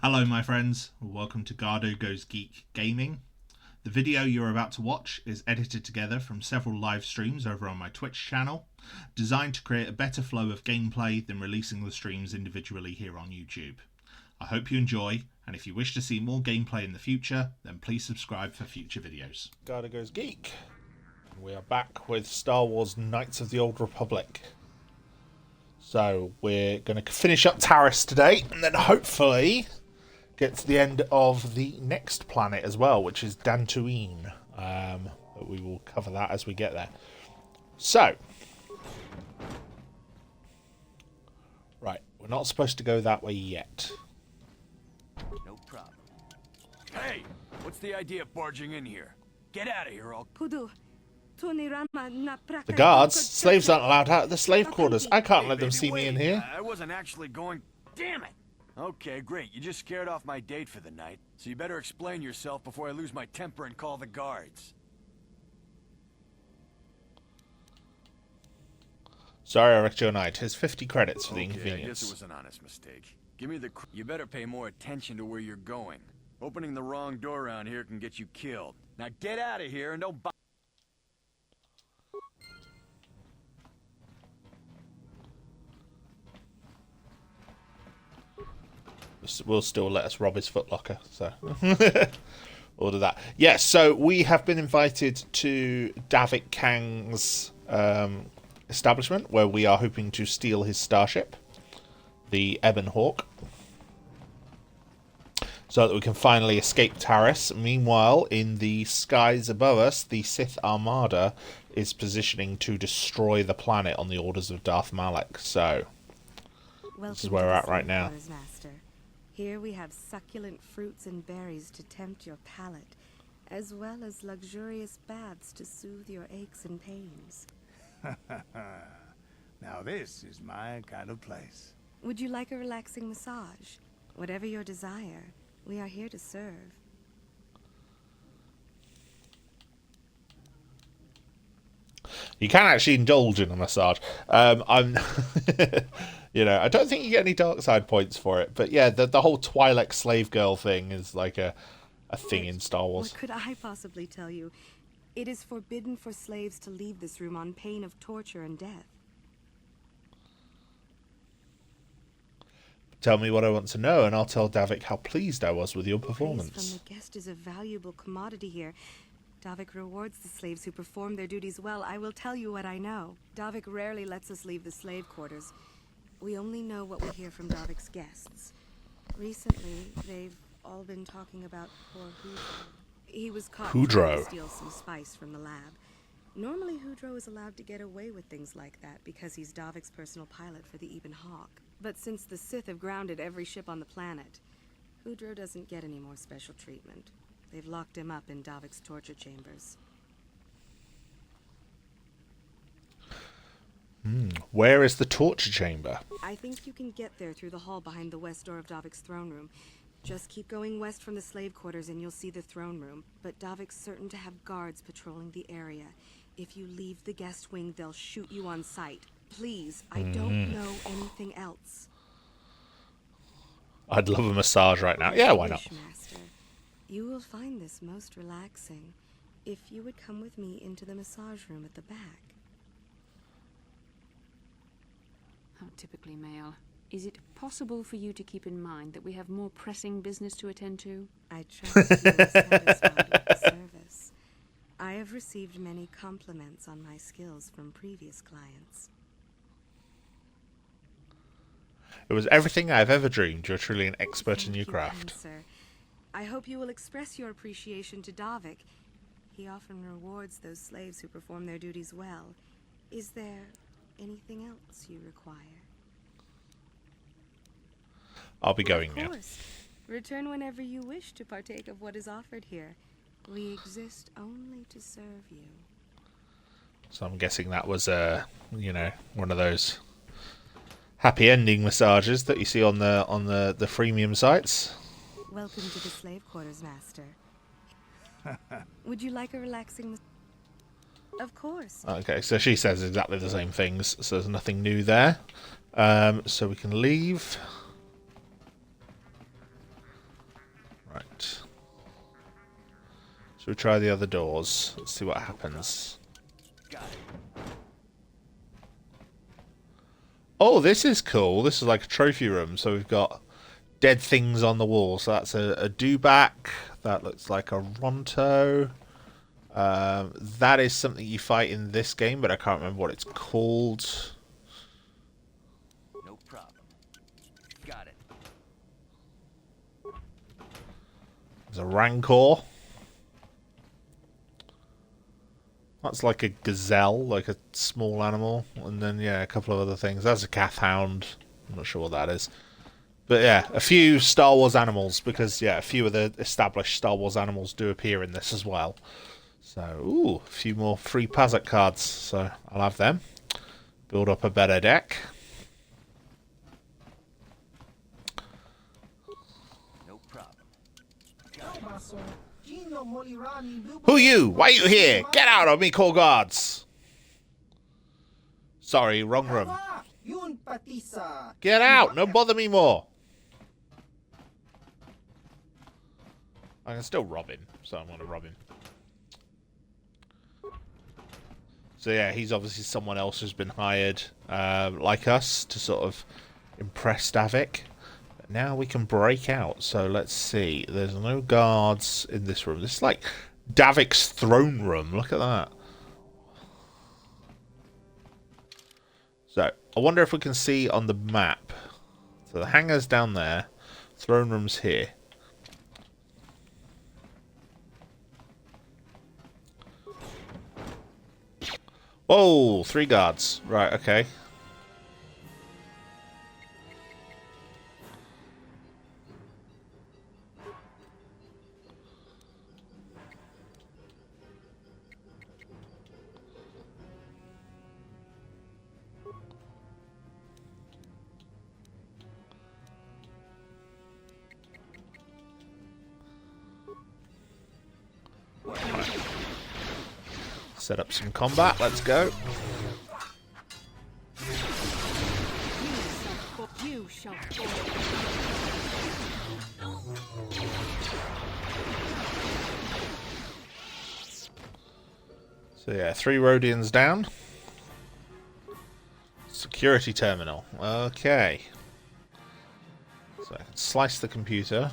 Hello my friends, welcome to Garhdo Goes Geek Gaming. The video you're about to watch is edited together from several live streams over on my Twitch channel, designed to create a better flow of gameplay than releasing the streams individually here on YouTube. I hope you enjoy, and if you wish to see more gameplay in the future, then please subscribe for future videos. Garhdo Goes Geek. We are back with Star Wars Knights of the Old Republic. So we're going to finish up Taris today, and then hopefully get to the end of the next planet as well, which is Dantooine. But we will cover that as we get there. So, right, we're not supposed to go that way yet. No problem. Hey, what's the idea of barging in here? Get out of here, all. The guards, slaves aren't allowed out of the slave quarters. I can't let them see me in here. I wasn't actually going. Damn it! Okay, great. You just scared off my date for the night, so you better explain yourself before I lose my temper and call the guards. Sorry, I wrecked your night. Here's 50 credits for the I inconvenience. guess it was an honest mistake. Give me the. You better pay more attention to where you're going. Opening the wrong door around here can get you killed. Now get out of here and don't. Will still let us rob his footlocker, so we'll do that. Yes, so we have been invited to Davik Kang's establishment, where we are hoping to steal his starship, the Ebon Hawk, so that we can finally escape Taris. Meanwhile, in the skies above us, the Sith Armada is positioning to destroy the planet on the orders of Darth Malak. So this is where we're at right now. Here we have succulent fruits and berries to tempt your palate, as well as luxurious baths to soothe your aches and pains. Now this is my kind of place. Would you like a relaxing massage? Whatever your desire, we are here to serve. You can actually indulge in a massage. I'm, you know, I don't think you get any dark side points for it, but yeah, the whole Twi'lek slave girl thing is like a thing in Star Wars. What could I possibly tell you? It is forbidden for slaves to leave this room on pain of torture and death. Tell me what I want to know, and I'll tell Davik how pleased I was with your Praise performance. from the guest is a valuable commodity here. Davik rewards the slaves who perform their duties well. I will tell you what I know. Davik rarely lets us leave the slave quarters. We only know what we hear from Davik's guests. Recently, they've all been talking about poor Hudro. He was caught trying to steal some spice from the lab. Normally, Hudro is allowed to get away with things like that because he's Davik's personal pilot for the Ebon Hawk. But since the Sith have grounded every ship on the planet, Hudro doesn't get any more special treatment. They've locked him up in Davik's torture chambers. Where is the torture chamber? I think you can get there through the hall behind the west door of Davik's throne room. Just keep going west from the slave quarters and you'll see the throne room. But Davik's certain to have guards patrolling the area. If you leave the guest wing, they'll shoot you on sight. Please, I don't know anything else. I'd love a massage right now. Yeah, why not? Master, you will find this most relaxing if you would come with me into the massage room at the back. How typically male. Is it possible for you to keep in mind that we have more pressing business to attend to? I trust you are satisfied with the service. I have received many compliments on my skills from previous clients. It was everything I've ever dreamed. You're truly an expert in your craft. Sir. I hope you will express your appreciation to Davik. He often rewards those slaves who perform their duties well. Is there anything else you require? I'll be going now. Of course. Return whenever you wish to partake of what is offered here. We exist only to serve you. So I'm guessing that was, you know, one of those happy ending massages that you see on the freemium sites. Welcome to the slave quarters, Master. Would you like a relaxing? Of course. Okay, so she says exactly the same things, so there's nothing new there. So we can leave. So we try the other doors. Let's see what happens. Oh, this is cool. This is like a trophy room. So we've got dead things on the wall. So that's a dewback. That looks like a Ronto. That is something you fight in this game, but I can't remember what it's called. No problem. Got it. There's a Rancor. That's like a gazelle, like a small animal. And then, yeah, a couple of other things. That's a Cath Hound. I'm not sure what that is. But yeah, a few Star Wars animals, because, yeah, a few of the established Star Wars animals do appear in this as well. So, ooh, a few more free Pazak cards. So, I'll have them. Build up a better deck. No problem. Who you? Why are you here? Get out of me, Core Guards! Sorry, wrong room. Get out! Don't bother me more! I can still rob him, so I'm going to rob him. So yeah, he's obviously someone else who's been hired, like us, to sort of impress Davik. But now we can break out, so let's see. There's no guards in this room. This is like Davik's throne room. Look at that. So, I wonder if we can see on the map. So the hangar's down there. Throne room's here. Oh, 3 guards. Right, okay. Set up some combat. Let's go. So yeah, 3 Rhodians down. Security terminal. Okay. So I can slice the computer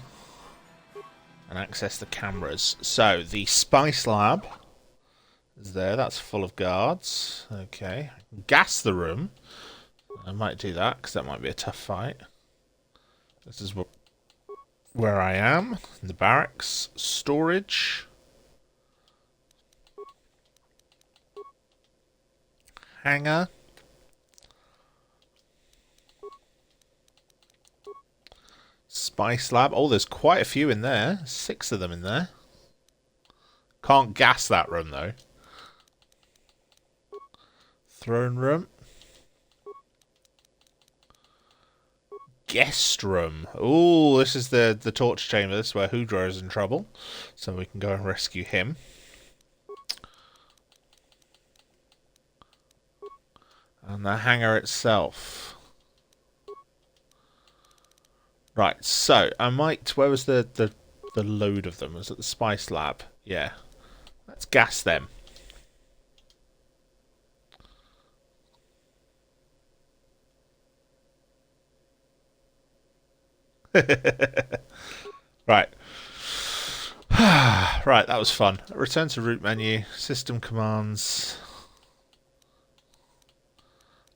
and access the cameras. So the spice lab is there. That's full of guards. Okay. Gas the room. I might do that because that might be a tough fight. This is where I am. In the barracks. Storage. Hangar. Spice lab. Oh, there's quite a few in there. 6 of them in there. Can't gas that room, though. Throne room. Guest room. Oh, this is the torch chamber. This is where Hudra is in trouble. So we can go and rescue him. And the hangar itself. Right, so I might... Where was the load of them? Was it the spice lab? Yeah. Let's gas them. Right. Right, that was fun. Return to root menu. System commands.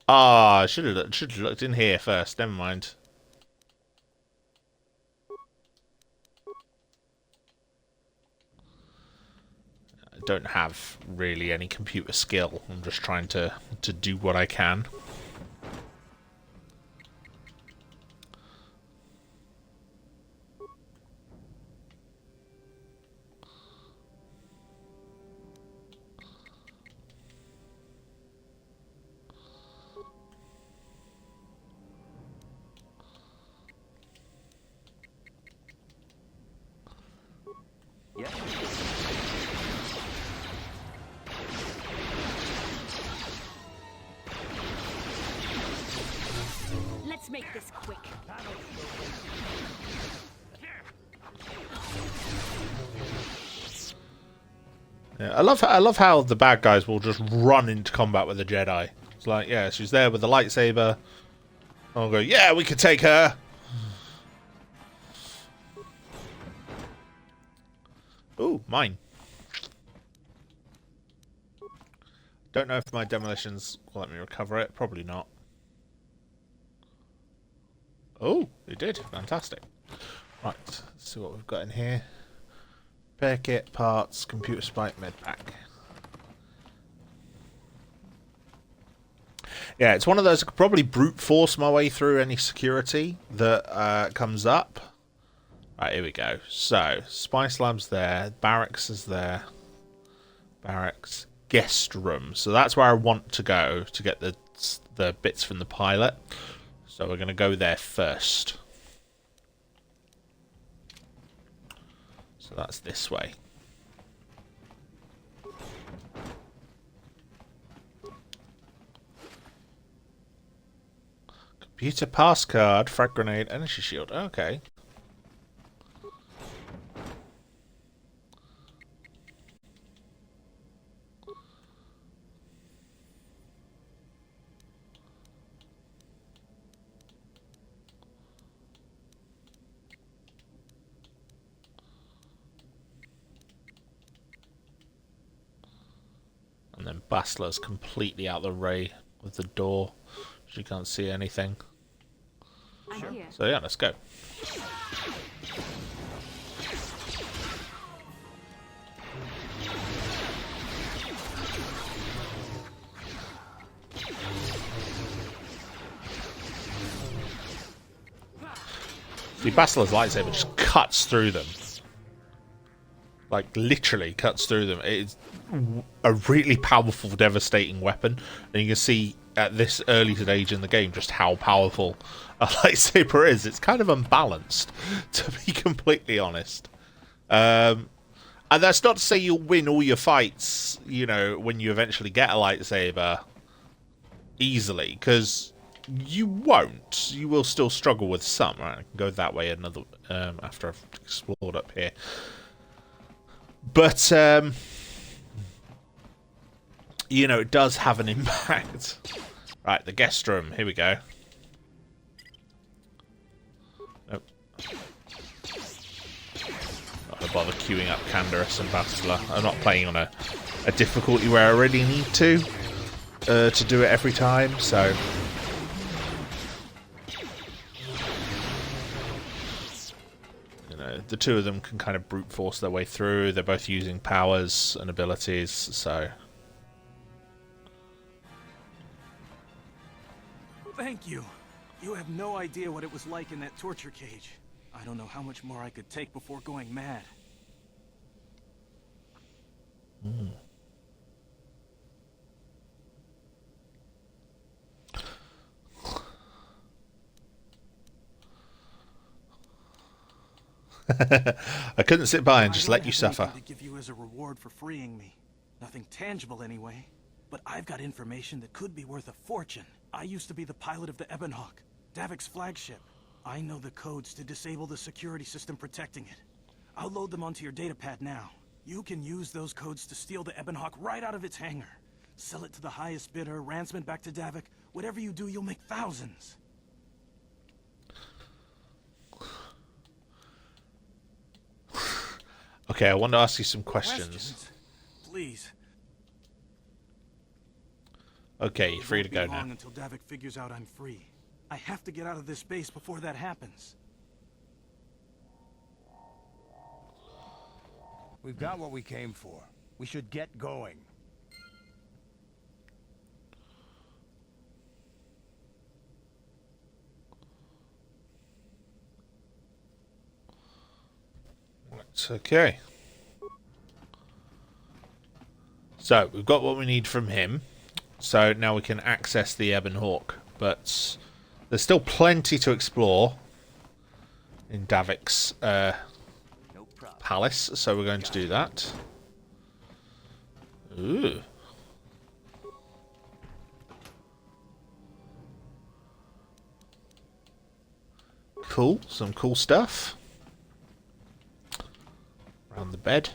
Ah, should have looked in here first. Never mind. I don't have really any computer skill. I'm just trying to do what I can. Yep. Let's make this quick. Yeah, I love how the bad guys will just run into combat with the Jedi. It's like, yeah, she's there with the lightsaber. I'll go, yeah, we could take her. Ooh, mine. Don't know if my demolitions will let me recover it. Probably not. Oh, it did. Fantastic. Right, let's see what we've got in here. Repair kit, parts, computer spike, med pack. Yeah, it's one of those I could probably brute force my way through any security that comes up. Right, here we go. So, Spice Lab's there, Barracks is there. Barracks, guest room. So that's where I want to go to get the bits from the pilot. So we're going to go there first. So that's this way. Computer pass card, frag grenade, energy shield. Okay. And then Bastila's completely out the way with the door. She can't see anything. I'm here. So yeah, let's go. See, Bastila's lightsaber just cuts through them. Like, literally cuts through them. It's a really powerful, devastating weapon. And you can see at this early stage in the game just how powerful a lightsaber is. It's kind of unbalanced, to be completely honest. And that's not to say you'll win all your fights, you know, when you eventually get a lightsaber easily, because you won't. You will still struggle with some. Right, I can go that way another after I've explored up here. But, you know, it does have an impact. Right, the guest room. Here we go. Nope. Not gonna bother queuing up Canderous and Bastila. I'm not playing on a difficulty where I really need to do it every time, so... The two of them can kind of brute force their way through. They're both using powers and abilities, so... Thank you. You have no idea what it was like in that torture cage. I don't know how much more I could take before going mad. Mm. I couldn't sit by and just let you suffer. To give you as a reward for freeing me. Nothing tangible anyway. But I've got information that could be worth a fortune. I used to be the pilot of the Ebon Hawk, Davik's flagship. I know the codes to disable the security system protecting it. I'll load them onto your datapad now. You can use those codes to steal the Ebon Hawk right out of its hangar. Sell it to the highest bidder, ransom it back to Davik. Whatever you do, you'll make thousands. Okay, I want to ask you some questions. Please. Okay, you're free to go now. Until Davik figures out I'm free. I have to get out of this base before that happens. We've got what we came for. We should get going. Right, okay. So, we've got what we need from him. So, now we can access the Ebon Hawk. But there's still plenty to explore in Davik's palace. So, we're going to do that. Ooh. Cool. Some cool stuff. Around the bed.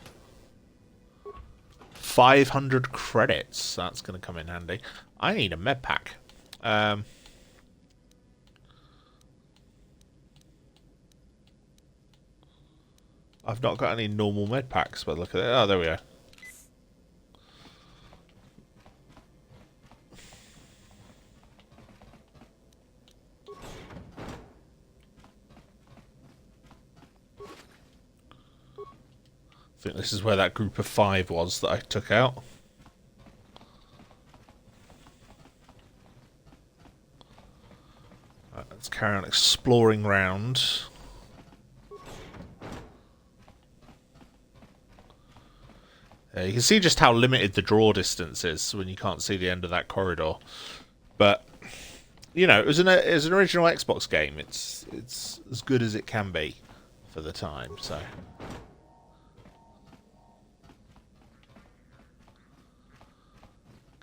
500 credits. That's going to come in handy. I need a med pack. I've not got any normal med packs, but look at it. Oh, there we go. I think this is where that group of 5 was that I took out. Right, let's carry on exploring round. You can see just how limited the draw distance is when you can't see the end of that corridor. But you know, it was an original Xbox game. It's as good as it can be for the time. So.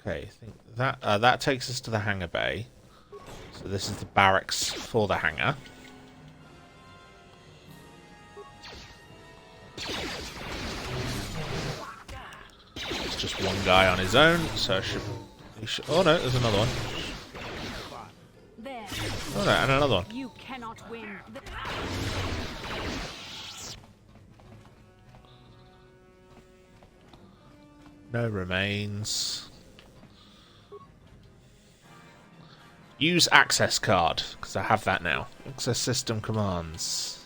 Okay, I think that takes us to the hangar bay. So this is the barracks for the hangar. It's just one guy on his own, so he should. Oh no, there's another one. Oh no, and another one. You cannot win. No remains. Use access card, because I have that now. Access system commands.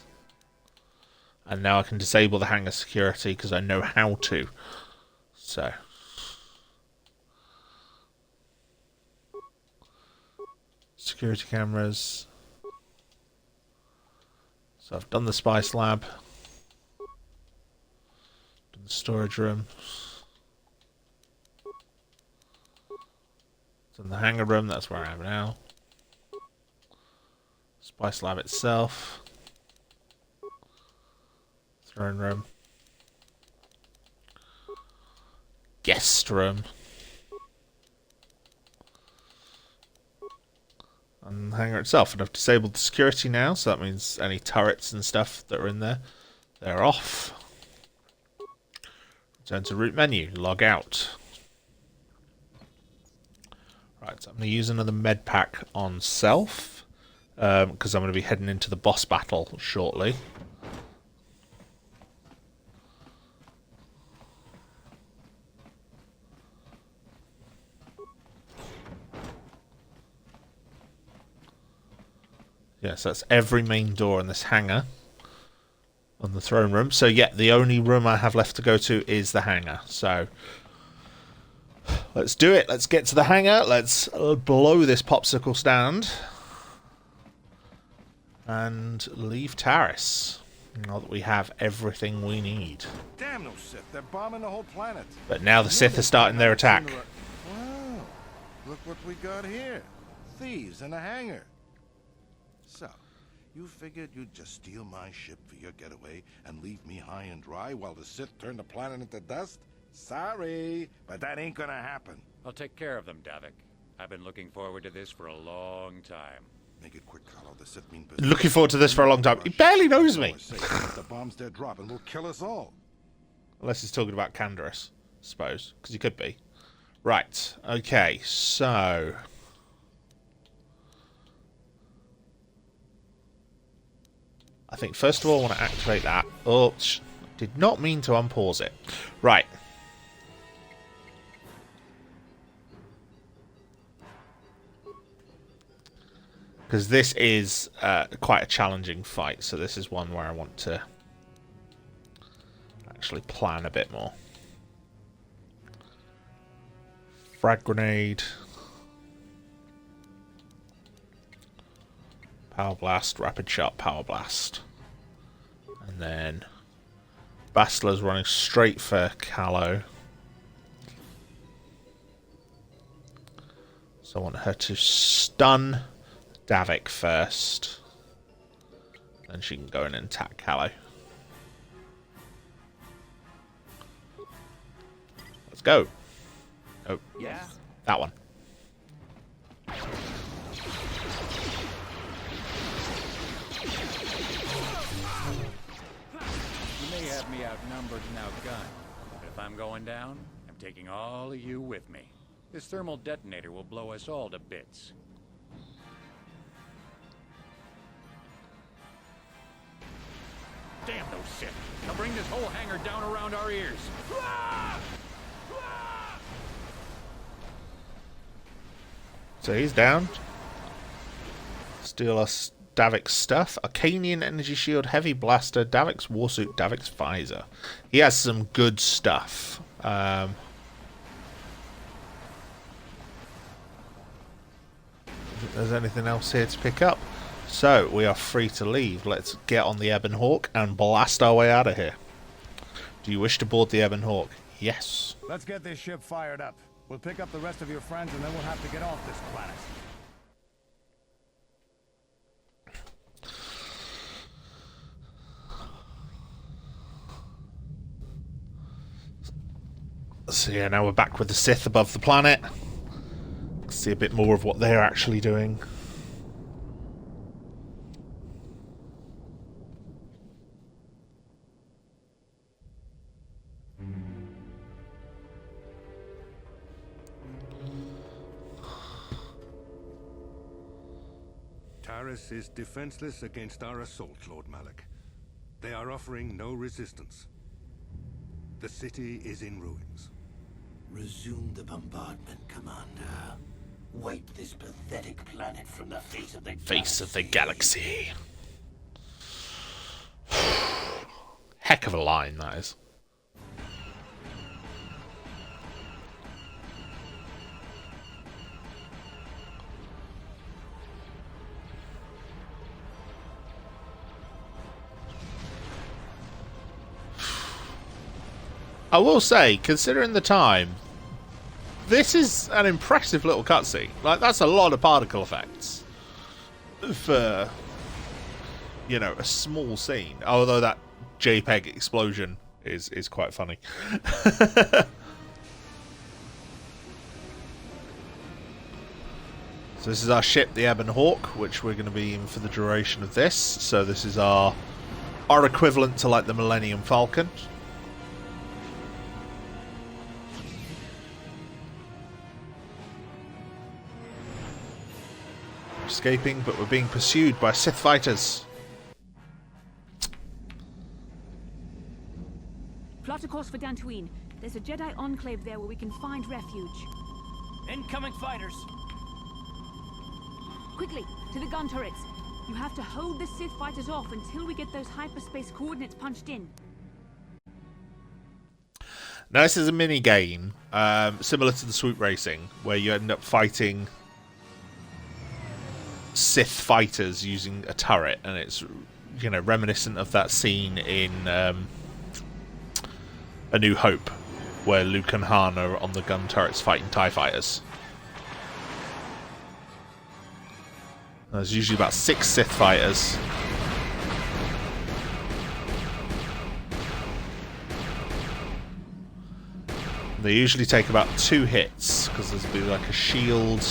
And now I can disable the hangar security because I know how to. So. Security cameras. So I've done the spice lab. Done the storage room. Done the hangar room, that's where I am now. Spice lab itself. Throne room. Guest room. And the hangar itself. And I've disabled the security now, so that means any turrets and stuff that are in there, they're off. Return to root menu, log out. Right, so I'm going to use another med pack on self, because I'm going to be heading into the boss battle shortly. Yes, that's every main door in this hangar on the throne room. So yeah, the only room I have left to go to is the hangar. So let's do it. Let's get to the hangar. Let's blow this popsicle stand and leave Taris. Now that we have everything we need. Damn those Sith! They're bombing the whole planet. But now the Sith are starting their attack. Wow! Look what we got here. Thieves in a hangar. So, you figured you'd just steal my ship for your getaway and leave me high and dry while the Sith turn the planet into dust? Sorry, but that ain't gonna happen. I'll take care of them, Davik. I've been looking forward to this for a long time. Make it quick, Carlo. The Sith mean business. Looking forward to this for a long time. He barely knows me. The bombs they're dropping will kill us all. Unless he's talking about Canderous, I suppose. Because he could be. Right. Okay, so... I think first of all I want to activate that. Oh, did not mean to unpause it. Right. Because this is quite a challenging fight, so this is one where I want to actually plan a bit more. Frag grenade. Power blast, rapid sharp power blast. And then Bastila's running straight for Callow. So I want her to stun Davik first. Then she can go in and attack Callow. Let's go. Oh, Yeah? that one. You may have me outnumbered and outgunned, but if I'm going down, I'm taking all of you with me. This thermal detonator will blow us all to bits. Damn those Sith! They'll bring this whole hangar down around our ears. So he's down. Steal us Davik's stuff. Arcanian energy shield, heavy blaster, Davik's warsuit, Davik's visor. He has some good stuff. There's anything else here to pick up? So we are free to leave. Let's get on the Ebon Hawk and blast our way out of here. Do you wish to board the Ebon Hawk? Yes. Let's get this ship fired up. We'll pick up the rest of your friends and then we'll have to get off this planet. So yeah, now we're back with the Sith above the planet. See a bit more of what they're actually doing. Taris is defenseless against our assault, Lord Malak. They are offering no resistance. The city is in ruins. Resume the bombardment, Commander. Wipe this pathetic planet from the face of the galaxy. Heck of a line, that is. I will say, considering the time, this is an impressive little cutscene. Like, that's a lot of particle effects for, you know, a small scene. Although that JPEG explosion is quite funny. So this is our ship, the Ebon Hawk, which we're going to be in for the duration of this. So this is our equivalent to like the Millennium Falcon. Escaping, but we're being pursued by Sith fighters. Plot a course for Dantooine. There's a Jedi Enclave there where we can find refuge. Incoming fighters! Quickly, to the gun turrets. You have to hold the Sith fighters off until we get those hyperspace coordinates punched in. Now this is a mini game, similar to the swoop racing, where you end up fighting Sith fighters using a turret, and it's, you know, reminiscent of that scene in A New Hope, where Luke and Han are on the gun turrets fighting TIE fighters. There's usually about 6 Sith fighters. They usually take about 2 hits, because there's be like a shield.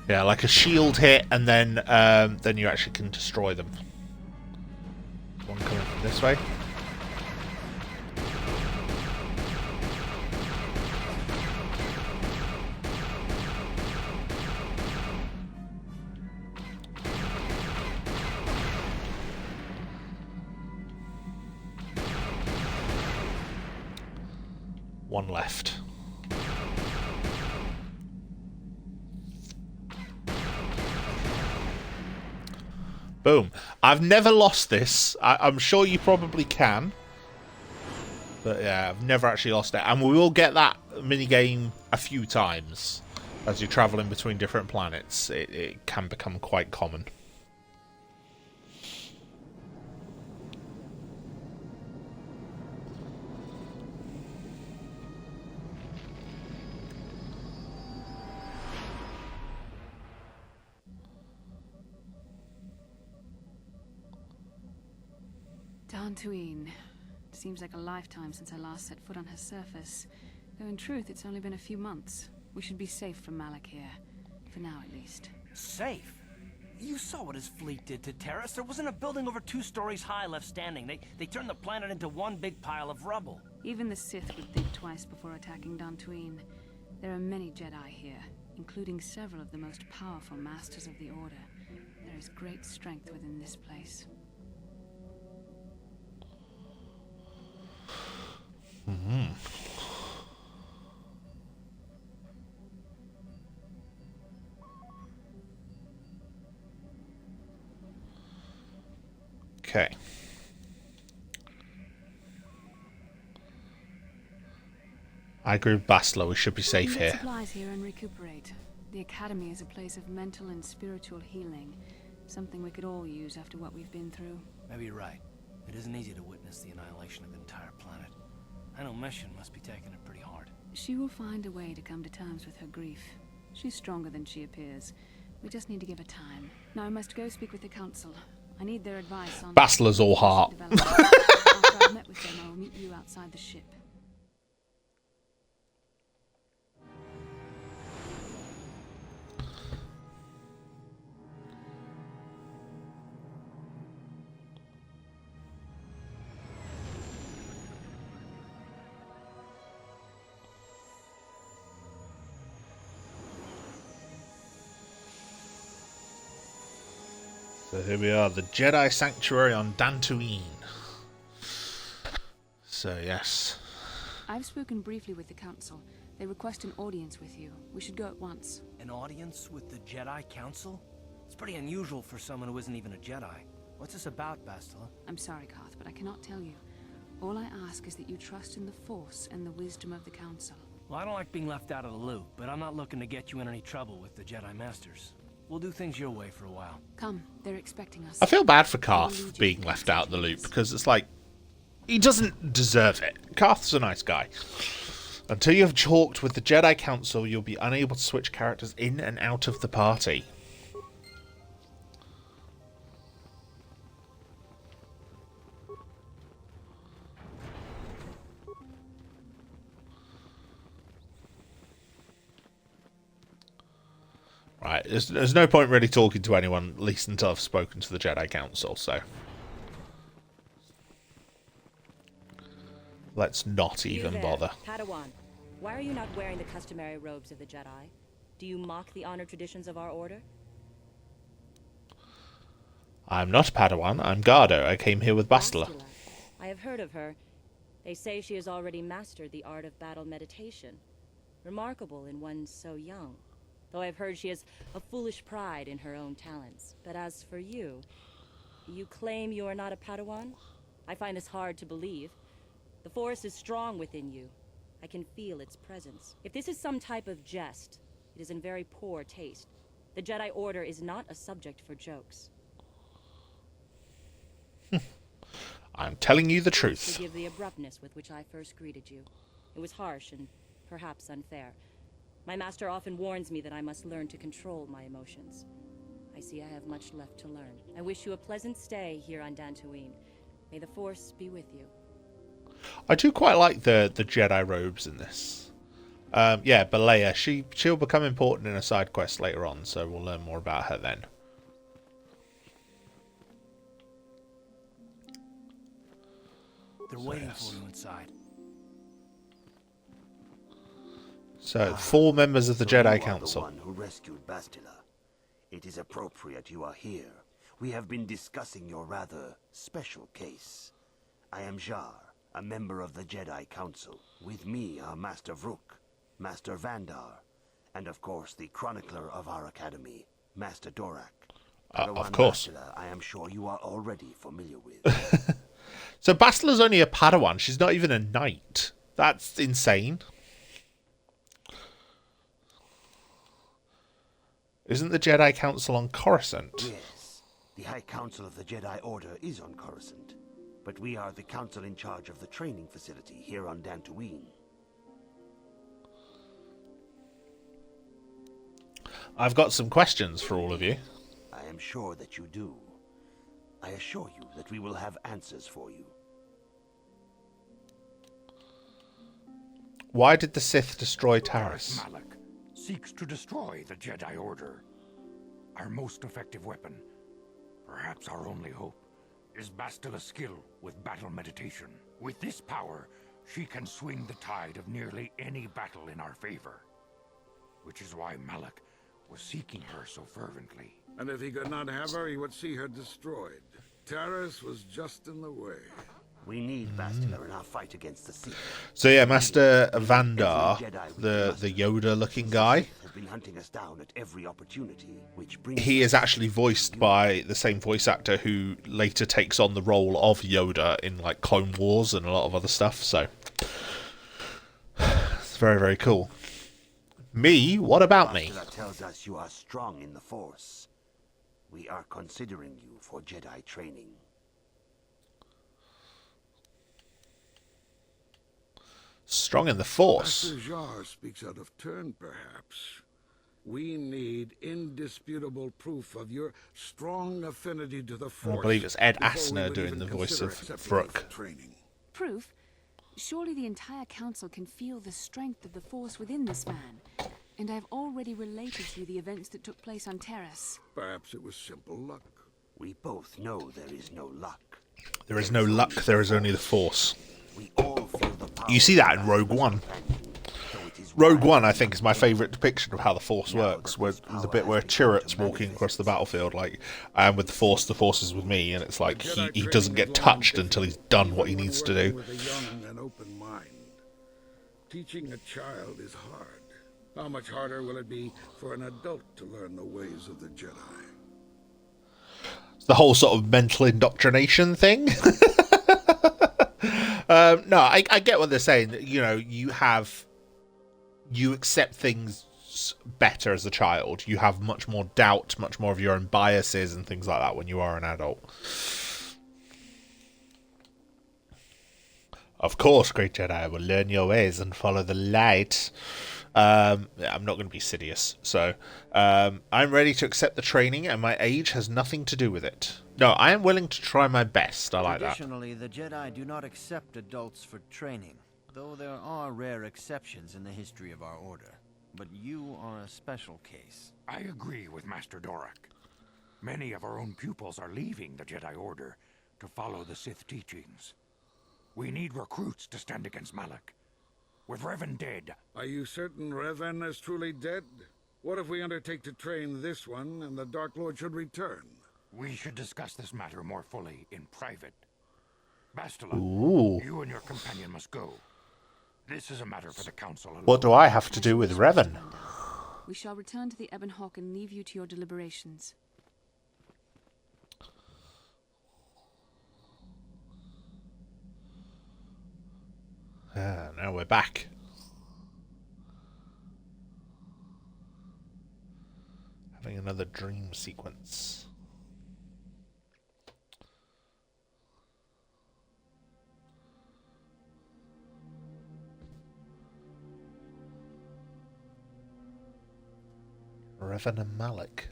Yeah, like a shield hit, and then you actually can destroy them. One coming from this way. One left. Boom. I've never lost this. I'm sure you probably can. But yeah, I've never actually lost it. And we will get that minigame a few times. As you're travelling between different planets, it can become quite common. Dantooine. Seems like a lifetime since I last set foot on her surface. Though in truth, it's only been a few months. We should be safe from Malak here. For now, at least. Safe? You saw what his fleet did to Taris. There wasn't a building over 2 stories high left standing. They turned the planet into one big pile of rubble. Even the Sith would think twice before attacking Dantooine. There are many Jedi here, including several of the most powerful masters of the Order. There is great strength within this place. Okay. I agree with Bastila, we should be safe Get here. supplies here and recuperate. The Academy is a place of mental and spiritual healing. Something we could all use after what we've been through. Maybe you're right. It isn't easy to witness the annihilation of the entire planet. I know Mission must be taking it pretty hard. She will find a way to come to terms with her grief. She's stronger than she appears. We just need to give her time. Now I must go speak with the Council. I need their advice on... Bastila's all heart. After I've met with them, I will meet you outside the ship. So here we are, the Jedi Sanctuary on Dantooine. So yes. I've spoken briefly with the Council. They request an audience with you. We should go at once. An audience with the Jedi Council? It's pretty unusual for someone who isn't even a Jedi. What's this about, Bastila? I'm sorry, Garth, but I cannot tell you. All I ask is that you trust in the Force and the wisdom of the Council. Well, I don't like being left out of the loop, but I'm not looking to get you in any trouble with the Jedi Masters. We'll do things your way for a while. Come, they're expecting us. I feel bad for Garth being left out of the loop, because it's like, he doesn't deserve it. Garth's a nice guy. Until you have talked with the Jedi Council, you'll be unable to switch characters in and out of the party. Right, there's no point really talking to anyone, at least until I've spoken to the Jedi Council, so... Let's not even bother. Padawan, why are you not wearing the customary robes of the Jedi? Do you mock the honor traditions of our order? I'm not Padawan, I'm Garhdo. I came here with Bastila. I have heard of her. They say she has already mastered the art of battle meditation. Remarkable in one so young. Though I've heard she has a foolish pride in her own talents. But as for you, you claim you are not a Padawan? I find this hard to believe. The Force is strong within you. I can feel its presence. If this is some type of jest, it is in very poor taste. The Jedi Order is not a subject for jokes. I'm telling you the truth. Forgive the abruptness with which I first greeted you. It was harsh and perhaps unfair. My master often warns me that I must learn to control my emotions. I see I have much left to learn. I wish you a pleasant stay here on Dantooine. May the Force be with you. I do quite like the Jedi robes in this. Yeah, Balea, she'll become important in a side quest later on, so we'll learn more about her then. They're waiting for you inside. So, 4 members of the Jedi Council. You are the one who rescued Bastila. It is appropriate you are here. We have been discussing your rather special case. I am Jar, a member of the Jedi Council. With me are Master Vrook, Master Vandar, and of course the chronicler of our academy, Master Dorak. Of course. Bastila, I am sure you are already familiar with. So Bastila's only a Padawan. She's not even a knight. That's insane. Isn't the Jedi Council on Coruscant? Yes. The High Council of the Jedi Order is on Coruscant. But we are the council in charge of the training facility here on Dantooine. I've got some questions for all of you. I am sure that you do. I assure you that we will have answers for you. Why did the Sith destroy Taris? Malak. seeks to destroy the Jedi Order. Our most effective weapon, perhaps our only hope, is Bastila's skill with battle meditation. With this power, she can swing the tide of nearly any battle in our favor. Which is why Malak was seeking her so fervently. And if he could not have her, he would see her destroyed. Taris was just in the way. We need Bastila in our fight against the Sith. So yeah, Master Vandar, the Yoda-looking guy, has been hunting us down at every opportunity, which he is actually voiced by the same voice actor who later takes on the role of Yoda in like Clone Wars and a lot of other stuff. So it's very, very cool. Me? What about me? Bastila tells us you are strong in the Force. We are considering you for Jedi training. Strong in the Force. Master Jar speaks out of turn, perhaps. We need indisputable proof of your strong affinity to the Force. I believe it's Ed Asner doing the voice of Vrook. Proof? Surely the entire council can feel the strength of the Force within this man. And I've already related to you the events that took place on Taris. Perhaps it was simple luck. We both know there is no luck. There is no luck, there is only the Force. We all feel the power. You see that in Rogue One. Rogue One, I think, is my favourite depiction of how the Force works. Where the bit where Chirrut's walking across the battlefield, like, and with the Force is with me, and it's like he doesn't get touched until he's done what he needs to do. With a young and open mind. Teaching a child is hard. How much harder will it be for an adult to learn the ways of the Jedi? It's the whole sort of mental indoctrination thing. No, I get what they're saying. You know, you accept things better as a child. You have much more doubt, much more of your own biases and things like that when you are an adult. Of course, great Jedi, will learn your ways and follow the light. I'm not going to be Sidious, so I'm ready to accept the training, and my age has nothing to do with it. No, I am willing to try my best. I like that. Traditionally, the Jedi do not accept adults for training, though there are rare exceptions in the history of our order. But you are a special case. I agree with Master Dorak. Many of our own pupils are leaving the Jedi Order to follow the Sith teachings. We need recruits to stand against Malak. With Revan dead... Are you certain Revan is truly dead? What if we undertake to train this one and the Dark Lord should return? We should discuss this matter more fully in private. Bastila, you and your companion must go. This is a matter for the Council alone. What do I have to do with Revan? We shall return to the Ebon Hawk and leave you to your deliberations. Now we're back. Having another dream sequence. Revan and Malak.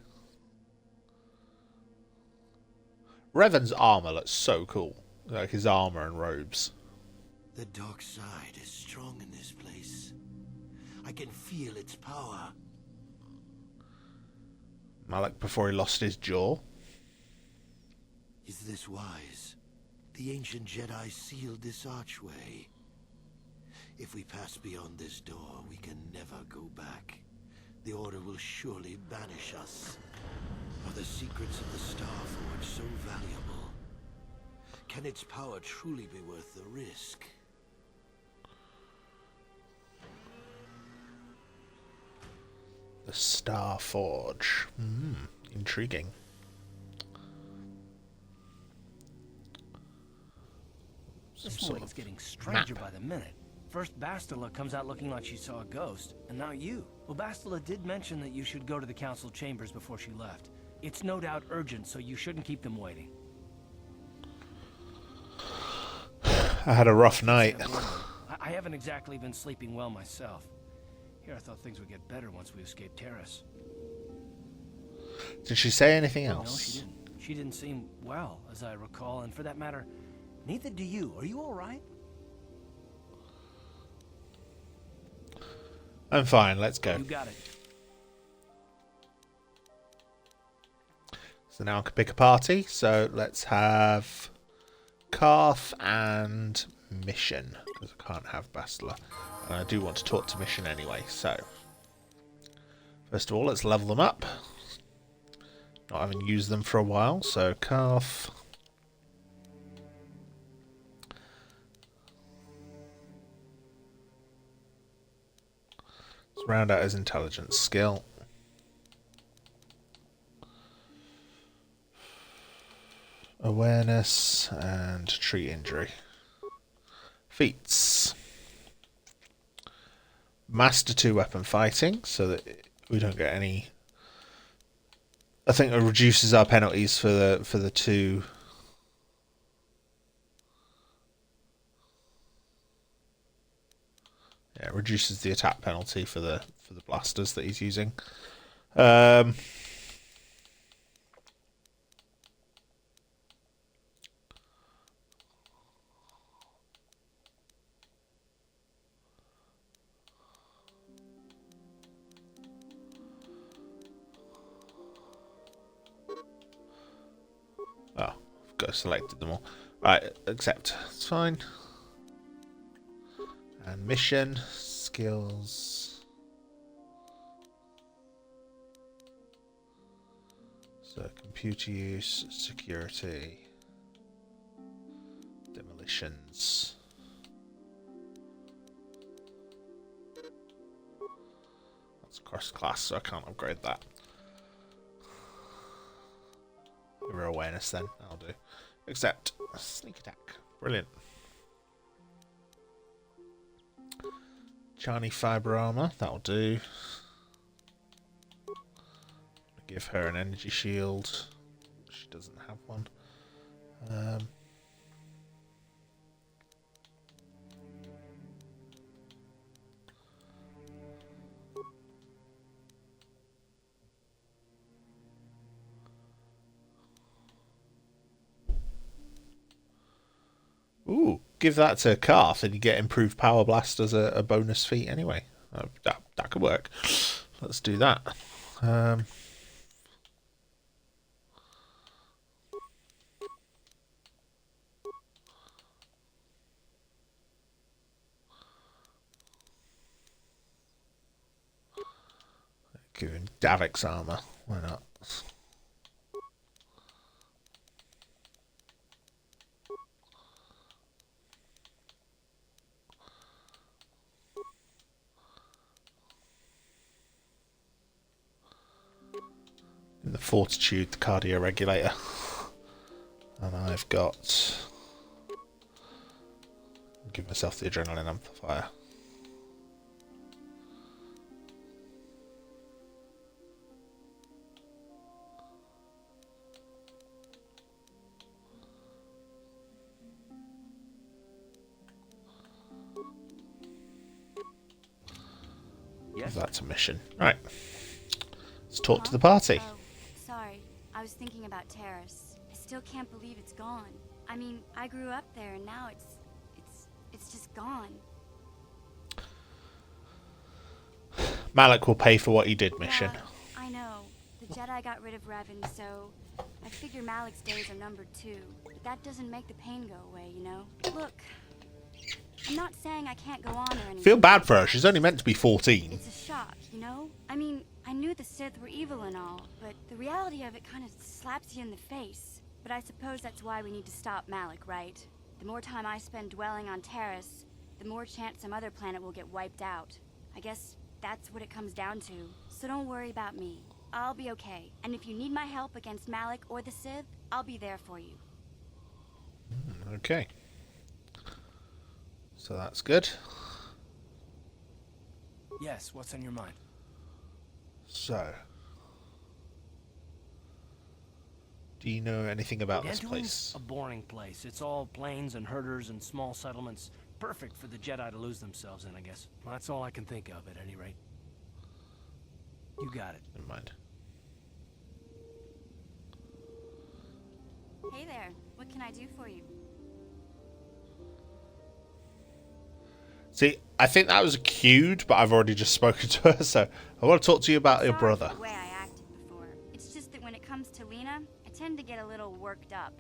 Revan's armor looks so cool. Like his armor and robes. The dark side is strong in this place. I can feel its power. Malak before he lost his jaw. Is this wise? The ancient Jedi sealed this archway. If we pass beyond this door, we can never go back. The Order will surely banish us. Are the secrets of the Starforge so valuable? Can its power truly be worth the risk? The Starforge. Intriguing. This morning's getting stranger by the minute. First Bastila comes out looking like she saw a ghost, and now you. Well, Bastila did mention that you should go to the council chambers before she left. It's no doubt urgent, so you shouldn't keep them waiting. I had a rough night. I haven't exactly been sleeping well myself. Here I thought things would get better once we escaped Taris. Did she say anything else? No, she didn't. She didn't seem well, as I recall, and for that matter, neither do you. Are you all right? I'm fine, let's go. You got it. So now I can pick a party. So let's have Carth and Mission, because I can't have Bastila. And I do want to talk to Mission anyway, so first of all, let's level them up. Not having used them for a while, so Carth. Let's round out his intelligence skill. Awareness and treat injury. Feats. Master 2 weapon fighting, so that we don't get any. I think it reduces our penalties for the two. Yeah, it reduces the attack penalty for the blasters that he's using. Oh, I've got selected them all. Right, accept. It's fine. And mission, skills. So computer use, security, demolitions. That's cross class, so I can't upgrade that. Your awareness then, that'll do. Accept. Sneak attack. Brilliant. Juhani fiber armor, that'll do. Give her an energy shield. She doesn't have one. Ooh, give that to Carth and you get improved power blast as a bonus feat anyway. That could work. Let's do that. Give him Davik's armor. Why not? In the fortitude, the cardio regulator. And I've got. Give myself the adrenaline amplifier. Yes. That's a mission. Right. Let's talk to the party. Oh, sorry. I was thinking about Taris. I still can't believe it's gone. I mean, I grew up there and now it's just gone. Malak will pay for what he did, Mission. Yeah, I know. The Jedi got rid of Revan, so I figure Malak's days are numbered too. But that doesn't make the pain go away, you know? Look, I'm not saying I can't go on or anything. Feel bad for her. She's only meant to be 14. It's a shock, you know? I mean, I knew the Sith were evil and all, but the reality of it kind of slaps you in the face. But I suppose that's why we need to stop Malak, right? The more time I spend dwelling on Taris, the more chance some other planet will get wiped out. I guess that's what it comes down to. So don't worry about me. I'll be okay. And if you need my help against Malak or the Sith, I'll be there for you. Okay. So that's good. Yes, what's on your mind? So, do you know anything about this Dantooine's place? a boring place. It's all plains and herders and small settlements. Perfect for the Jedi to lose themselves in, I guess. Well, that's all I can think of, at any rate. You got it. Never mind. Hey there. What can I do for you? See, I think that was cued, but I've already just spoken to her, so I want to talk to you about your brother. The way I acted before. It's just that when it comes to Lena, I tend to get a little worked up.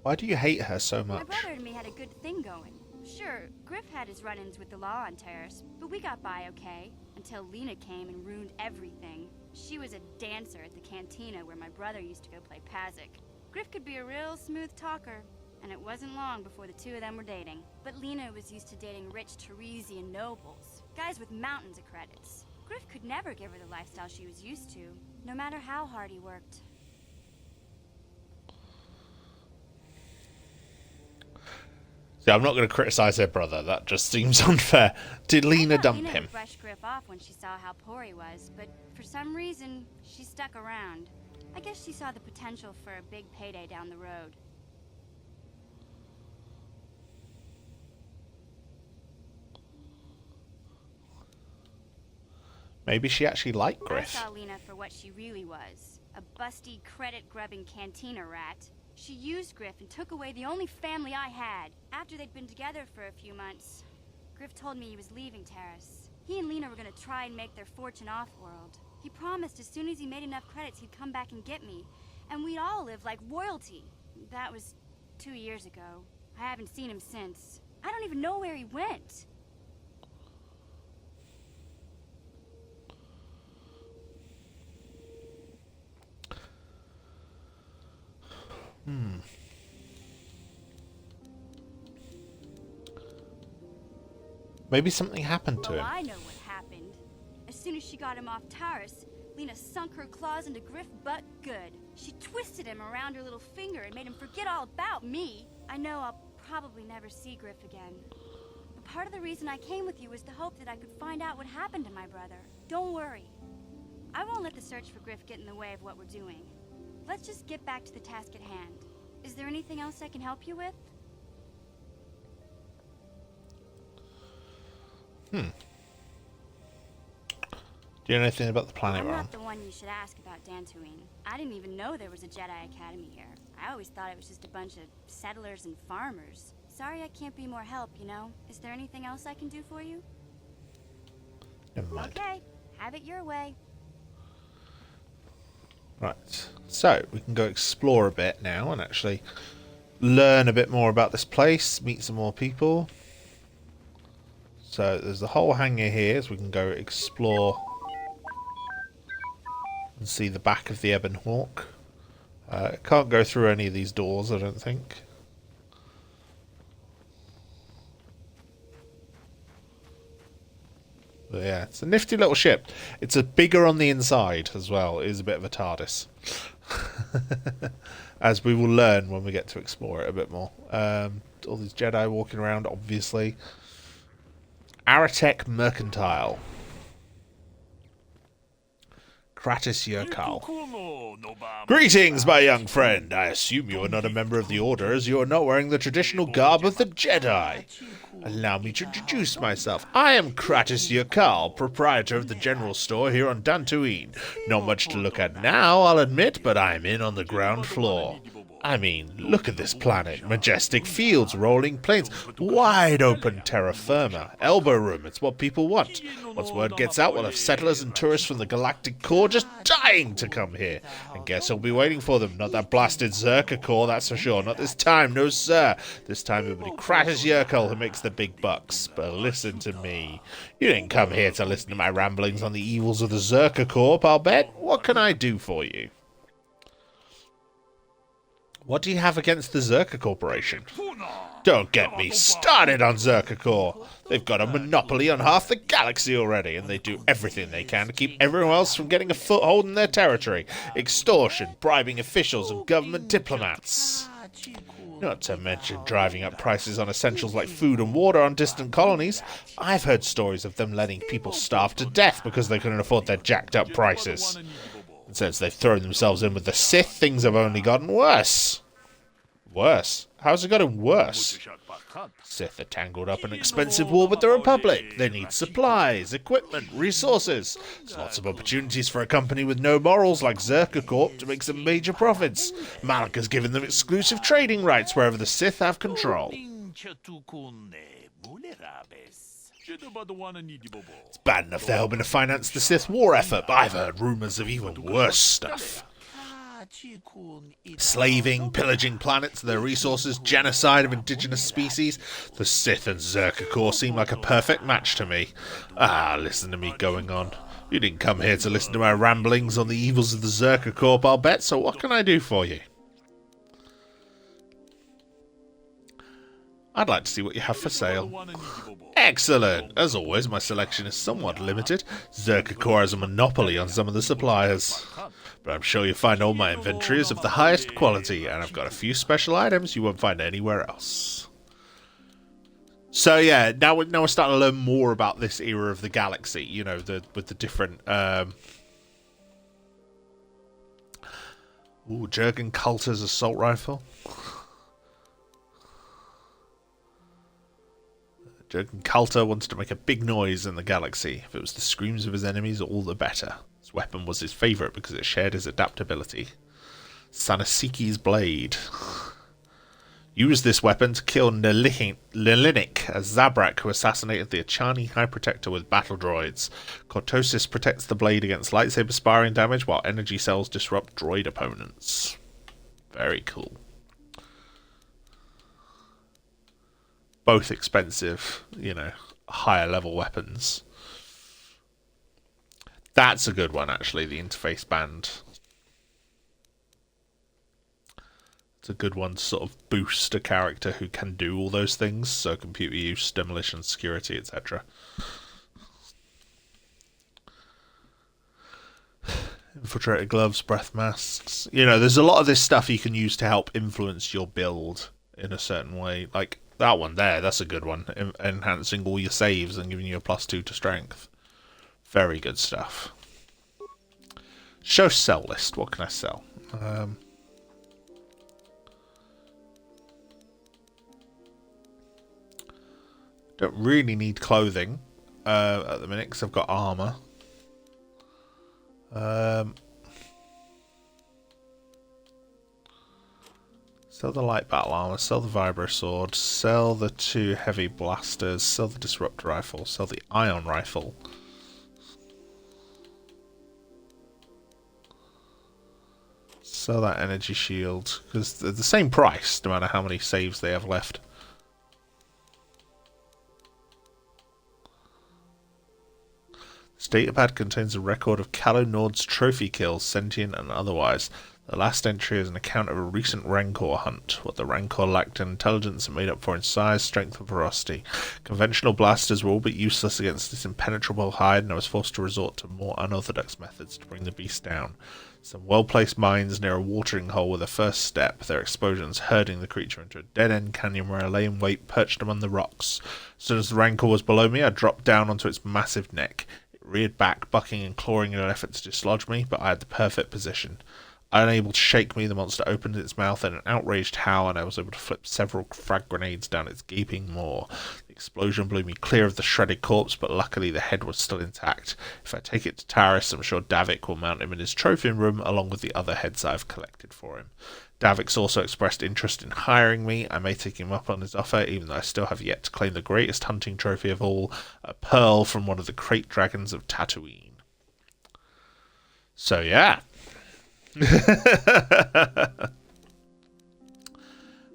Why do you hate her so My much? brother and me had a good thing going. Sure, Griff had his run-ins with the law on Taris, but we got by okay, until Lena came and ruined everything. She was a dancer at the cantina where my brother used to go play Pazik. Griff could be a real smooth talker, and it wasn't long before the two of them were dating. But Lena was used to dating rich Tarisian nobles, guys with mountains of credits. Griff could never give her the lifestyle she was used to, no matter how hard he worked. See, I'm not going to criticize her brother. That just seems unfair. Did Lena dump Lena him? would brush Griff off when she saw how poor he was, but for some reason, she stuck around. I guess she saw the potential for a big payday down the road. Maybe she actually liked I Griff. saw Lena for what she really was, a busty, credit-grubbing cantina rat. She used Griff and took away the only family I had. After they'd been together for a few months, Griff told me he was leaving Taris. He and Lena were gonna try and make their fortune off-world. He promised as soon as he made enough credits he'd come back and get me, and we'd all live like royalty. That was 2 years ago. I haven't seen him since. I don't even know where he went. Maybe something happened to Well, him. I know what happened. As soon as she got him off Taris, Lena sunk her claws into Griff butt good. She twisted him around her little finger and made him forget all about me. I know I'll probably never see Griff again. But part of the reason I came with you was the hope that I could find out what happened to my brother. Don't worry. I won't let the search for Griff get in the way of what we're doing. Let's just get back to the task at hand. Is there anything else I can help you with? Do you know anything about the planet I'm we're on? not the one you should ask about Dantooine. I didn't even know there was a Jedi Academy here. I always thought it was just a bunch of settlers and farmers. Sorry I can't be more help, you know? Is there anything else I can do for you? Never mind. Okay, have it your way. Right, so we can go explore a bit now and actually learn a bit more about this place, meet some more people. So there's the whole hangar here, so we can go explore and see the back of the Ebon Hawk. Can't go through any of these doors, I don't think. But yeah, it's a nifty little ship. It's a bigger on the inside as well. It is a bit of a TARDIS. As we will learn when we get to explore it a bit more. All these Jedi walking around, obviously. Aratek Mercantile. Kratis Yerkal. Greetings, my young friend. I assume you are not a member of the Order, as you are not wearing the traditional garb of the Jedi. Allow me to introduce myself. I am Kratis Yerkal, proprietor of the general store here on Dantooine. Not much to look at now, I'll admit, but I'm in on the ground floor. I mean, look at this planet. Majestic fields, rolling plains, wide open terra firma. Elbow room, it's what people want. Once word gets out, we'll have settlers and tourists from the galactic core just dying to come here. And guess I'll be waiting for them. Not that blasted Zerka core, that's for sure. Not this time, no sir. This time it'll be Kratis Yerkal who makes the big bucks. But listen to me. You didn't come here to listen to my ramblings on the evils of the Zerka Corp, I'll bet. What can I do for you? What do you have against the Zerka Corporation? Don't get me started on Zerka Corp. They've got a monopoly on half the galaxy already, and they do everything they can to keep everyone else from getting a foothold in their territory. Extortion, bribing officials and government diplomats. Not to mention driving up prices on essentials like food and water on distant colonies. I've heard stories of them letting people starve to death because they couldn't afford their jacked up prices. And since they've thrown themselves in with the Sith, things have only gotten worse. Worse? How's it gotten worse? Sith are tangled up in an expensive war with the Republic. They need supplies, equipment, resources. There's lots of opportunities for a company with no morals like Zerka Corp to make some major profits. Malak has given them exclusive trading rights wherever the Sith have control. It's bad enough they're helping to finance the Sith war effort, but I've heard rumours of even worse stuff. Slaving, pillaging planets, their resources, genocide of indigenous species. The Sith and Zerka Corps seem like a perfect match to me. Ah, listen to me going on. You didn't come here to listen to my ramblings on the evils of the Zerka Corps, I'll bet, so what can I do for you? I'd like to see what you have for sale. Excellent! As always, my selection is somewhat limited. Zerka Corps has a monopoly on some of the suppliers. But I'm sure you'll find all my inventory is of the highest quality, and I've got a few special items you won't find anywhere else. So yeah, now we're starting to learn more about this era of the galaxy, you know, with the different... Ooh, Jurgen Coulter's assault rifle. Jurgen Coulter wanted to make a big noise in the galaxy. If it was the screams of his enemies, all the better. His weapon was his favourite because it shared his adaptability. Sanasiki's blade. Used this weapon to kill Nelinik, a Zabrak who assassinated the Achani High Protector with battle droids. Cortosis protects the blade against lightsaber sparring damage, while energy cells disrupt droid opponents. Very cool. Both expensive, you know, higher level weapons. That's a good one, actually, the interface band. It's a good one to sort of boost a character who can do all those things, so computer use, demolition, security, etc. Infiltrator gloves, breath masks. You know, there's a lot of this stuff you can use to help influence your build in a certain way. Like that one there, that's a good one. Enhancing all your saves and giving you a +2 to strength. Very good stuff. Show sell list. What can I sell? Don't really need clothing at the minute because I've got armor. Sell the light battle armor, sell the vibro sword, sell the 2 heavy blasters, sell the disrupt rifle, sell the ion rifle. Sell that energy shield because they're the same price no matter how many saves they have left. This datapad contains a record of Calo Nord's trophy kills, sentient and otherwise. The last entry is an account of a recent Rancor hunt. What the Rancor lacked in intelligence and made up for in size, strength and ferocity. Conventional blasters were all but useless against this impenetrable hide, and I was forced to resort to more unorthodox methods to bring the beast down. Some well-placed mines near a watering hole were the first step, their explosions herding the creature into a dead-end canyon where I lay in wait, perched among the rocks. As soon as the Rancor was below me, I dropped down onto its massive neck. It reared back, bucking and clawing in an effort to dislodge me, but I had the perfect position. Unable to shake me, the monster opened its mouth in an outraged howl, and I was able to flip several frag grenades down its gaping maw. The explosion blew me clear of the shredded corpse, but luckily the head was still intact. If I take it to Taris, I'm sure Davik will mount him in his trophy room, along with the other heads I've collected for him. Davik's also expressed interest in hiring me. I may take him up on his offer, even though I still have yet to claim the greatest hunting trophy of all, a pearl from one of the crate dragons of Dantooine. So yeah.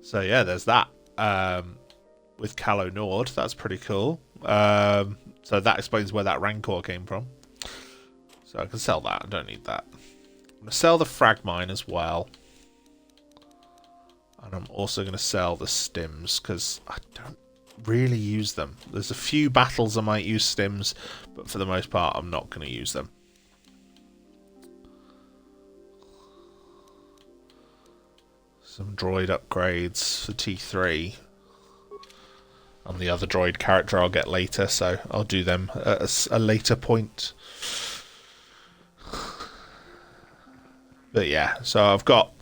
So yeah, there's that with Calo Nord. That's pretty cool. So that explains where that Rancor came from. So I can sell that. I don't need that. I'm going to sell the frag mine as well. And I'm also going to sell the stims because I don't really use them. There's a few battles I might use stims, but for the most part I'm not going to use them. Some droid upgrades for T3. And the other droid character I'll get later, so I'll do them at a later point. But yeah, so I've got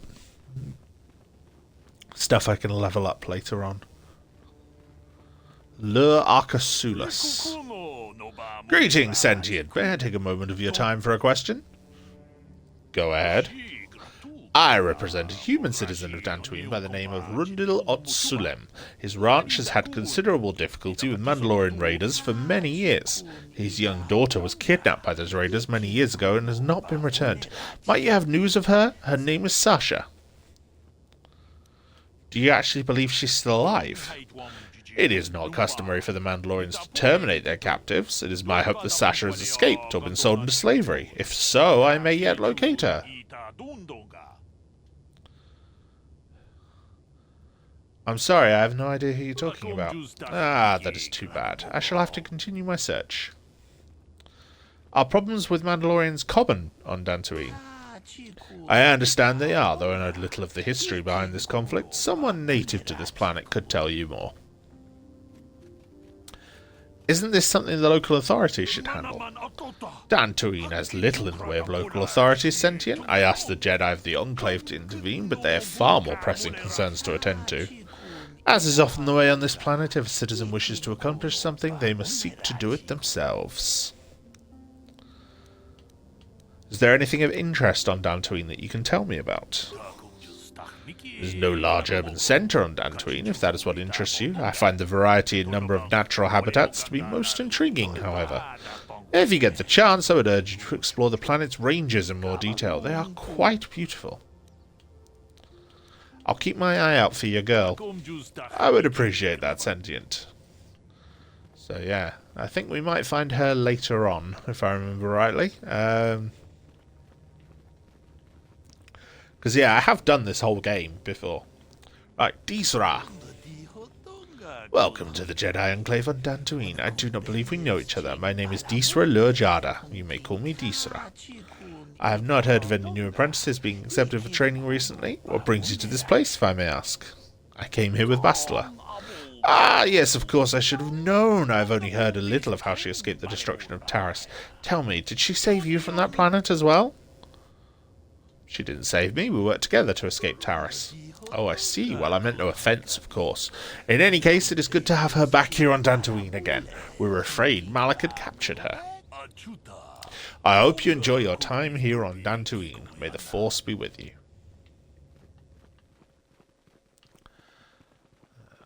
stuff I can level up later on. Lur Arcasulus. Greetings, Sentient. May I take a moment of your time for a question? Go ahead. I represent a human citizen of Dantooine by the name of Rundil Ot Sulem. His ranch has had considerable difficulty with Mandalorian raiders for many years. His young daughter was kidnapped by those raiders many years ago and has not been returned. Might you have news of her? Her name is Sasha. Do you actually believe she's still alive? It is not customary for the Mandalorians to terminate their captives. It is my hope that Sasha has escaped or been sold into slavery. If so, I may yet locate her. I'm sorry, I have no idea who you're talking about. Ah, that is too bad. I shall have to continue my search. Are problems with Mandalorians common on Dantooine? I understand they are, though I know little of the history behind this conflict. Someone native to this planet could tell you more. Isn't this something the local authorities should handle? Dantooine has little in the way of local authorities sentient. I asked the Jedi of the Enclave to intervene, but they have far more pressing concerns to attend to. As is often the way on this planet, if a citizen wishes to accomplish something, they must seek to do it themselves. Is there anything of interest on Dantooine that you can tell me about? There's no large urban centre on Dantooine, if that is what interests you. I find the variety and number of natural habitats to be most intriguing, however. If you get the chance, I would urge you to explore the planet's ranges in more detail. They are quite beautiful. I'll keep my eye out for your girl. I would appreciate that, sentient. So yeah, I think we might find her later on, if I remember rightly. Because yeah, I have done this whole game before. Right, Disra. Welcome to the Jedi Enclave on Dantooine. I do not believe we know each other. My name is Disra Lurjada. You may call me Disra. I have not heard of any new apprentices being accepted for training recently. What brings you to this place, if I may ask? I came here with Bastila. Ah, yes, of course, I should have known. I have only heard a little of how she escaped the destruction of Taris. Tell me, did she save you from that planet as well? She didn't save me. We worked together to escape Taris. Oh, I see. Well, I meant no offence, of course. In any case, it is good to have her back here on Dantooine again. We were afraid Malak had captured her. I hope you enjoy your time here on Dantooine. May the Force be with you.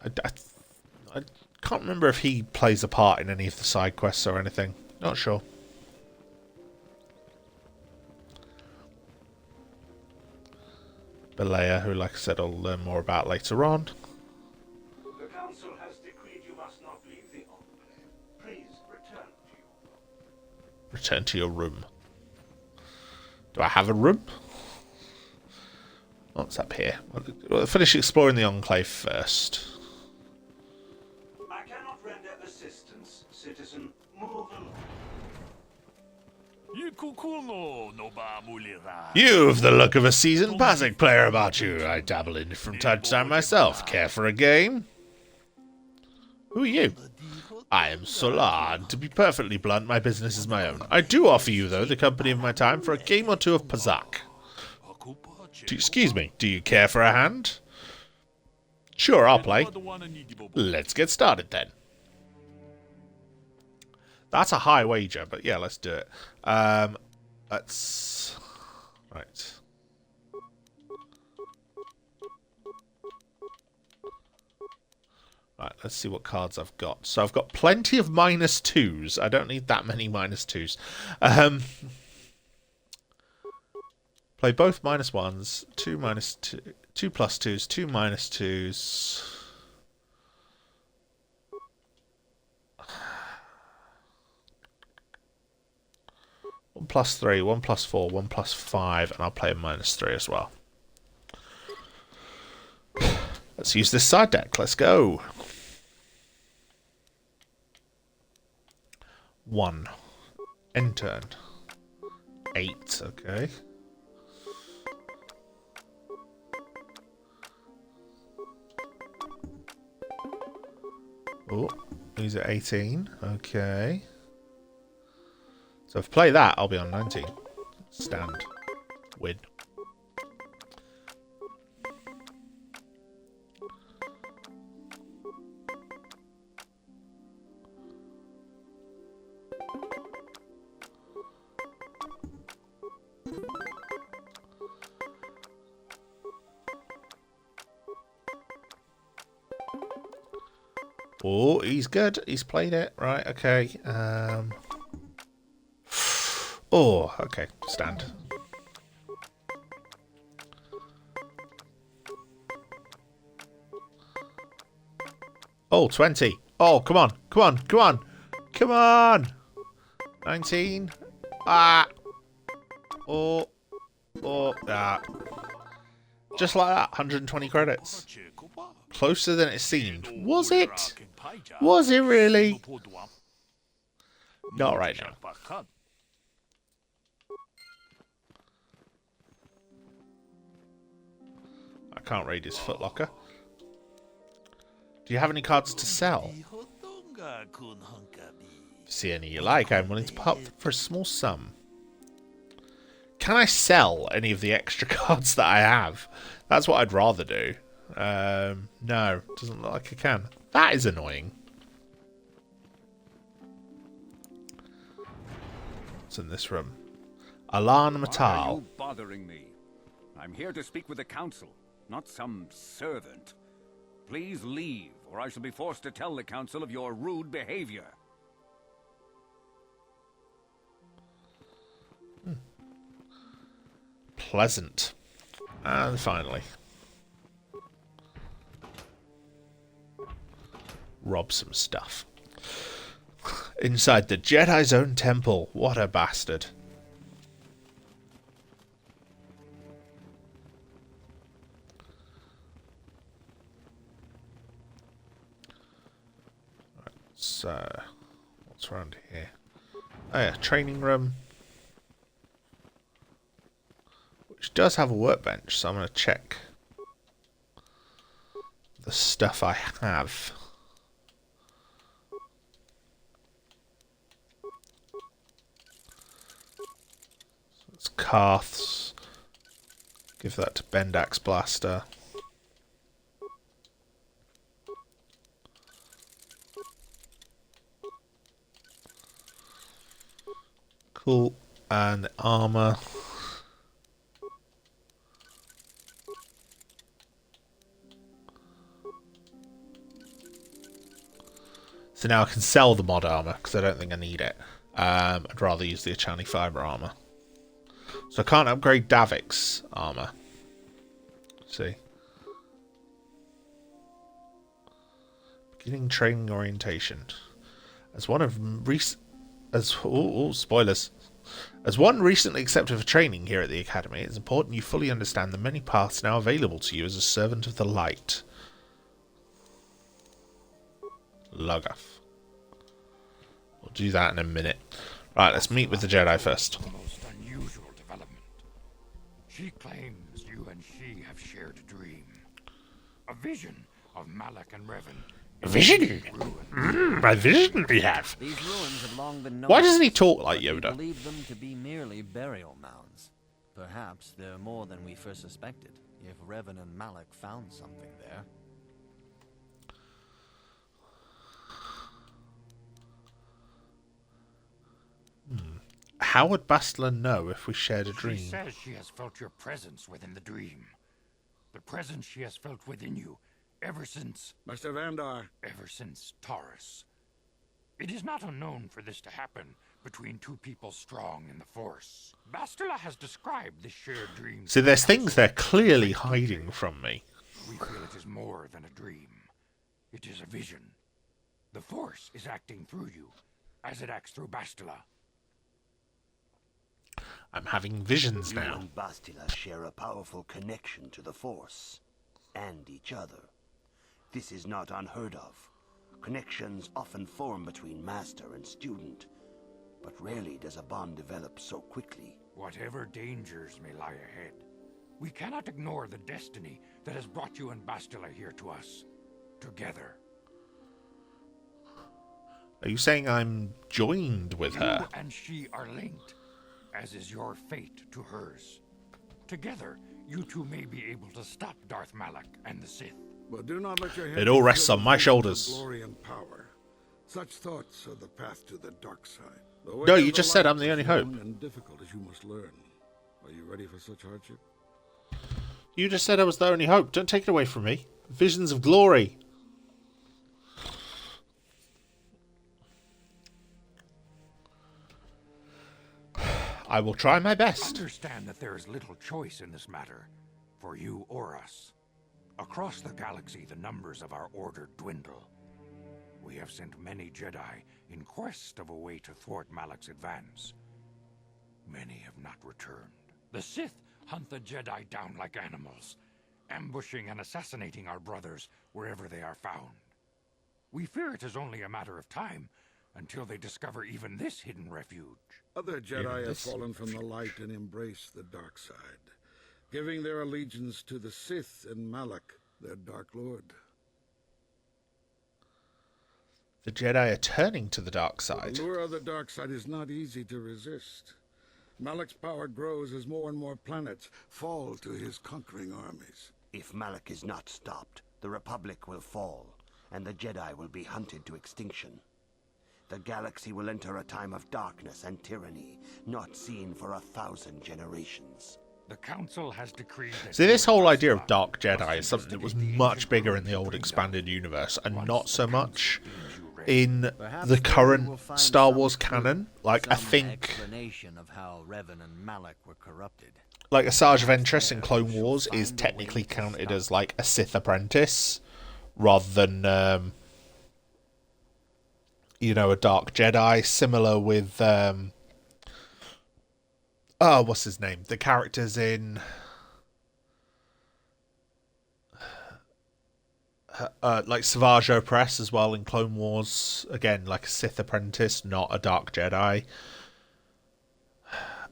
I can't remember if he plays a part in any of the side quests or anything. Not sure. Belaya, who, like I said, I'll learn more about later on. The Council has decreed you must not leave the Enclave. Please return to your room. Return to your room. Do I have a room? What's up here? We'll finish exploring the Enclave first. I cannot render assistance, citizen. Move along. You've the look of a seasoned Pazic player about you. I dabble in it from time to time myself. Care for a game? Who are you? I am Solar, and to be perfectly blunt, my business is my own. I do offer you, though, the company of my time for a game or two of Pazac. Excuse me, do you care for a hand? Sure, I'll play. Let's get started, then. That's a high wager, but yeah, let's do it. Let's... Right. Right, let's see what cards I've got. So I've got plenty of -2s. I don't need that many -2s. Play both -1s, 2 -2, 2 +2s, 2 -2s. 1 +3, 1 +4, 1 +5, and I'll play a -3 as well. Let's use this side deck. Let's go. 1. End turn. 8, okay. Oh, he's at 18, okay. So if I play that, I'll be on 19. Stand. Win. Oh, he's good. He's played it. Right, okay. Oh, okay. Stand. Oh, 20. Oh, come on. Come on. Come on. Come on. 19. Ah. Oh. Oh. Ah. Just like that. 120 credits. Closer than it seemed. Was it? Was it really? Not right now. I can't raid his footlocker. Do you have any cards to sell? If you see any you like, I'm willing to part for a small sum. Can I sell any of the extra cards that I have? That's what I'd rather do. No, doesn't look like I can. That is annoying. What's in this room? Sandral-Matale. Why are you bothering me? I'm here to speak with the council, not some servant. Please leave, or I shall be forced to tell the council of your rude behavior. Pleasant. And finally. Rob some stuff. Inside the Jedi's own temple. What a bastard. Right, so, what's around here? Oh yeah, training room. Which does have a workbench, so I'm going to check the stuff I have. So it's Karth's. Give that to Bendax Blaster. Cool. And armor. So now I can sell the mod armor because I don't think I need it. I'd rather use the Achani fiber armor. So I can't upgrade Davik's armor. Let's see. Beginning training orientation. As one spoilers. As one recently accepted for training here at the Academy, it's important you fully understand the many paths now available to you as a servant of the light. Log off. We'll do that in a minute. Right, let's meet with the Jedi first. Most unusual development. She claims you and she have shared a dream. A vision of Malak and Revan. A vision? A vision we have. These ruins have long been known. Why doesn't he talk like Yoda? We believe them to be merely burial mounds. Perhaps they're more than we first suspected, if Revan and Malak found something there. How would Bastila know if we shared a dream? She says she has felt your presence within the dream. The presence she has felt within you ever since... Master Vandar. Ever since Taris. It is not unknown for this to happen between two people strong in the Force. Bastila has described this shared dream... So there's things they're clearly hiding from me. We feel it is more than a dream. It is a vision. The Force is acting through you, as it acts through Bastila. I'm having visions now. You and Bastila share a powerful connection to the Force, and each other. This is not unheard of. Connections often form between master and student, but rarely does a bond develop so quickly. Whatever dangers may lie ahead, we cannot ignore the destiny that has brought you and Bastila here to us, together. Are you saying I'm joined with her? You and she are linked, as is your fate to hers. Together, you two may be able to stop Darth Malak and the Sith. But do not let your head It all rests on my shoulders. Glory and power. Such thoughts are the path to the dark side. No, you just said I'm the only hope. And difficult as you must learn. Are you ready for such hardship? You just said I was the only hope. Don't take it away from me. Visions of glory. I will try my best. Understand that there is little choice in this matter, for you or us. Across the galaxy, the numbers of our order dwindle. We have sent many Jedi in quest of a way to thwart Malak's advance. Many have not returned. The Sith hunt the Jedi down like animals, ambushing and assassinating our brothers wherever they are found. We fear it is only a matter of time until they discover even this hidden refuge. Other Jedi have fallen from the light and embraced the dark side, giving their allegiance to the Sith and Malak, their Dark Lord. The Jedi are turning to the dark side. The lure of the dark side is not easy to resist. Malak's power grows as more and more planets fall to his conquering armies. If Malak is not stopped, the Republic will fall, and the Jedi will be hunted to extinction. The galaxy will enter a time of darkness and tyranny, not seen for 1,000 generations. The Council has decreed that... See, this whole idea of Dark Jedi is something that was much bigger in the old expanded universe, and not so much in the current Star Wars canon. Like, I think... Of how Revan and Malak were corrupted. Like, Asajj Ventress in Clone Wars is technically counted as, like, a Sith apprentice, rather than, you know, a Dark Jedi. Similar with, oh, what's his name? The characters in... like Savage Opress as well in Clone Wars. Again, like a Sith apprentice, not a Dark Jedi.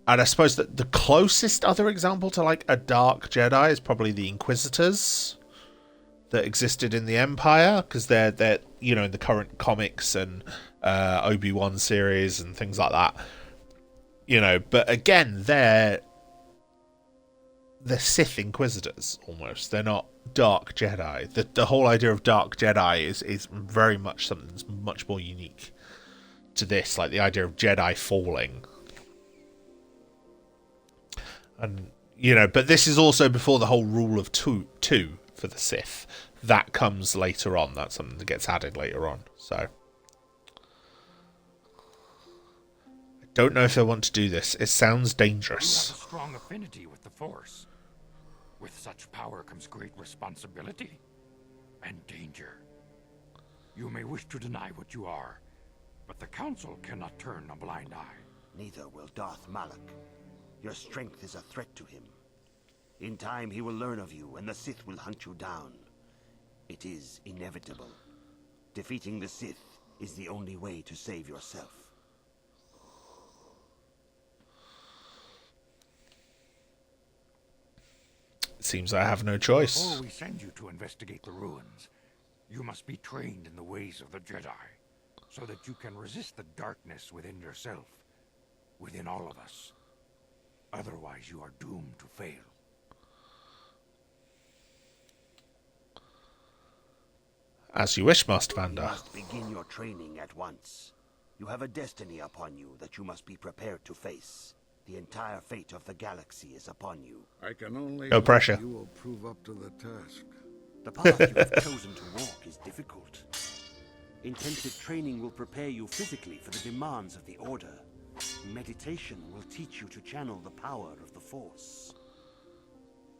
And I suppose that the closest other example to like a Dark Jedi is probably the Inquisitors that existed in the Empire, because they're you know, in the current comics and Obi-Wan series and things like that. You know, but again, they're Sith Inquisitors almost. They're not Dark Jedi. The whole idea of Dark Jedi is very much something that's much more unique to this, like the idea of Jedi falling. And, you know, but this is also before the whole rule of two for the Sith. That comes later on. That's something that gets added later on. So I don't know if I want to do this. It sounds dangerous. You have a strong affinity with the Force. With such power comes great responsibility and danger. You may wish to deny what you are, but the Council cannot turn a blind eye. Neither will Darth Malak. Your strength is a threat to him. In time, he will learn of you, and the Sith will hunt you down. It is inevitable. Defeating the Sith is the only way to save yourself. It seems I have no choice. Before we send you to investigate the ruins, you must be trained in the ways of the Jedi, so that you can resist the darkness within yourself, within all of us. Otherwise, you are doomed to fail. As you wish, Master Vander. You must begin your training at once. You have a destiny upon you that you must be prepared to face. The entire fate of the galaxy is upon you. I can only no pressure. You will prove up to the task. The path you have chosen to walk is difficult. Intensive training will prepare you physically for the demands of the Order. Meditation will teach you to channel the power of the Force.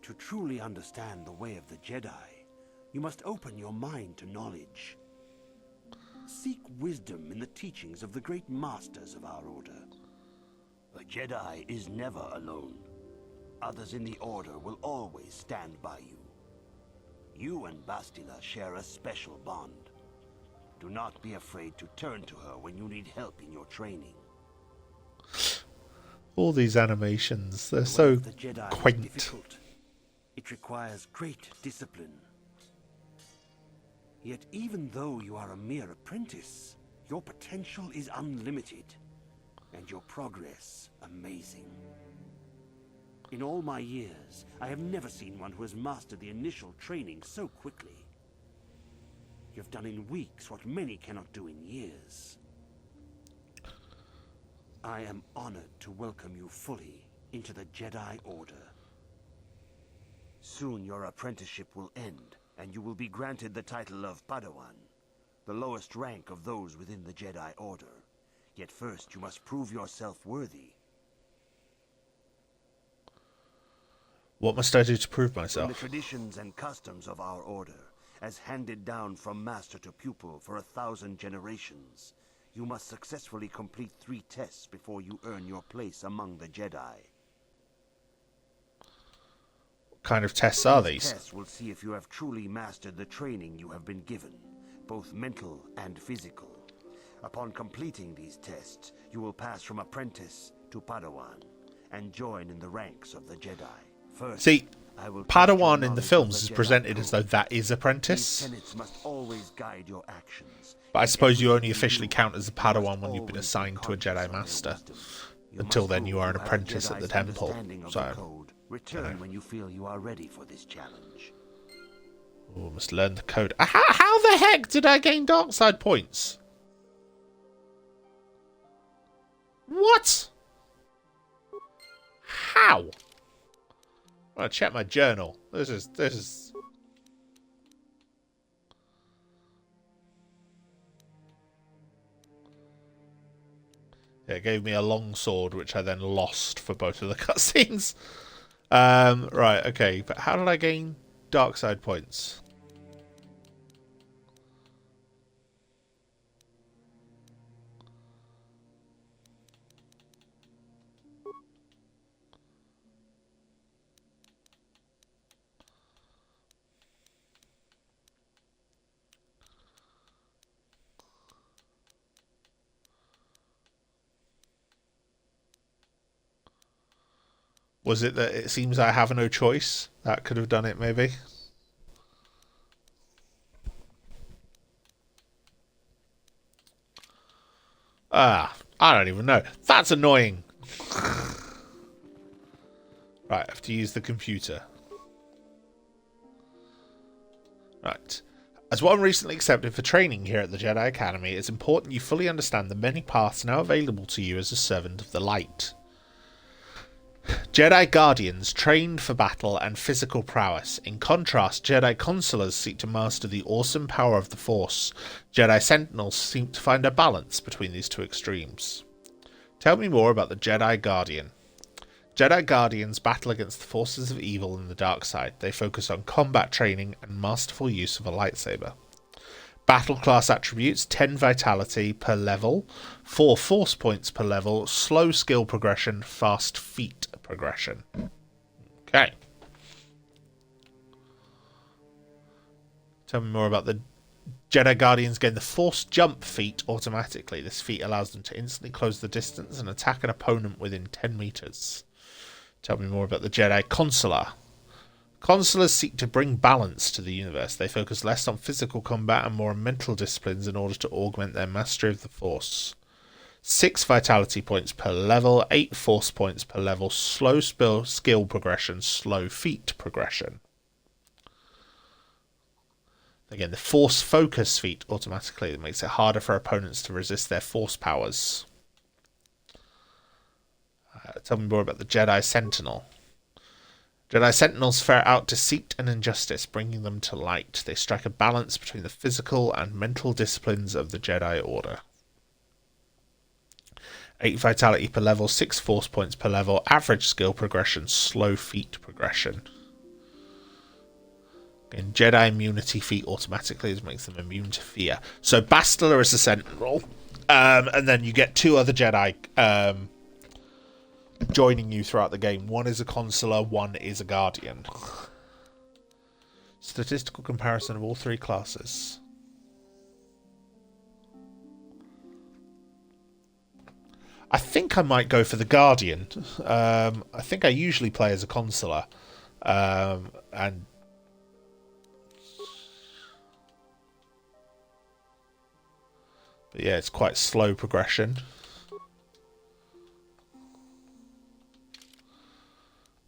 To truly understand the way of the Jedi, you must open your mind to knowledge. Seek wisdom in the teachings of the great masters of our Order. A Jedi is never alone. Others in the Order will always stand by you. You and Bastila share a special bond. Do not be afraid to turn to her when you need help in your training. All these animations, they're so quaint. It requires great discipline. Yet even though you are a mere apprentice, your potential is unlimited, and your progress amazing. In all my years, I have never seen one who has mastered the initial training so quickly. You've done in weeks what many cannot do in years. I am honored to welcome you fully into the Jedi Order. Soon your apprenticeship will end, and you will be granted the title of Padawan, the lowest rank of those within the Jedi Order. Yet first you must prove yourself worthy. What must I do to prove From the myself? traditions and customs of our order, as handed down from master to pupil for 1,000 generations, you must successfully complete 3 tests before you earn your place among the Jedi. What kind of tests are these? Tests will see if you have truly mastered the training you have been given, both mental and physical. Upon completing these tests, you will pass from apprentice to Padawan, and join in the ranks of the Jedi. First, See, I will Padawan in the films is presented as though that is apprentice. These tenets must always guide your actions. But I suppose you only officially count as a Padawan when you've been assigned to a Jedi Master. Until then, you are an apprentice at the temple. So, Return when you feel you are ready for this challenge. oh, must learn the code. How the heck did I gain dark side points? What? How? I'm gonna check my journal. This is. Yeah, it gave me a long sword, which I then lost for both of the cutscenes. Right, okay, but how did I gain dark side points? Was it that it seems I have no choice? That could have done it, maybe. I don't even know. That's annoying. Right, I have to use the computer. Right. As one recently accepted for training here at the Jedi Academy, it's important you fully understand the many paths now available to you as a servant of the light. Jedi Guardians trained for battle and physical prowess. In contrast, Jedi Consulars seek to master the awesome power of the Force. Jedi Sentinels seek to find a balance between these two extremes. Tell me more about the Jedi Guardian. Jedi Guardians battle against the forces of evil in the dark side. They focus on combat training and masterful use of a lightsaber. Battle class attributes: 10 vitality per level, 4 force points per level, slow skill progression, fast feat progression. Okay. Tell me more about the Jedi Guardians. Gain the Force Jump feat automatically. This feat allows them to instantly close the distance and attack an opponent within 10 meters. Tell me more about the Jedi Consular. Consulars seek to bring balance to the universe. They focus less on physical combat and more on mental disciplines in order to augment their mastery of the Force. 6 vitality points per level, 8 force points per level, slow skill progression, slow feat progression. Again, the Force Focus feat automatically that makes it harder for opponents to resist their Force powers. Tell me more about the Jedi Sentinel. Jedi Sentinels ferret out deceit and injustice, bringing them to light. They strike a balance between the physical and mental disciplines of the Jedi Order. 8 vitality per level, 6 force points per level, average skill progression, slow feat progression. Again, Jedi immunity feat automatically makes them immune to fear. So Bastila is a Sentinel, and then you get 2 other Jedi joining you throughout the game. One is a Consular, one is a Guardian. Statistical comparison of all 3 classes. I think I might go for the Guardian. I think I usually play as a Consular. But yeah, it's quite slow progression.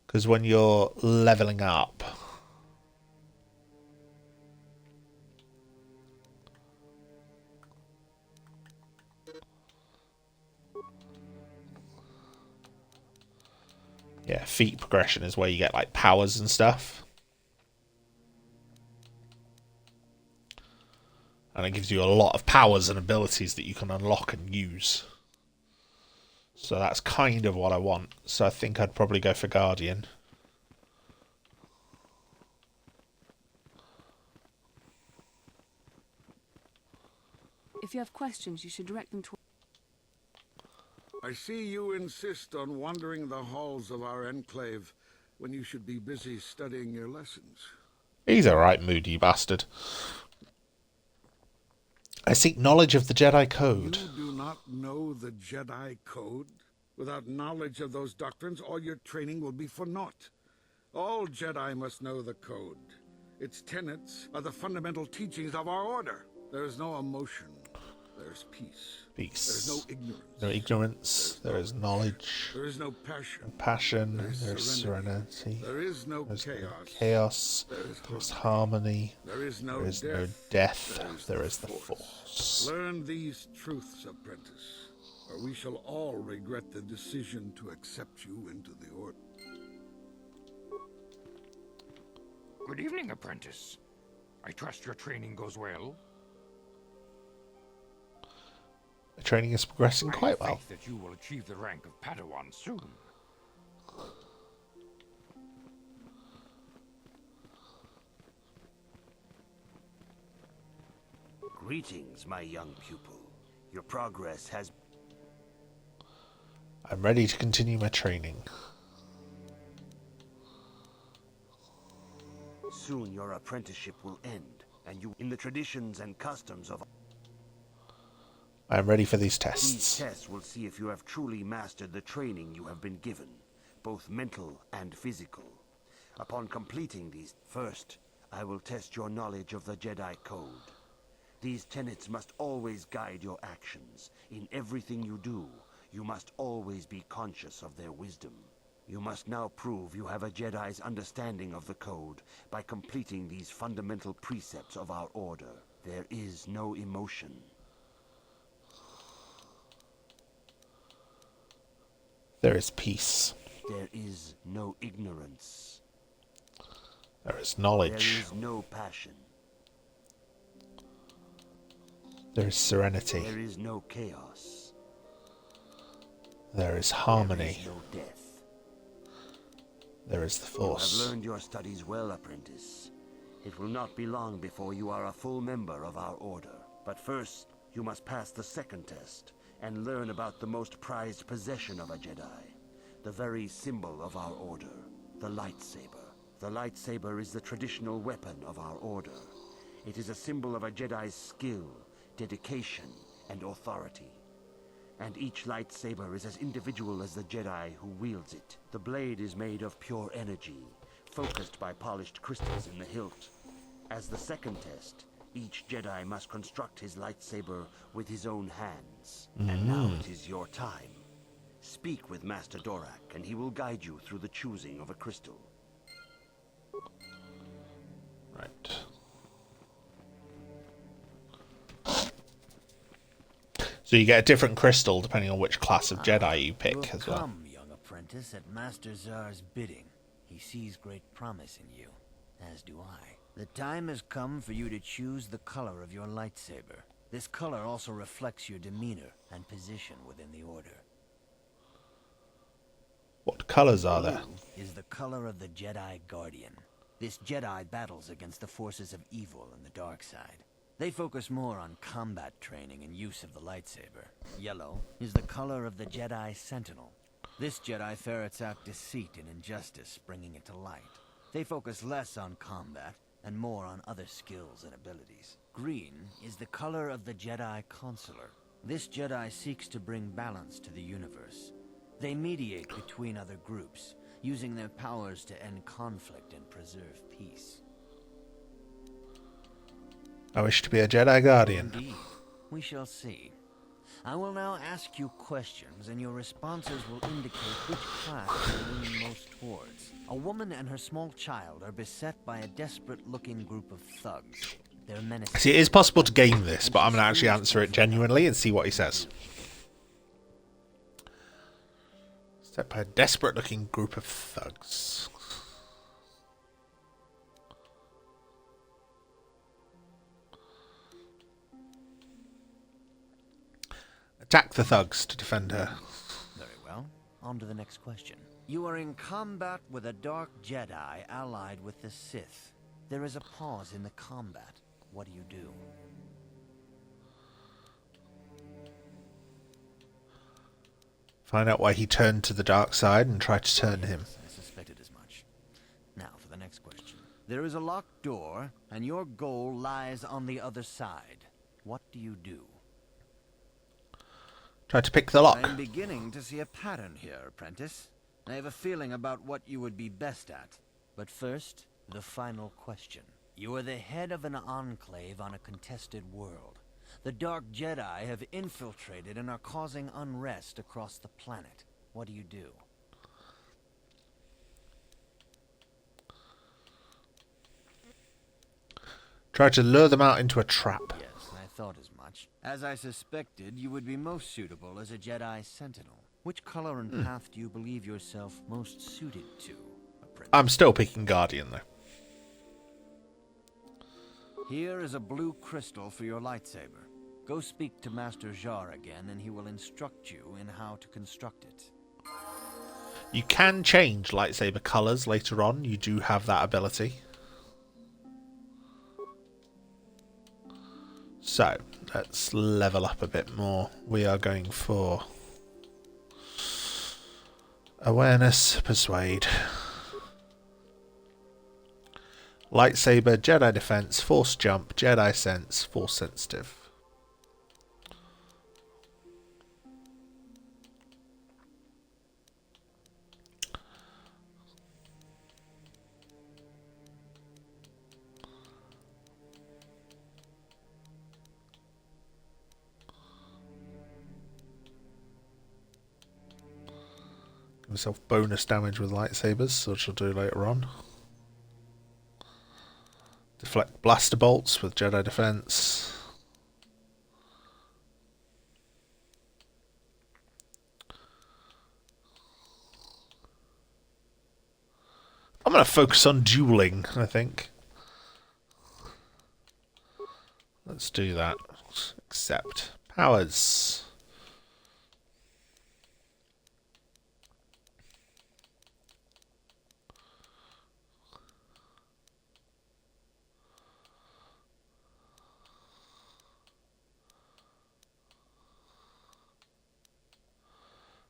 Because when you're leveling up, yeah, feat progression is where you get like powers and stuff. And it gives you a lot of powers and abilities that you can unlock and use. So that's kind of what I want. So I think I'd probably go for Guardian. If you have questions, you should direct them to... I see you insist on wandering the halls of our Enclave when you should be busy studying your lessons. He's a right moody bastard. I seek knowledge of the Jedi Code. You do not know the Jedi Code? Without knowledge of those doctrines, all your training will be for naught. All Jedi must know the Code. Its tenets are the fundamental teachings of our order. There is no emotion. There is peace. Peace. There is no ignorance. No ignorance. There is knowledge. There is no passion. No passion. There is serenity. There is no There's chaos. no chaos. There is harmony. There is no death. There is the Force. Learn these truths, apprentice, or we shall all regret the decision to accept you into the Order. Good evening, apprentice. I trust your training goes well. The training is progressing quite well. I have faith that you will achieve the rank of Padawan soon. Greetings, my young pupil. Your progress has... I'm ready to continue my training. Soon your apprenticeship will end, and you in the traditions and customs of... I am ready for these tests. These tests will see if you have truly mastered the training you have been given, both mental and physical. Upon completing these, first, I will test your knowledge of the Jedi Code. These tenets must always guide your actions. In everything you do, you must always be conscious of their wisdom. You must now prove you have a Jedi's understanding of the Code by completing these fundamental precepts of our order. There is no emotion. There is peace. There is no ignorance. There is knowledge. There is no passion. There is serenity. There is no chaos. There is harmony. There is no death. There is the Force. You have learned your studies well, apprentice. It will not be long before you are a full member of our order. But first, you must pass the second test and learn about the most prized possession of a Jedi, the very symbol of our order, the lightsaber. The lightsaber is the traditional weapon of our order. It is a symbol of a Jedi's skill, dedication, and authority. And each lightsaber is as individual as the Jedi who wields it. The blade is made of pure energy, focused by polished crystals in the hilt. As the second test, each Jedi must construct his lightsaber with his own hands. And now it is your time. Speak with Master Dorak, and he will guide you through the choosing of a crystal. Right. So you get a different crystal depending on which class of Jedi you pick as well. Come, young apprentice, at Master Zar's bidding. He sees great promise in you, as do I. The time has come for you to choose the color of your lightsaber. This color also reflects your demeanor and position within the Order. What colors are there? Blue is the color of the Jedi Guardian. This Jedi battles against the forces of evil and the dark side. They focus more on combat training and use of the lightsaber. Yellow is the color of the Jedi Sentinel. This Jedi ferrets out deceit and injustice, bringing it to light. They focus less on combat and more on other skills and abilities. Green is the color of the Jedi Counselor. This Jedi seeks to bring balance to the universe. They mediate between other groups, using their powers to end conflict and preserve peace. I wish to be a Jedi Guardian. Indeed. We shall see. I will now ask you questions, and your responses will indicate which class you lean most towards. A woman and her small child are beset by a desperate-looking group of thugs. They're menacing. See, it is possible to game this, but I'm going to actually answer it genuinely and see what he says. Beset by a desperate-looking group of thugs. Attack the thugs to defend her. Very well. On to the next question. You are in combat with a dark Jedi allied with the Sith. There is a pause in the combat. What do you do? Find out why he turned to the dark side and tried to turn him. I suspected as much. Now for the next question. There is a locked door, and your goal lies on the other side. What do you do? Try to pick the lock. I'm beginning to see a pattern here, apprentice. I have a feeling about what you would be best at. But first, the final question. You are the head of an enclave on a contested world. The Dark Jedi have infiltrated and are causing unrest across the planet. What do you do? Try to lure them out into a trap. Yes, I thought as much. As I suspected, you would be most suitable as a Jedi Sentinel. Which color and path do you believe yourself most suited to, apprentice? I'm still picking Guardian, though. Here is a blue crystal for your lightsaber. Go speak to Master Jar again, and he will instruct you in how to construct it. You can change lightsaber colors later on. You do have that ability. So, let's level up a bit more. We are going for awareness, persuade. Lightsaber, Jedi defense, force jump, Jedi sense, force sensitive. Give myself bonus damage with lightsabers, which I'll do later on. Deflect blaster bolts with Jedi defense. I'm going to focus on dueling, I think. Let's do that. Accept. Powers.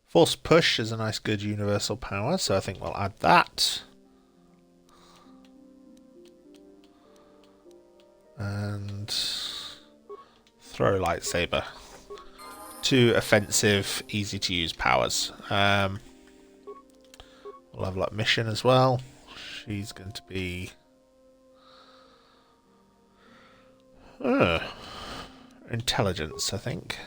Force push is a nice good universal power, so I think we'll add that. And throw lightsaber. Two offensive, easy to use powers. We'll level up mission as well. She's going to be intelligence, I think.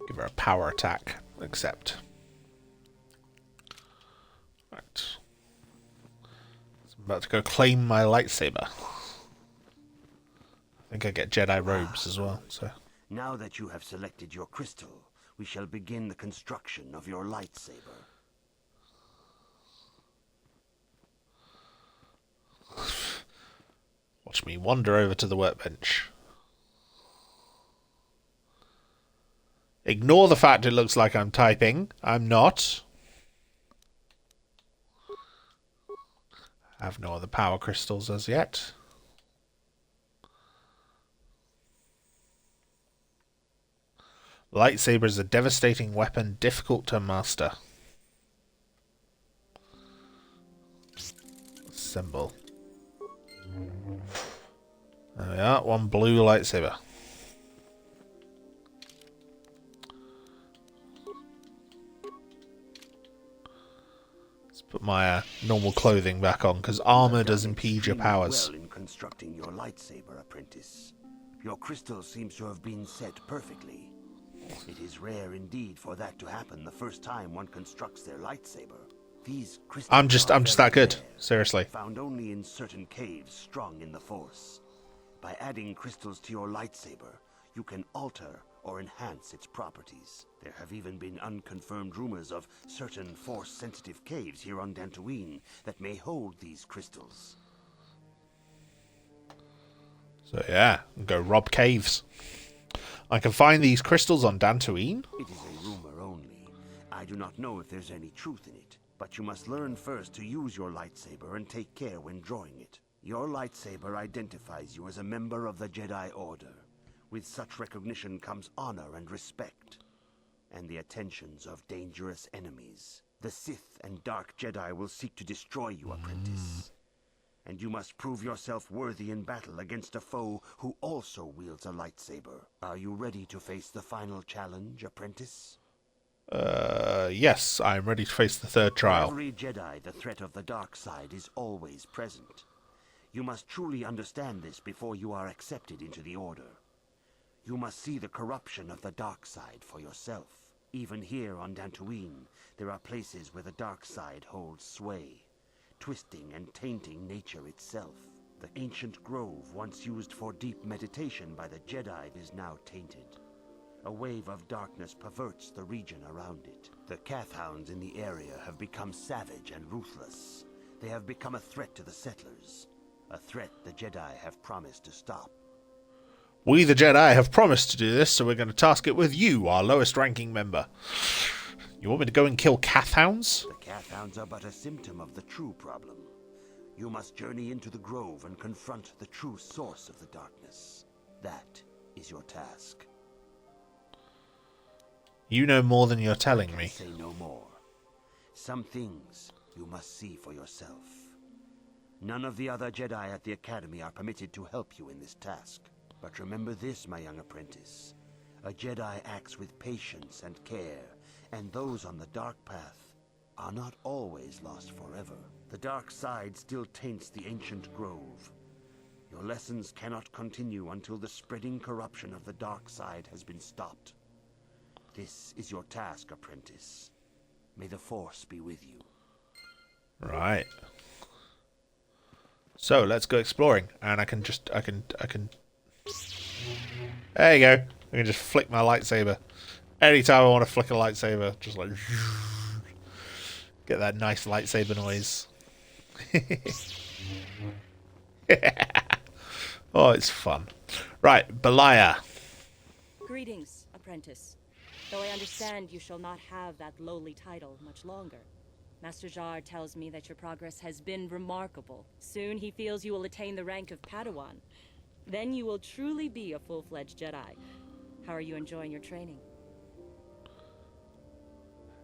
Give her a power attack. Accept. Right. So I'm about to go claim my lightsaber. I think I get Jedi robes as well. So now that you have selected your crystal, we shall begin the construction of your lightsaber. Watch me wander over to the workbench. Ignore the fact it looks like I'm typing. I'm not. I have no other power crystals as yet. Lightsaber is a devastating weapon, difficult to master. Assemble. There we are, one blue lightsaber. Let's put my normal clothing back on, because armor does impede your powers. Well in constructing your lightsaber, apprentice. Your crystal seems to have been set perfectly. It is rare indeed for that to happen the first time one constructs their lightsaber. These crystals I'm just that good, rare, seriously. Found only in certain caves strong in the Force. By adding crystals to your lightsaber, you can alter or enhance its properties. There have even been unconfirmed rumors of certain Force-sensitive caves here on Dantooine that may hold these crystals. So yeah, go rob caves. I can find these crystals on Dantooine? It is a rumor only. I do not know if there's any truth in it, but you must learn first to use your lightsaber and take care when drawing it. Your lightsaber identifies you as a member of the Jedi Order. With such recognition comes honor and respect, and the attentions of dangerous enemies. The Sith and Dark Jedi will seek to destroy you, apprentice. And you must prove yourself worthy in battle against a foe who also wields a lightsaber. Are you ready to face the final challenge, apprentice? Yes, I'm ready to face the third trial. For every Jedi, the threat of the dark side is always present. You must truly understand this before you are accepted into the Order. You must see the corruption of the dark side for yourself. Even here on Dantooine, there are places where the dark side holds sway, twisting and tainting nature itself. The ancient grove, once used for deep meditation by the Jedi, is now tainted. A wave of darkness perverts the region around it. The Kathhounds in the area have become savage and ruthless. They have become a threat to the settlers. A threat the Jedi have promised to stop. We, the Jedi, have promised to do this, so we're going to task it with you, our lowest-ranking member. You want me to go and kill Kathhounds? The Kathhounds are but a symptom of the true problem. You must journey into the grove and confront the true source of the darkness. That is your task. You know more than you're telling me. Say no more. Some things you must see for yourself. None of the other Jedi at the Academy are permitted to help you in this task. But remember this, my young apprentice. A Jedi acts with patience and care, and those on the dark path are not always lost forever. The dark side still taints the ancient grove. Your lessons cannot continue until the spreading corruption of the dark side has been stopped. This is your task, apprentice. May the Force be with you. Right. So let's go exploring, and I can. There you go. I can just flick my lightsaber. Anytime I want to flick a lightsaber, just like get that nice lightsaber noise. Oh, it's fun. Right, Belaya. Greetings, apprentice. Though I understand you shall not have that lowly title much longer. Master Jar tells me that your progress has been remarkable. Soon he feels you will attain the rank of Padawan. Then you will truly be a full-fledged Jedi. How are you enjoying your training?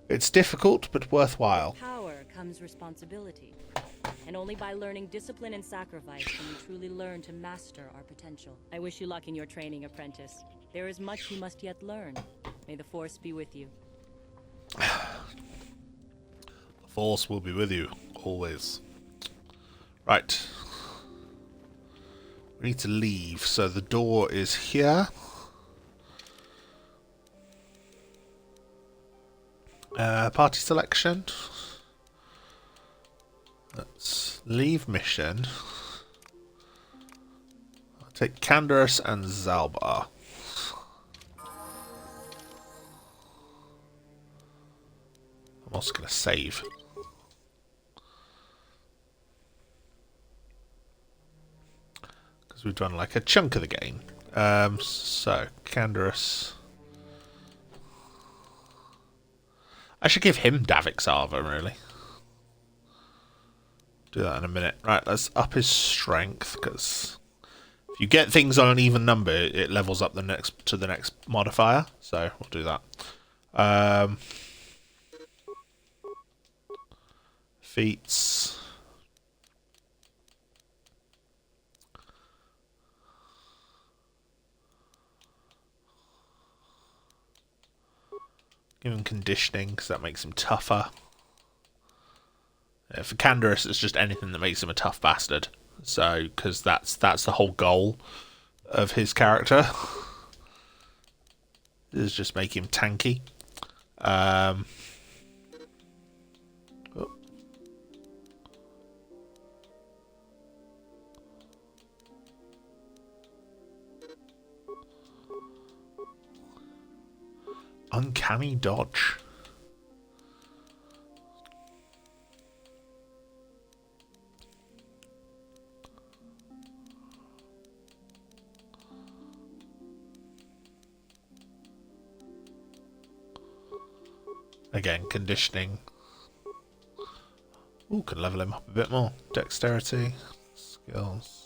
It's difficult, but worthwhile. With power comes responsibility. And only by learning discipline and sacrifice can we truly learn to master our potential. I wish you luck in your training, apprentice. There is much you must yet learn. May the Force be with you. The Force will be with you, always. Right. We need to leave, so the door is here. Party selection. Let's leave mission. I'll take Canderous and Zalbar. I'm also going to save. Because we've done like a chunk of the game. So, Canderous. I should give him Davik's Armor, really. Do that in a minute. Right, let's up his strength, because if you get things on an even number, it levels up the next modifier. So we'll do that. Feats. Give him conditioning, because that makes him tougher. For Canderous, it's just anything that makes him a tough bastard. So, because that's the whole goal of his character, is just make him tanky. Oh. Uncanny dodge. Again, conditioning. Ooh, can level him up a bit more. Dexterity, skills.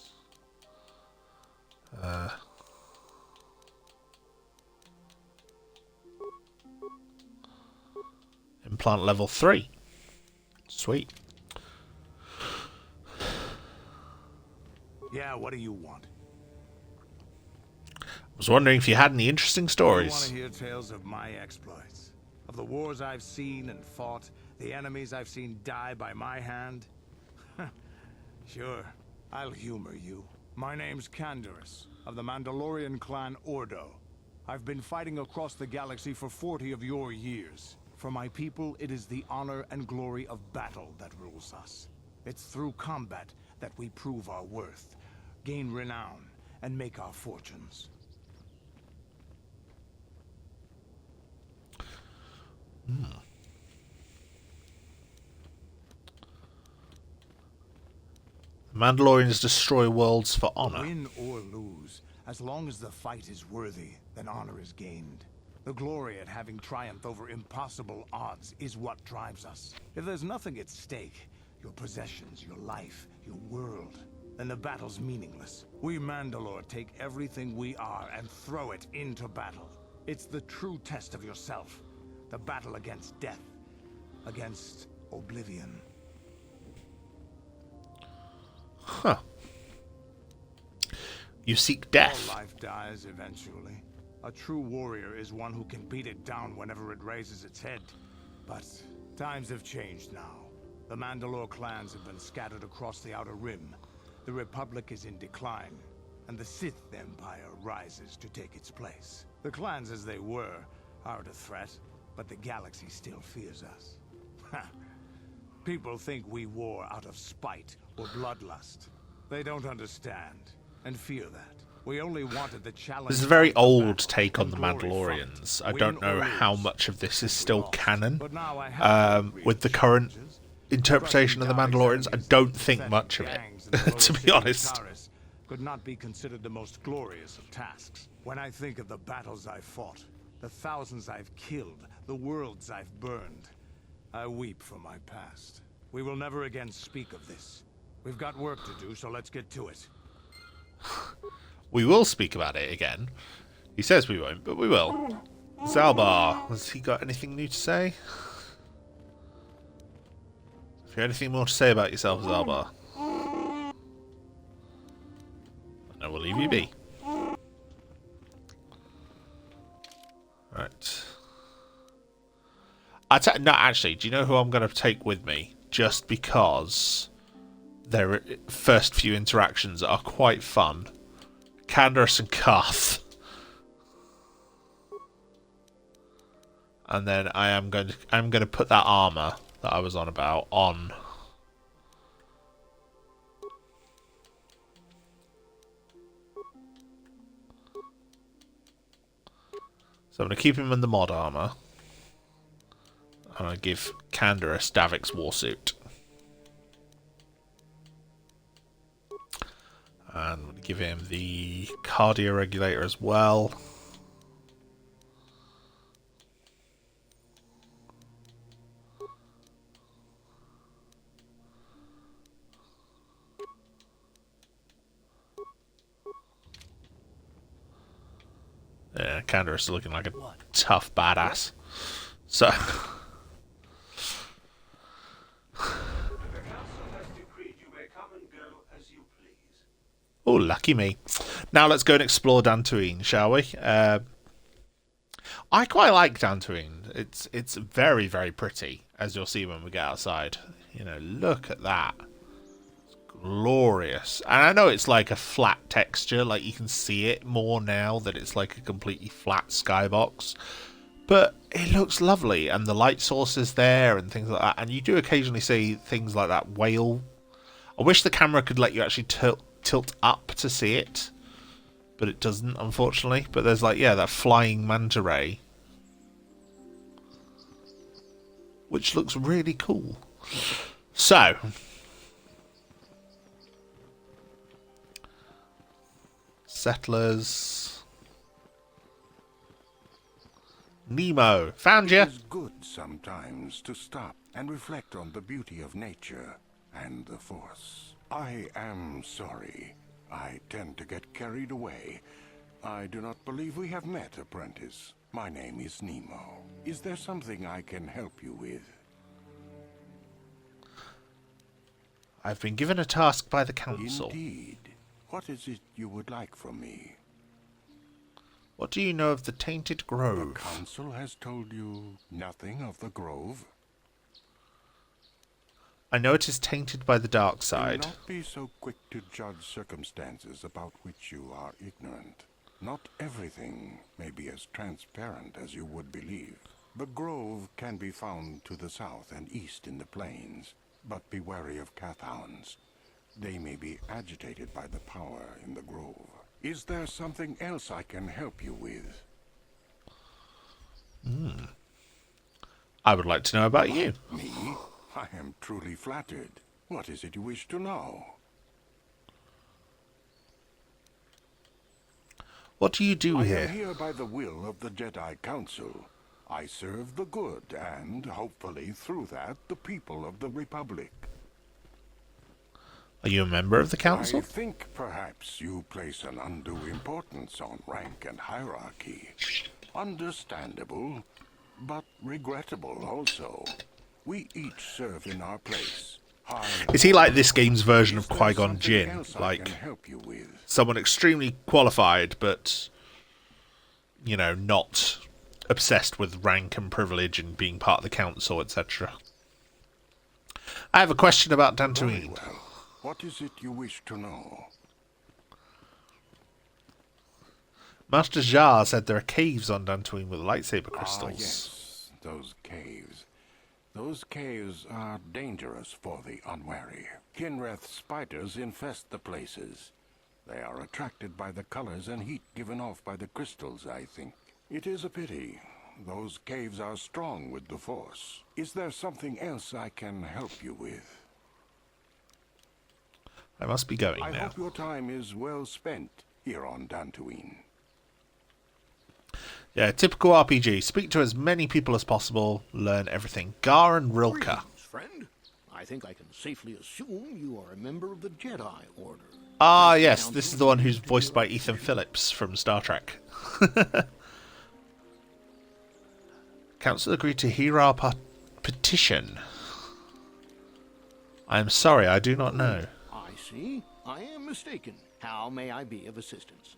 Implant level 3. Sweet. Yeah, what do you want? I was wondering if you had any interesting stories. I want to hear tales of my exploits, of the wars I've seen and fought, the enemies I've seen die by my hand. Sure, I'll humor you. My name's Canderous, of the Mandalorian clan Ordo. I've been fighting across the galaxy for 40 of your years. For my people, it is the honor and glory of battle that rules us. It's through combat that we prove our worth, gain renown, and make our fortunes. Mandalorians destroy worlds for honor. Win or lose, as long as the fight is worthy, then honor is gained. The glory at having triumphed over impossible odds is what drives us. If there's nothing at stake, your possessions, your life, your world, then the battle's meaningless. We Mandalore take everything we are and throw it into battle. It's the true test of yourself. The battle against death, against oblivion. Huh. You seek death. All life dies eventually. A true warrior is one who can beat it down whenever it raises its head. But times have changed now. The Mandalore clans have been scattered across the Outer Rim. The Republic is in decline, and the Sith Empire rises to take its place. The clans as they were aren't a threat, but the galaxy still fears us. People think we war out of spite or bloodlust. They don't understand, and fear that. We only wanted the challenge. This is a very old take on the Mandalorians. I don't know how much of this is still canon. With the current interpretation of the Mandalorians, I don't think much of it, to be honest. Taris could not be considered the most glorious of tasks. When I think of the battles I've fought, the thousands I've killed, the worlds I've burned, I weep for my past. We will never again speak of this. We've got work to do, so let's get to it. We will speak about it again. He says we won't, but we will. Zalbar, has he got anything new to say? If you have anything more to say about yourself, Zalbar, I will leave you be. Right. No, actually, do you know who I'm going to take with me? Just because their first few interactions are quite fun. Canderous and Karth. And then I'm going to put that armor that I was on about on. So I'm going to keep him in the mod armor. I'm going to give Canderous Davik's warsuit. And I'm going to give him the cardio regulator as well. Yeah, Canderous is looking like a tough badass. So... Oh, lucky me. Now let's go and explore Dantooine, shall we? I quite like Dantooine. It's very, very pretty, as you'll see when we get outside. You know, look at that. It's glorious. And I know it's like a flat texture, like you can see it more now that it's like a completely flat skybox. But it looks lovely, and the light source is there and things like that. And you do occasionally see things like that whale. I wish the camera could let you actually tilt up to see it, but it doesn't, unfortunately. But there's like, yeah, that flying manta ray which looks really cool. So, settlers. Nemo, found you. It is good sometimes to stop and reflect on the beauty of nature and the Force. I am sorry. I tend to get carried away. I do not believe we have met, apprentice. My name is Nemo. Is there something I can help you with? I've been given a task by the Council. Indeed. What is it you would like from me? What do you know of the Tainted Grove? The Council has told you nothing of the Grove? I know it is tainted by the dark side. Do not be so quick to judge circumstances about which you are ignorant. Not everything may be as transparent as you would believe. The Grove can be found to the south and east in the plains, but be wary of Cathhounds. They may be agitated by the power in the Grove. Is there something else I can help you with? I would like to know about you. Me? I am truly flattered. What is it you wish to know? What do you do I here? am here by the will of the Jedi Council. I serve the good and, hopefully through that, the people of the Republic. Are you a member of the Council? I think perhaps you place an undue importance on rank and hierarchy. Understandable, but regrettable also. We each serve in our place. Is he like this game's version of Qui-Gon Jinn? Like, someone extremely qualified, but, you know, not obsessed with rank and privilege and being part of the Council, etc. I have a question about Dantooine. Well. What is it you wish to know? Master Jar said there are caves on Dantooine with lightsaber crystals. Ah, yes, those caves. Those caves are dangerous for the unwary. Kinreth spiders infest the places. They are attracted by the colors and heat given off by the crystals, I think. It is a pity. Those caves are strong with the Force. Is there something else I can help you with? I must be going I now. hope your time is well spent here on Dantooine. Yeah, typical RPG. Speak to as many people as possible. Learn everything. Gar and Rilke. Greetings, friend. I think I can safely assume you are a member of the Jedi Order. Ah, yes. This is the one who's voiced by Ethan Phillips from Star Trek. Council agreed to hear our petition. I am sorry, I do not know. I see. I am mistaken. How may I be of assistance?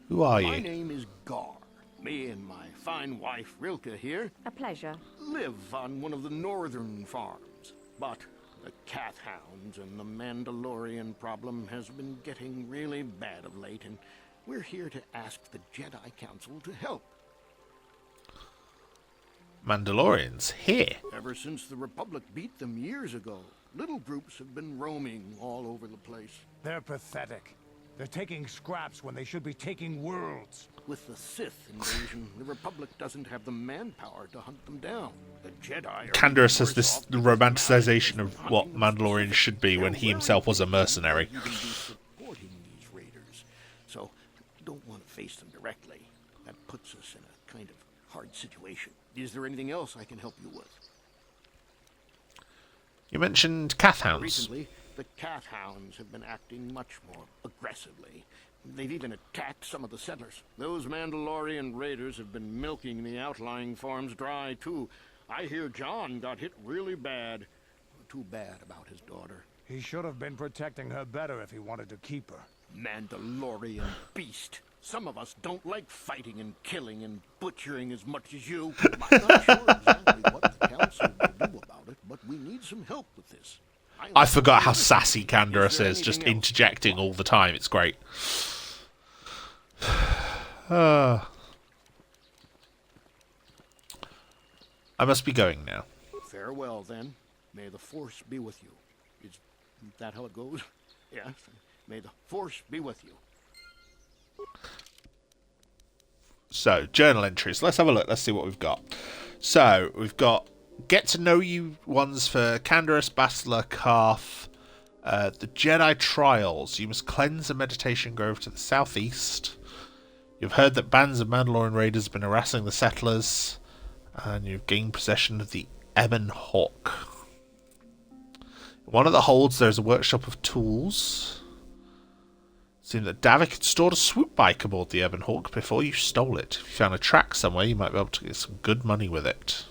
Who are you? My name is Gar. Me and my fine wife, Rilke, here. A pleasure. Live on one of the northern farms. But the Cathhounds and the Mandalorian problem has been getting really bad of late, and we're here to ask the Jedi Council to help. Mandalorians here. Ever since the Republic beat them years ago, little groups have been roaming all over the place. They're pathetic. They're taking scraps when they should be taking worlds. With the Sith invasion, the Republic doesn't have the manpower to hunt them down. The Jedi. Canderous has this romanticization of what Mandalorians should be when he himself was a mercenary. Supporting these raiders, so don't want to face them directly. That puts us in a kind of hard situation. Is there anything else I can help you with? You mentioned Cathhounds. Recently, the Cathhounds have been acting much more aggressively. They've even attacked some of the settlers. Those Mandalorian raiders have been milking the outlying farms dry, too. I hear John got hit really bad. Too bad about his daughter. He should have been protecting her better if he wanted to keep her. Mandalorian beast. Some of us don't like fighting and killing and butchering as much as you. I'm not sure exactly what the Council will do about it, but we need some help with this. I forgot how sassy Canderous is, just interjecting all the time. It's great. I must be going now. Farewell, then. May the Force be with you. Is that how it goes? Yes. May the Force be with you. So, journal entries. Let's have a look. Let's see what we've got. So, we've got get to know you ones for Canderous, Bastila, Calf. The Jedi Trials. You must cleanse the meditation grove to the southeast. You've heard that bands of Mandalorian raiders have been harassing the settlers. And you've gained possession of the Ebon Hawk. In one of the holds there's a workshop of tools. It seemed that Davik had stored a swoop bike aboard the Ebon Hawk before you stole it. If you found a track somewhere, you might be able to get some good money with it.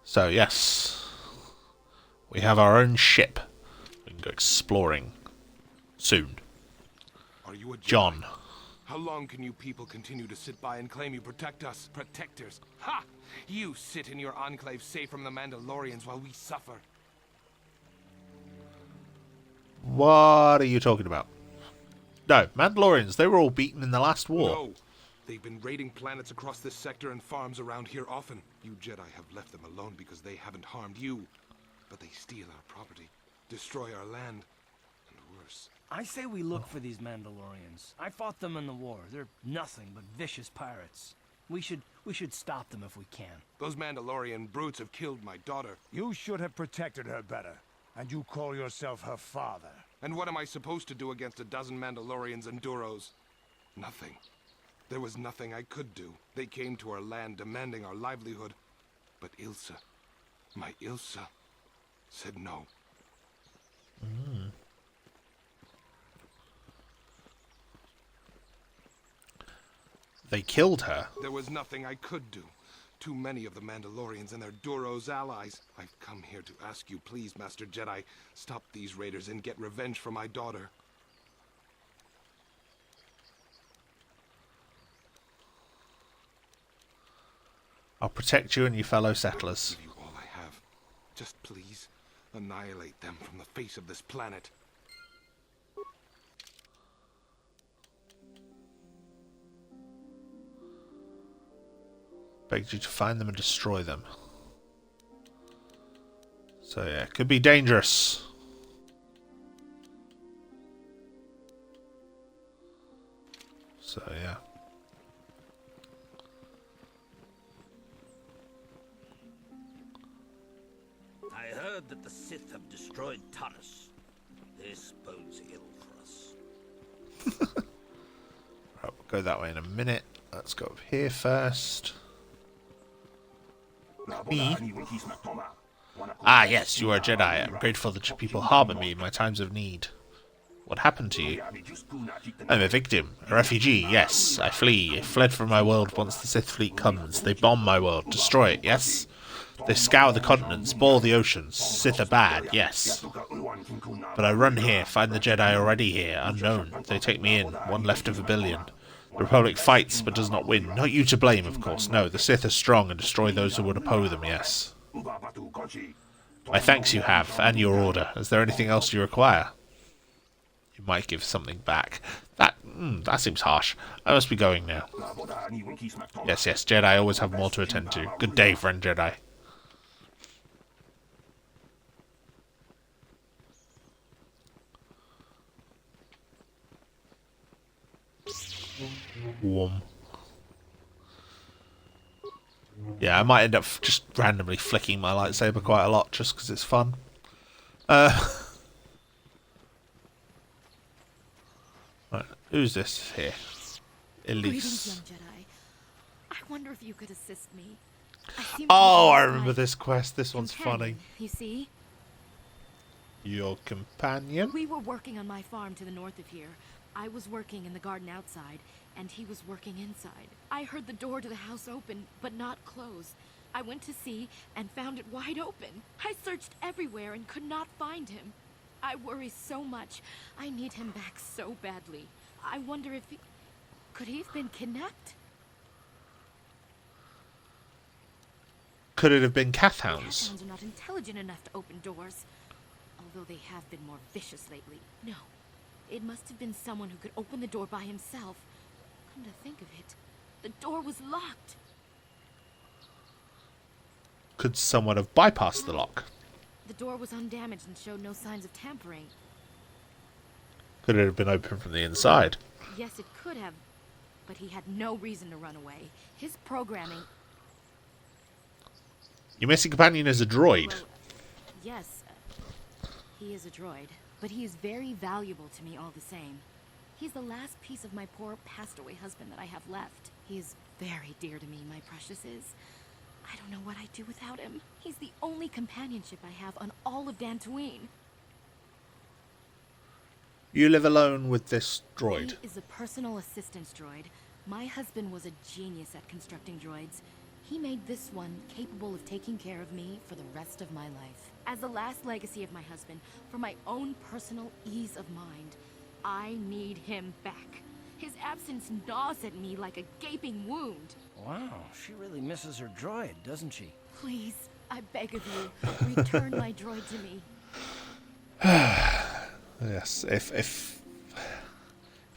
So, yes. We have our own ship. We can go exploring. Soon. Are you a Jedi? John. How long can you people continue to sit by and claim you protect us? Protectors. Ha! You sit in your enclave safe from the Mandalorians while we suffer. What are you talking about? No, Mandalorians, they were all beaten in the last war. No. They've been raiding planets across this sector and farms around here often. You Jedi have left them alone because they haven't harmed you. But they steal our property, destroy our land, and worse. I say we look for these Mandalorians. I fought them in the war. They're nothing but vicious pirates. We should stop them if we can. Those Mandalorian brutes have killed my daughter. You should have protected her better. And you call yourself her father. And what am I supposed to do against a dozen Mandalorians and Duros? Nothing. There was nothing I could do. They came to our land demanding our livelihood. But Ilsa, my Ilsa, said no. They killed her. There was nothing I could do. Too many of the Mandalorians and their Duros allies. I've come here to ask you, please, Master Jedi, stop these raiders and get revenge for my daughter. I'll protect you and your fellow settlers. I'll give you all I have. Just please, annihilate them from the face of this planet. Begged you to find them and destroy them. So yeah, could be dangerous. So yeah. I heard that the Sith have destroyed Taris. This bodes ill for us. Right, we'll go that way in a minute. Let's go up here first. Me? Ah, yes, you are a Jedi. I'm grateful that your people harbour me in my times of need. What happened to you? I'm a victim. A refugee, yes. I flee. I fled from my world once the Sith fleet comes. They bomb my world, destroy it, yes? They scour the continents, boil the oceans. Sith are bad, yes. But I run here, find the Jedi already here, unknown. They take me in, one left of a billion. The Republic fights, but does not win. Not you to blame, of course. No, the Sith are strong and destroy those who would oppose them, yes. My thanks you have, and your order. Is there anything else you require? You might give something back. That seems harsh. I must be going now. Yes, Jedi always have more to attend to. Good day, friend Jedi. Warm. Yeah, I might end up just randomly flicking my lightsaber quite a lot just because it's fun. Right, who's this here? Greetings, Elise. young Jedi. I wonder if you could assist me. Oh, I remember this quest. This one's funny. You see? Your companion? We were working on my farm to the north of here. I was working in the garden outside, and he was working inside. I heard the door to the house open, but not close. I went to see and found it wide open. I searched everywhere and could not find him. I worry so much. I need him back so badly. I wonder if he... Could he have been kidnapped? Could it have been Kathhounds? Kathhounds are not intelligent enough to open doors. Although they have been more vicious lately. No. It must have been someone who could open the door by himself. Come to think of it, the door was locked. Could someone have bypassed the lock? The door was undamaged and showed no signs of tampering. Could it have been open from the inside? Yes, it could have. but he had no reason to run away. His programming... Your missing companion is a droid. Well, yes, he is a droid, but he is very valuable to me all the same. He's the last piece of my poor passed-away husband that I have left. He is very dear to me, my precious is. I don't know what I'd do without him. He's the only companionship I have on all of Dantooine. You live alone with this droid. He is a personal assistance droid. My husband was a genius at constructing droids. He made this one capable of taking care of me for the rest of my life. As the last legacy of my husband, for my own personal ease of mind, I need him back. His absence gnaws at me like a gaping wound. Wow, she really misses her droid, doesn't she? Please, I beg of you, return my droid to me. Yes, if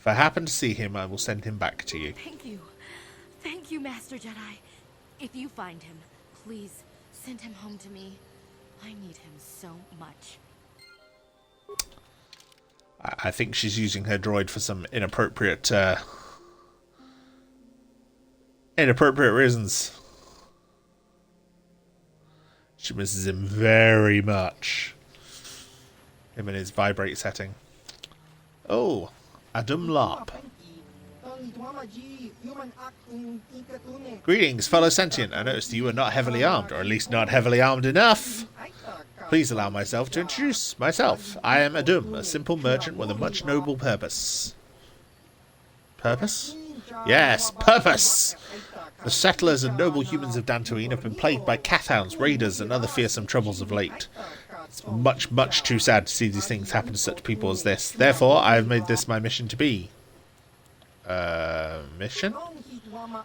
I happen to see him, I will send him back to you. Thank you. Thank you, Master Jedi. If you find him, please send him home to me. I need him so much. I think she's using her droid for some inappropriate reasons. She misses him very much. Him and his vibrate setting. Oh, Adam Larp. Greetings, fellow sentient. I noticed you are not heavily armed, or at least not heavily armed enough. Please allow myself to introduce myself. I am Adum, a simple merchant with a much noble purpose. Purpose? Yes, purpose! The settlers and noble humans of Dantooine have been plagued by cat-hounds, raiders, and other fearsome troubles of late. It's much, much too sad to see these things happen to such people as this. Therefore, I have made this my mission to be. Mission?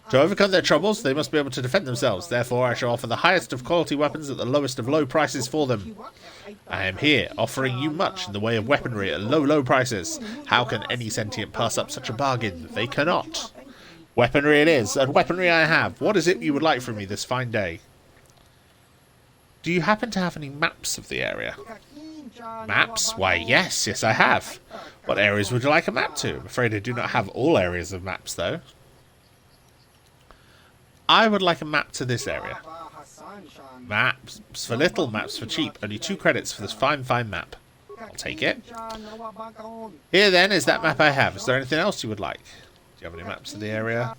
To overcome their troubles, they must be able to defend themselves. Therefore, I shall offer the highest of quality weapons at the lowest of low prices for them. I am here, offering you much in the way of weaponry at low, low prices. How can any sentient pass up such a bargain? They cannot. Weaponry it is, and weaponry I have. What is it you would like from me this fine day? Do you happen to have any maps of the area? Maps? Why, yes, I have. What areas would you like a map to? I'm afraid I do not have all areas of maps, though. I would like a map to this area. Maps for little, maps for cheap. Only 2 credits for this fine, fine map. I'll take it. Here, then, is that map I have. Is there anything else you would like? Do you have any maps of the area?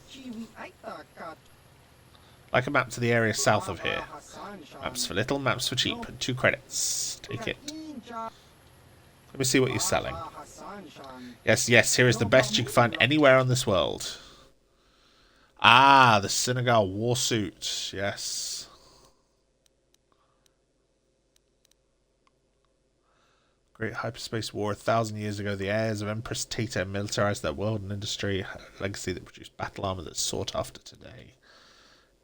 Like a map to the area south of here. Maps for little, maps for cheap. 2 credits. Take it. Let me see what you're selling. Yes, here is the best you can find anywhere on this world. Ah, the Senegal warsuit. Yes. Great hyperspace war 1,000 years ago. The heirs of Empress Tata militarized their world and industry. A legacy that produced battle armor that's sought after today.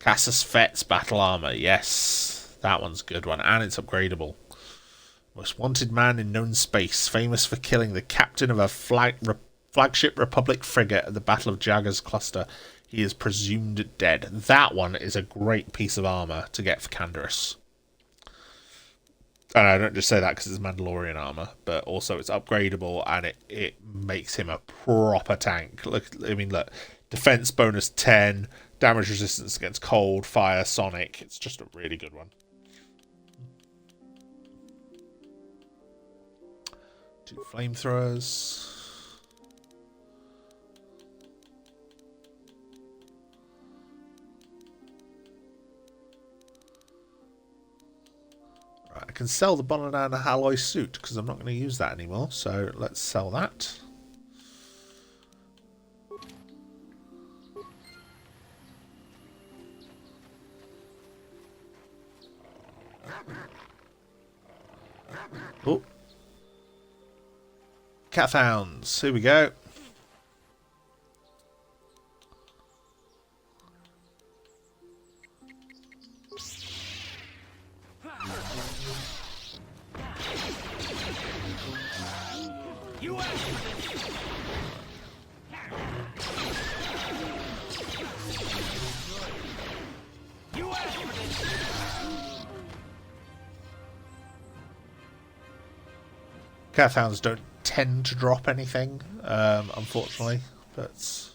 Casus Fett's battle armor. Yes, that one's a good one. And it's upgradable. Most wanted man in known space. Famous for killing the captain of a flagship Republic frigate at the Battle of Jagger's cluster. He is presumed dead. That one is a great piece of armor to get for Canderous. And I don't just say that because it's Mandalorian armor, but also it's upgradable and it makes him a proper tank. Look, defense bonus 10, damage resistance against cold, fire, sonic. It's just a really good one. 2 flamethrowers. I can sell the Bonadana alloy suit because I'm not going to use that anymore. So let's sell that. Oh. Cat founds. Here we go. Cat hounds don't tend to drop anything, unfortunately, but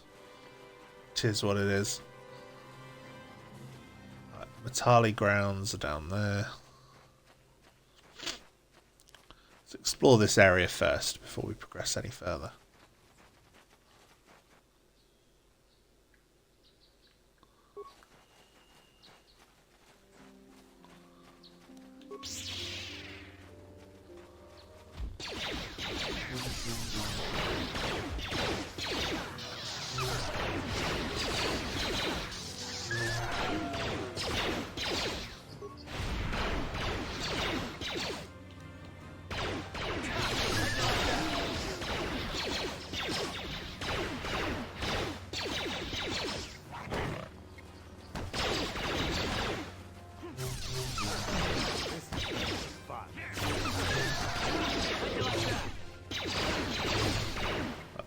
It is what it is. Right, Matale grounds are down there. Let's explore this area first before we progress any further.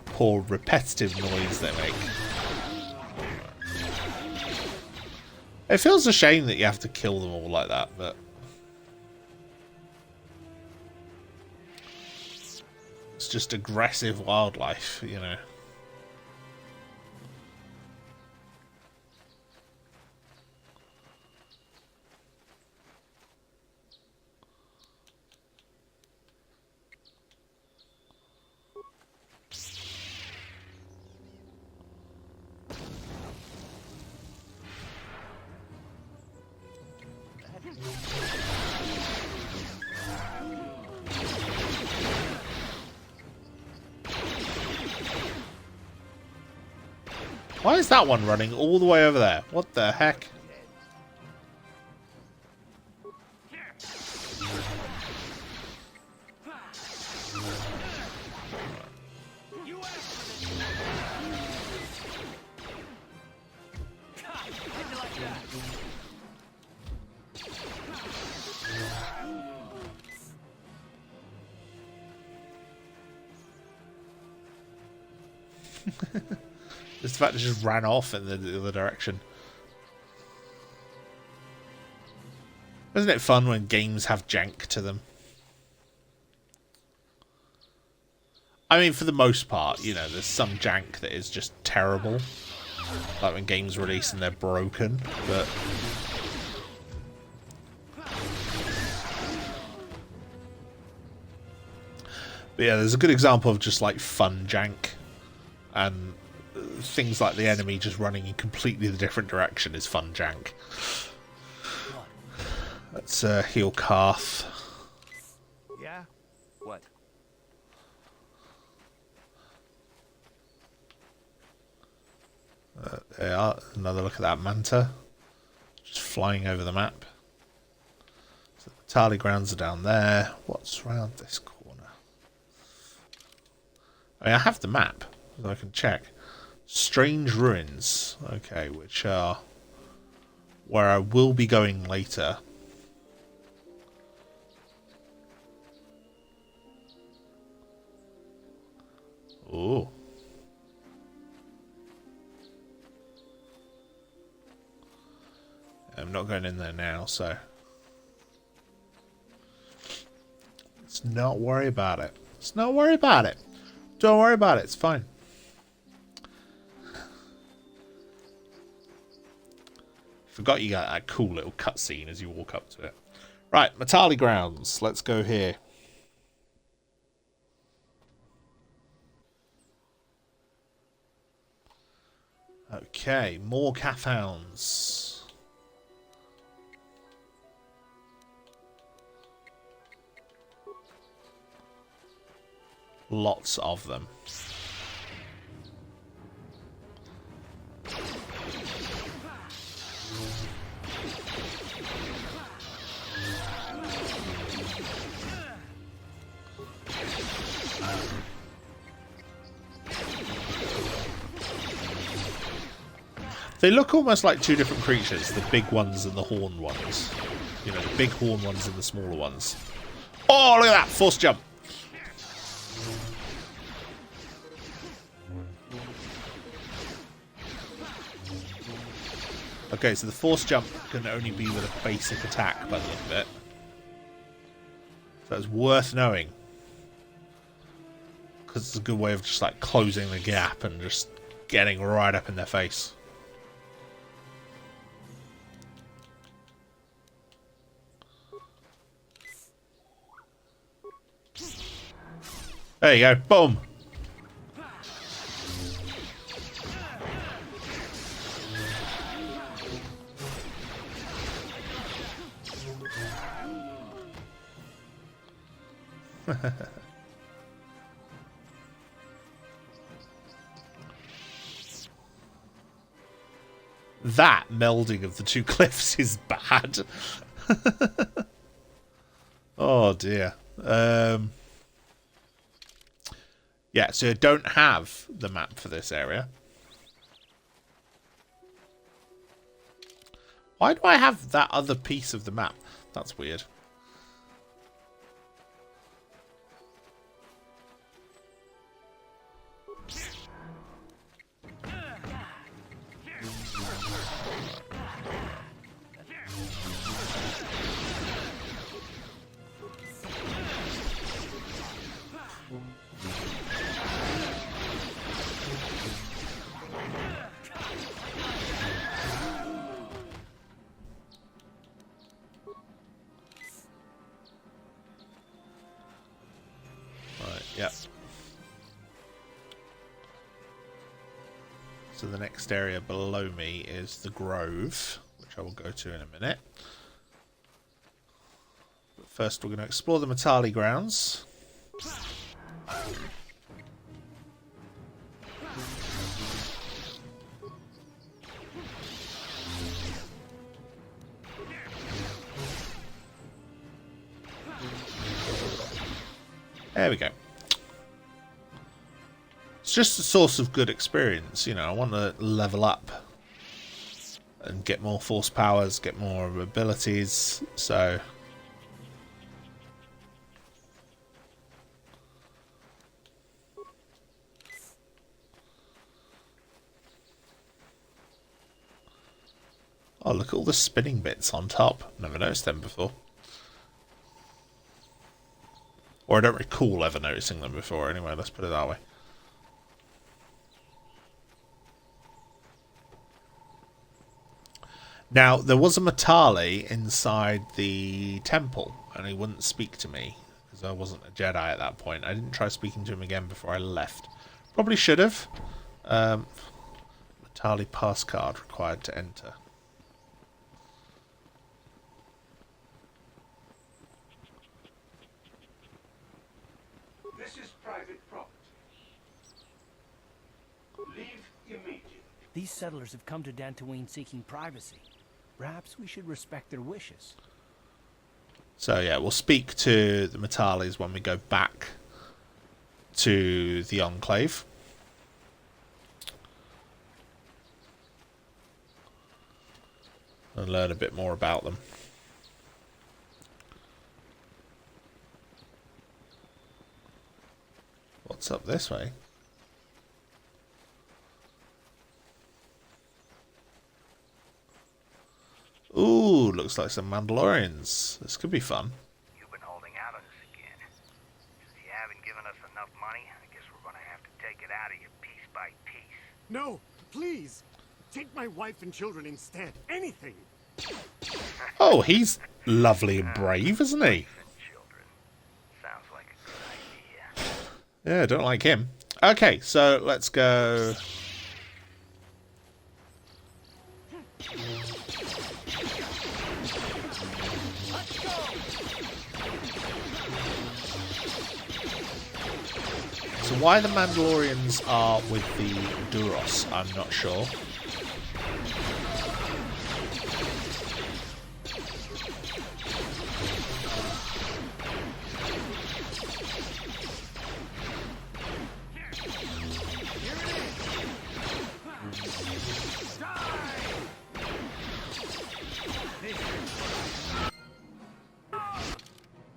Poor repetitive noise they make. It feels a shame that you have to kill them all like that, but it's just aggressive wildlife, you know. Why is that one running all the way over there? What the heck? Just the fact it just ran off in the other direction. Isn't it fun when games have jank to them? I mean, for the most part, you know, there's some jank that is just terrible. Like when games release and they're broken, but yeah, there's a good example of just like fun jank, and things like the enemy just running in completely the different direction is fun jank. Let's heal Karth. Yeah? What? There you are. Another look at that manta. Just flying over the map. So the Tali grounds are down there. What's round this corner? I mean, I have the map, so I can check. Strange Ruins. Okay, which are where I will be going later. Oh. I'm not going in there now, so let's not worry about it. Let's not worry about it. Don't worry about it. It's fine. Forgot you got that cool little cutscene as you walk up to it. Right, Matale grounds. Let's go here. Okay, more calf hounds. Lots of them. They look almost like two different creatures, the big ones and the horn ones. You know, the big horn ones and the smaller ones. Oh, look at that! Force jump! Okay, so the force jump can only be with a basic attack by the look of it. So it's worth knowing. Because it's a good way of just like closing the gap and just getting right up in their face. There you go. Boom. That melding of the two cliffs is bad. Oh dear. Yeah, so I don't have the map for this area. Why do I have that other piece of the map? That's weird. Yep. So the next area below me is the Grove, which I will go to in a minute. But first we're going to explore the Matale grounds. There we go. It's just a source of good experience, you know. I want to level up and get more force powers, get more abilities, so... Oh, look at all the spinning bits on top. Never noticed them before. Or I don't recall ever noticing them before, anyway, let's put it that way. Now, there was a Matale inside the temple, and he wouldn't speak to me, because I wasn't a Jedi at that point. I didn't try speaking to him again before I left. Probably should have. Matale pass card required to enter. This is private property. Leave immediately. These settlers have come to Dantooine seeking privacy. Perhaps we should respect their wishes. So yeah, we'll speak to the Matales when we go back to the Enclave. And learn a bit more about them. What's up this way? Ooh, looks like some Mandalorians. This could be fun. You've been holding out on us again. Since you haven't given us enough money, I guess we're gonna have to take it out of you piece by piece. No, please. Take my wife and children instead. Anything. Oh, he's lovely and brave, isn't he? Sounds like a good idea. Yeah, don't like him. Okay, so let's go. So why the Mandalorians are with the Duros, I'm not sure.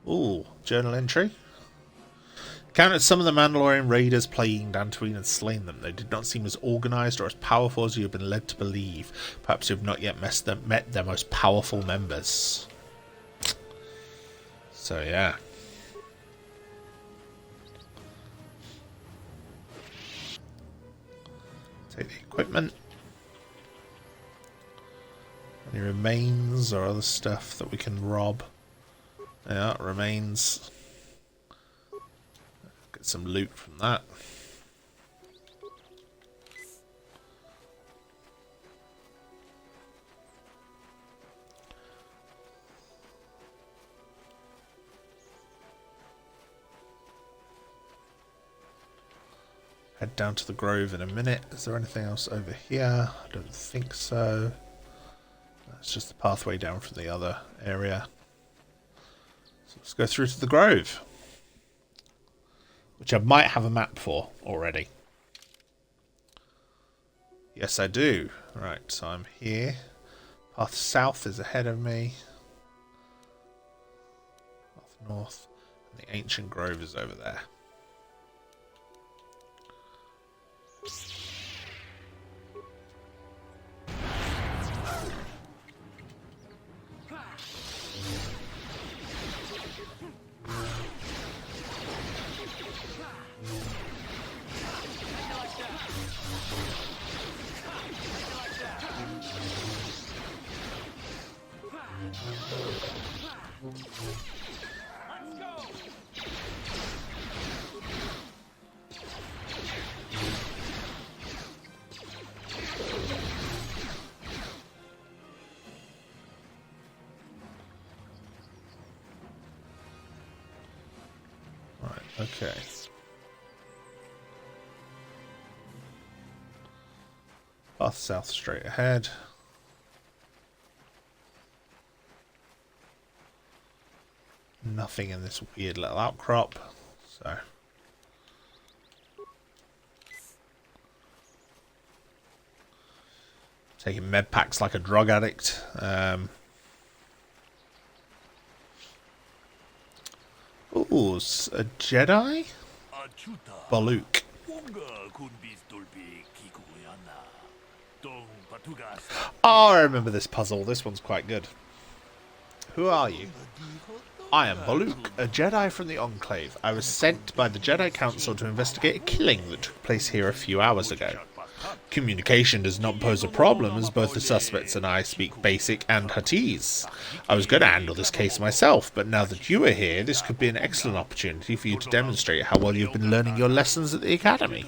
Ooh, journal entry. Counted some of the Mandalorian raiders plaguing Dantooine and slain them. They did not seem as organised or as powerful as you have been led to believe. Perhaps you have not yet met their most powerful members. So yeah. Take the equipment. Any remains or other stuff that we can rob. Yeah, remains. Go Get some loot from that. Head down to the Grove in a minute. Is there anything else over here? I don't think so. That's just the pathway down from the other area. So let's go through to the Grove, which I might have a map for already. Yes, I do. Right, so I'm here. Path south is ahead of me. Path north. And the ancient grove is over there. Okay. Path south straight ahead. Nothing in this weird little outcrop, so taking med packs like a drug addict. Ooh, a Jedi? Baluk. Oh, I remember this puzzle. This one's quite good. Who are you? I am Baluk, a Jedi from the Enclave. I was sent by the Jedi Council to investigate a killing that took place here a few hours ago. Communication does not pose a problem, as both the suspects and I speak Basic and Huttese. I was going to handle this case myself, but now that you are here, this could be an excellent opportunity for you to demonstrate how well you've been learning your lessons at the Academy.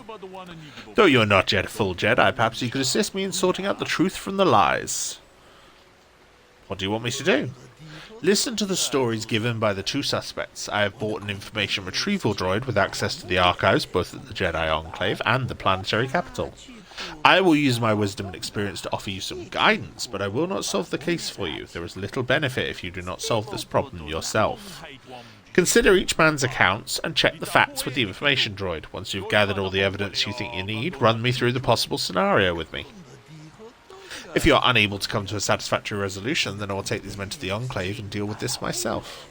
Though you are not yet a full Jedi, perhaps you could assist me in sorting out the truth from the lies. What do you want me to do? Listen to the stories given by the two suspects. I have bought an information retrieval droid with access to the archives, both at the Jedi Enclave and the planetary capital. I will use my wisdom and experience to offer you some guidance, but I will not solve the case for you. There is little benefit if you do not solve this problem yourself. Consider each man's accounts and check the facts with the information droid. Once you've gathered all the evidence you think you need, run me through the possible scenario with me. If you are unable to come to a satisfactory resolution, then I will take these men to the Enclave and deal with this myself.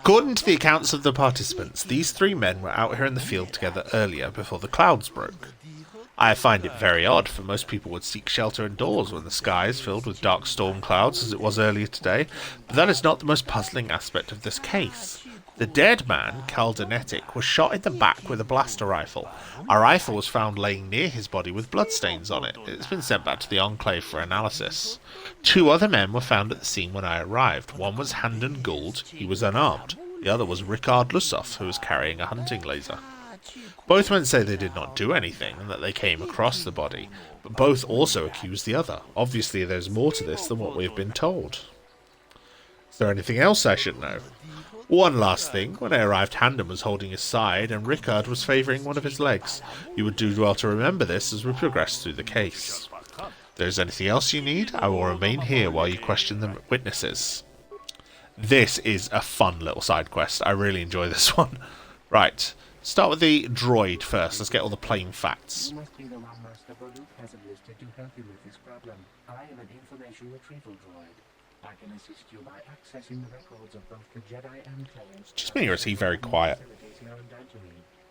According to the accounts of the participants, these three men were out here in the field together earlier before the clouds broke. I find it very odd, for most people would seek shelter indoors when the sky is filled with dark storm clouds as it was earlier today, but that is not the most puzzling aspect of this case. The dead man, Caldenetic, was shot in the back with a blaster rifle. A rifle was found laying near his body with bloodstains on it. It's been sent back to the Enclave for analysis. Two other men were found at the scene when I arrived. One was Handon Gould, he was unarmed. The other was Ricard Lussoff, who was carrying a hunting laser. Both men say they did not do anything and that they came across the body, but both also accuse the other. Obviously there's more to this than what we've been told. Is there anything else I should know? One last thing, when I arrived, Handon was holding his side and Ricard was favouring one of his legs. You would do well to remember this as we progress through the case. If there is anything else you need, I will remain here while you question the witnesses. This is a fun little side quest. I really enjoy this one. Right, start with the droid first. Let's get all the plain facts. You must be the one Master Baluk has enlisted to help you with this problem. I am an information retrieval droid. I can assist you by accessing the records of both the Jedi and Clones. Just mean, or is he very quiet?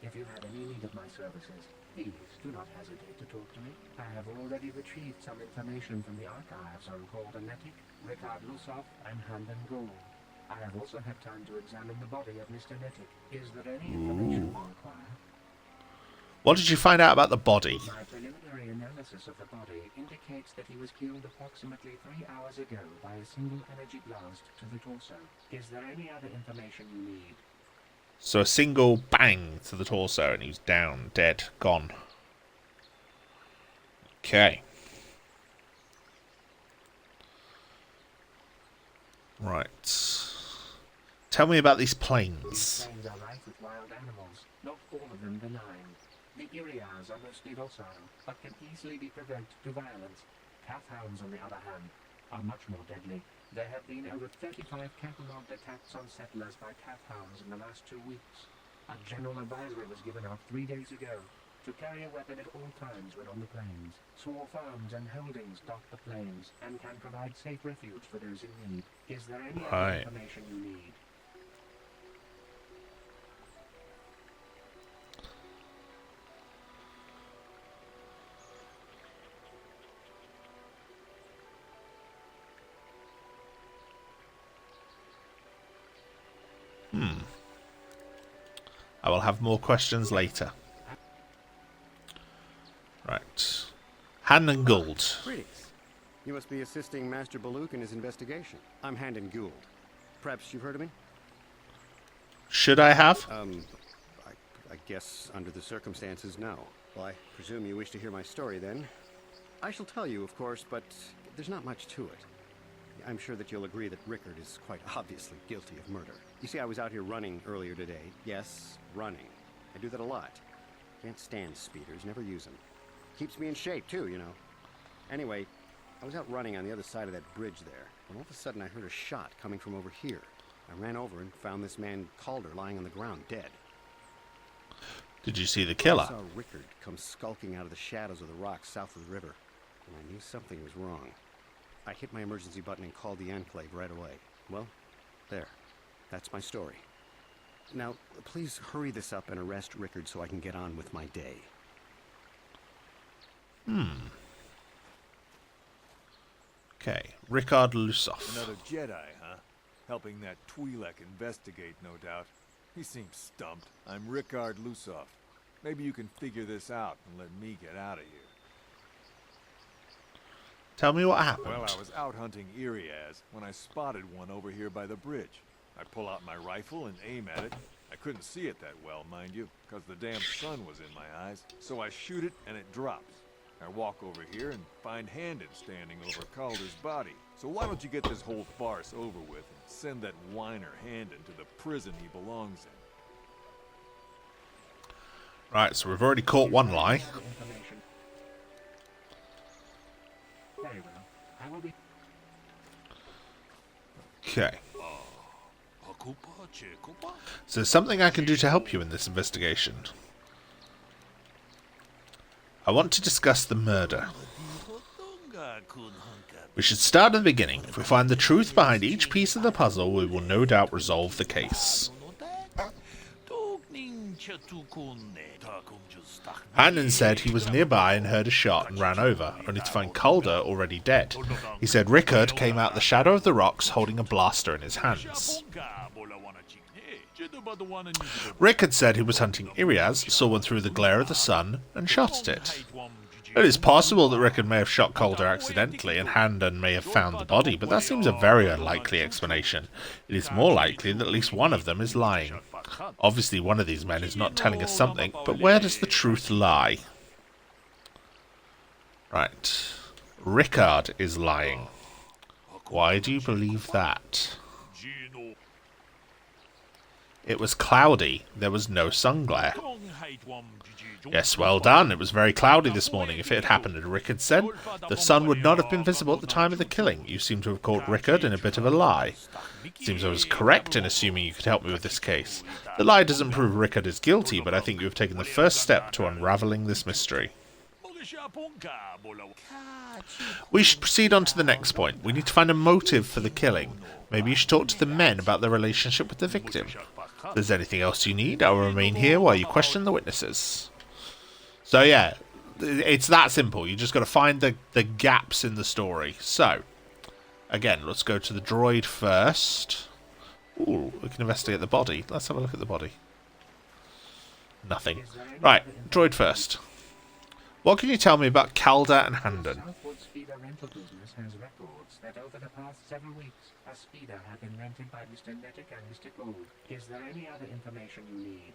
If you have any need of my services, please do not hesitate to talk to me. I have already retrieved some information from the archives on Caldenetic, Ricard Lussoff, and Handon Gould. I have also had time to examine the body of Mr. Netic. Is there any information you require? What did you find out about the body? My preliminary analysis of the body indicates that he was killed approximately 3 hours ago by a single energy blast to the torso. Is there any other information you need? So a single bang to the torso and he's down, dead, gone. Okay. Right. Tell me about these planes. These planes are rife with wild animals, not all of them benign. The Irias are mostly docile, but can easily be provoked to violence. Calfhounds, on the other hand, are much more deadly. There have been over 35 catalogued attacks on settlers by calfhounds in the last 2 weeks. A general advisory was given out 3 days ago to carry a weapon at all times when on the plains. Small farms and holdings dot the plains and can provide safe refuge for those in need. Is there any other information you need? I will have more questions later. Right. Handon Gould. Greetings. You must be assisting Master Baluk in his investigation. I'm Handon Gould. Perhaps you've heard of me? Should I have? I guess under the circumstances, no. Well, I presume you wish to hear my story then. I shall tell you, of course, but there's not much to it. I'm sure that you'll agree that Rickard is quite obviously guilty of murder. You see, I was out here running earlier today. Yes, running. I do that a lot. Can't stand speeders, never use them. Keeps me in shape, too, you know. Anyway, I was out running on the other side of that bridge there, when all of a sudden I heard a shot coming from over here. I ran over and found this man Calder lying on the ground, dead. Did you see the killer? I saw Rickard come skulking out of the shadows of the rocks south of the river, and I knew something was wrong. I hit my emergency button and called the Enclave right away. Well, there. That's my story. Now, please hurry this up and arrest Rickard so I can get on with my day. Okay, Rickard Lusoff. Another Jedi, huh? Helping that Twi'lek investigate, no doubt. He seems stumped. I'm Rickard Lusoff. Maybe you can figure this out and let me get out of here. Tell me what happened. Well, I was out hunting Irias when I spotted one over here by the bridge. I pull out my rifle and aim at it. I couldn't see it that well, mind you, because the damn sun was in my eyes. So I shoot it and it drops. I walk over here and find Handon standing over Calder's body. So why don't you get this whole farce over with and send that whiner Handon to the prison he belongs in? Right, so we've already caught one lie. Very well. I will be... Okay. So there's something I can do to help you in this investigation. I want to discuss the murder. We should start at the beginning. If we find the truth behind each piece of the puzzle, we will no doubt resolve the case. Handon said he was nearby and heard a shot and ran over, only to find Calder already dead. He said Rickard came out the shadow of the rocks holding a blaster in his hands. Rickard said he was hunting Irias, saw one through the glare of the sun, and shot at it. It is possible that Rickard may have shot Calder accidentally and Handon may have found the body, but that seems a very unlikely explanation. It is more likely that at least one of them is lying. Obviously one of these men is not telling us something, but where does the truth lie? Right. Rickard is lying. Why do you believe that? It was cloudy. There was no sun glare. Yes, well done. It was very cloudy this morning. If it had happened as Rickard said, the sun would not have been visible at the time of the killing. You seem to have caught Rickard in a bit of a lie. It seems I was correct in assuming you could help me with this case. The lie doesn't prove Rickard is guilty, but I think you have taken the first step to unravelling this mystery. We should proceed on to the next point. We need to find a motive for the killing. Maybe you should talk to the men about their relationship with the victim. If there's anything else you need, I will remain here while you question the witnesses. So yeah, it's that simple. You just got to find the gaps in the story. So, again, let's go to the droid first. Ooh, we can investigate the body. Let's have a look at the body. Nothing. Right, droid first. What can you tell me about Calder and Handon? The rental business has records that over the past several weeks, a speeder had been rented by Mr. Nettic and Mr. Gold. Is there any other information you need?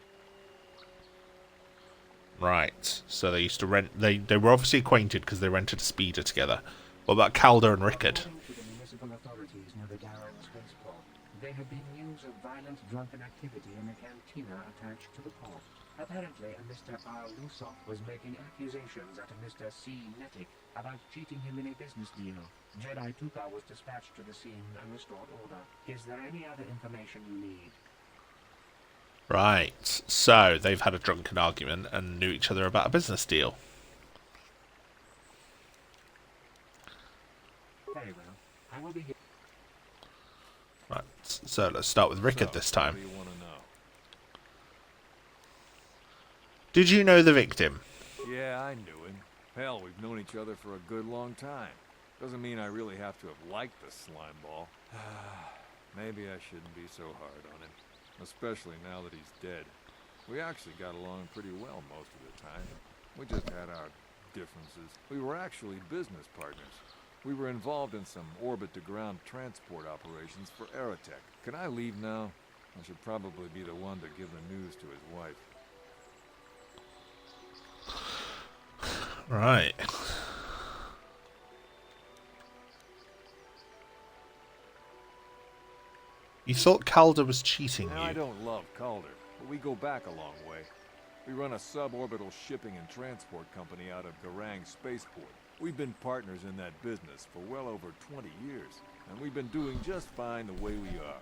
Right. So they used to rent. They were obviously acquainted because they rented a speeder together. What about Calder and Rickard? According to the municipal authorities near the Darrow spaceport, there have been news of violent drunken activity in a cantina attached to the port. Apparently, a Mr. R. Lusov was making accusations at a Mr. C. Nettic about cheating him in a business deal. Jedi Tuka was dispatched to the scene and restored order. Is there any other information you need? Right. So they've had a drunken argument and knew each other about a business deal. Very well. I will be here. Right. So let's start with Rickard this time. What do you want to know? Did you know the victim? Yeah, I knew him. Hell, we've known each other for a good long time. Doesn't mean I really have to have liked the slime ball. Maybe I shouldn't be so hard on him. Especially now that he's dead. We actually got along pretty well most of the time. We just had our differences. We were actually business partners. We were involved in some orbit-to-ground transport operations for Aerotech. Can I leave now? I should probably be the one to give the news to his wife. Right. You thought Calder was cheating Now, you? I don't love Calder, but we go back a long way. We run a suborbital shipping and transport company out of Garang Spaceport. We've been partners in that business for well over 20 years, and we've been doing just fine the way we are.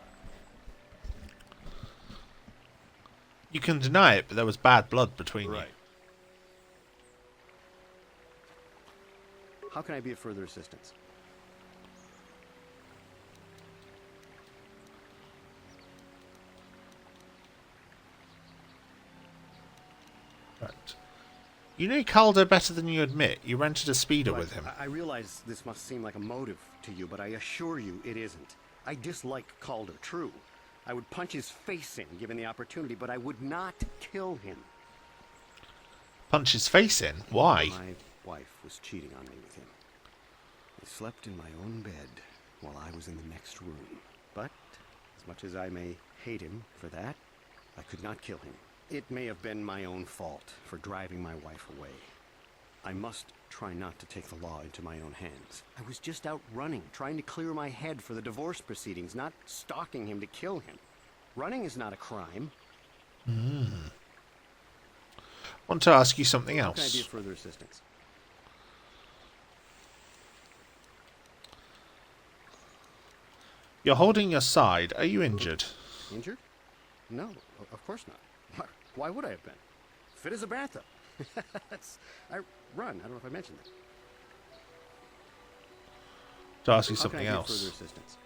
You can deny it, but there was bad blood between you. How can I be of further assistance? Right. You knew Calder better than you admit. You rented a speeder with him. I realize this must seem like a motive to you, but I assure you it isn't. I dislike Calder, true. I would punch his face in, given the opportunity, but I would not kill him. Punch his face in? Why? My wife was cheating on me with him. I slept in my own bed while I was in the next room. But, as much as I may hate him for that, I could not kill him. It may have been my own fault for driving my wife away. I must try not to take the law into my own hands. I was just out running, trying to clear my head for the divorce proceedings, not stalking him to kill him. Running is not a crime. I want to ask you something How can I else. be of further assistance? You're holding your side. Are you injured? Injured? No, of course not. Why would I have been? Fit as a bathtub. I run. I don't know if I mentioned that. To ask you How something can I be of else. further assistance?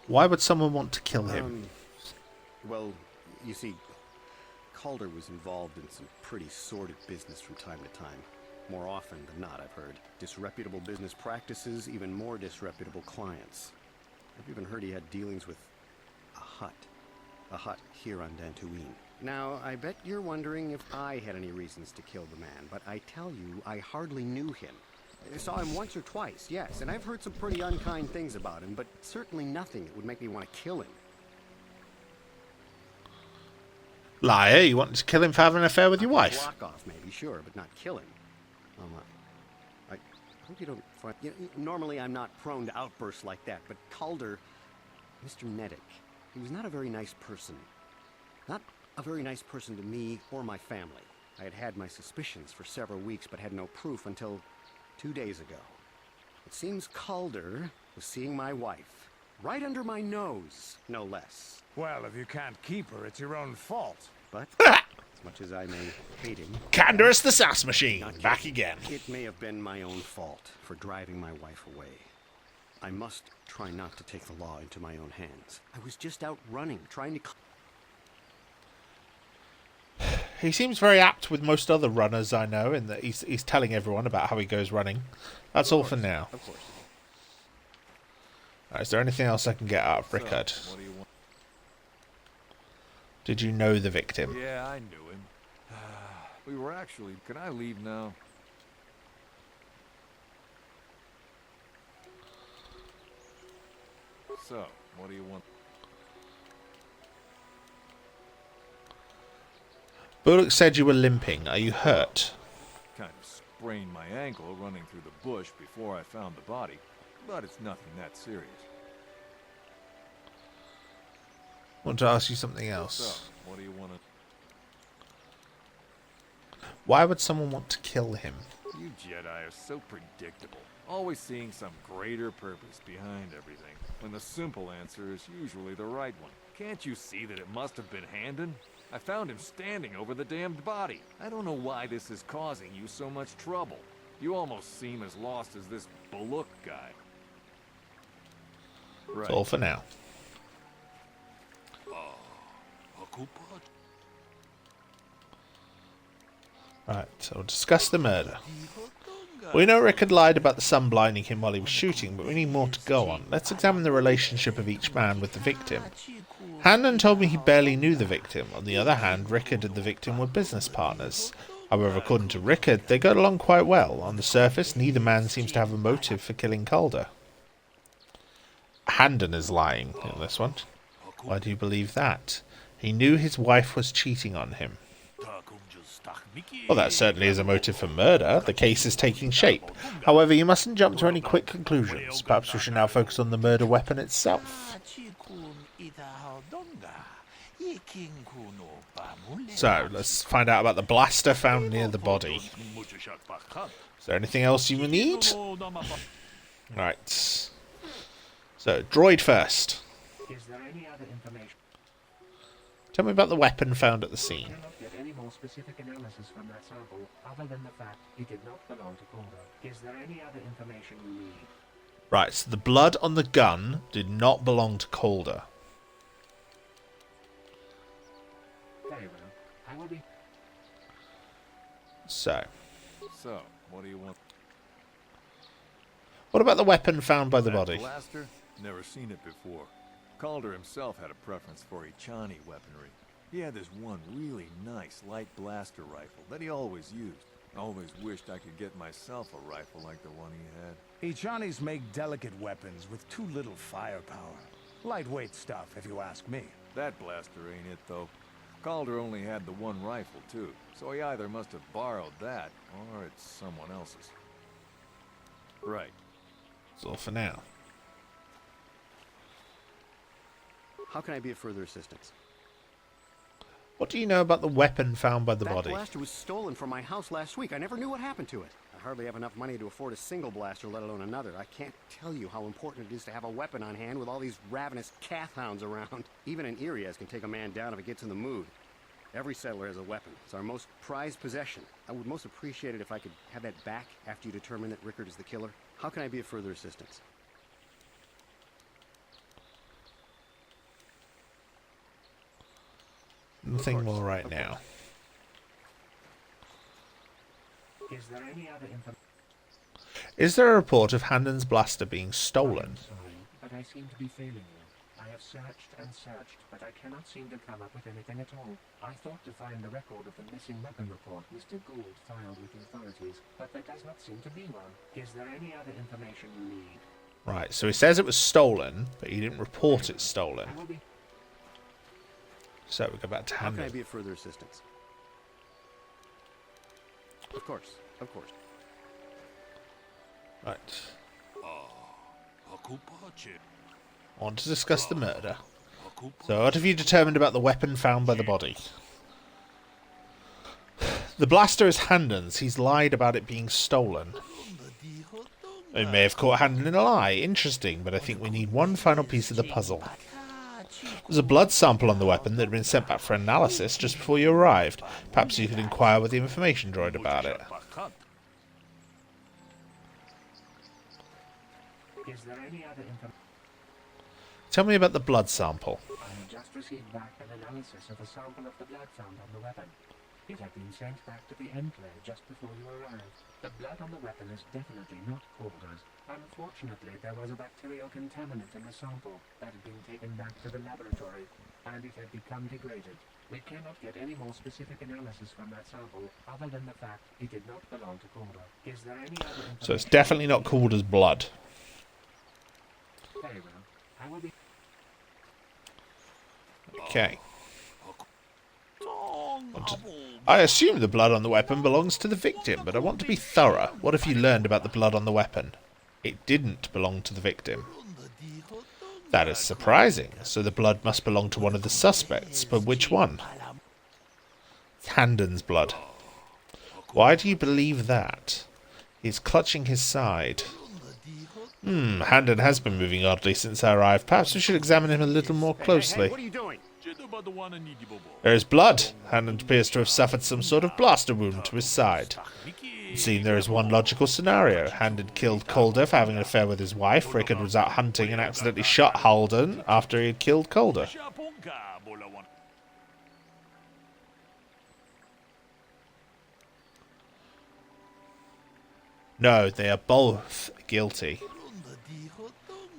Why would someone want to kill him? Well, you see, Calder was involved in some pretty sordid business from time to time. More often than not, I've heard. Disreputable business practices, even more disreputable clients. I've even heard he had dealings with a hut. A hut here on Dantooine. Now, I bet you're wondering if I had any reasons to kill the man, but I tell you, I hardly knew him. I saw him once or twice, yes, and I've heard some pretty unkind things about him, but certainly nothing that would make me want to kill him. Liar, you wanted to kill him for having an affair with your wife? Block off, maybe, sure, but not kill him. I hope you don't find... normally I'm not prone to outbursts like that, but Calder, Mr. Nettic, he was not a very nice person. Not a very nice person to me or my family. I had had my suspicions for several weeks, but had no proof until 2 days ago. It seems Calder was seeing my wife. Right under my nose, no less. Well, if you can't keep her, it's your own fault. But, as much as I may hate him... Canderous the Sass Machine, back again. It may have been my own fault for driving my wife away. I must try not to take the law into my own hands. I was just out running, trying to... He seems very apt with most other runners I know, in that he's telling everyone about how he goes running. That's all for now. Of course. Is there anything else I can get out of Rickard? What do you want? Did you know the victim? Yeah, I knew him. We were actually... Can I leave now? So, what do you want? Bullock said you were limping. Are you hurt? Kind of sprained my ankle running through the bush before I found the body, but it's nothing that serious. I want to ask you something else. So, what do you want to... Why would someone want to kill him? You Jedi are so predictable, always seeing some greater purpose behind everything, when the simple answer is usually the right one. Can't you see that it must have been Handon? I found him standing over the damned body. I don't know why this is causing you so much trouble. You almost seem as lost as this Bullock guy. Right. That's all for now. Right, so we'll discuss the murder. We know Rick had lied about the sun blinding him while he was shooting, but we need more to go on. Let's examine the relationship of each man with the victim. Handon told me he barely knew the victim. On the other hand, Rickard and the victim were business partners. However, according to Rickard, they got along quite well. On the surface, neither man seems to have a motive for killing Calder. Handon is lying in this one. Why do you believe that? He knew his wife was cheating on him. Well, that certainly is a motive for murder. The case is taking shape. However, you mustn't jump to any quick conclusions. Perhaps we should now focus on the murder weapon itself. So, let's find out about the blaster found near the body. Is there anything else you need? Right. So, droid first. Is there any other information? Tell me about the weapon found at the scene. I cannot get any more specific analysis from that sample, other than the fact it did not belong to Calder. Is there any other information you need? Right, so the blood on the gun did not belong to Calder. Very well. I will be... So, what do you want? What about the weapon found by the That body? Blaster? Never seen it before. Calder himself had a preference for Juhani weaponry. He had this one really nice light blaster rifle that he always used. Always wished I could get myself a rifle like the one he had. Ichanis make delicate weapons with too little firepower. Lightweight stuff, if you ask me. That blaster ain't it, though. Calder only had the one rifle, too, so he either must have borrowed that, or it's someone else's. Right. That's all for now. How can I be of further assistance? What do you know about the weapon found by the That body? blaster was stolen from my house last week. I never knew what happened to it. I hardly have enough money to afford a single blaster, let alone another. I can't tell you how important it is to have a weapon on hand with all these ravenous cath hounds around. Even an Irias can take a man down if it gets in the mood. Every settler has a weapon. It's our most prized possession. I would most appreciate it if I could have that back after you determine that Rickard is the killer. How can I be of further assistance? Nothing more right now. Is there any other information? Is there a report of Handon's blaster being stolen? Sorry, but I seem to be failing you. I have searched and searched, but I cannot seem to come up with anything at all. I thought to find the record of the missing weapon report Mr. Gould filed with the authorities, but there does not seem to be one. Is there any other information you need? Right, so he says it was stolen, but he didn't report it stolen. So we go back to How can I Handon. be of further assistance? Of course, of course. Right. I want to discuss the murder. So what have you determined about the weapon found by the body? The blaster is Handon's. He's lied about it being stolen. We may have caught Handon in a lie. Interesting, but I think we need one final piece of the puzzle. There's a blood sample on the weapon that had been sent back for analysis just before you arrived. Perhaps you could inquire with the information droid about it. Is there any other information? Tell me about the blood sample. I have just received back an analysis of a sample of the blood found on the weapon. It had been sent back to the Enclave just before you arrived. The blood on the weapon is definitely not Calder's. Unfortunately, there was a bacterial contaminant in the sample that had been taken back to the laboratory, and it had become degraded. We cannot get any more specific analysis from that sample, other than the fact it did not belong to Calder. Is there any other information? So it's definitely not called as blood. Very well. I will be... Okay. I assume the blood on the weapon belongs to the victim, but I want to be thorough. What have you learned about the blood on the weapon? It didn't belong to the victim. That is surprising. So the blood must belong to one of the suspects, but which one? It's Handon's blood. Why do you believe that? He's clutching his side. Handon has been moving oddly since I arrived. Perhaps we should examine him a little more closely. What are you doing? There is blood. Handon appears to have suffered some sort of blaster wound to his side. It seems there is one logical scenario. Handon killed Calder for having an affair with his wife. Rickard was out hunting and accidentally shot Halden after he had killed Calder. No, they are both guilty.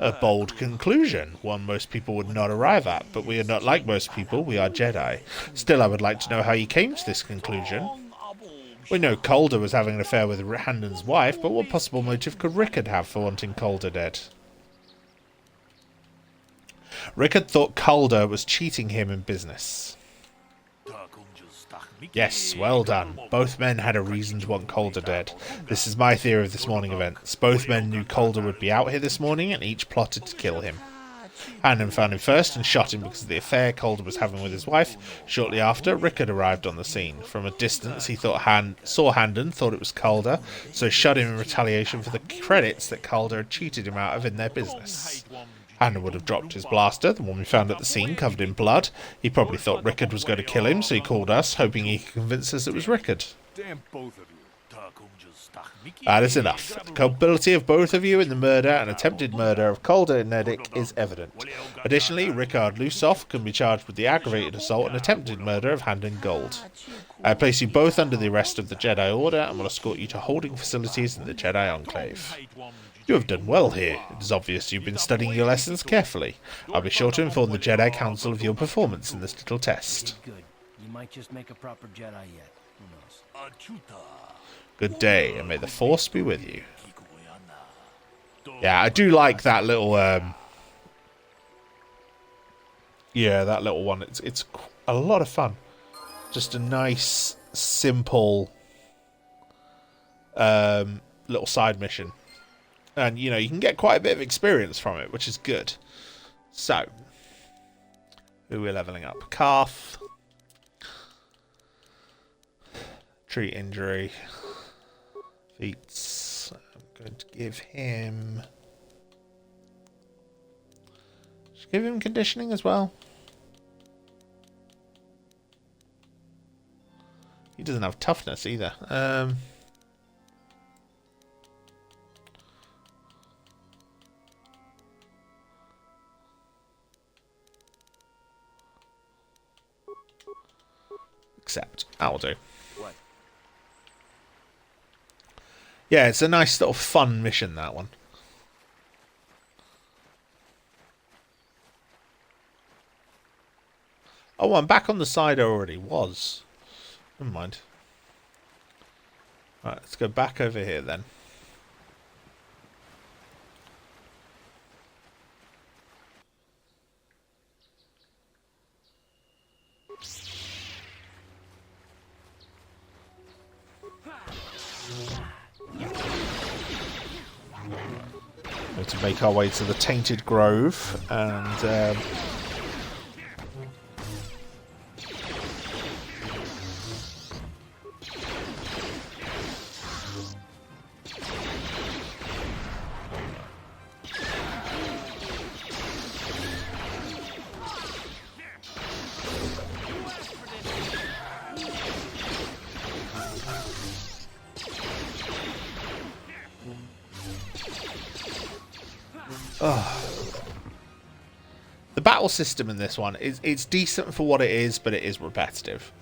A bold conclusion, one most people would not arrive at, but we are not like most people, we are Jedi. Still, I would like to know how you came to this conclusion. We know Calder was having an affair with Handon's wife, but what possible motive could Rickard have for wanting Calder dead? Rickard thought Calder was cheating him in business. Yes, well done. Both men had a reason to want Calder dead. This is my theory of this morning events. Both men knew Calder would be out here this morning and each plotted to kill him. Handon found him first and shot him because of the affair Calder was having with his wife. Shortly after, Rickard arrived on the scene. From a distance, he saw Handon, thought it was Calder, so shot him in retaliation for the credits that Calder had cheated him out of in their business. Handon would have dropped his blaster, the one we found at the scene, covered in blood. He probably thought Rickard was going to kill him, so he called us, hoping he could convince us it was Rickard. Damn both of you. That is enough. The culpability of both of you in the murder and attempted murder of Calder and Nedic is evident. Additionally, Rickard Lusoff can be charged with the aggravated assault and attempted murder of Handon Gold. I place you both under the arrest of the Jedi Order and will escort you to holding facilities in the Jedi Enclave. You have done well here. It is obvious you've been studying your lessons carefully. I'll be sure to inform the Jedi Council of your performance in this little test. Good. You might just make a proper Jedi yet. Who knows? Good day, and may the Force be with you. Yeah, I do like that little, yeah, that little one. It's a lot of fun. Just a nice, simple, little side mission. And, you know, you can get quite a bit of experience from it, which is good. So, who are we leveling up? Calf. Treat injury. Feats. I'm going to give him... Should I give him conditioning as well? He doesn't have toughness either. Accept. That'll do. What? Yeah, it's a nice little fun mission, that one. Oh, I'm back on the side I already was. Never mind. Right, let's go back over here then. We're to make our way to the Tainted Grove and the battle system in this one is it's decent for what it is, but it is repetitive.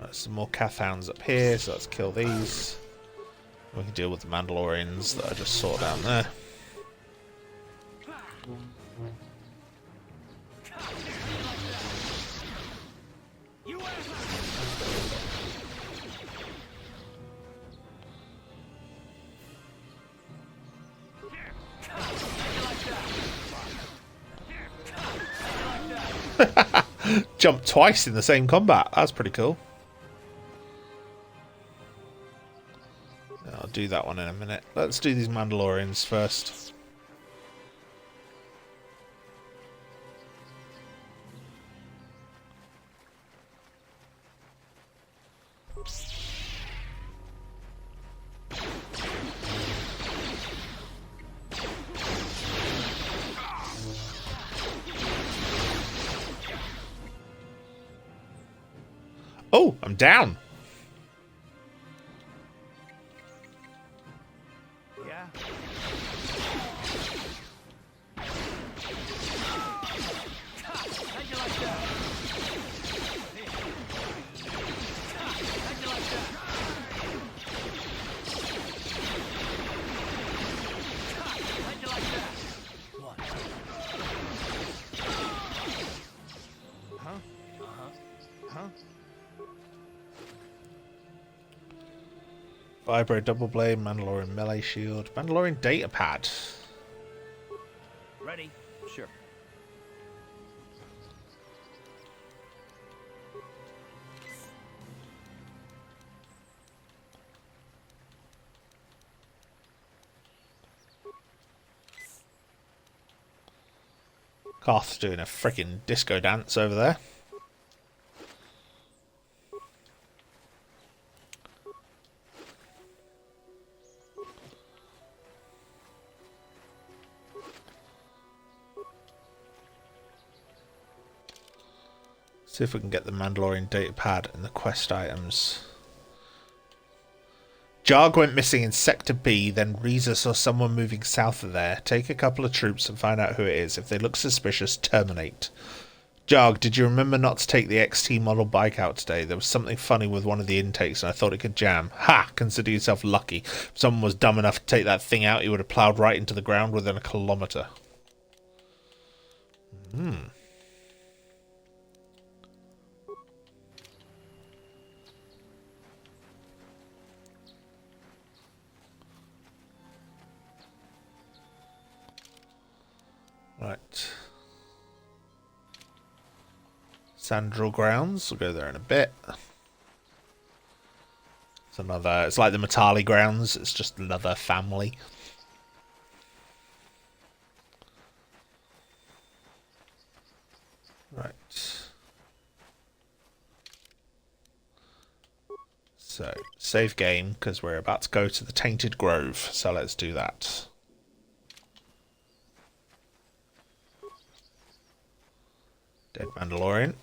Right, some more Cathhounds up here, so let's kill these. We can deal with the Mandalorians that I just saw down there. Jumped twice in the same combat. That's pretty cool. I'll do that one in a minute. Let's do these Mandalorians first. Oh, I'm down. Yeah. Vibro double blade, Mandalorian melee shield, Mandalorian data pad. Ready? Sure. Koth's doing a freaking disco dance over there. See if we can get the Mandalorian data pad and the quest items. Jarg went missing in Sector B, then Reza saw someone moving south of there. Take a couple of troops and find out who it is. If they look suspicious, terminate. Jarg, did you remember not to take the XT model bike out today? There was something funny with one of the intakes and I thought it could jam. Ha! Consider yourself lucky. If someone was dumb enough to take that thing out, he would have ploughed right into the ground within a kilometre. Right. Sandral grounds. We'll go there in a bit. It's another. It's like the Matale grounds. It's just another family. Right. So save game because we're about to go to the Tainted Grove. So let's do that. Dead Mandalorian.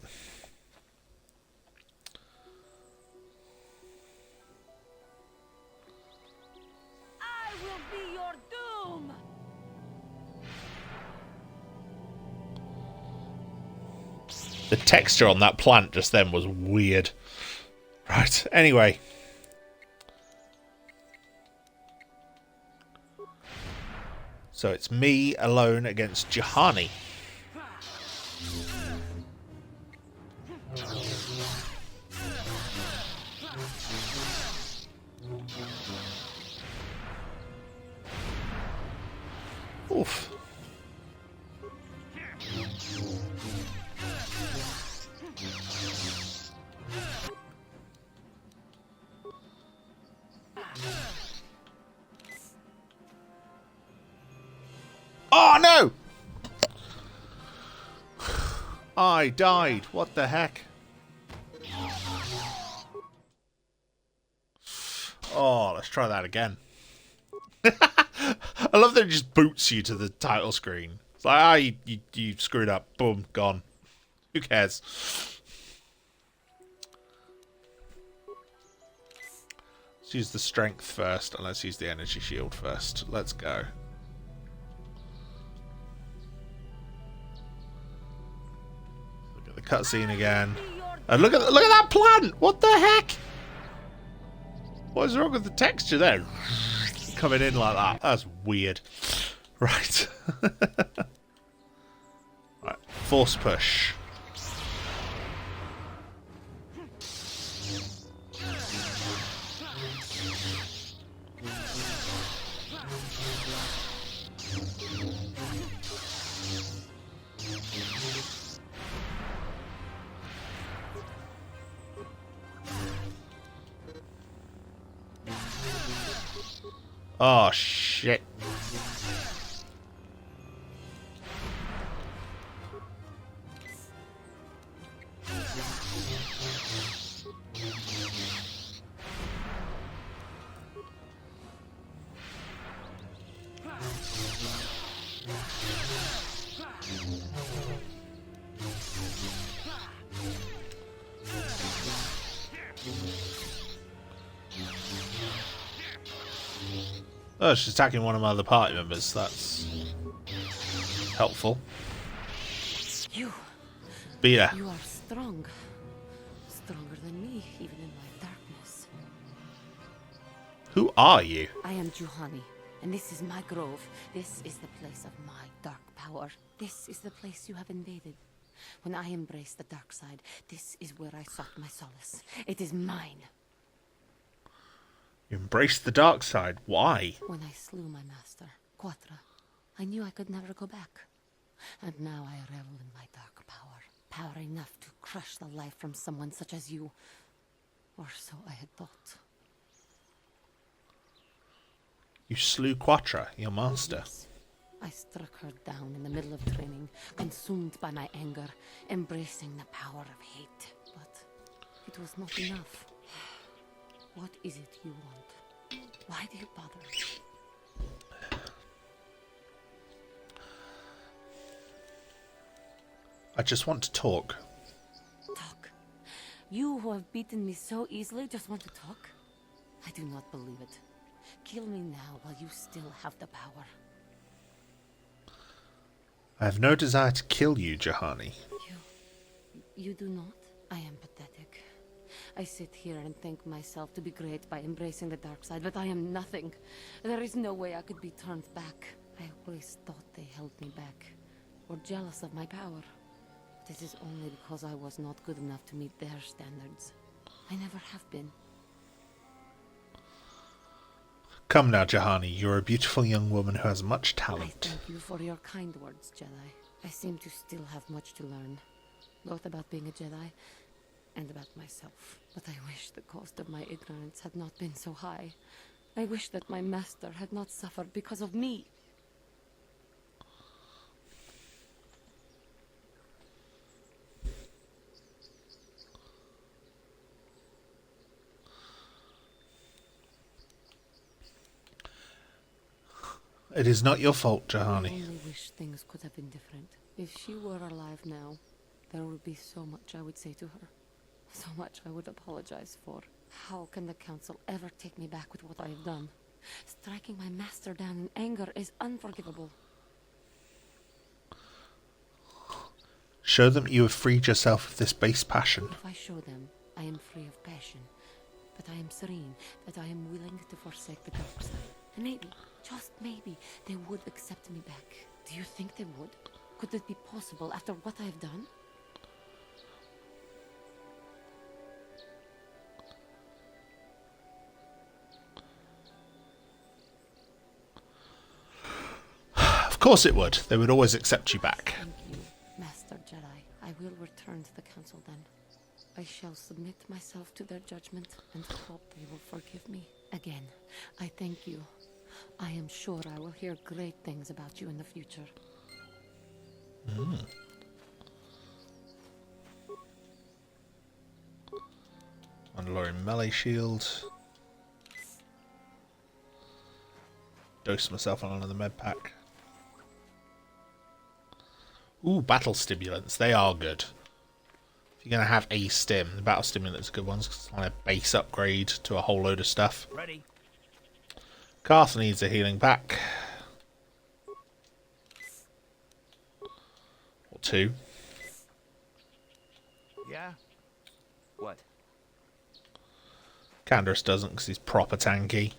I will be your doom. The texture on that plant just then was weird. Right, anyway. So it's me alone against Juhani. Oof. Oh no! I died. What the heck? Oh, let's try that again. I love that it just boots you to the title screen. It's like, you screwed up. Boom, gone. Who cares? Let's use the strength first, and let's use the energy shield first. Let's go. Look at the cutscene again. And look at that plant! What the heck? What is wrong with the texture there? Coming in like that. That's weird. Right. Right. Force push. Oh, shit. Oh, she's attacking one of my other party members. That's helpful. You. Beat her. You are strong. Stronger than me, even in my darkness. Who are you? I am Juhani, and this is my grove. This is the place of my dark power. This is the place you have invaded. When I embraced the dark side, this is where I sought my solace. It is mine. You embraced the dark side. Why? When I slew my master, Quatra, I knew I could never go back. And now I revel in my dark power. Power enough to crush the life from someone such as you. Or so I had thought. You slew Quatra, your master. Yes. I struck her down in the middle of training, consumed by my anger, embracing the power of hate. But it was not enough. What is it you want? Why do you bother? I just want to talk. Talk? You who have beaten me so easily just want to talk? I do not believe it. Kill me now while you still have the power. I have no desire to kill you, Juhani. You do not? I am pathetic. I sit here and think myself to be great by embracing the dark side, but I am nothing. There is no way I could be turned back. I always thought they held me back, or jealous of my power. But it is only because I was not good enough to meet their standards. I never have been. Come now, Juhani. You're a beautiful young woman who has much talent. I thank you for your kind words, Jedi. I seem to still have much to learn, both about being a Jedi and about myself. But I wish the cost of my ignorance had not been so high. I wish that my master had not suffered because of me. It is not your fault, Juhani. I only wish things could have been different. If she were alive now, there would be so much I would say to her. So much I would apologize for. How can the Council ever take me back with what I have done? Striking my master down in anger is unforgivable. Show them you have freed yourself of this base passion. If I show them, I am free of passion. But I am serene that I am willing to forsake the dark side. And maybe, just maybe, they would accept me back. Do you think they would? Could it be possible after what I have done? Of course it would. They would always accept you back. Thank you, Master Jedi. I will return to the Council then. I shall submit myself to their judgment and hope they will forgive me. Again, I thank you. I am sure I will hear great things about you in the future. Mandalorian melee shield. Dose myself on another med pack. Ooh, battle stimulants. They are good. If you're going to have a stim, the battle stimulants are good ones. It's kind of base upgrade to a whole load of stuff. Ready. Carth needs a healing pack. Or two. Yeah? What? Canderous doesn't because he's proper tanky.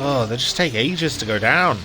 Oh, they just take ages to go down.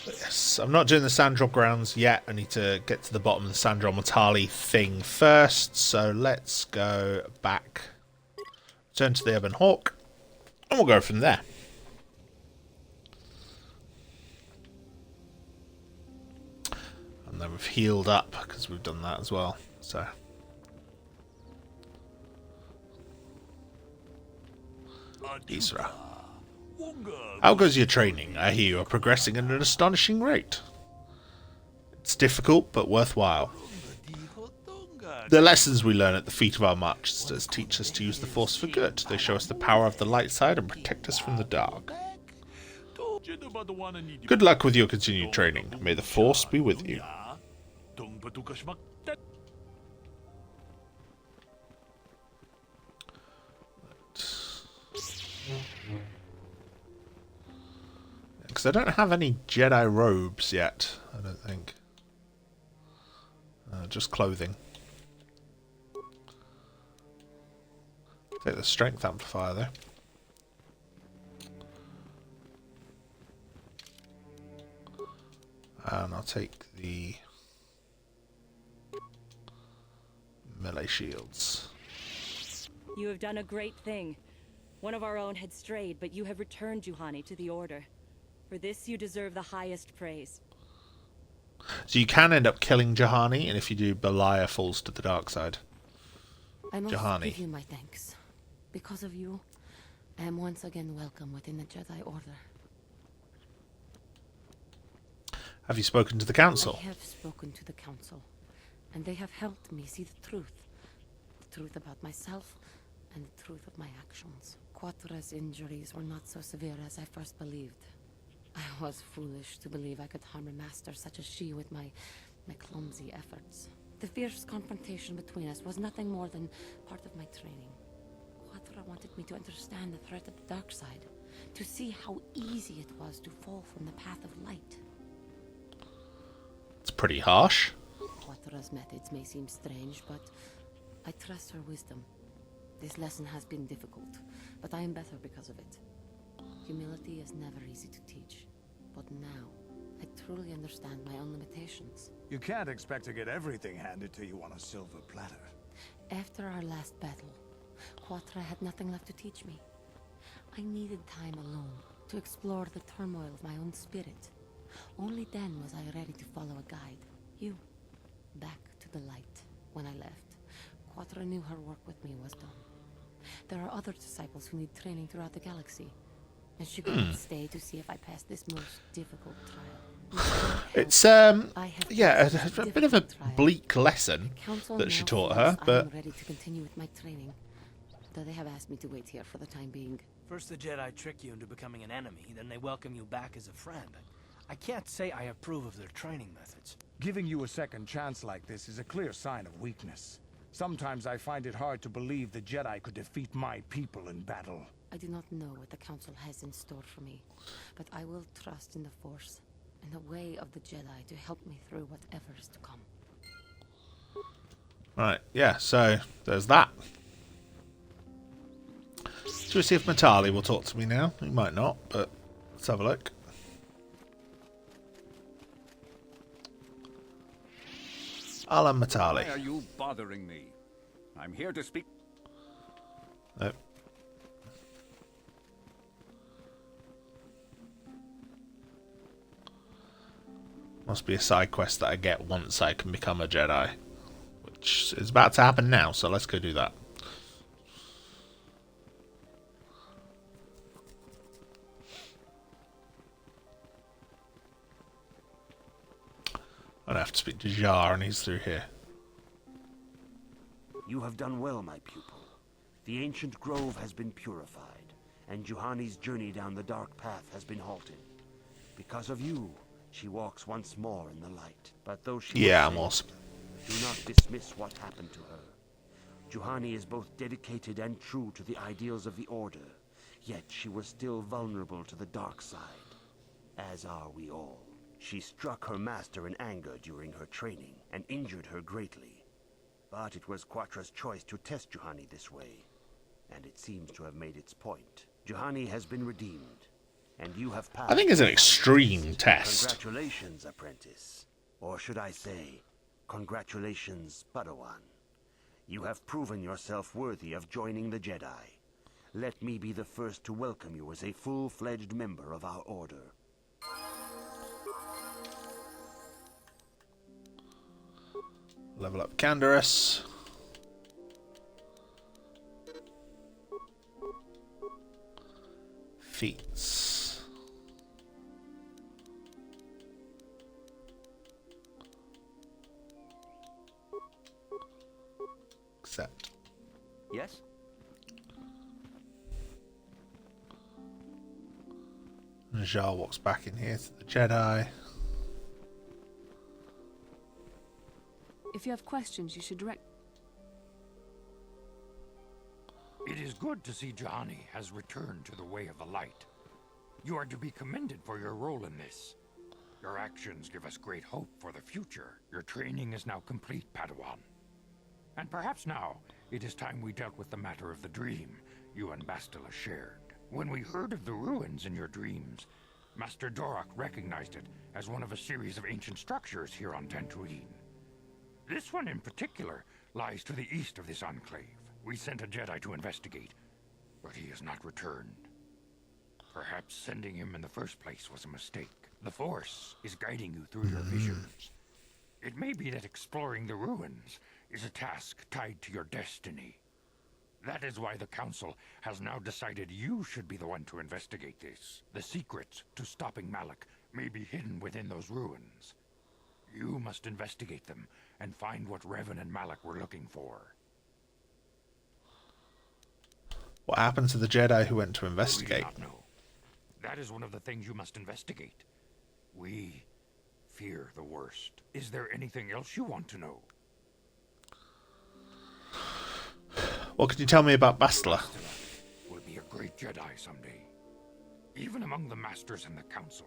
Yes, I'm not doing the Sandral grounds yet. I need to get to the bottom of the Sandral-Matale thing first. So let's go back, turn to the Ebon Hawk, and we'll go from there. And then we've healed up because we've done that as well. So. Isra. How goes your training? I hear you are progressing at an astonishing rate. It's difficult, but worthwhile. The lessons we learn at the feet of our masters teach us to use the Force for good. They show us the power of the light side and protect us from the dark. Good luck with your continued training. May the Force be with you. Because I don't have any Jedi robes yet, I don't think. Just clothing. Take the strength amplifier though. And I'll take the melee shields. You have done a great thing. One of our own had strayed, but you have returned Juhani to the Order. For this, you deserve the highest praise. So you can end up killing Juhani, and if you do, Belial falls to the dark side. I must Juhani. give you my thanks. Because of you, I am once again welcome within the Jedi Order. Have you spoken to the Council? I have spoken to the Council, and they have helped me see the truth. The truth about myself, and the truth of my actions. Quatra's injuries were not so severe as I first believed. I was foolish to believe I could harm a master such as she with my clumsy efforts. The fierce confrontation between us was nothing more than part of my training. Quatra wanted me to understand the threat of the dark side, to see how easy it was to fall from the path of light. It's pretty harsh. Quatra's methods may seem strange, but I trust her wisdom. This lesson has been difficult, but I am better because of it. Humility is never easy to teach, but now I truly understand my own limitations. You can't expect to get everything handed to you on a silver platter. After our last battle, Quatra had nothing left to teach me. I needed time alone to explore the turmoil of my own spirit. Only then was I ready to follow a guide. You. Back to the light. When I left, Quatra knew her work with me was done. There are other disciples who need training throughout the galaxy. And she couldn't stay to see if I passed this most difficult trial. It's yeah, a bit of a bleak lesson that she taught her, but I'm ready to continue with my training. Though they have asked me to wait here for the time being. First the Jedi trick you into becoming an enemy, then they welcome you back as a friend. I can't say I approve of their training methods. Giving you a second chance like this is a clear sign of weakness. Sometimes I find it hard to believe the Jedi could defeat my people in battle. I do not know what the Council has in store for me, but I will trust in the Force and the way of the Jedi to help me through whatever is to come. right, yeah. So there's that. Should we see if Matale will talk to me now? He might not, but let's have a look. Alan Matale. Why are you bothering me? I'm here to speak. Nope. Must be a side quest that I get once I can become a Jedi, which is about to happen now, so let's go do that. I'd have to speak to Jar, and he's through here. have done well, my pupil. The ancient grove has been purified, and Juhani's journey down the dark path has been halted. Because of you, she walks once more in the light. But though she I'm awesome. Do not dismiss what happened to her. Juhani is both dedicated and true to the ideals of the Order, yet she was still vulnerable to the dark side, as are we all. She struck her master in anger during her training and injured her greatly. But it was Quatra's choice to test Juhani this way, and it seems to have made its point. Juhani has been redeemed, and you have passed. I think it's an extreme test. Congratulations, apprentice. Or should I say, congratulations, Padawan. You have proven yourself worthy of joining the Jedi. Let me be the first to welcome you as a full-fledged member of our order. Level up Canderous. Feats. Accept. Yes? Jar walks back in here to the Jedi. If you have questions, you should direct... It is good to see Juhani has returned to the way of the light. You are to be commended for your role in this. Your actions give us great hope for the future. Your training is now complete, Padawan. And perhaps now, it is time we dealt with the matter of the dream you and Bastila shared. When we heard of the ruins in your dreams, Master Dorak recognized it as one of a series of ancient structures here on Dantooine. This one in particular lies to the east of this enclave. We sent a Jedi to investigate, but he has not returned. Perhaps sending him in the first place was a mistake. The Force is guiding you through your visions. It may be that exploring the ruins is a task tied to your destiny. That is why the Council has now decided you should be the one to investigate this. The secrets to stopping Malak may be hidden within those ruins. You must investigate them and find what Revan and Malak were looking for. What happened to the Jedi who went to investigate? We do not know. That is one of the things you must investigate. We fear the worst. Is there anything else you want to know? What can you tell me about Bastila? Bastila will be a great Jedi someday. Even among the Masters and the Council,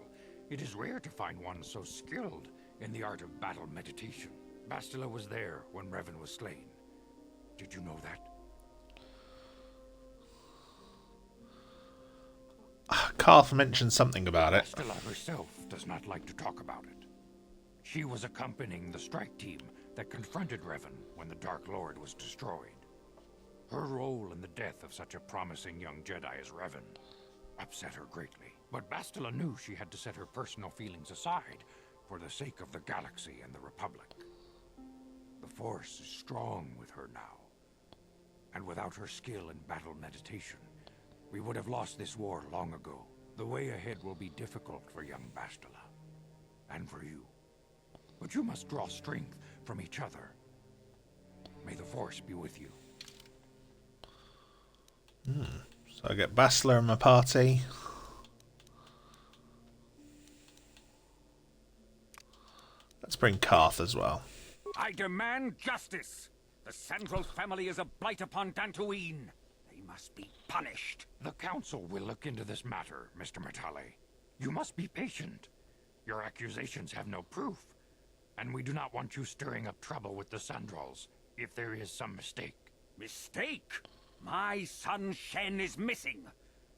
it is rare to find one so skilled in the art of battle meditation. Bastila was there when Revan was slain. Did you know that? Karth mentioned something about it. Bastila herself does not like to talk about it. She was accompanying the strike team that confronted Revan when the Dark Lord was destroyed. Her role in the death of such a promising young Jedi as Revan upset her greatly. But Bastila knew she had to set her personal feelings aside for the sake of the galaxy and the Republic. The Force is strong with her now. And without her skill in battle meditation, we would have lost this war long ago. The way ahead will be difficult for young Bastila. And for you. But you must draw strength from each other. May the Force be with you. So I get Bastila in my party. Let's bring Karth as well. I demand justice! The Sandral family is a blight upon Dantooine. They must be punished. The Council will look into this matter, Mr. Matale. You must be patient. Your accusations have no proof. And we do not want you stirring up trouble with the Sandrals if there is some mistake. Mistake? My son Shen is missing.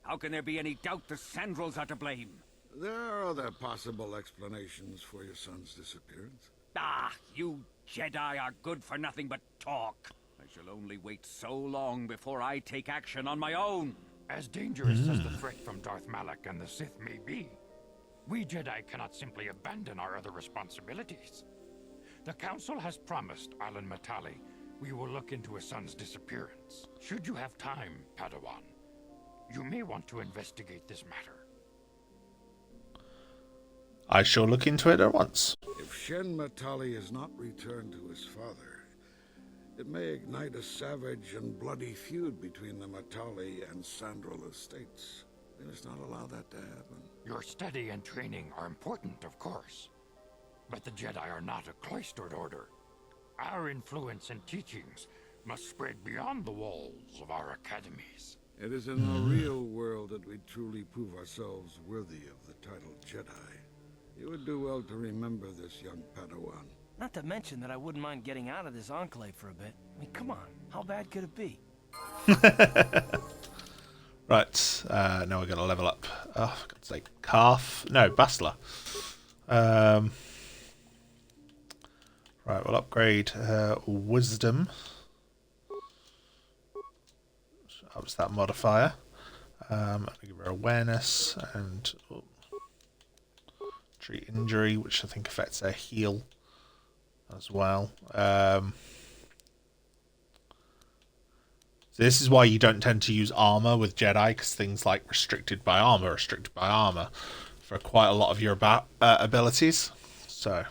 How can there be any doubt the Sandrals are to blame? There are other possible explanations for your son's disappearance. Ah, you Jedi are good for nothing but talk. I shall only wait so long before I take action on my own. As dangerous as the threat from Darth Malak and the Sith may be, we Jedi cannot simply abandon our other responsibilities. The Council has promised Sandral-Matale we will look into his son's disappearance. Should you have time, Padawan, you may want to investigate this matter. I shall look into it at once. If Sandral-Matale is not returned to his father, It may ignite a savage and bloody feud between the Matale and Sandral estates. We must not allow that to happen. Your study and training are important, of course. But the Jedi are not a cloistered order. Our influence and teachings must spread beyond the walls of our academies. It is in the real world that we truly prove ourselves worthy of the title Jedi. You would do well to remember this, young Padawan. Not to mention that I wouldn't mind getting out of this Enclave for a bit. I mean, come on. How bad could it be? Right, now we're going to level up. Oh, for God's sake. Bastila. Right, we'll upgrade Wisdom. Ups that modifier. I'll give her Awareness and treat Injury, which I think affects her heal as well. So this is why you don't tend to use armor with Jedi, because things like restricted by armor for quite a lot of your abilities. So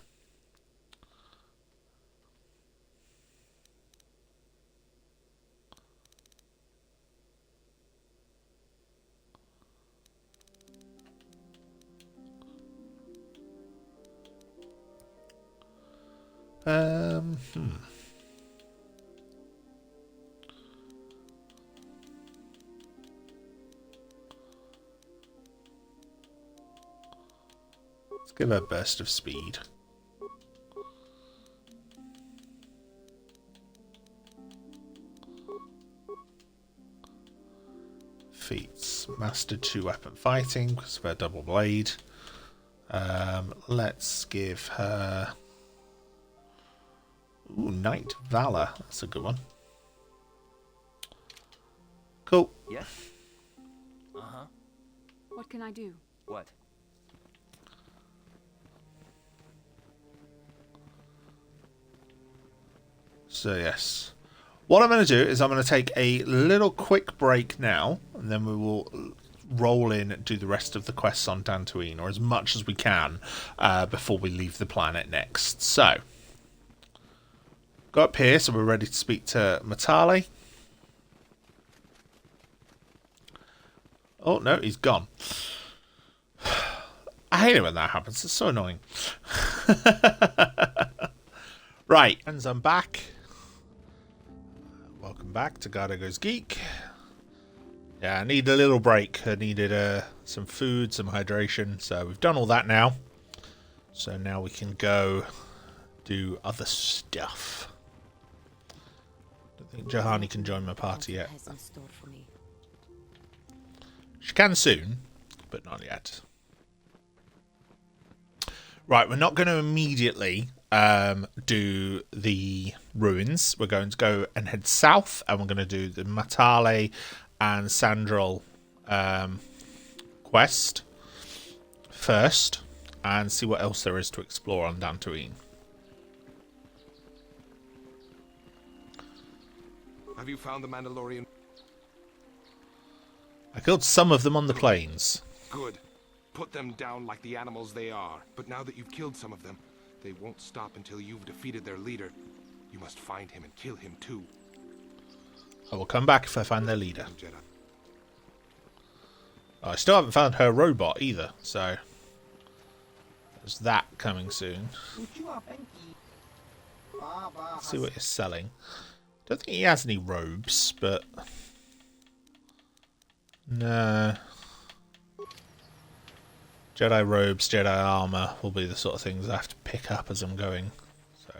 let's give her a burst of speed. Feats. Mastered 2-weapon fighting because of her double blade. Let's give her... Ooh, Knight Valor. That's a good one. Cool. Yes? Uh-huh. What can I do? What? So yes. What I'm going to do is I'm going to take a little quick break now, and then we will roll in and do the rest of the quests on Dantooine, or as much as we can, before we leave the planet next. So, go up here, so we're ready to speak to Matale. Oh, no, he's gone. I hate it when that happens. It's so annoying. Right, and I'm back. Welcome back to Garhdo Goes Geek. Yeah, I need a little break. I needed some food, some hydration. So we've done all that now. So now we can go do other stuff. Don't think Juhani can join my party yet. She can soon, but not yet. Right, we're not going to immediately do the ruins. We're going to go and head south, and we're going to do the Matale and Sandral quest first, and see what else there is to explore on Dantooine. Have you found the Mandalorian? I killed some of them on the plains. Good. Put them down like the animals they are. But now that you've killed some of them, they won't stop until you've defeated their leader. You must find him and kill him too. I will come back if I find their leader. Oh, I still haven't found her robot either, so there's that coming soon. Let's see what he's selling. Don't think he has any robes, but no. Jedi robes, Jedi armor will be the sort of things I have to pick up as I'm going. So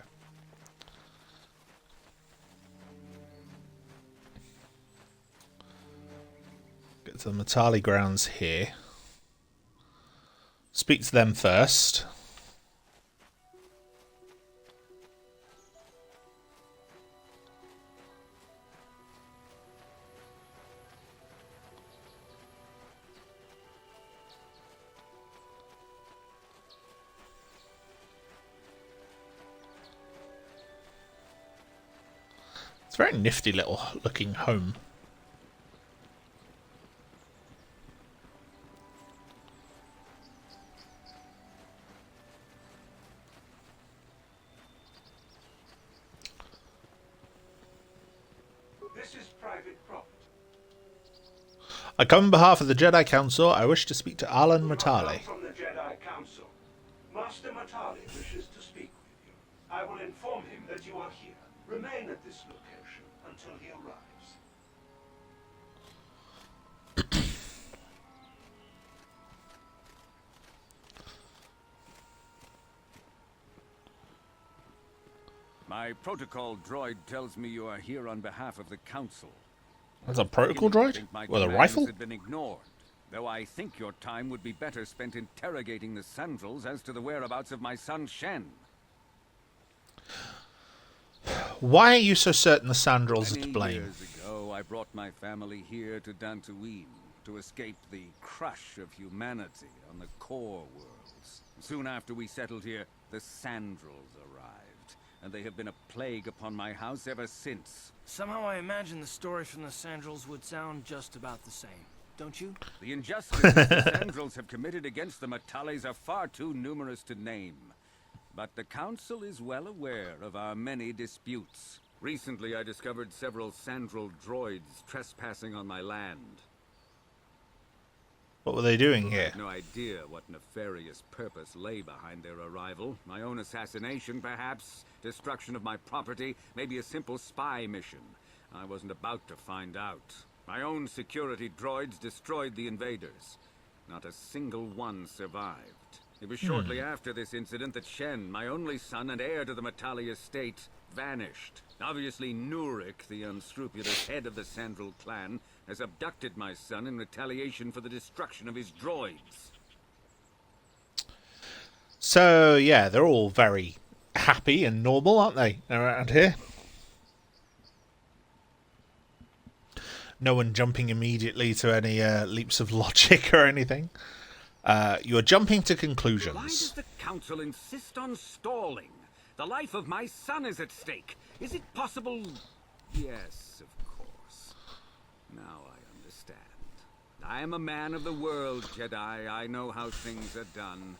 get to the Matale grounds here. Speak to them first. Very nifty little looking home. This is private property. I come on behalf of the Jedi Council. I wish to speak to Sandral-Matale. From the Jedi Council. Master Matale wishes to speak with you. I will inform him that you are here. Remain at this location until he arrives. My protocol droid tells me you are here on behalf of the Council. That's a protocol droid? With a rifle? Had been ignored, though I think your time would be better spent interrogating the Sandrals as to the whereabouts of my son Shen. Why are you so certain the Sandrals are to blame? Years ago, I brought my family here to Dantooine to escape the crush of humanity on the core worlds. Soon after we settled here, the Sandrals arrived, and they have been a plague upon my house ever since. Somehow I imagine the story from the Sandrals would sound just about the same, don't you? The injustices the Sandrals have committed against the Matales are far too numerous to name. But the Council is well aware of our many disputes. Recently, I discovered several Sandral droids trespassing on my land. What were they doing here? I have no idea what nefarious purpose lay behind their arrival. My own assassination, perhaps. Destruction of my property. Maybe a simple spy mission. I wasn't about to find out. My own security droids destroyed the invaders. Not a single one survived. It was shortly after this incident that Shen, my only son and heir to the Matale estate, vanished. Obviously, Nurik, the unscrupulous head of the Sandral clan, has abducted my son in retaliation for the destruction of his droids. So, yeah, they're all very happy and normal, aren't they, around here? No one jumping immediately to any leaps of logic or anything. You're jumping to conclusions. Why does the Council insist on stalling? The life of my son is at stake. Is it possible? Yes, of course. Now I understand. I am a man of the world, Jedi. I know how things are done.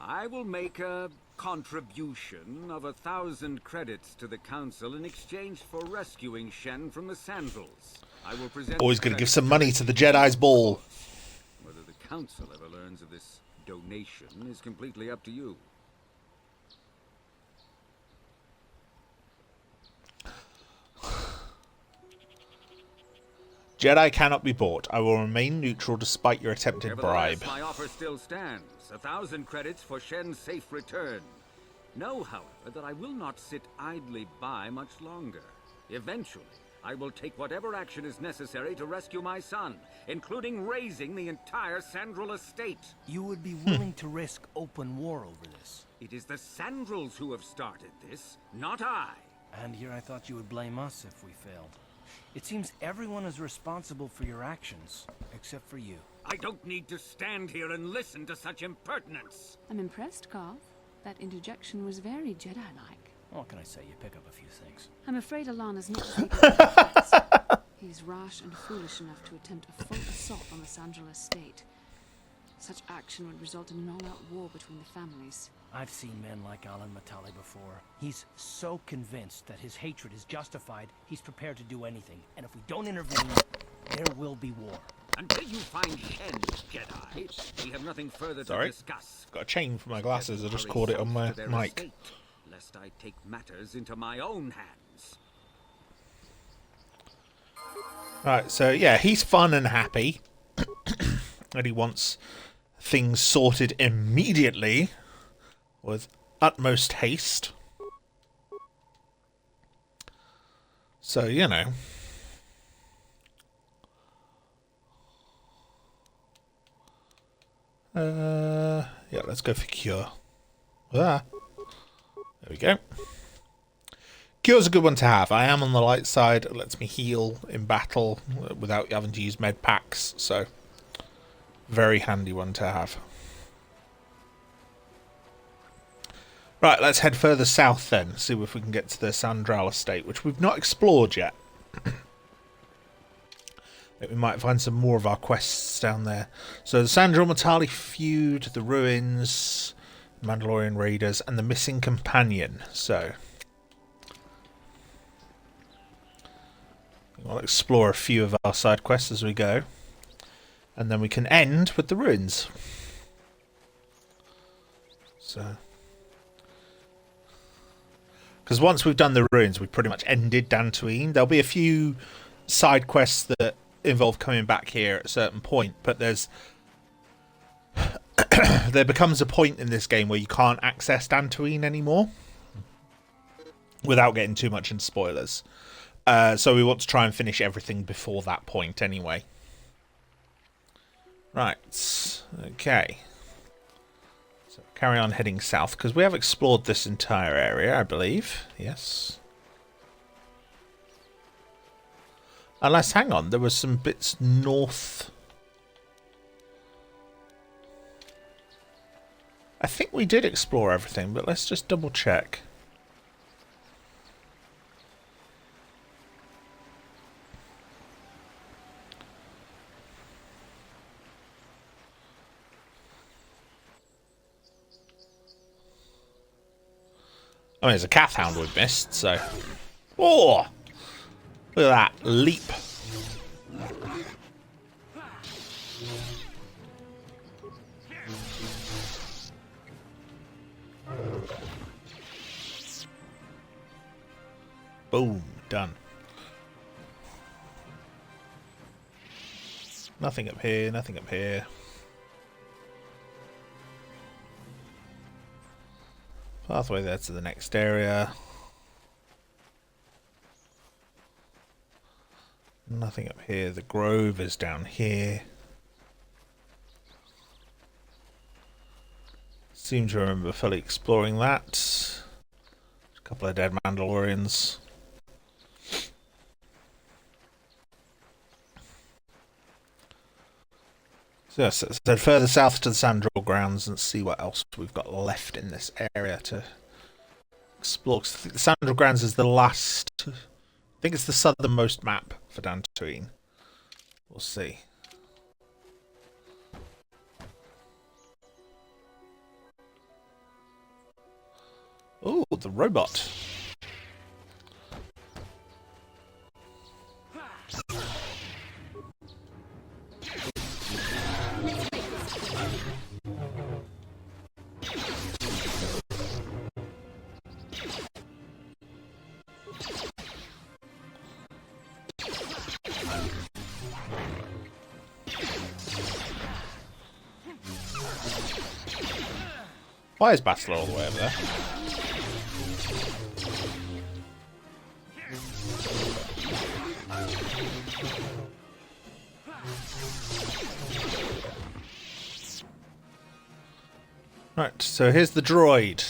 I will make a contribution of 1,000 credits to the Council in exchange for rescuing Shen from the Sandrals. I will present. Always going to give some money to the Jedi's ball. Whether the Council ever learns of this donation is completely up to you. Jedi cannot be bought. I will remain neutral despite your attempted bribe. My offer still stands. 1,000 credits for Shen's safe return. Know, however, that I will not sit idly by much longer. Eventually, I will take whatever action is necessary to rescue my son, including raising the entire Sandral estate. You would be willing to risk open war over this? It is the Sandrals who have started this, not I. And here I thought you would blame us if we failed. It seems everyone is responsible for your actions, except for you. I don't need to stand here and listen to such impertinence. I'm impressed, Garth. That interjection was very Jedi-like. What can I say? You pick up a few things. I'm afraid Alana's not taking offense. He's rash and foolish enough to attempt a full assault on the Sandral estate. Such action would result in an all-out war between the families. I've seen men like Sandral-Matale before. He's so convinced that his hatred is justified, he's prepared to do anything. And if we don't intervene, there will be war. Until you find Shen, Jedi, we have nothing further to discuss. Got a chain for my glasses. I just caught it on my mic. Estate, lest I take matters into my own hands. Right, so yeah, he's fun and happy. And he wants things sorted immediately with utmost haste. So, you know. Yeah, let's go for cure. There we go. Cure's a good one to have. I am on the light side. It lets me heal in battle without having to use med packs. So, very handy one to have. Right, let's head further south then. See if we can get to the Sandral estate, which we've not explored yet. We might find some more of our quests down there. So the Sandral-Matale Feud, the ruins, Mandalorian raiders, and the missing companion. So I'll explore a few of our side quests as we go. And then we can end with the ruins. So... because once we've done the ruins, we've pretty much ended Dantooine. There'll be a few side quests that involve coming back here at a certain point, but there becomes a point in this game where you can't access Dantooine anymore without getting too much into spoilers. So we want to try and finish everything before that point anyway. Right, okay. So carry on heading south, because we have explored this entire area, I believe. Yes. Unless, hang on, there were some bits north. I think we did explore everything, but let's just double check. I mean, there's a Cath Hound we've missed, so... oh! Look at that leap. Boom. Done. Nothing up here, nothing up here. Pathway there to the next area. Nothing up here. The grove is down here. Seem to remember fully exploring that. A couple of dead Mandalorians. So yes, so further south to the Sandral grounds and see what else we've got left in this area to explore. 'Cause I think the Sandral grounds is the last... I think it's the southernmost map for Dantooine. We'll see. Oh, the robot. Why is Bastila all the way over there? Right, so here's the droid.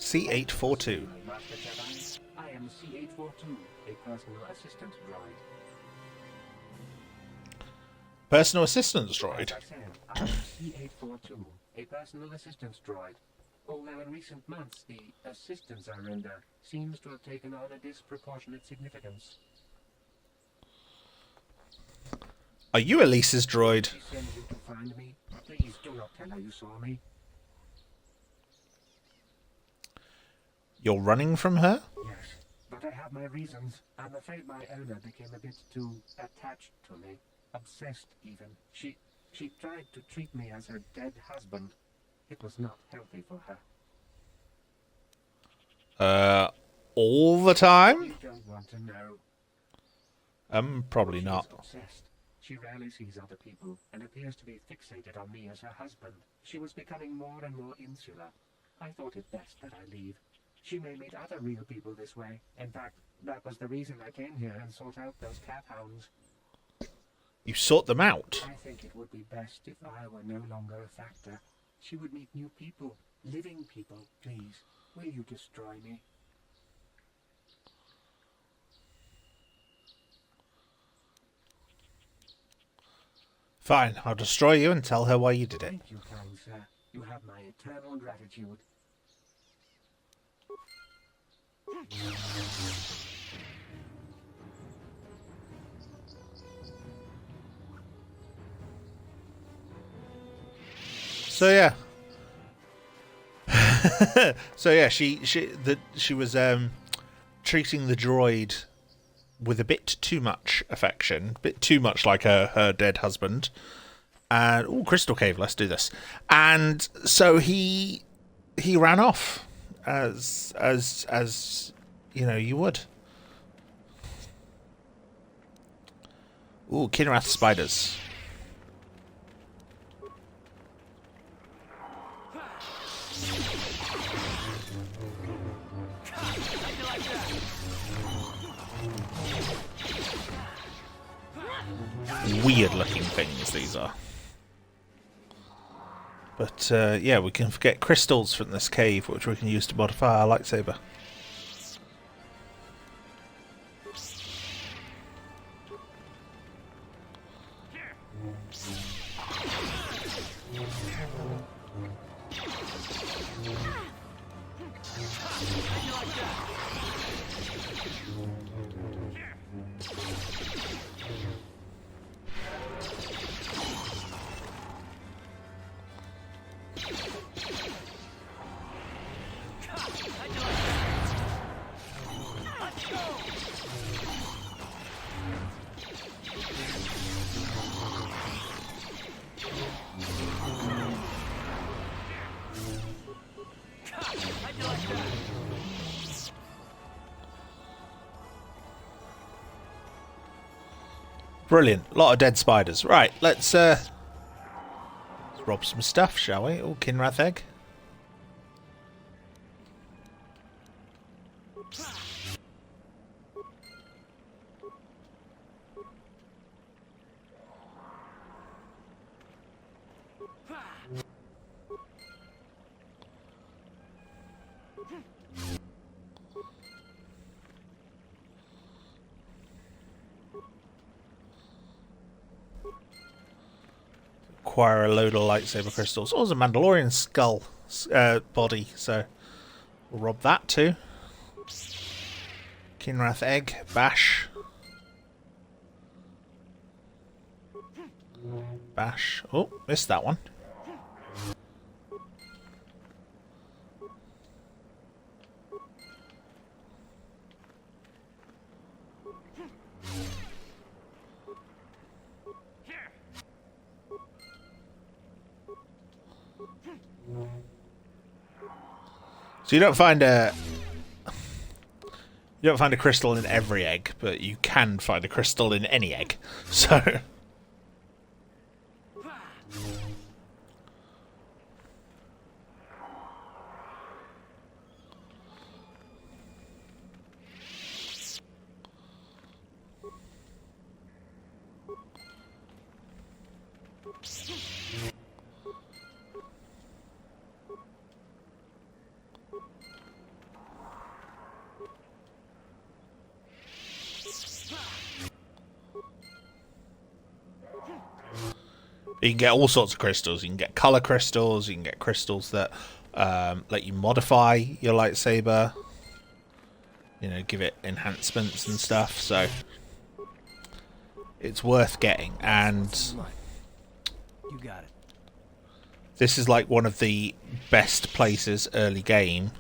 C842. Master Jedi, I am C842, a personal assistant droid. Personal assistance droid? As I said, I am C842, a personal assistance droid. Although in recent months the assistance I render seems to have taken on a disproportionate significance. Are you Elise's droid? She sent you to find me. Please do not tell her you saw me. You're running from her? Yes, but I have my reasons. I'm afraid my owner became a bit too attached to me. Obsessed, even. She tried to treat me as her dead husband. It was not healthy for her. All the time? You don't want to know. Probably not. She is obsessed. She rarely sees other people and appears to be fixated on me as her husband. She was becoming more and more insular. I thought it best that I leave. She may meet other real people this way. In fact, that was the reason I came here and sought out those cat hounds. You sought them out? I think it would be best if I were no longer a factor. She would meet new people, living people. Please, will you destroy me? Fine, I'll destroy you and tell her why you did it. Thank you, kind sir. You have my eternal gratitude. So yeah. So yeah, she was treating the droid with a bit too much affection, a bit too much like her dead husband. And Crystal Cave, let's do this. And so he ran off, as you know you would. Ooh, Kinrath spiders. Weird looking things these are. But yeah, we can get crystals from this cave, which we can use to modify our lightsaber. Brilliant. A lot of dead spiders. Right, let's rob some stuff, shall we? Oh, Kinrath egg. Acquire a load of lightsaber crystals. Oh, there's a Mandalorian skull body, so we'll rob that too. Kinrath egg, bash. Bash. Oh, missed that one. So you don't find a crystal in every egg, but you can find a crystal in any egg. So you can get all sorts of crystals. You can get color crystals. You can get crystals that let you modify your lightsaber. You know, give it enhancements and stuff. So it's worth getting. And you got it. This is like one of the best places early game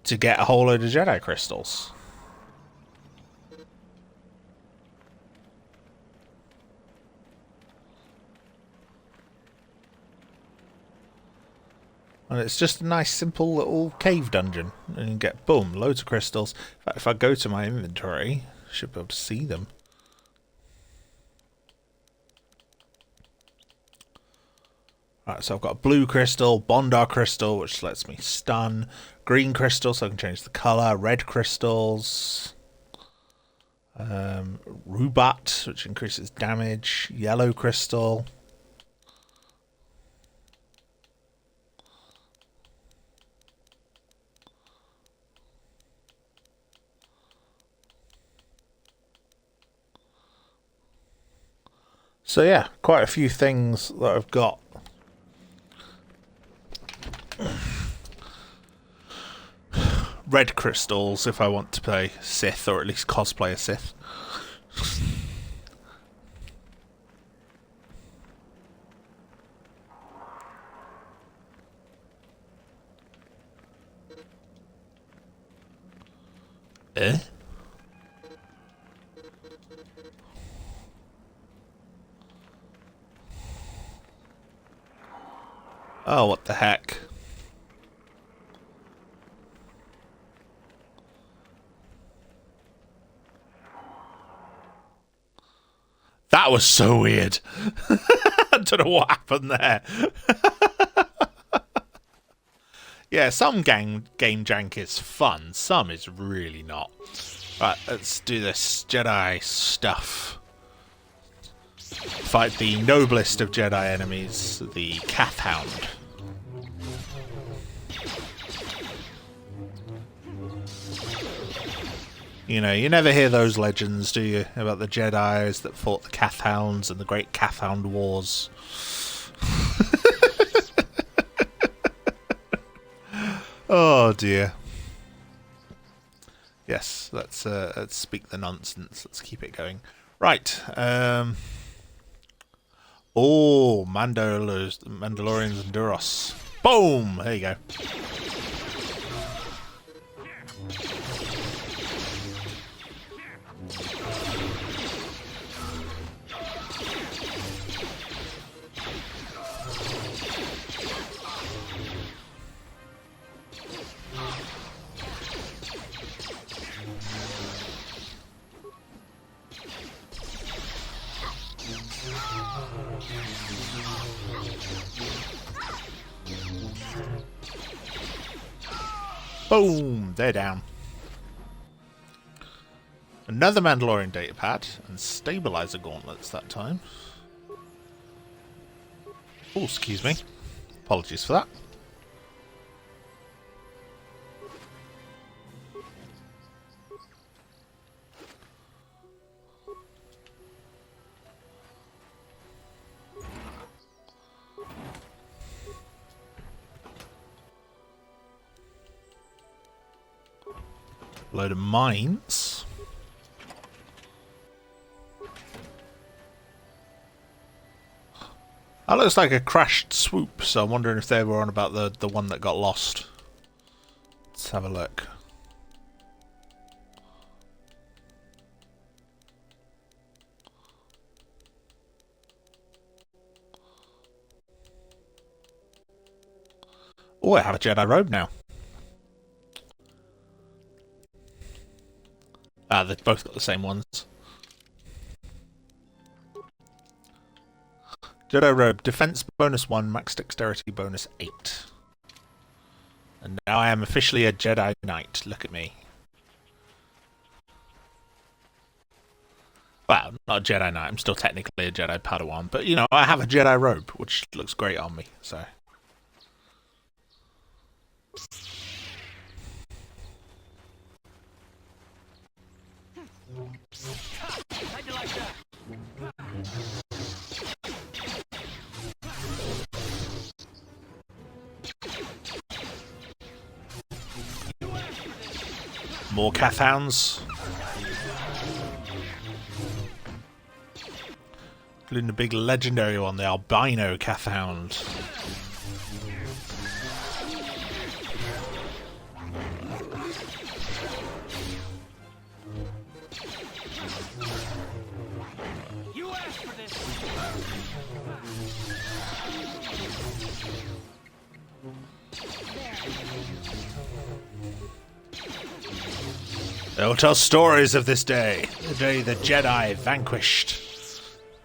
to get a whole load of Jedi crystals. And it's just a nice, simple little cave dungeon. And you get, boom, loads of crystals. In fact, if I go to my inventory, I should be able to see them. Alright, so I've got a blue crystal, Bondar crystal, which lets me stun. Green crystal, so I can change the colour. Red crystals. Rubat, which increases damage. Yellow crystal. So yeah, quite a few things that I've got. Red crystals if I want to play Sith, or at least cosplay a Sith. Eh? Oh, what the heck. That was so weird. I don't know what happened there. Yeah, some game jank is fun, some is really not. Right, let's do this Jedi stuff. Fight the noblest of Jedi enemies, the Kath Hound. You know, you never hear those legends, do you? About the Jedis that fought the Kath Hounds and the Great Kath Hound Wars. Oh dear. Yes, let's speak the nonsense. Let's keep it going. Right. Oh, Mandalorians and Duros. Boom! There you go. Boom! They're down. Another Mandalorian datapad and stabilizer gauntlets that time. Oh, excuse me. Apologies for that. Load of mines. That looks like a crashed swoop, so I'm wondering if they were on about the one that got lost. Let's have a look. Oh, I have a Jedi robe now. Ah, they've both got the same ones. Jedi robe, defense bonus 1, max dexterity bonus 8. And now I am officially a Jedi Knight. Look at me. Well, not a Jedi Knight. I'm still technically a Jedi Padawan, but you know, I have a Jedi robe, which looks great on me. So. How'd you like that? More Kath Hounds. Including the big legendary one, the albino Kath Hound. You asked for this. They will tell stories of this day, the day the Jedi vanquished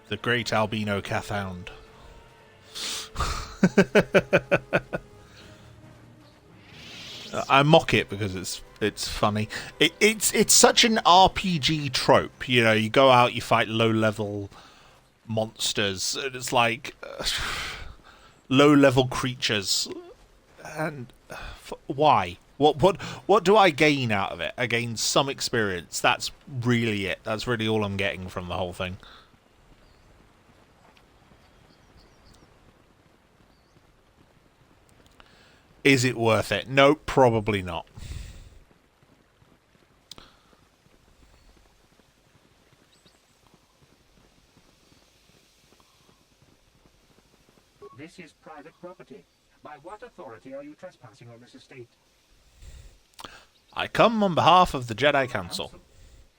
the great albino Kath Hound. I mock it because it's funny. It's such an RPG trope, you know. You go out, you fight low level monsters, and it's like low level creatures, and why? What do I gain out of it? I gain some experience. That's really it. That's really all I'm getting from the whole thing. Is it worth it? No, probably not. This is private property. By what authority are you trespassing on this estate? I come on behalf of the Jedi Council.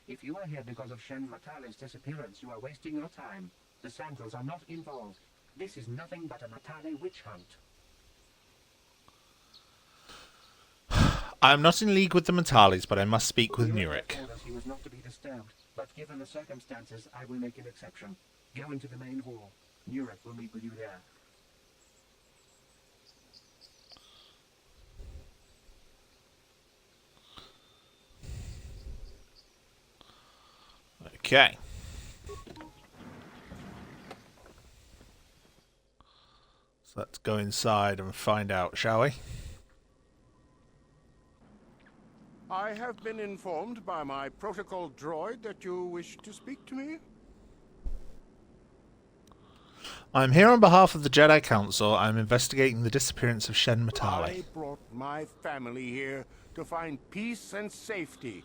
If you are here because of Sandral-Matale's disappearance, you are wasting your time. The Sandrals are not involved. This is nothing but a Matale witch hunt. I am not in league with the Matales, but I must speak with Nurik. Told us he was not to be disturbed, but given the circumstances, I will make an exception. Go into the main hall. Nurik will meet with you there. Okay. So let's go inside and find out, shall we? I have been informed by my protocol droid that you wish to speak to me. I'm here on behalf of the Jedi Council. I'm investigating the disappearance of Sandral-Matale. I brought my family here to find peace and safety,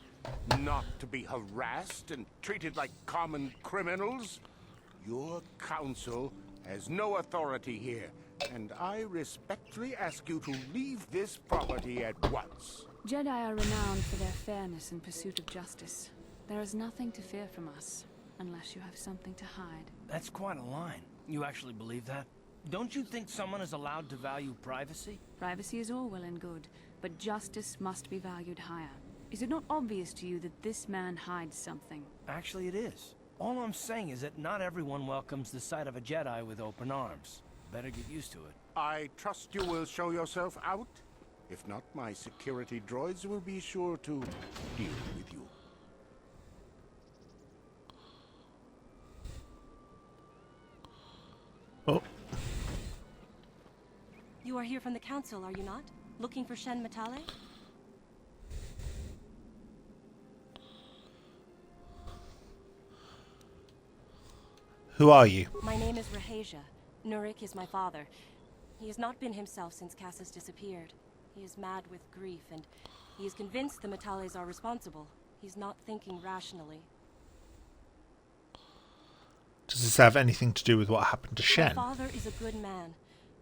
not to be harassed and treated like common criminals. Your council has no authority here, and I respectfully ask you to leave this property at once. Jedi are renowned for their fairness and pursuit of justice. There is nothing to fear from us, unless you have something to hide. That's quite a line. You actually believe that? Don't you think someone is allowed to value privacy? Privacy is all well and good, but justice must be valued higher. Is it not obvious to you that this man hides something? Actually, it is. All I'm saying is that not everyone welcomes the sight of a Jedi with open arms. Better get used to it. I trust you will show yourself out. If not, my security droids will be sure to deal with you. Oh. You are here from the council, are you not? Looking for Sandral-Matale? Who are you? My name is Rahasia. Nurik is my father. He has not been himself since Cassis disappeared. He is mad with grief, and he is convinced the Matales are responsible. He's not thinking rationally. Does this have anything to do with what happened to Shen? My father is a good man.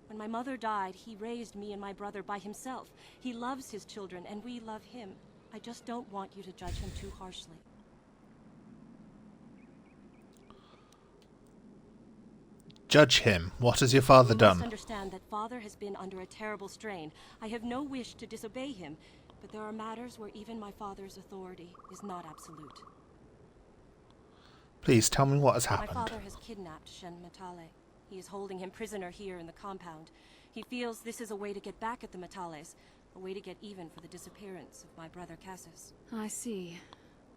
When my mother died, he raised me and my brother by himself. He loves his children, and we love him. I just don't want you to judge him too harshly. Judge him. What has your father done? You must understand that father has been under a terrible strain. I have no wish to disobey him, but there are matters where even my father's authority is not absolute. Please tell me what has happened. My father has kidnapped Sandral-Matale. He is holding him prisoner here in the compound. He feels this is a way to get back at the Matales, a way to get even for the disappearance of my brother Cassis. I see.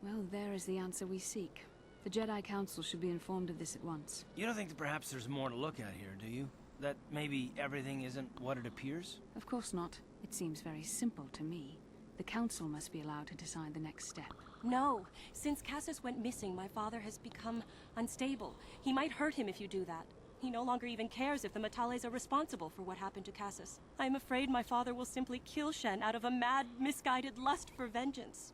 Well, there is the answer we seek. The Jedi Council should be informed of this at once. You don't think that perhaps there's more to look at here, do you? That maybe everything isn't what it appears? Of course not. It seems very simple to me. The Council must be allowed to decide the next step. No. Since Cassis went missing, my father has become unstable. He might hurt him if you do that. He no longer even cares if the Matales are responsible for what happened to Cassis. I am afraid my father will simply kill Shen out of a mad, misguided lust for vengeance.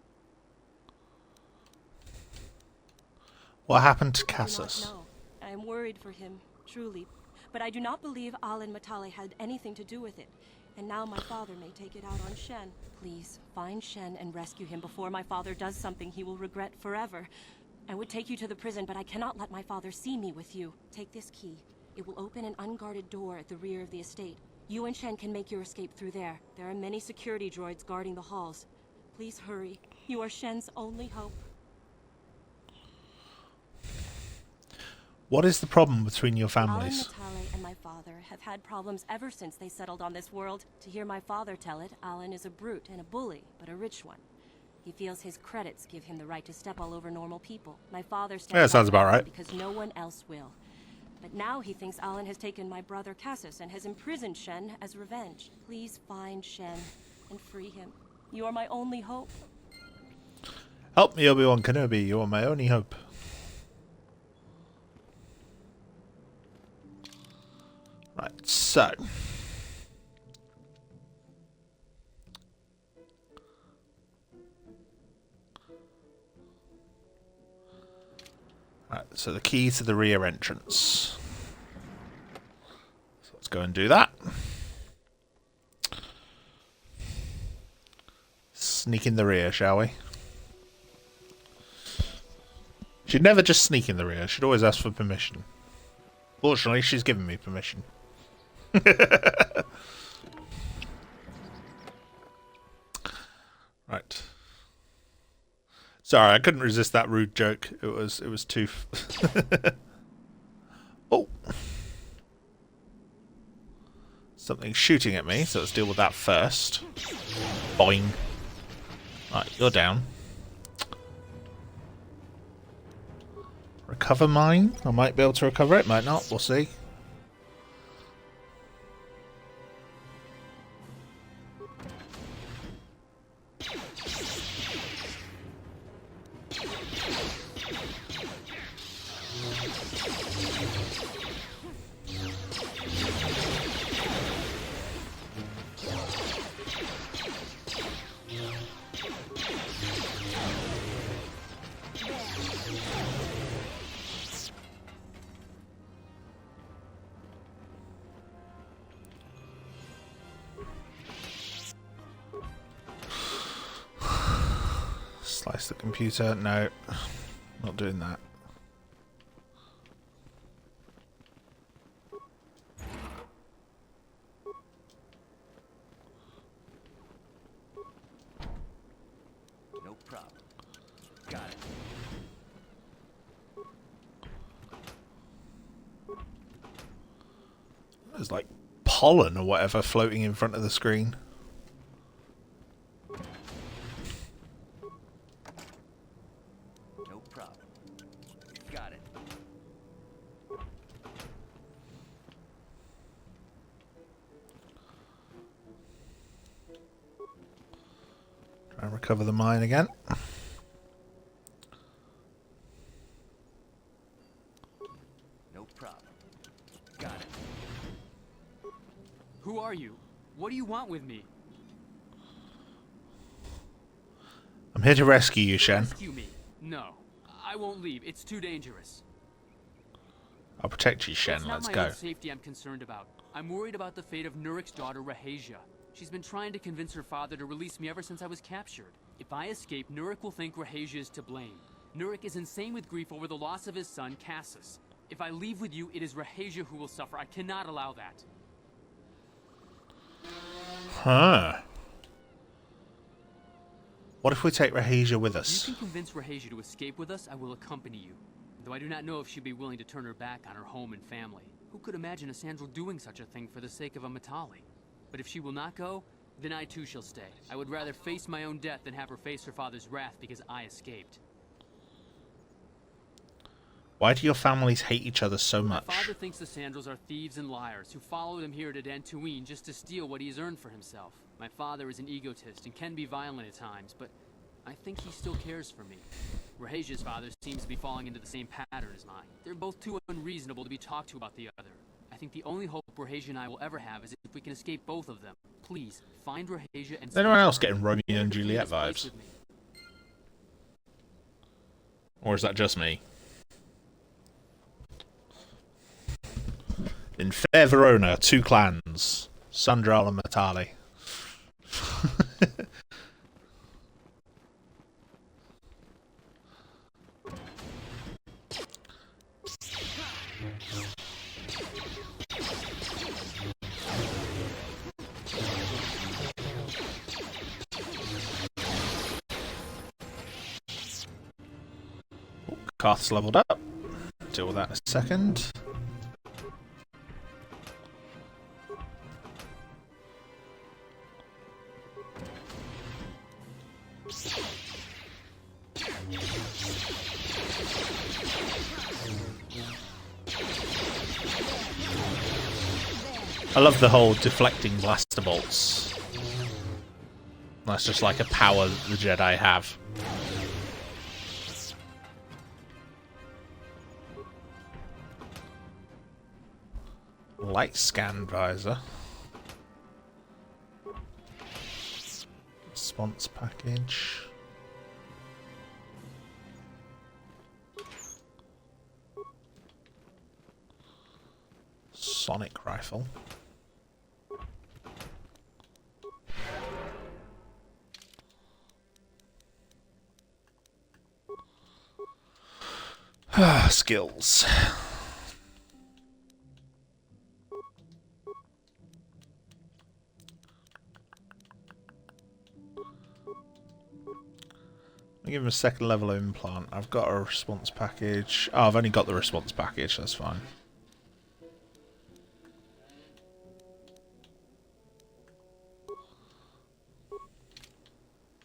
What happened to Cassis? I do not know. I am worried for him, truly. But I do not believe Sandral-Matale had anything to do with it. And now my father may take it out on Shen. Please, find Shen and rescue him before my father does something he will regret forever. I would take you to the prison, but I cannot let my father see me with you. Take this key. It will open an unguarded door at the rear of the estate. You and Shen can make your escape through there. There are many security droids guarding the halls. Please hurry. You are Shen's only hope. What is the problem between your families? Sandral-Matale and my father have had problems ever since they settled on this world. To hear my father tell it, Alan is a brute and a bully, but a rich one. He feels his credits give him the right to step all over normal people. My father stands Yeah, sounds about right. Because no one else will. But now he thinks Alan has taken my brother Cassis and has imprisoned Shen as revenge. Please find Shen and free him. You are my only hope. Help me, Obi-Wan Kenobi. You are my only hope. Right, so. Right, so the key to the rear entrance. So let's go and do that. Sneak in the rear, shall we? She'd never just sneak in the rear. She'd always ask for permission. Fortunately, she's given me permission. Right. Sorry, I couldn't resist that rude joke. It was too... Oh! Something's shooting at me, so let's deal with that first. Boing. Right, you're down. Recover mine? I might be able to recover it, might not, we'll see. Slice the computer. No, not doing that. No problem. Got it. There's like pollen or whatever floating in front of the screen. No problem. Got it. Try and recover the mine again. No problem. Got it. Who are you? What do you want with me? I'm here to rescue you, Shen. Rescue me? No. I won't leave. It's too dangerous. I'll protect you, Shen. It's not Let's my go. own safety I'm concerned about. I'm worried about the fate of Nurik's daughter, Rahasia. She's been trying to convince her father to release me ever since I was captured. If I escape, Nurik will think Rahasia is to blame. Nurik is insane with grief over the loss of his son, Cassus. If I leave with you, it is Rahasia who will suffer. I cannot allow that. Huh. What if we take Rahasia with If us? you can convince Rahasia to escape with us, I will accompany you. Though I do not know if she'd be willing to turn her back on her home and family. Who could imagine a Sandral doing such a thing for the sake of a Matale? But if she will not go, then I too shall stay. I would rather face my own death than have her face her father's wrath because I escaped. Why do your families hate each other so much? My father thinks the Sandrals are thieves and liars who followed him here to Dantooine just to steal what he's earned for himself. My father is an egotist and can be violent at times, but I think he still cares for me. Rahasia's father seems to be falling into the same pattern as mine. They're both too unreasonable to be talked to about the other. I think the only hope Rahasia and I will ever have is if we can escape both of them. Please, find Rahasia and... Is anyone else getting Romeo and Juliet vibes? Or is that just me? In fair Verona, two clans. Sandral-Matale. Karth's leveled up. Deal with that in a second. I love the whole deflecting blaster bolts. That's just like a power that the Jedi have. Light scan visor. Response package. Sonic rifle. Skills. I'll give him a second level implant. I've got a response package. Oh, I've only got the response package. That's fine.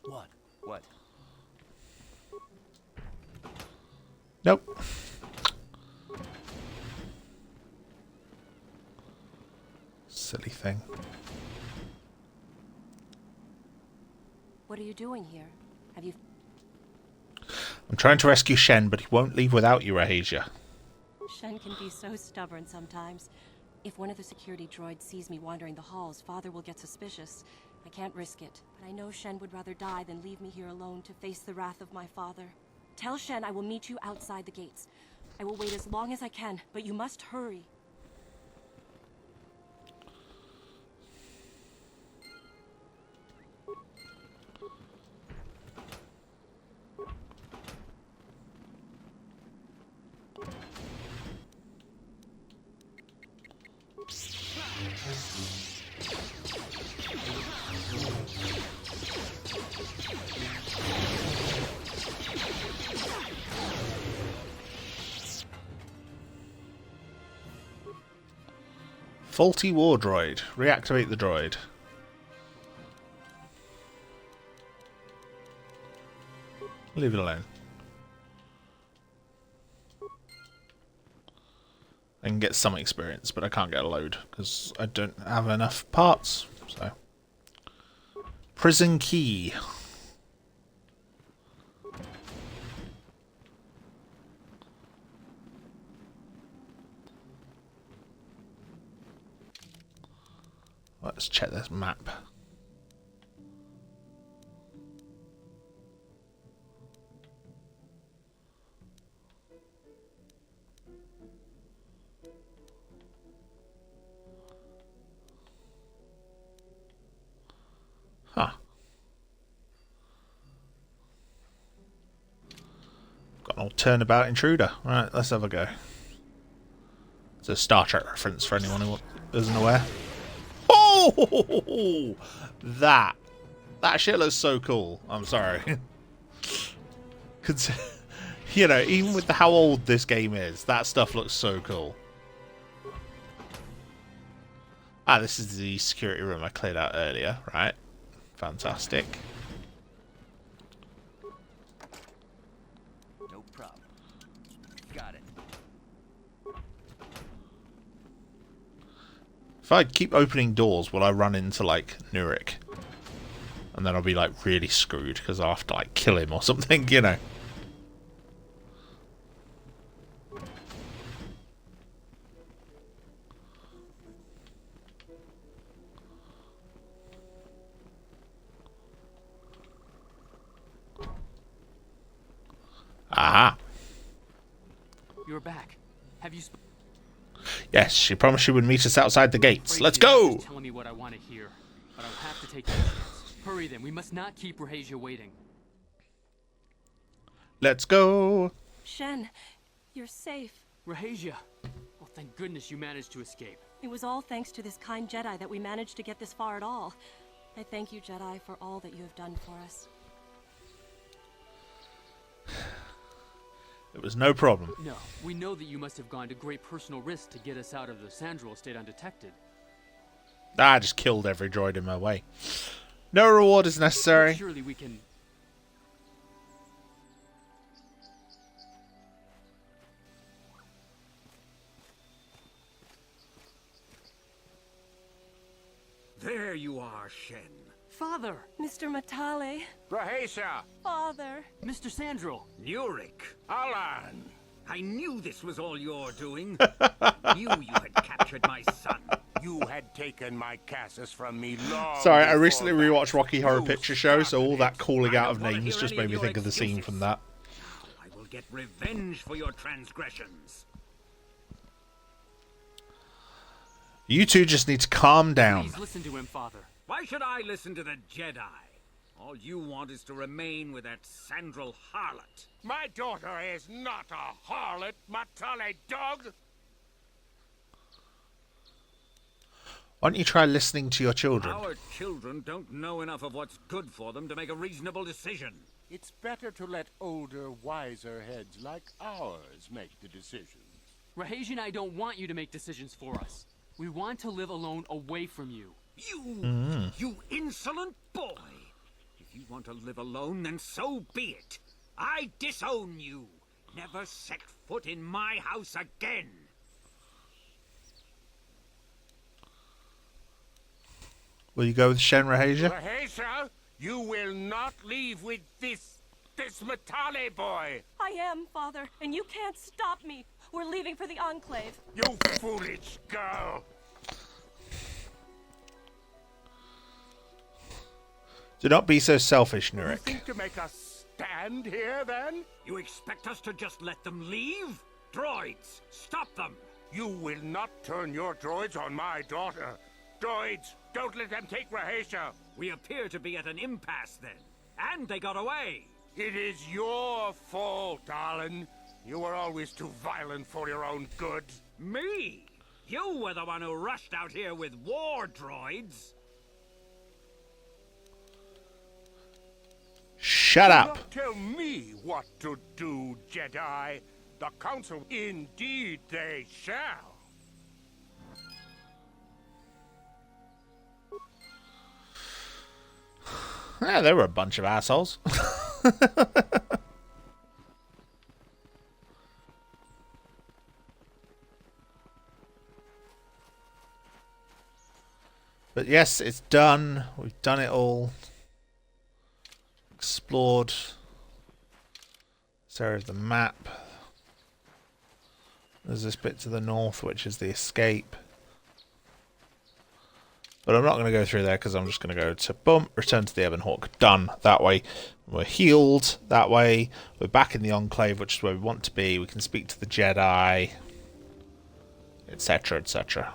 What? What? Nope. Silly thing. What are you doing here? Have you... I'm trying to rescue Shen, but he won't leave without you, Rahasia. Shen can be so stubborn sometimes. If one of the security droids sees me wandering the halls, Father will get suspicious. I can't risk it, but I know Shen would rather die than leave me here alone to face the wrath of my father. Tell Shen I will meet you outside the gates. I will wait as long as I can, but you must hurry. Faulty war droid. Reactivate the droid. Leave it alone. I can get some experience, but I can't get a load because I don't have enough parts. So, prison key. Let's check this map. Huh. Got an old turnabout intruder. Alright, let's have a go. It's a Star Trek reference for anyone who isn't aware. Oh! That shit looks so cool. I'm sorry. You know, even with how old this game is, that stuff looks so cool. Ah, this is the security room I cleared out earlier, right? Fantastic. No problem. Got it. If I keep opening doors, will I run into, like, Nurik? And then I'll be, like, really screwed, because I'll have to, like, kill him or something, you know. Aha! You're back. Have you... Yes, she promised she would meet us outside the gates. Let's go! Telling me what I want to hear, but I'll have to take that chance. Hurry then, we must not keep Rahasia waiting. Let's go! Shen, you're safe. Rahasia! Well, thank goodness you managed to escape. It was all thanks to this kind Jedi that we managed to get this far at all. I thank you, Jedi, for all that you have done for us. It was no problem. No, we know that you must have gone to great personal risk to get us out of the Sandral estate undetected. I just killed every droid in my way. No reward is necessary. But surely we can... There you are, Shen. Father! Mr. Matale. Rahasia! Father! Mr. Sandral! Nurik! Alan! I knew this was all your doing. You had captured my son. You had taken my Cassus from me long Sorry, I before recently that. rewatched Rocky Horror You Picture Show, so all that calling out of I don't wanna names hear just any made of me your think of the scene excuses. from that. I will get revenge for your transgressions. You two just need to calm down. Please listen to him, Father. Why should I listen to the Jedi? All you want is to remain with that Sandral harlot. My daughter is not a harlot, Matale dog! Why don't you try listening to your children? Our children don't know enough of what's good for them to make a reasonable decision. It's better to let older, wiser heads like ours make the decisions. Rahesh and I don't want you to make decisions for us. We want to live alone away from you. You insolent boy! If you want to live alone, then so be it. I disown you. Never set foot in my house again. Will you go with Shen, Rahesia? Rahesia, you will not leave with this Matale boy. I am, Father, and you can't stop me. We're leaving for the Enclave. You foolish girl. Do not be so selfish, You Nurik. think to make us stand here, then? You expect us to just let them leave? Droids, stop them! You will not turn your droids on my daughter. Droids, don't let them take Rahesia. We appear to be at an impasse then. And they got away. It is your fault, darling. You were always too violent for your own good. Me? You were the one who rushed out here with war droids. Shut Do up. not tell me what to do, Jedi. The Council, indeed they shall. Yeah, they were a bunch of assholes. But yes, it's done. We've done it all. Explored this area of the map. There's this bit to the north, which is the escape. But I'm not going to go through there because I'm just going to go to boom, return to the Ebon Hawk. Done. That way. We're healed. That way. We're back in the Enclave, which is where we want to be. We can speak to the Jedi, etc., etc.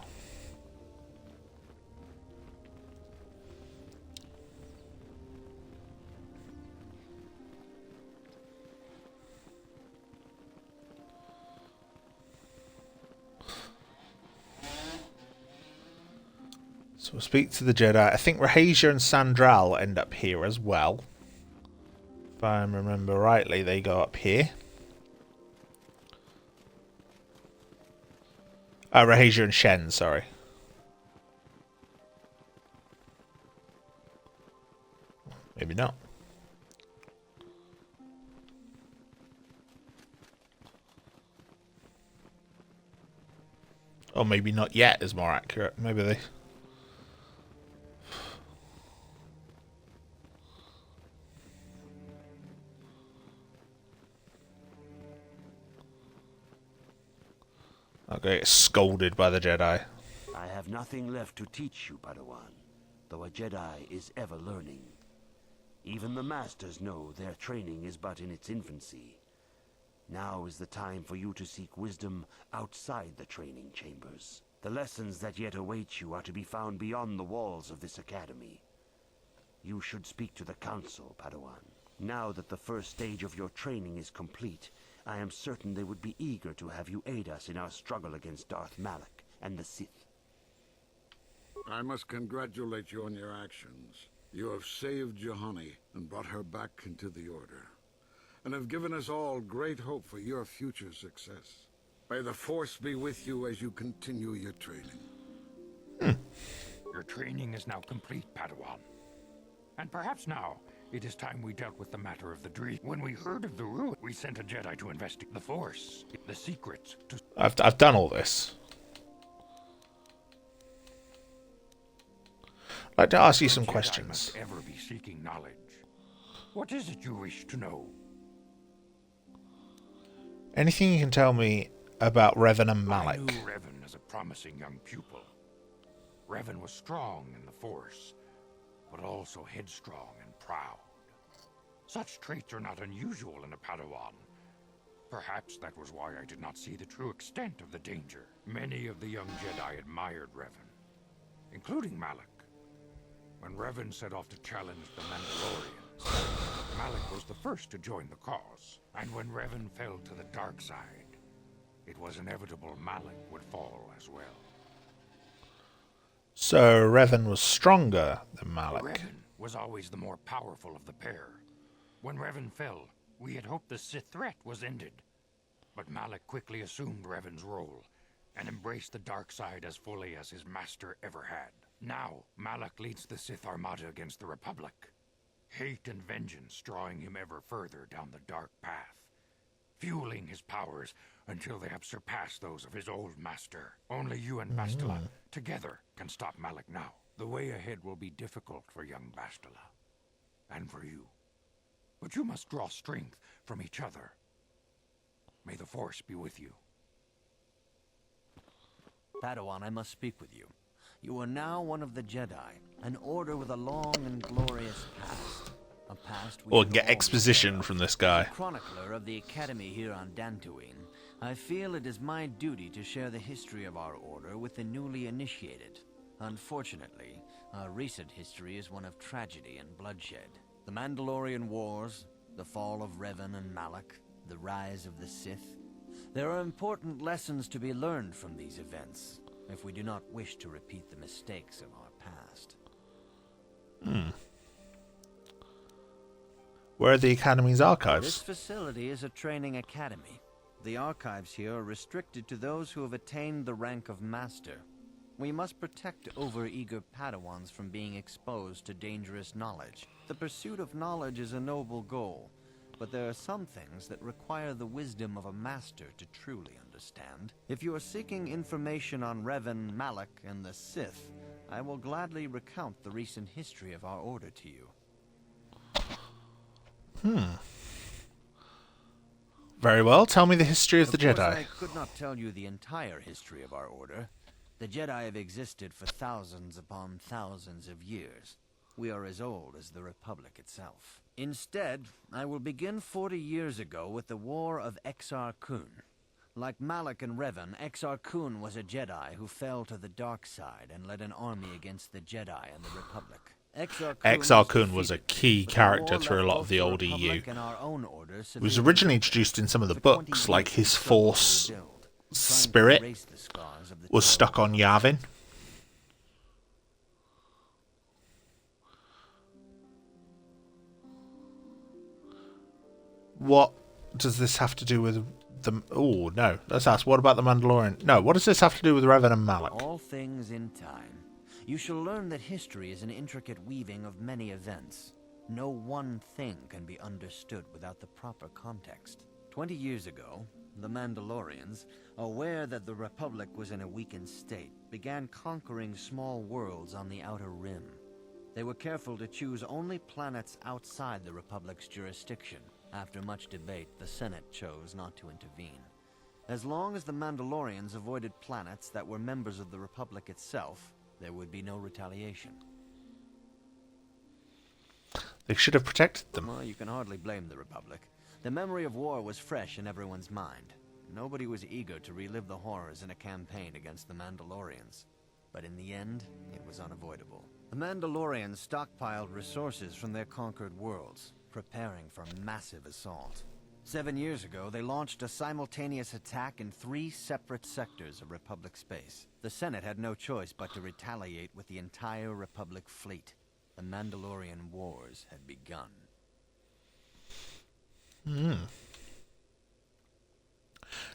So we'll speak to the Jedi. I think Rahesia and Sandral end up here as well. If I remember rightly, they go up here. Rahesia and Shen, sorry. Maybe not. Or maybe not yet is more accurate. Maybe they... I'll go get scolded by the Jedi. I have nothing left to teach you, Padawan, though a Jedi is ever learning. Even the Masters know their training is but in its infancy. Now is the time for you to seek wisdom outside the training chambers. The lessons that yet await you are to be found beyond the walls of this academy. You should speak to the Council, Padawan. Now that the first stage of your training is complete, I am certain they would be eager to have you aid us in our struggle against Darth Malak and the Sith. I must congratulate you on your actions. You have saved Juhani and brought her back into the Order, and have given us all great hope for your future success. May the Force be with you as you continue your training. Your training is now complete, Padawan. And perhaps now, it is time we dealt with the matter of the dream. When we heard of the ruin, we sent a Jedi to investigate the Force, the secrets to... I've done all this. I'd like to ask you some Jedi questions. must ever be seeking knowledge. What is it you wish to know? Anything you can tell me about Revan and I Malak? knew Revan as a promising young pupil. Revan was strong in the Force, but also headstrong and proud. Such traits are not unusual in a Padawan. Perhaps that was why I did not see the true extent of the danger. Many of the young Jedi admired Revan, including Malak. When Revan set off to challenge the Mandalorians, Malak was the first to join the cause. And when Revan fell to the dark side, it was inevitable Malak would fall as well. So Revan was stronger than Malak. Revan was always the more powerful of the pair. When Revan fell, we had hoped the Sith threat was ended. But Malak quickly assumed Revan's role and embraced the dark side as fully as his master ever had. Now, Malak leads the Sith Armada against the Republic. Hate and vengeance drawing him ever further down the dark path, fueling his powers until they have surpassed those of his old master. Only you and Bastila together can stop Malak now. The way ahead will be difficult for young Bastila, and for you. But you must draw strength from each other. May the Force be with you. Padawan, I must speak with you. You are now one of the Jedi, an order with a long and glorious past. A past we Or should get all exposition be from this guy. As chronicler of the Academy here on Dantooine, I feel it is my duty to share the history of our order with the newly initiated. Unfortunately, our recent history is one of tragedy and bloodshed. The Mandalorian Wars, the fall of Revan and Malak, the rise of the Sith. There are important lessons to be learned from these events, if we do not wish to repeat the mistakes of our past. Where are the Academy's This archives? facility is a training academy. The archives here are restricted to those who have attained the rank of Master. We must protect over-eager Padawans from being exposed to dangerous knowledge. The pursuit of knowledge is a noble goal, but there are some things that require the wisdom of a master to truly understand. If you are seeking information on Revan, Malak, and the Sith, I will gladly recount the recent history of our order to you. Very well, tell me the history of the Of course, Jedi. I could not tell you the entire history of our order. The Jedi have existed for thousands upon thousands of years. We are as old as the Republic itself. Instead, I will begin 40 years ago with the War of Exar Kun. Like Malak and Revan, Exar Kun was a Jedi who fell to the dark side and led an army against the Jedi and the Republic. Exar Kun was a key character through a lot of the old EU. He was originally introduced in some of the books, like his Force spirit was stuck on Yavin. What does this have to do with the... Oh, no. Let's ask, what about the Mandalorian? No, what does this have to do with Revan and Malak? All things in time. You shall learn that history is an intricate weaving of many events. No one thing can be understood without the proper context. 20 years ago, the Mandalorians, aware that the Republic was in a weakened state, began conquering small worlds on the Outer Rim. They were careful to choose only planets outside the Republic's jurisdiction. After much debate, the Senate chose not to intervene. As long as the Mandalorians avoided planets that were members of the Republic itself, there would be no retaliation. They should have protected them. Well, you can hardly blame the Republic. The memory of war was fresh in everyone's mind. Nobody was eager to relive the horrors in a campaign against the Mandalorians. But in the end, it was unavoidable. The Mandalorians stockpiled resources from their conquered worlds, preparing for a massive assault. 7 years ago, they launched a simultaneous attack in 3 separate sectors of Republic space. The Senate had no choice but to retaliate with the entire Republic fleet. The Mandalorian Wars had begun.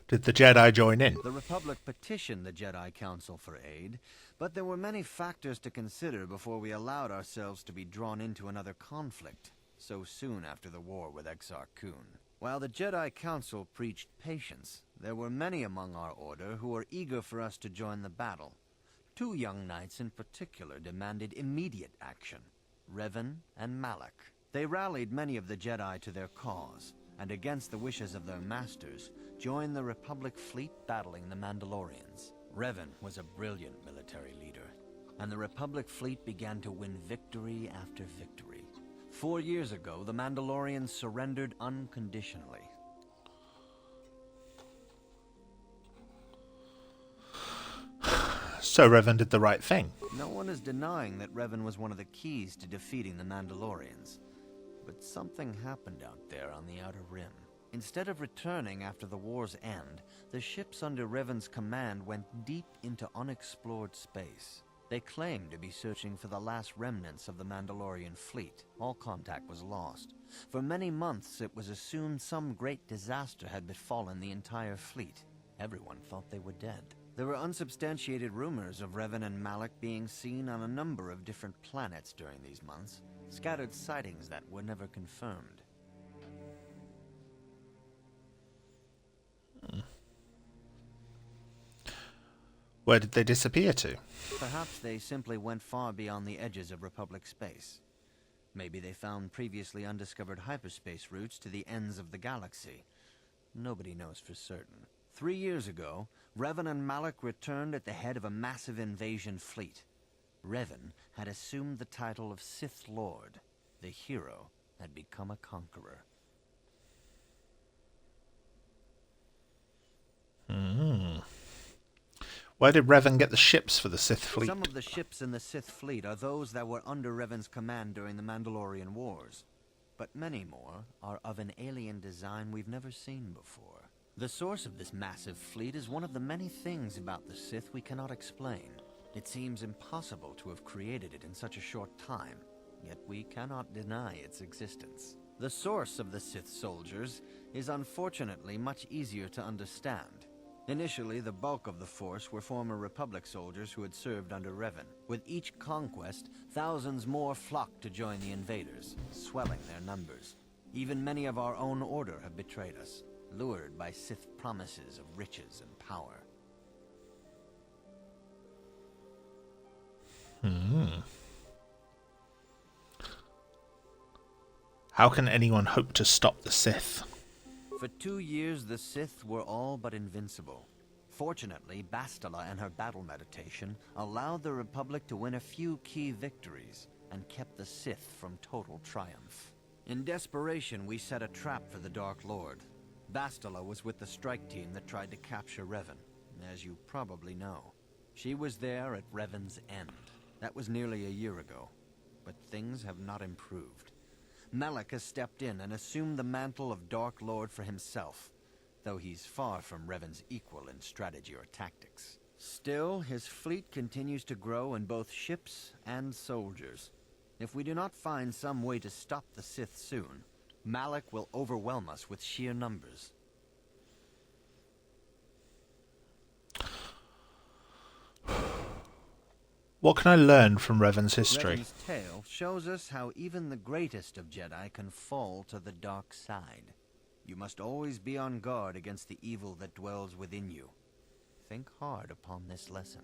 Did the Jedi join in? The Republic petitioned the Jedi Council for aid, but there were many factors to consider before we allowed ourselves to be drawn into another conflict, so soon after the war with Exar Kun. While the Jedi Council preached patience, there were many among our order who were eager for us to join the battle. 2 young knights in particular demanded immediate action, Revan and Malak. They rallied many of the Jedi to their cause, and against the wishes of their masters, joined the Republic fleet battling the Mandalorians. Revan was a brilliant military leader, and the Republic fleet began to win victory after victory. 4 years ago, the Mandalorians surrendered unconditionally. So Revan did the right thing. No one is denying that Revan was one of the keys to defeating the Mandalorians. But something happened out there on the Outer Rim. Instead of returning after the war's end, the ships under Revan's command went deep into unexplored space. They claimed to be searching for the last remnants of the Mandalorian fleet. All contact was lost. For many months, it was assumed some great disaster had befallen the entire fleet. Everyone thought they were dead. There were unsubstantiated rumors of Revan and Malak being seen on a number of different planets during these months. Scattered sightings that were never confirmed. Where did they disappear to? Perhaps they simply went far beyond the edges of Republic space. Maybe they found previously undiscovered hyperspace routes to the ends of the galaxy. Nobody knows for certain. 3 years ago, Revan and Malak returned at the head of a massive invasion fleet. Revan had assumed the title of Sith Lord. The hero had become a conqueror. Where did Revan get the ships for the Sith fleet? Some of the ships in the Sith fleet are those that were under Revan's command during the Mandalorian Wars. But many more are of an alien design we've never seen before. The source of this massive fleet is one of the many things about the Sith we cannot explain. It seems impossible to have created it in such a short time, yet we cannot deny its existence. The source of the Sith soldiers is unfortunately much easier to understand. Initially, the bulk of the force were former Republic soldiers who had served under Revan. With each conquest, thousands more flocked to join the invaders, swelling their numbers. Even many of our own order have betrayed us, lured by Sith promises of riches and power. How can anyone hope to stop the Sith? For 2 years, the Sith were all but invincible. Fortunately, Bastila and her battle meditation allowed the Republic to win a few key victories and kept the Sith from total triumph. In desperation, we set a trap for the Dark Lord. Bastila was with the strike team that tried to capture Revan, as you probably know. She was there at Revan's end. That was nearly a year ago, but things have not improved. Malak has stepped in and assumed the mantle of Dark Lord for himself, though he's far from Revan's equal in strategy or tactics. Still, his fleet continues to grow in both ships and soldiers. If we do not find some way to stop the Sith soon, Malak will overwhelm us with sheer numbers. What can I learn from Revan's history? Revan's tale shows us how even the greatest of Jedi can fall to the dark side. You must always be on guard against the evil that dwells within you. Think hard upon this lesson.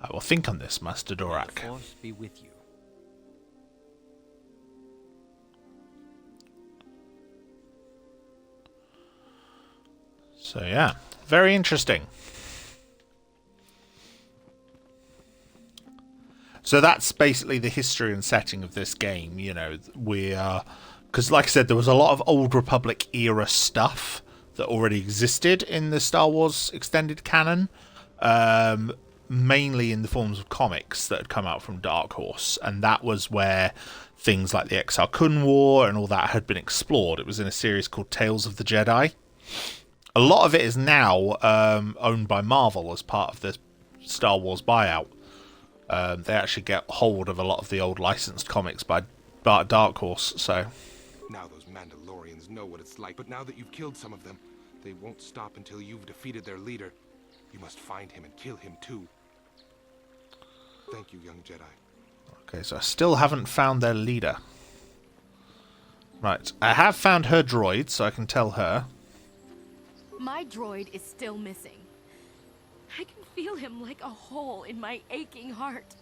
I will think on this, Master Dorak. May the Force be with you. So yeah, very interesting. So that's basically the history and setting of this game. You know, because like I said, there was a lot of Old Republic era stuff that already existed in the Star Wars extended canon, mainly in the forms of comics that had come out from Dark Horse, and that was where things like the Exar Kun War and all that had been explored. It was in a series called Tales of the Jedi. A lot of it is now owned by Marvel as part of the Star Wars buyout. They actually get hold of a lot of the old licensed comics by Dark Horse, so... Now those Mandalorians know what it's like, but now that you've killed some of them, they won't stop until you've defeated their leader. You must find him and kill him too. Thank you, young Jedi. Okay, so I still haven't found their leader. Right, I have found her droid, so I can tell her. My droid is still missing. I can feel him like a hole in my aching heart.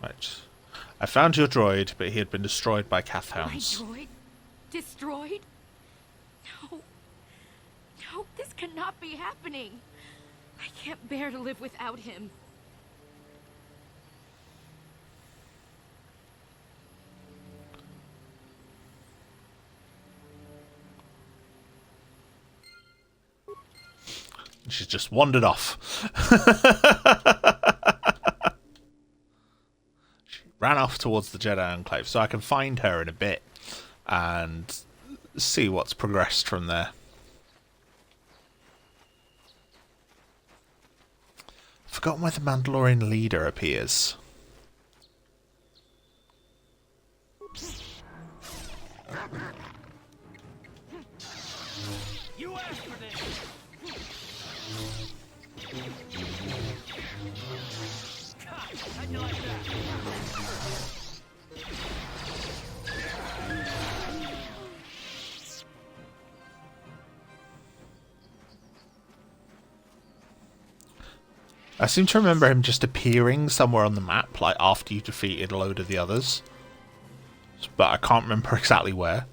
Right. I found your droid, but he had been destroyed by Kath hounds. My droid? Destroyed? No. No, this cannot be happening. I can't bear to live without him. She's just wandered off. She ran off towards the Jedi Enclave, so I can find her in a bit. and see what's progressed from there. Forgotten where the Mandalorian leader appears. You asked for this. How'd you like that? I seem to remember him just appearing somewhere on the map, like after you defeated a load of the others. But I can't remember exactly where.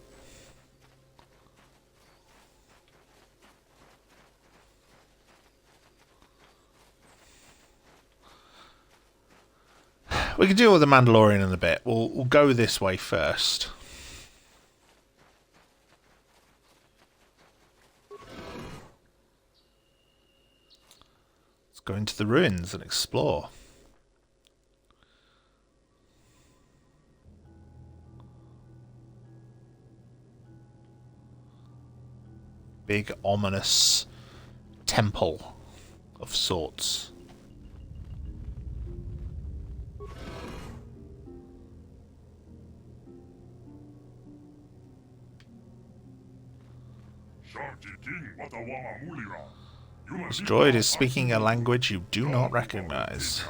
We can deal with the Mandalorian in a bit. We'll go this way first. Let's go into the ruins and explore. Big, ominous temple of sorts. This droid is speaking a language you do not recognize.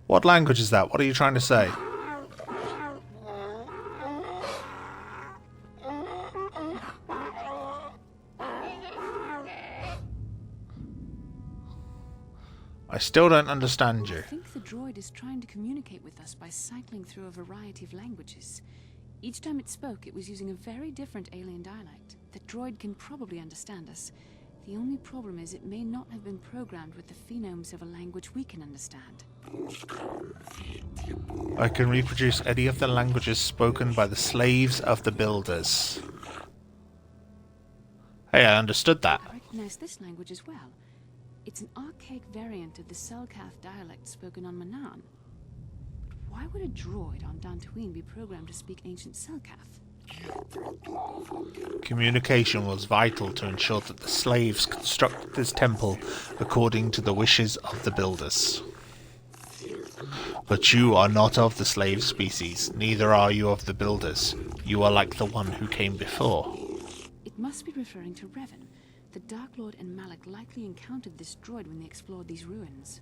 What language is that? What are you trying to say? I still don't understand you. I think the droid is trying to communicate with us by cycling through a variety of languages. Each time it spoke, it was using a very different alien dialect. The droid can probably understand us. The only problem is it may not have been programmed with the phonemes of a language we can understand. I can reproduce any of the languages spoken by the slaves of the builders. Hey, I understood that. I recognize this language as well. It's an archaic variant of the Selkath dialect spoken on Manaan. But why would a droid on Dantooine be programmed to speak ancient Selkath? Communication was vital to ensure that the slaves constructed this temple according to the wishes of the builders. But you are not of the slave species, neither are you of the builders. You are like the one who came before. It must be referring to Revan. The Dark Lord and Malak likely encountered this droid when they explored these ruins.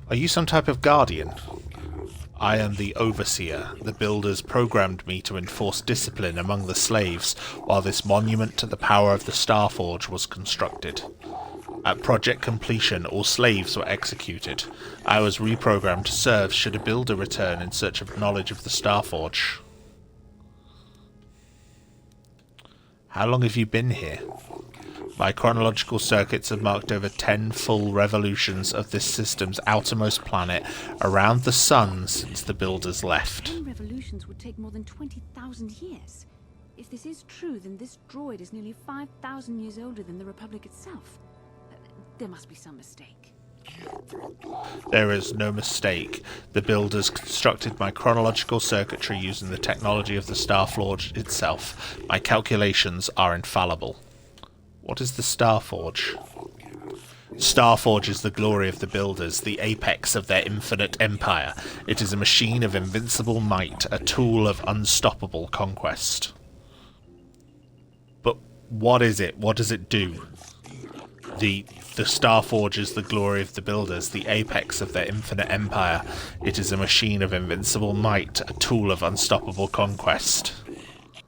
Are you some type of guardian? I am the Overseer. The builders programmed me to enforce discipline among the slaves while this monument to the power of the Starforge was constructed. At project completion, all slaves were executed. I was reprogrammed to serve should a builder return in search of knowledge of the Starforge. How long have you been here? My chronological circuits have marked over 10 full revolutions of this system's outermost planet around the sun since the builders left. 10 revolutions would take more than 20,000 years. If this is true, then this droid is nearly 5,000 years older than the Republic itself. There must be some mistake. There is no mistake. The builders constructed my chronological circuitry using the technology of the Starforge itself. My calculations are infallible. What is the Starforge? Starforge is the glory of the builders, the apex of their infinite empire. It is a machine of invincible might, a tool of unstoppable conquest. But what is it? What does it do? The Starforge is the glory of the builders, the apex of their infinite empire. It is a machine of invincible might, a tool of unstoppable conquest.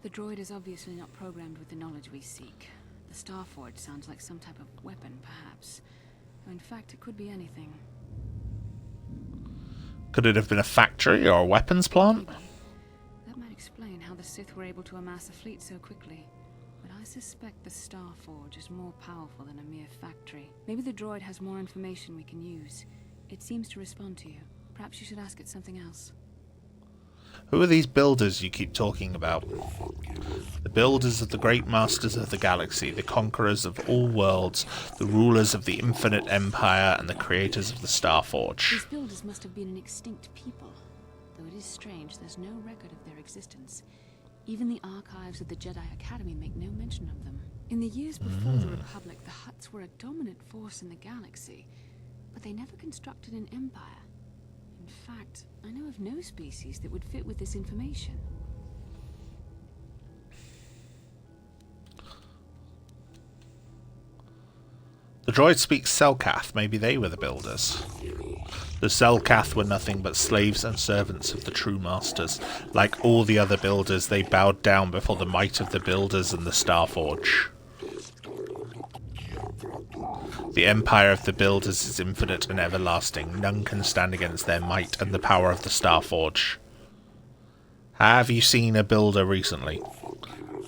The droid is obviously not programmed with the knowledge we seek. The Starforge sounds like some type of weapon, perhaps. Or in fact, it could be anything. Could it have been a factory or a weapons plant? Maybe. That might explain how the Sith were able to amass a fleet so quickly. But I suspect the Starforge is more powerful than a mere factory. Maybe the droid has more information we can use. It seems to respond to you. Perhaps you should ask it something else. Who are these builders you keep talking about? The builders of the great masters of the galaxy, the conquerors of all worlds, the rulers of the infinite empire, and the creators of the Starforge. These builders must have been an extinct people, though it is strange there's no record of their existence. Even the archives of the Jedi Academy make no mention of them. In the years before the Republic, the Hutts were a dominant force in the galaxy, but they never constructed an empire. In fact, I know of no species that would fit with this information. The droid speaks Selkath. Maybe they were the builders. The Selkath were nothing but slaves and servants of the true masters. Like all the other builders, they bowed down before the might of the builders and the Starforge. The empire of the builders is infinite and everlasting. None can stand against their might and the power of the Starforge. Have you seen a builder recently?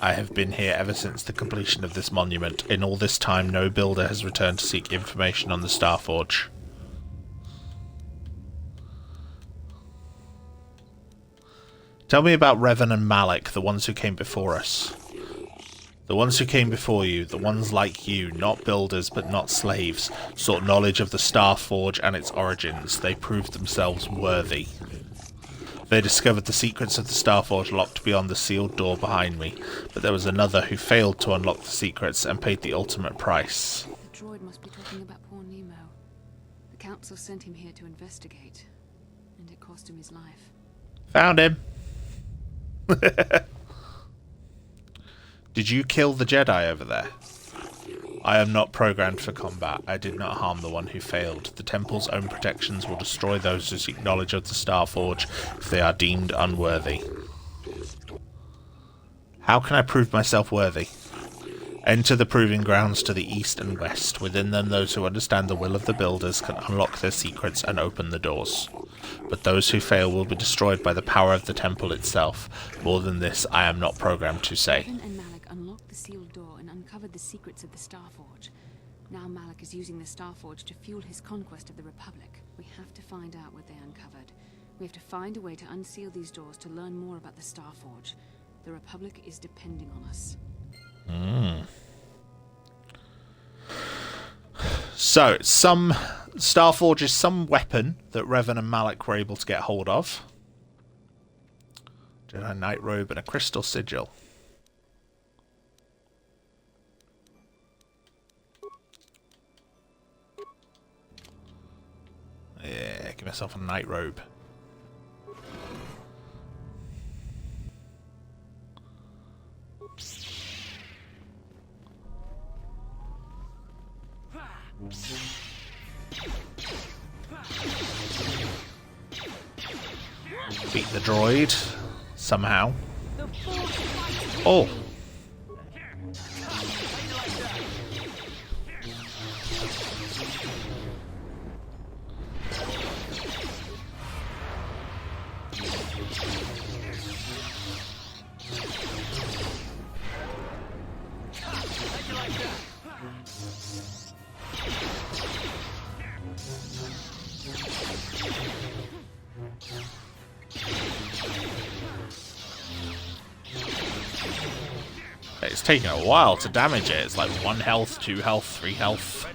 I have been here ever since the completion of this monument. In all this time, no builder has returned to seek information on the Starforge. Tell me about Revan and Malak, the ones who came before us. The ones who came before you, the ones like you, not builders but not slaves, sought knowledge of the Starforge and its origins. They proved themselves worthy. They discovered the secrets of the Starforge locked beyond the sealed door behind me, but there was another who failed to unlock the secrets and paid the ultimate price. The droid must be talking about poor Nemo. The Council sent him here to investigate, and it cost him his life. Found him! Did you kill the Jedi over there? I am not programmed for combat. I did not harm the one who failed. The Temple's own protections will destroy those who seek knowledge of the Starforge if they are deemed unworthy. How can I prove myself worthy? Enter the proving grounds to the east and west. Within them, those who understand the will of the builders can unlock their secrets and open the doors. But those who fail will be destroyed by the power of the Temple itself. More than this, I am not programmed to say. Yavin and Malak unlocked the sealed door and uncovered the secrets of the Starforge. Now Malak is using the Starforge to fuel his conquest of the Republic. We have to find out what they uncovered. We have to find a way to unseal these doors to learn more about the Starforge. The Republic is depending on us. So, some Starforge is some weapon that Revan and Malak were able to get hold of. Jedi Knight Robe and a crystal sigil. Yeah, give myself a Knight Robe. Beat the droid somehow. Oh. It's taking a while to damage it. It's like 1 health, 2 health, 3 health.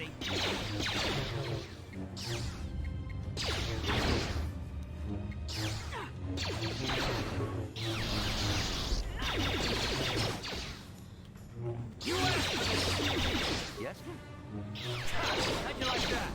Yes? How'd you like that?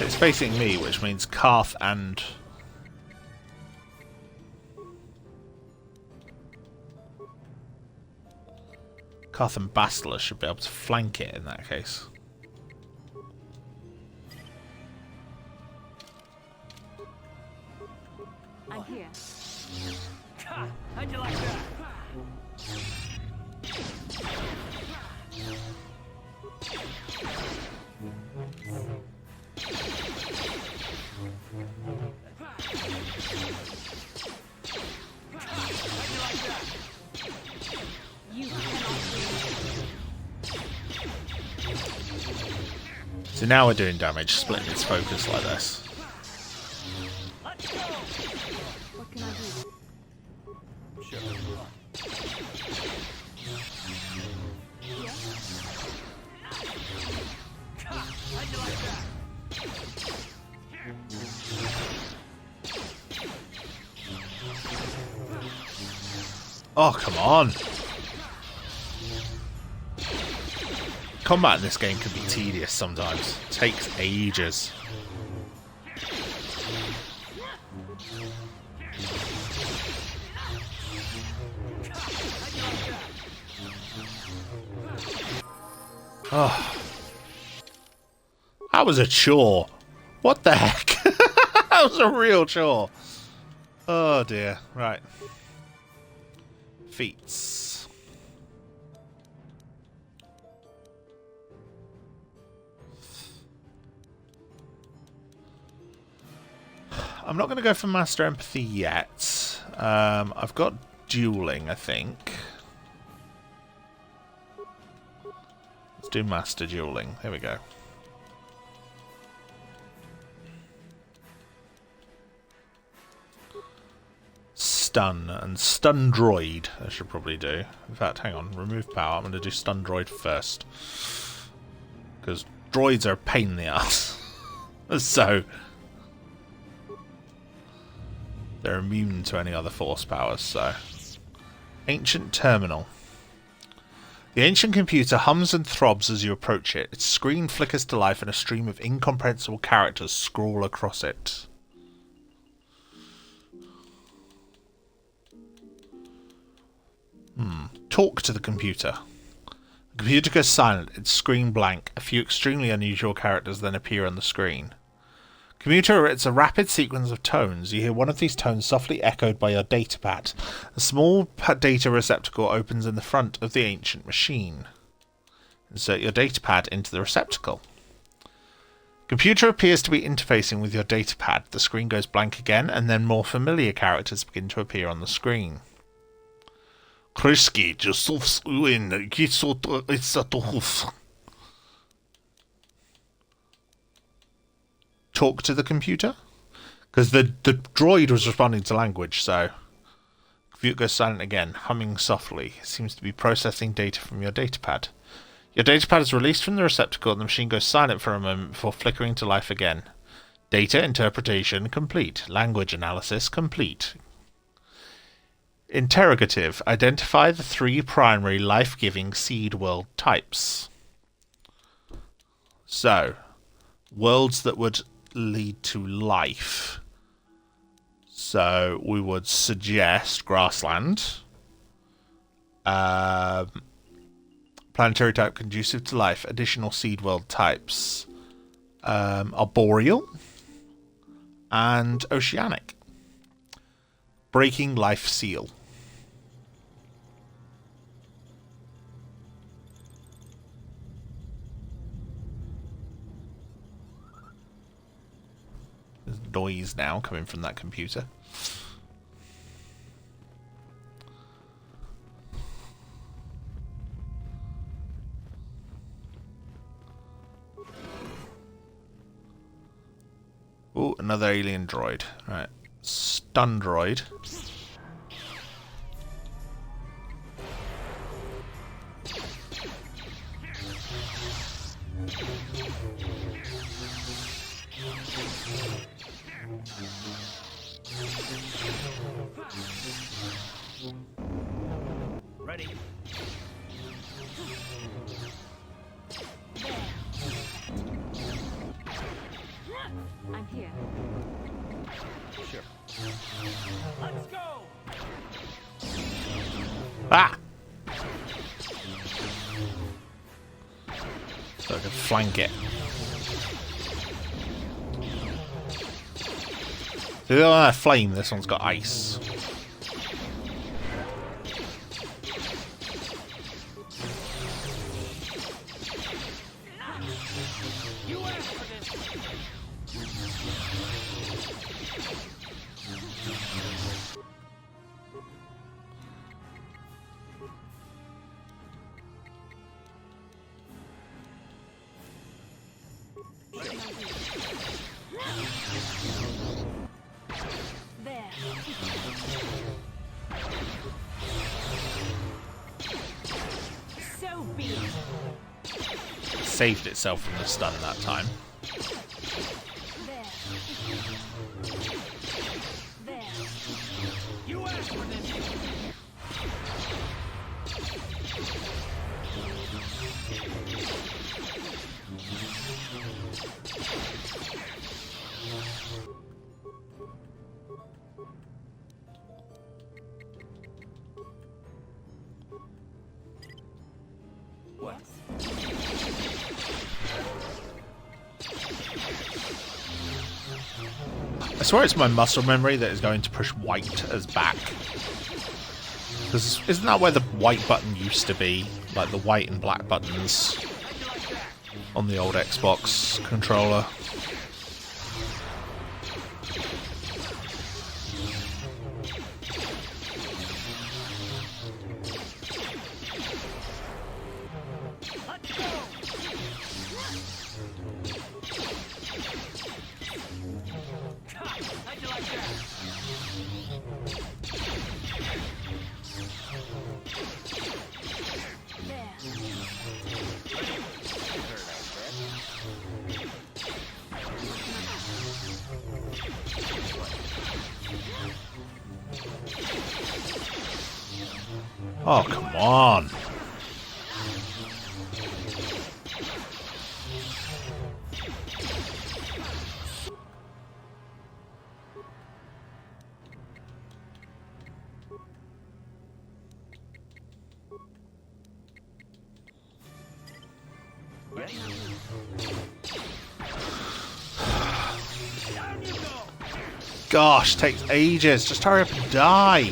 It's facing me, which means Karth and Bastila should be able to flank it in that case. I'm here. How'd you like that? You cannot win. So now we're doing damage, splitting its focus like this. What can I do? Sure. How'd you like that? Oh, come on! Combat in this game can be tedious sometimes. It takes ages. Oh. That was a chore. What the heck? That was a real chore. Oh dear. Right. Feats. I'm not going to go for Master Empathy yet. I've got Dueling, I think. Let's do Master Dueling. There we go. Stun and Stun Droid I should probably do. In fact, hang on, remove power. I'm going to do Stun Droid first. Because droids are a pain in the ass. So they're immune to any other force powers, so. Ancient Terminal. The ancient computer hums and throbs as you approach it. Its screen flickers to life and a stream of incomprehensible characters scroll across it. Talk to the computer. The computer goes silent, its screen blank. A few extremely unusual characters then appear on the screen. Computer, it's a rapid sequence of tones. You hear one of these tones softly echoed by your datapad. A small data receptacle opens in the front of the ancient machine. Insert your datapad into the receptacle. Computer appears to be interfacing with your datapad. The screen goes blank again, and then more familiar characters begin to appear on the screen. Kreski, talk to the computer? Because the droid was responding to language, so... Computer goes silent again, humming softly. It seems to be processing data from your datapad. Your datapad is released from the receptacle and the machine goes silent for a moment before flickering to life again. Data interpretation complete. Language analysis complete. Interrogative. Identify the 3 primary life-giving seed world types. So, worlds that would lead to life. So, we would suggest grassland. Planetary type conducive to life. Additional seed world types. Arboreal. And oceanic. Breaking life seal. There's noise now coming from that computer. Oh, another alien droid. Right. Stun droid. Ready. I'm here. Sure. Let's go. Ah! So I can flank it. So the other one had flame, this one's got ice. Saved itself from the stun that time. I swear it's my muscle memory that is going to push white as back. Because isn't that where the white button used to be? Like the white and black buttons on the old Xbox controller. Oh, come on. Gosh, takes ages. Just hurry up and die.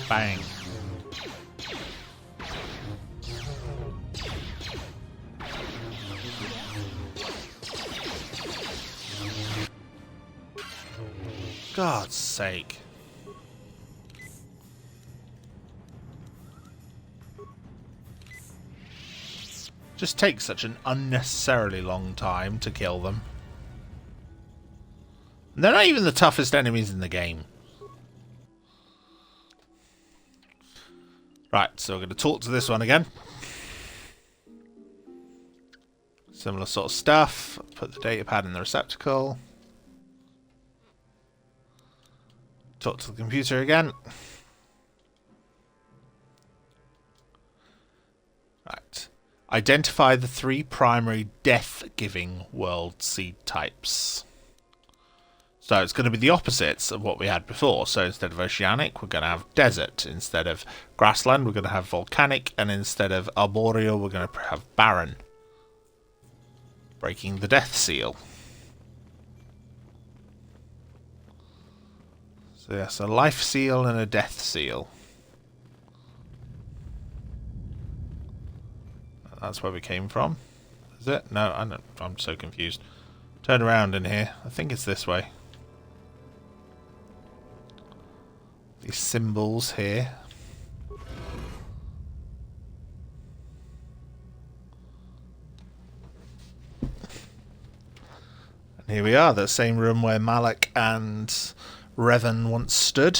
Bang. God's sake. Just takes such an unnecessarily long time to kill them. They're not even the toughest enemies in the game. Right, so we're going to talk to this one again. Similar sort of stuff. Put the data pad in the receptacle. Talk to the computer again. Right. Identify the 3 primary death-giving world seed types. So it's going to be the opposites of what we had before. So instead of oceanic, we're going to have desert. Instead of grassland, we're going to have volcanic. And instead of arboreal, we're going to have barren. Breaking the death seal. So yes, a life seal and a death seal. That's where we came from. Is it? No, I'm so confused. Turn around in here. I think it's this way. These symbols here. And here we are, the same room where Malak and Revan once stood.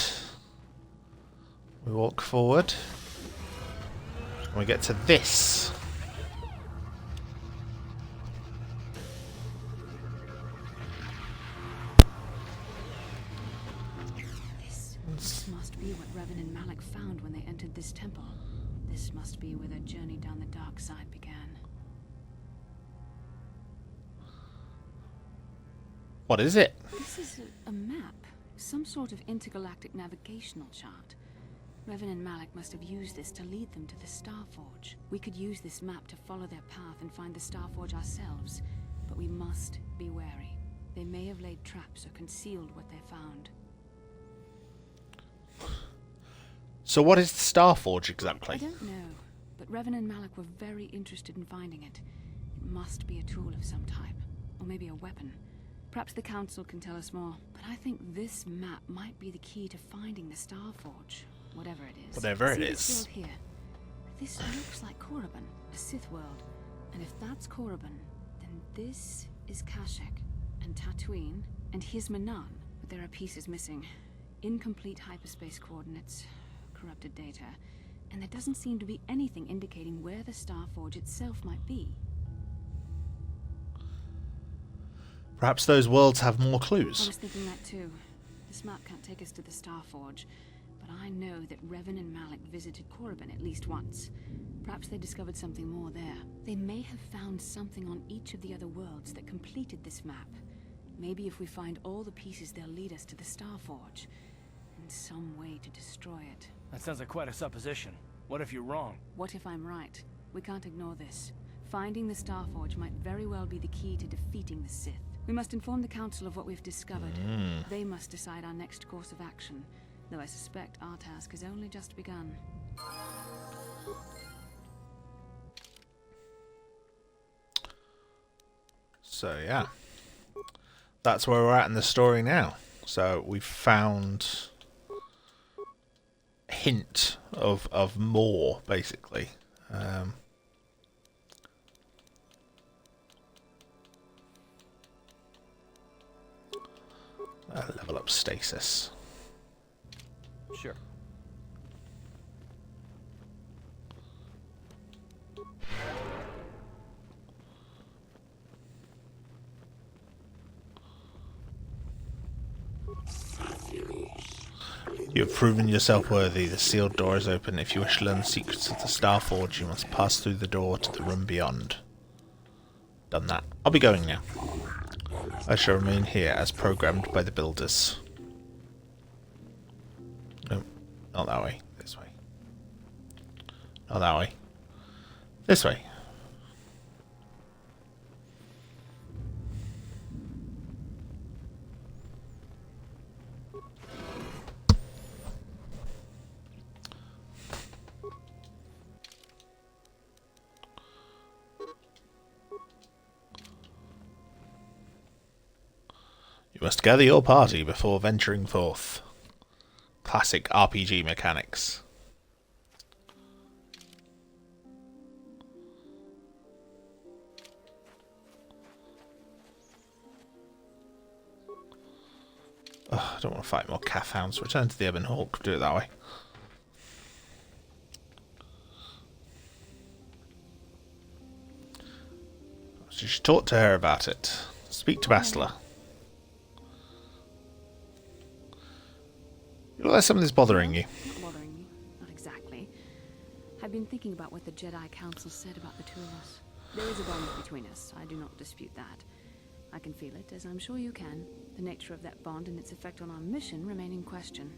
We walk forward. And we get to this. This must be be what Revan and Malak found when they entered this temple. This must be where their journey down the dark side began. What is it? This is a map. Some sort of intergalactic navigational chart. Revan and Malak must have used this to lead them to the Starforge. We could use this map to follow their path and find the Starforge ourselves, but we must be wary. They may have laid traps or concealed what they found. So what is the Starforge exactly? I don't know, but Revan and Malak were very interested in finding it. It must be a tool of some type, or maybe a weapon. Perhaps the Council can tell us more, but I think this map might be the key to finding the Starforge, whatever it is. Whatever it See is. this world here? This looks like Korriban, a Sith world. And if that's Korriban, then this is Kashyyyk, and Tatooine, and here's Manan. But there are pieces missing. Incomplete hyperspace coordinates, corrupted data, and there doesn't seem to be anything indicating where the Starforge itself might be. Perhaps those worlds have more I clues. was thinking that too. This map can't take us to the Starforge, but I know that Revan and Malak visited Korriban at least once. Perhaps they discovered something more there. They may have found something on each of the other worlds that completed this map. Maybe if we find all the pieces, they'll lead us to the Starforge, and some way to destroy it. That sounds like quite a supposition. What if you're wrong? What if I'm right? We can't ignore this. Finding the Starforge might very well be the key to defeating the Sith. We must inform the Council of what we've discovered. They must decide our next course of action, though I suspect our task has only just begun. So yeah, that's where we're at in the story now. So we've found a hint of more, basically. Level up stasis. Sure. You have proven yourself worthy. The sealed door is open. If you wish to learn the secrets of the Starforge, you must pass through the door to the room beyond. Done that. I'll be going now. I shall remain here as programmed by the builders. No, not that way. This way. Not that way. This way. You must gather your party before venturing forth. Classic RPG mechanics. I don't want to fight more calf hounds. Return to the Ebon Hawk. Do it that way. You should talk to her about it. Speak to Bastila. You look like something's bothering you. Not bothering me. Not exactly. I've been thinking about what the Jedi Council said about the two of us. There is a bond between us. I do not dispute that. I can feel it, as I'm sure you can. The nature of that bond and its effect on our mission remain in question.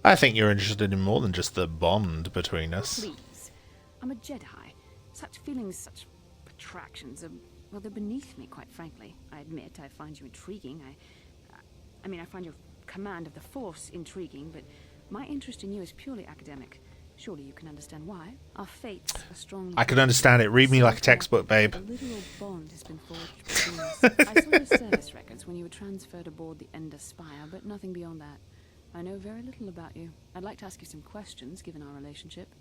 I think you're interested in more than just the bond between us. Please. I'm a Jedi. Such feelings, such attractions are, well, they're beneath me, quite frankly. I admit I find you intriguing. I find your command of the Force intriguing, but my interest in you is purely academic. Surely you can understand why. Our fates are strongly... I can understand it. Read me like a textbook, babe. A literal bond has been forged between us. I saw your service records when you were transferred aboard the Ender Spire, but nothing beyond that. I know very little about you. I'd like to ask you some questions, given our relationship.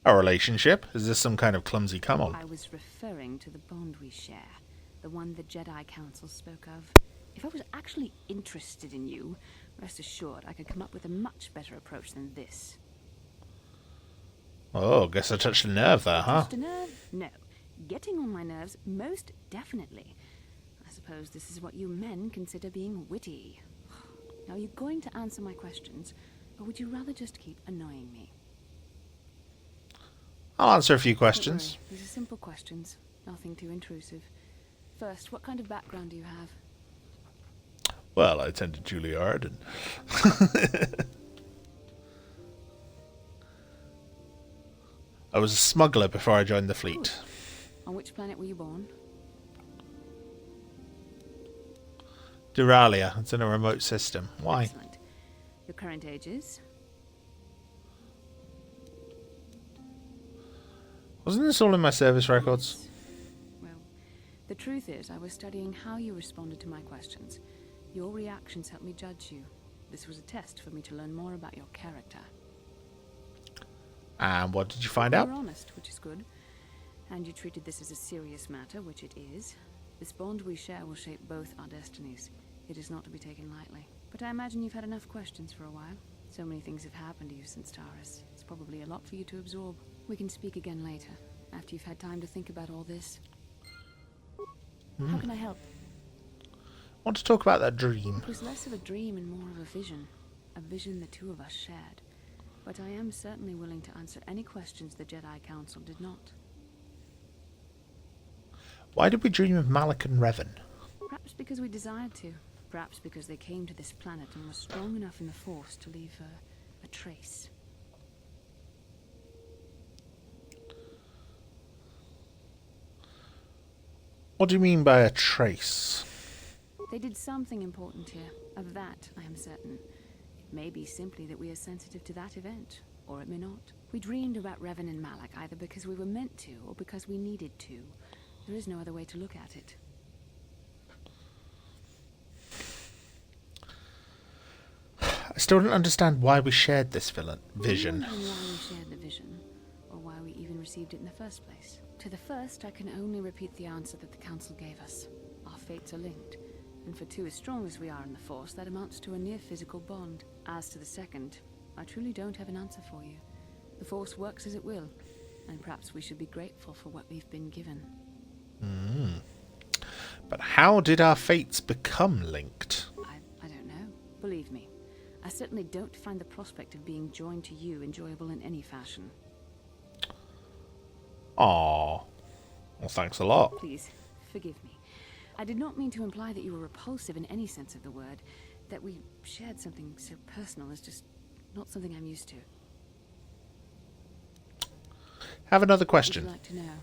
Our relationship? Is this some kind of clumsy come-on? I was referring to the bond we share. The one the Jedi Council spoke of. If I was actually interested in you, rest assured I could come up with a much better approach than this. Oh, guess I touched a nerve there, huh? Touched a nerve? No. Getting on my nerves, most definitely. I suppose this is what you men consider being witty. Now, are you going to answer my questions, or would you rather just keep annoying me? I'll answer a few questions. Don't worry. These are simple questions, nothing too intrusive. First, what kind of background do you have? Well, I attended Juilliard and... I was a smuggler before I joined the fleet. Good. On which planet were you born? Duralia. It's in a remote system. Why? Excellent. Your current age is? Wasn't this all in my service records? Well, the truth is, I was studying how you responded to my questions. Your reactions helped me judge you. This was a test for me to learn more about your character. And what did you find out? You were honest, which is good. And you treated this as a serious matter, which it is. This bond we share will shape both our destinies. It is not to be taken lightly. But I imagine you've had enough questions for a while. So many things have happened to you since Taris. It's probably a lot for you to absorb. We can speak again later, after you've had time to think about all this. How can I help? I want to talk about that dream. It was less of a dream and more of a vision the two of us shared. But I am certainly willing to answer any questions the Jedi Council did not. Why did we dream of Malak and Revan? Perhaps because we desired to. Perhaps because they came to this planet and were strong enough in the Force to leave a trace. What do you mean by a trace? They did something important here. Of that, I am certain. It may be simply that we are sensitive to that event, or it may not. We dreamed about Revan and Malak either because we were meant to, or because we needed to. There is no other way to look at it. I still don't understand why we shared this vision. Why we shared the vision, or why we even received it in the first place. To the first, I can only repeat the answer that the Council gave us. Our fates are linked, and for two as strong as we are in the Force, that amounts to a near-physical bond. As to the second, I truly don't have an answer for you. The Force works as it will, and perhaps we should be grateful for what we've been given. But how did our fates become linked? I don't know. Believe me, I certainly don't find the prospect of being joined to you enjoyable in any fashion. Aww. Well, thanks a lot. Please, forgive me. I did not mean to imply that you were repulsive in any sense of the word. That we shared something so personal is just not something I'm used to. Have another question. What would you like to know?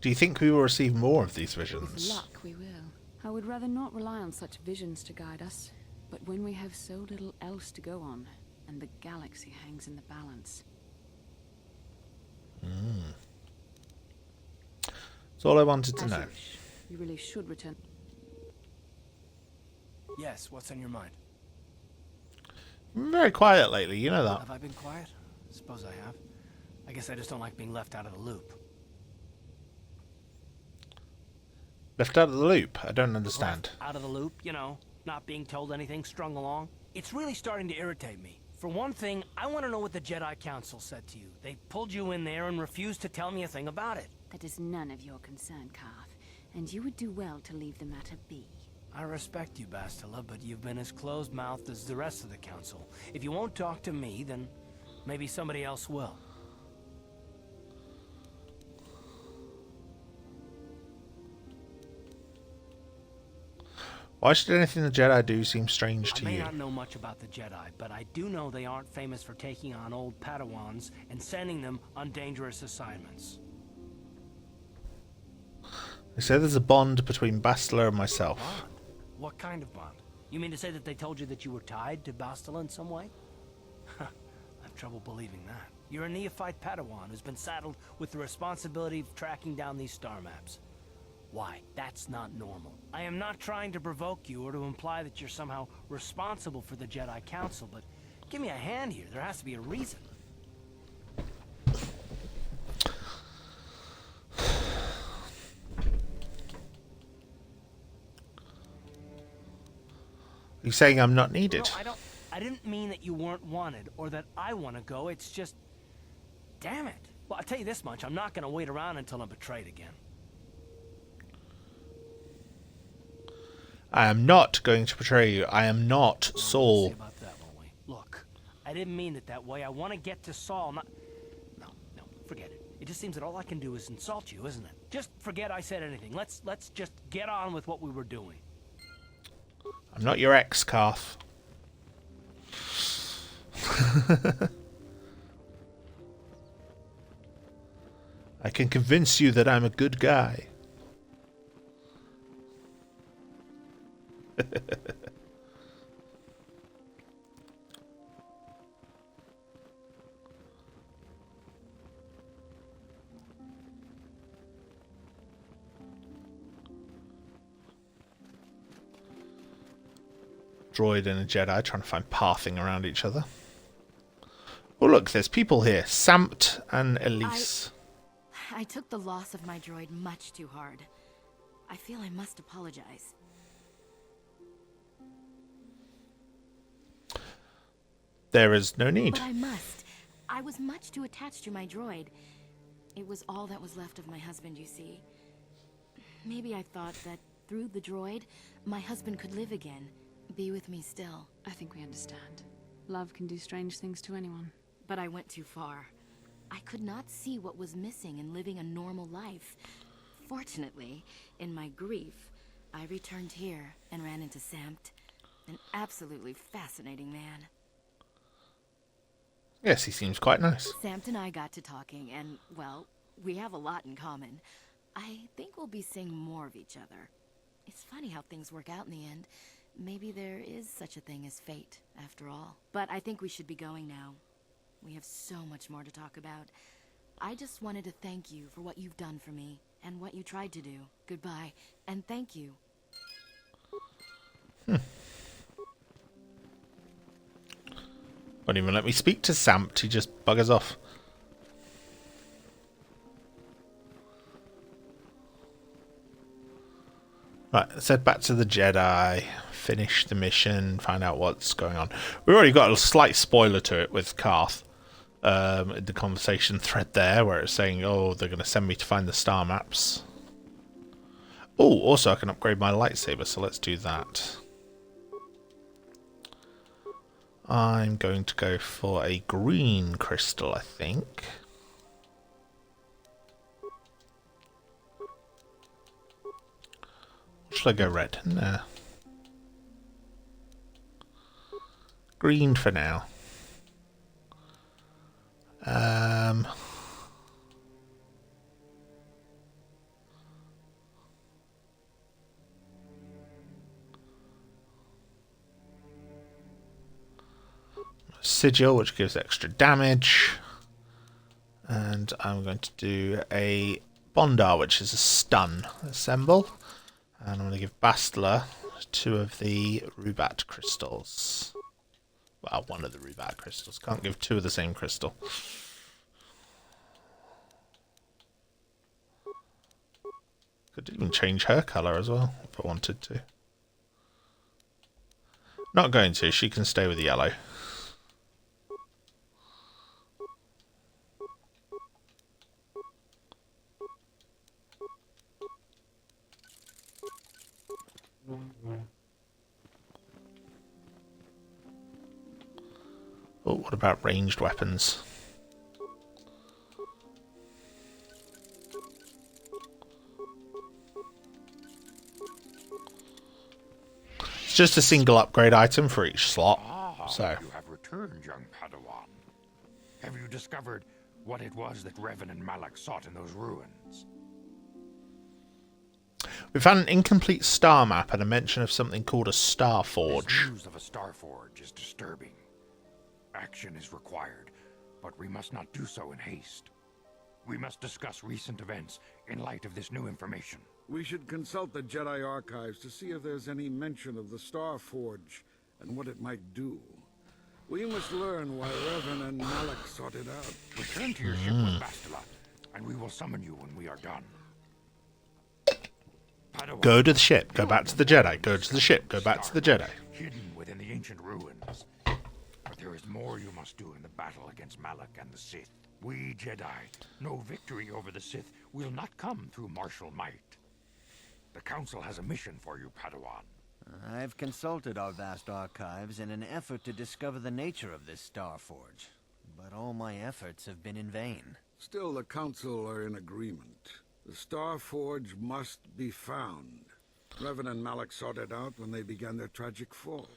Do you think we will receive more of these visions? With luck, we will. I would rather not rely on such visions to guide us. But when we have so little else to go on, and the galaxy hangs in the balance. That's all I wanted to know. You really should return. Yes, what's on your mind? I'm very quiet lately, you know that. Have I been quiet? Suppose I have. I guess I just don't like being left out of the loop. Left out of the loop? I don't understand. Out of the loop, you know, not being told anything, strung along. It's really starting to irritate me. For one thing, I want to know what the Jedi Council said to you. They pulled you in there and refused to tell me a thing about it. That is none of your concern, Carth, and you would do well to leave the matter be. I respect you, Bastila, but you've been as closed-mouthed as the rest of the Council. If you won't talk to me, then maybe somebody else will. Why should anything the Jedi do seem strange to I may you? not know much about the Jedi, but I do know they aren't famous for taking on old Padawans and sending them on dangerous assignments. They say there's a bond between Bastila and myself. Bond? What kind of bond? You mean to say that they told you that you were tied to Bastila in some way? I have trouble believing that. You're a neophyte Padawan who's been saddled with the responsibility of tracking down these star maps. Why? That's not normal. I am not trying to provoke you or to imply that you're somehow responsible for the Jedi Council, but give me a hand here. There has to be a reason. You saying I'm not needed? No, I didn't mean that you weren't wanted or that I want to go. It's just, damn it. Well, I'll tell you this much. I'm not going to wait around until I'm betrayed again. I am not going to betray you. I am not Saul. About that, won't we? Look, I didn't mean it that way. I want to get to Saul, not... No, forget it. It just seems that all I can do is insult you, isn't it? Just forget I said anything. Let's just get on with what we were doing. I'm not your ex, Carth. I can convince you that I'm a good guy. Droid and a Jedi trying to find pathing around each other. Oh look, there's people here. Samt and Elise. I took the loss of my droid much too hard. I feel I must apologize. There is no need. But I must. I was much too attached to my droid. It was all that was left of my husband, you see. Maybe I thought that through the droid, my husband could live again. Be with me still. I think we understand. Love can do strange things to anyone. But I went too far. I could not see what was missing in living a normal life. Fortunately, in my grief, I returned here and ran into Samt, an absolutely fascinating man. Yes, he seems quite nice. Samt and I got to talking, and, well, we have a lot in common. I think we'll be seeing more of each other. It's funny how things work out in the end. Maybe there is such a thing as fate, after all. But I think we should be going now. We have so much more to talk about. I just wanted to thank you for what you've done for me, and what you tried to do. Goodbye, and thank you. Won't even let me speak to Samt, he just buggers off. Right, let's head back to the Jedi, finish the mission, find out what's going on. We've already got a slight spoiler to it with Carth. In the conversation thread there, where it's saying, oh, they're going to send me to find the star maps. Oh, also I can upgrade my lightsaber, so let's do that. I'm going to go for a green crystal, I think. Should I go red? No. Green for now. Sigil, which gives extra damage. And I'm going to do a Bondar, which is a stun. Assemble. And I'm going to give Bastila 2 of the Rubat crystals. Well, 1 of the Rubat crystals. Can't give 2 of the same crystal. Could even change her colour as well, if I wanted to. Not going to, she can stay with the yellow. Oh, what about ranged weapons? It's just a single upgrade item for each slot. So You have returned, young Padawan. Have you discovered what it was that Revan and Malak sought in those ruins? We found an incomplete star map and a mention of something called a Star Forge. This news of a Star Forge is disturbing. Action is required, but we must not do so in haste. We must discuss recent events in light of this new information. We should consult the Jedi archives to see if there's any mention of the Star Forge and what it might do. We must learn why Revan and Malak sought it out. Return to your ship with Bastila, and we will summon you when we are done. Go to the ship, go back to the Jedi, go to the ship, go back to the Jedi. Hidden ancient ruins. But there is more you must do in the battle against Malak and the Sith. We Jedi know victory over the Sith will not come through martial might. The Council has a mission for you, Padawan. I've consulted our vast archives in an effort to discover the nature of this Star Forge, but all my efforts have been in vain. Still, the Council are in agreement. The Star Forge must be found. Revan and Malak sought it out when they began their tragic fall.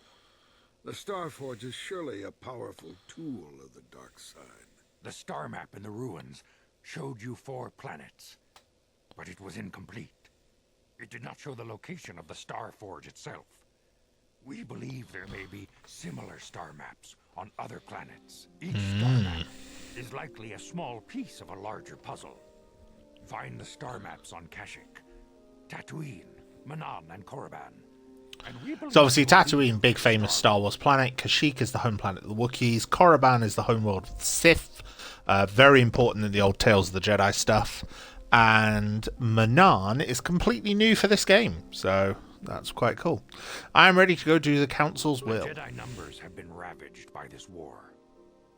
The Star Forge is surely a powerful tool of the dark side. The star map in the ruins showed you 4 planets, but it was incomplete. It did not show the location of the Star Forge itself. We believe there may be similar star maps on other planets. Each star map is likely a small piece of a larger puzzle. Find the star maps on Kashyyyk, Tatooine, Manan, and Korriban. So obviously Tatooine, big famous Star Wars planet. Kashyyyk is the home planet of the Wookiees. Korriban is the homeworld of the Sith. Very important in the old Tales of the Jedi stuff. And Manan is completely new for this game, so that's quite cool. I am ready to go do the Council's will. Jedi numbers have been ravaged by this war,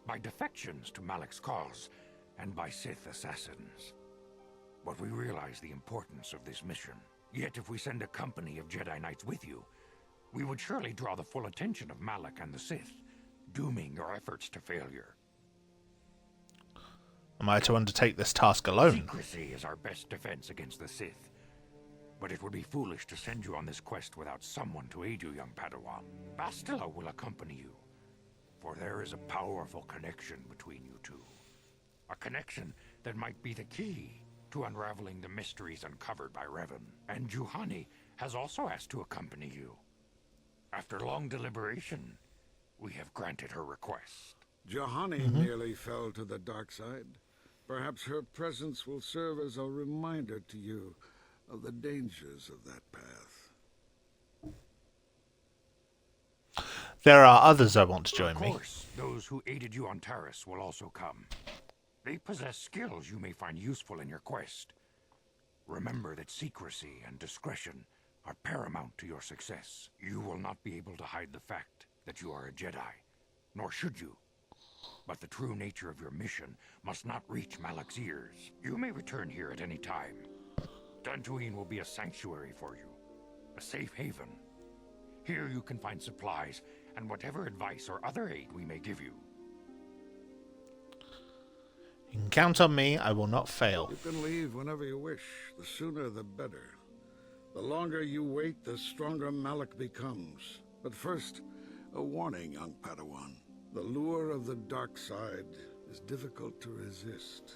by defections to Malak's cause, and by Sith assassins. But we realize the importance of this mission. Yet if we send a company of Jedi Knights with you, we would surely draw the full attention of Malak and the Sith, dooming your efforts to failure. Am I to undertake this task alone? Secrecy is our best defense against the Sith. But it would be foolish to send you on this quest without someone to aid you, young Padawan. Bastila will accompany you, for there is a powerful connection between you two. A connection that might be the key to unraveling the mysteries uncovered by Revan. And Juhani has also asked to accompany you. After long deliberation, we have granted her request. Juhani nearly fell to the dark side. Perhaps her presence will serve as a reminder to you of the dangers of that path. There are others I want to join me. Of course, those who aided you on Taris will also come. They possess skills you may find useful in your quest. Remember that secrecy and discretion are paramount to your success. You will not be able to hide the fact that you are a Jedi, nor should you. But the true nature of your mission must not reach Malak's ears. You may return here at any time. Dantooine will be a sanctuary for you, a safe haven. Here you can find supplies and whatever advice or other aid we may give you. You can count on me, I will not fail. You can leave whenever you wish. The sooner the better. The longer you wait, the stronger Malak becomes. But first, a warning, young Padawan. The lure of the dark side is difficult to resist.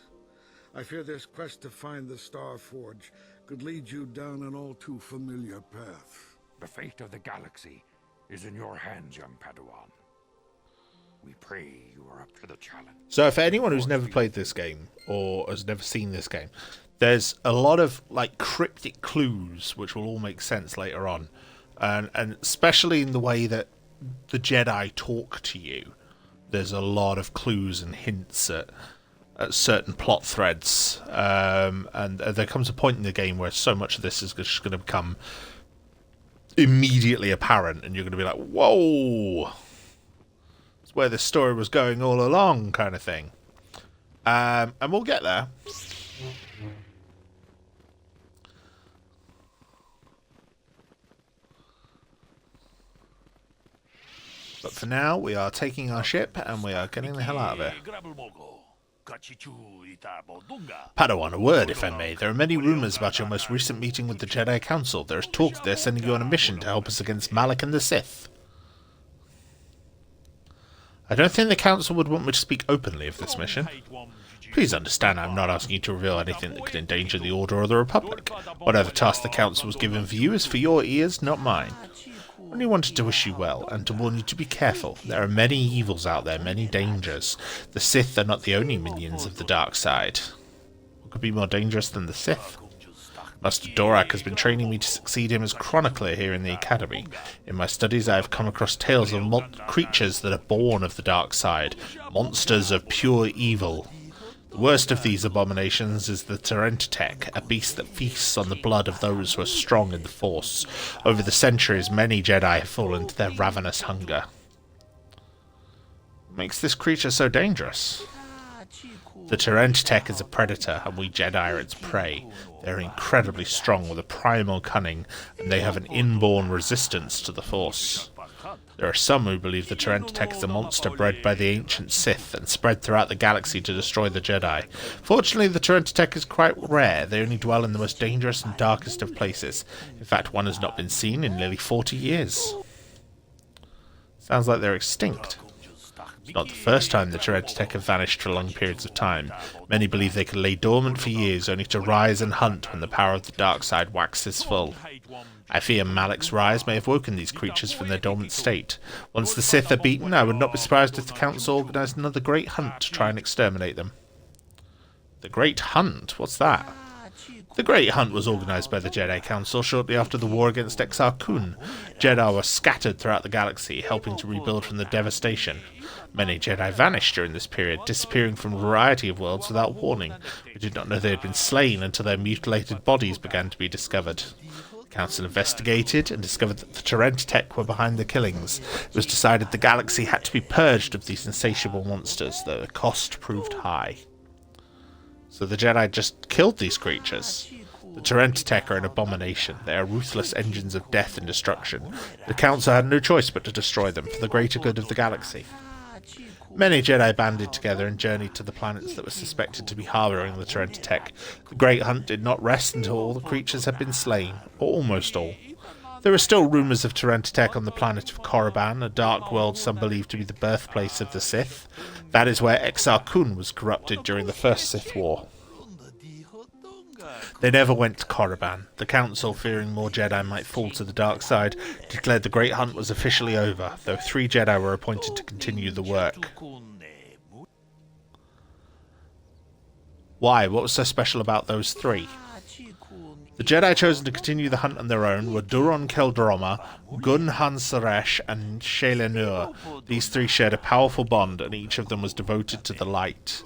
I fear this quest to find the Star Forge could lead you down an all too familiar path. The fate of the galaxy is in your hands, young Padawan. We pray you are up to the challenge. So for anyone who's never played this game or has never seen this game, there's a lot of like cryptic clues which will all make sense later on, and especially in the way that the Jedi talk to you. There's a lot of clues and hints at certain plot threads, and there comes a point in the game where so much of this is just going to become immediately apparent, and you're going to be like, whoa, it's where this story was going all along, kind of thing. And we'll get there. But for now, we are taking our ship and we are getting the hell out of here. Padawan, a word, if I may. There are many rumors about your most recent meeting with the Jedi Council. There is talk that they're sending you on a mission to help us against Malak and the Sith. I don't think the Council would want me to speak openly of this mission. Please understand I'm not asking you to reveal anything that could endanger the Order or the Republic. Whatever task the Council was given for you is for your ears, not mine. I only wanted to wish you well, and to warn you to be careful. There are many evils out there, many dangers. The Sith are not the only minions of the dark side. What could be more dangerous than the Sith? Master Dorak has been training me to succeed him as chronicler here in the Academy. In my studies I have come across tales of creatures that are born of the dark side, monsters of pure evil. The worst of these abominations is the Tainted, a beast that feasts on the blood of those who are strong in the Force. Over the centuries, many Jedi have fallen to their ravenous hunger. makes this creature so dangerous? The Tech is a predator, and we Jedi are its prey. They are incredibly strong with a primal cunning, and they have an inborn resistance to the Force. There are some who believe the Tech is a monster bred by the ancient Sith and spread throughout the galaxy to destroy the Jedi. Fortunately, the Tech is quite rare. They only dwell in the most dangerous and darkest of places. In fact, one has not been seen in nearly 40 years. Sounds like they're extinct. It's not the first time the Tech have vanished for long periods of time. Many believe they could lay dormant for years, only to rise and hunt when the power of the dark side waxes full. I fear Malak's rise may have woken these creatures from their dormant state. Once the Sith are beaten, I would not be surprised if the Council organised another great hunt to try and exterminate them. The Great Hunt? What's that? The Great Hunt was organised by the Jedi Council shortly after the war against Exar Kun. Jedi were scattered throughout the galaxy, helping to rebuild from the devastation. Many Jedi vanished during this period, disappearing from a variety of worlds without warning. We did not know they had been slain until their mutilated bodies began to be discovered. The Council investigated and discovered that the Tech were behind the killings. It was decided the galaxy had to be purged of these insatiable monsters, though the cost proved high. So the Jedi just killed these creatures. The Tech are an abomination. They are ruthless engines of death and destruction. The Council had no choice but to destroy them for the greater good of the galaxy. Many Jedi banded together and journeyed to the planets that were suspected to be harbouring the Tech. The Great Hunt did not rest until all the creatures had been slain, or almost all. There are still rumours of Tech on the planet of Korriban, a dark world some believe to be the birthplace of the Sith. That is where Exar Kun was corrupted during the First Sith War. They never went to Korriban. The Council, fearing more Jedi might fall to the dark side, declared the Great Hunt was officially over, though 3 Jedi were appointed to continue the work. Why? What was so special about those 3? The Jedi chosen to continue the hunt on their own were Duron Keldroma, Gun Han Saresh, and Shayla Nur. These 3 shared a powerful bond, and each of them was devoted to the light.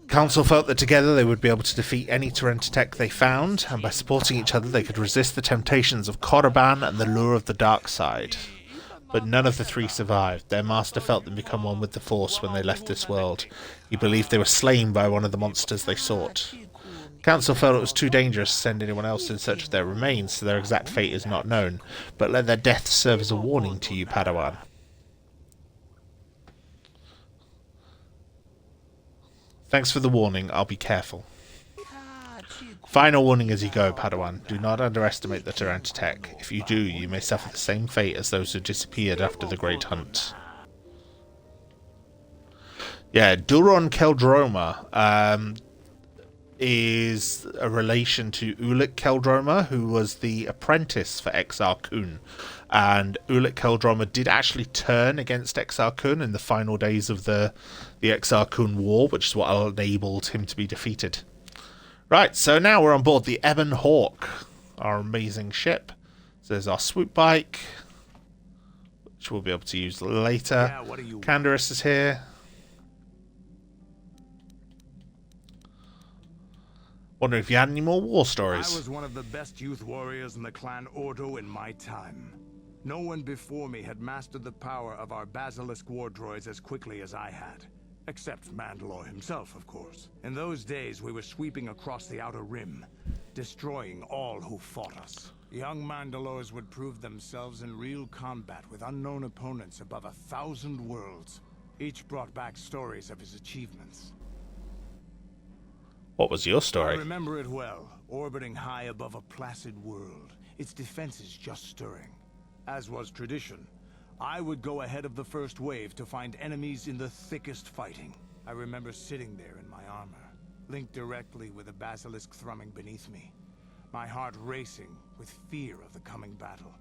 Council felt that together they would be able to defeat any Tech they found, and by supporting each other they could resist the temptations of Korriban and the lure of the dark side. But none of the 3 survived. Their master felt them become one with the Force when they left this world. He believed they were slain by one of the monsters they sought. Council felt it was too dangerous to send anyone else in search of their remains, so their exact fate is not known, but let their deaths serve as a warning to you, Padawan. Thanks for the warning, I'll be careful. Final warning as you go, Padawan. Do not underestimate the Tech. If you do, you may suffer the same fate as those who disappeared after the Great Hunt. Yeah, Duron Keldroma is a relation to Ulic Keldroma, who was the apprentice for Exar Kun. And Ulic Keldroma did actually turn against Exar Kun in the final days of the Exar Kun War, which is what enabled him to be defeated. Right, so now we're on board the Ebon Hawk, our amazing ship. So there's our swoop bike, which we'll be able to use later. Canderous is here. Wondering if you had any more war stories. I was one of the best youth warriors in the clan Ordo in my time. No one before me had mastered the power of our basilisk war droids as quickly as I had. Except Mandalore himself, of course. In those days, we were sweeping across the Outer Rim, destroying all who fought us. Young Mandalores would prove themselves in real combat with unknown opponents above 1,000 worlds. Each brought back stories of his achievements. What was your story? I remember it well, orbiting high above a placid world, its defenses just stirring. As was tradition, I would go ahead of the first wave to find enemies in the thickest fighting. I remember sitting there in my armor, linked directly with a basilisk thrumming beneath me, my heart racing with fear of the coming battle.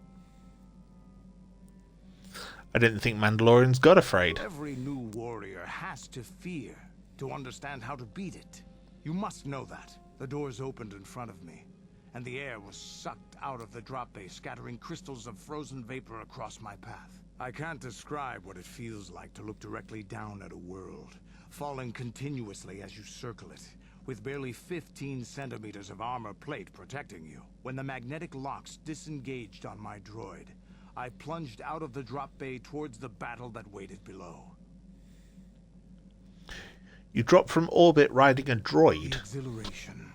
I didn't think Mandalorians got afraid. Every new warrior has to fear to understand how to beat it. You must know that. The doors opened in front of me, and the air was sucked out of the drop bay, scattering crystals of frozen vapor across my path. I can't describe what it feels like to look directly down at a world, falling continuously as you circle it, with barely 15 centimeters of armor plate protecting you. When the magnetic locks disengaged on my droid, I plunged out of the drop bay towards the battle that waited below. You dropped from orbit riding a droid. The exhilaration,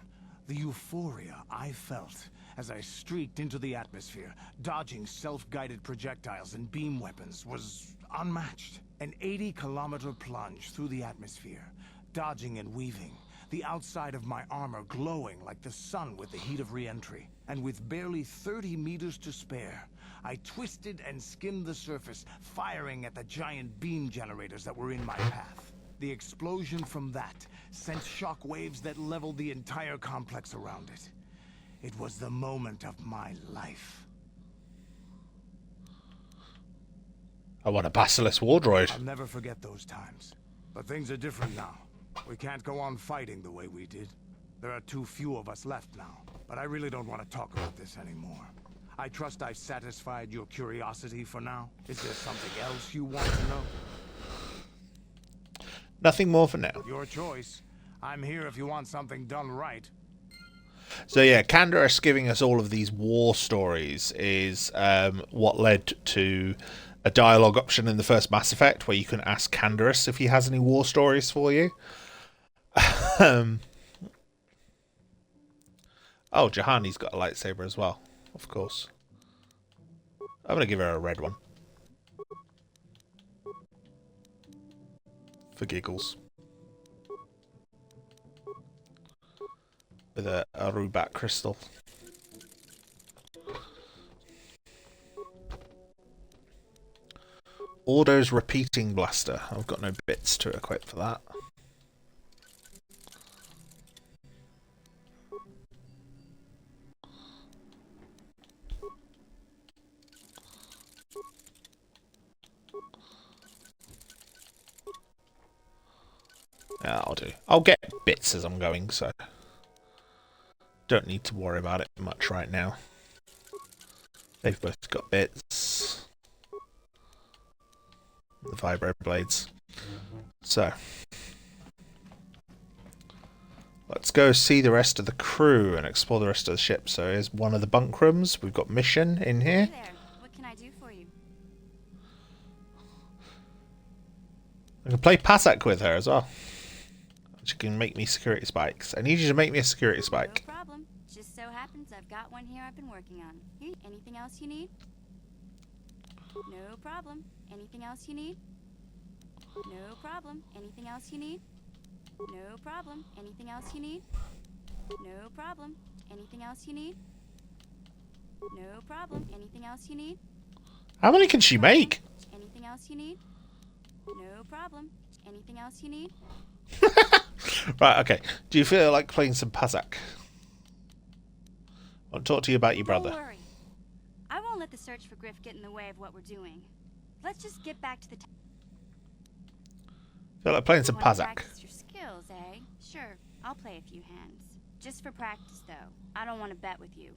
the euphoria I felt as I streaked into the atmosphere, dodging self-guided projectiles and beam weapons, was unmatched. An 80-kilometer plunge through the atmosphere, dodging and weaving, the outside of my armor glowing like the sun with the heat of re-entry. And with barely 30 meters to spare, I twisted and skimmed the surface, firing at the giant beam generators that were in my path. The explosion from that sent shock waves that leveled the entire complex around it. It was the moment of my life. I want a Basilisk war droid. I'll never forget those times. But things are different now. We can't go on fighting the way we did. There are too few of us left now. But I really don't want to talk about this anymore. I trust I've satisfied your curiosity for now. Is there something else you want to know? Nothing more for now. Your choice. I'm here if you want something done right. So yeah, Canderous giving us all of these war stories is what led to a dialogue option in the first Mass Effect where you can ask Canderous if he has any war stories for you. Oh, Juhani's got a lightsaber as well, of course. I'm going to give her a red one. For giggles. With a Rubat crystal. Ordo's repeating blaster. I've got no bits to equip for that. Yeah, I'll do. I'll get bits as I'm going, so don't need to worry about it much right now. They've both got bits. The vibro blades. So let's go see the rest of the crew and explore the rest of the ship. So here's one of the bunk rooms. We've got Mission in here. Hey there. What can I do for you? I can play Pasak with her as well. She can make me security spikes. I need you to make me a security spike. No problem. Just so happens I've got one here I've been working on. Here, anything else you need? No problem. Anything else you need? No problem. Anything else you need? No problem. Anything else you need? No problem. Anything else you need? No problem. Anything else you need? How many can she make? Anything else you need? No problem. Anything else you need? Right, okay. Do you feel like playing some Pasak? I'll talk to you about your brother. Don't worry. I won't let the search for Griff get in the way of what we're doing. Let's just get back to the Feel like playing some You wanna Pasak. practice your skills, eh? Sure, I'll play a few hands. Just for practice, though. I don't want to bet with you.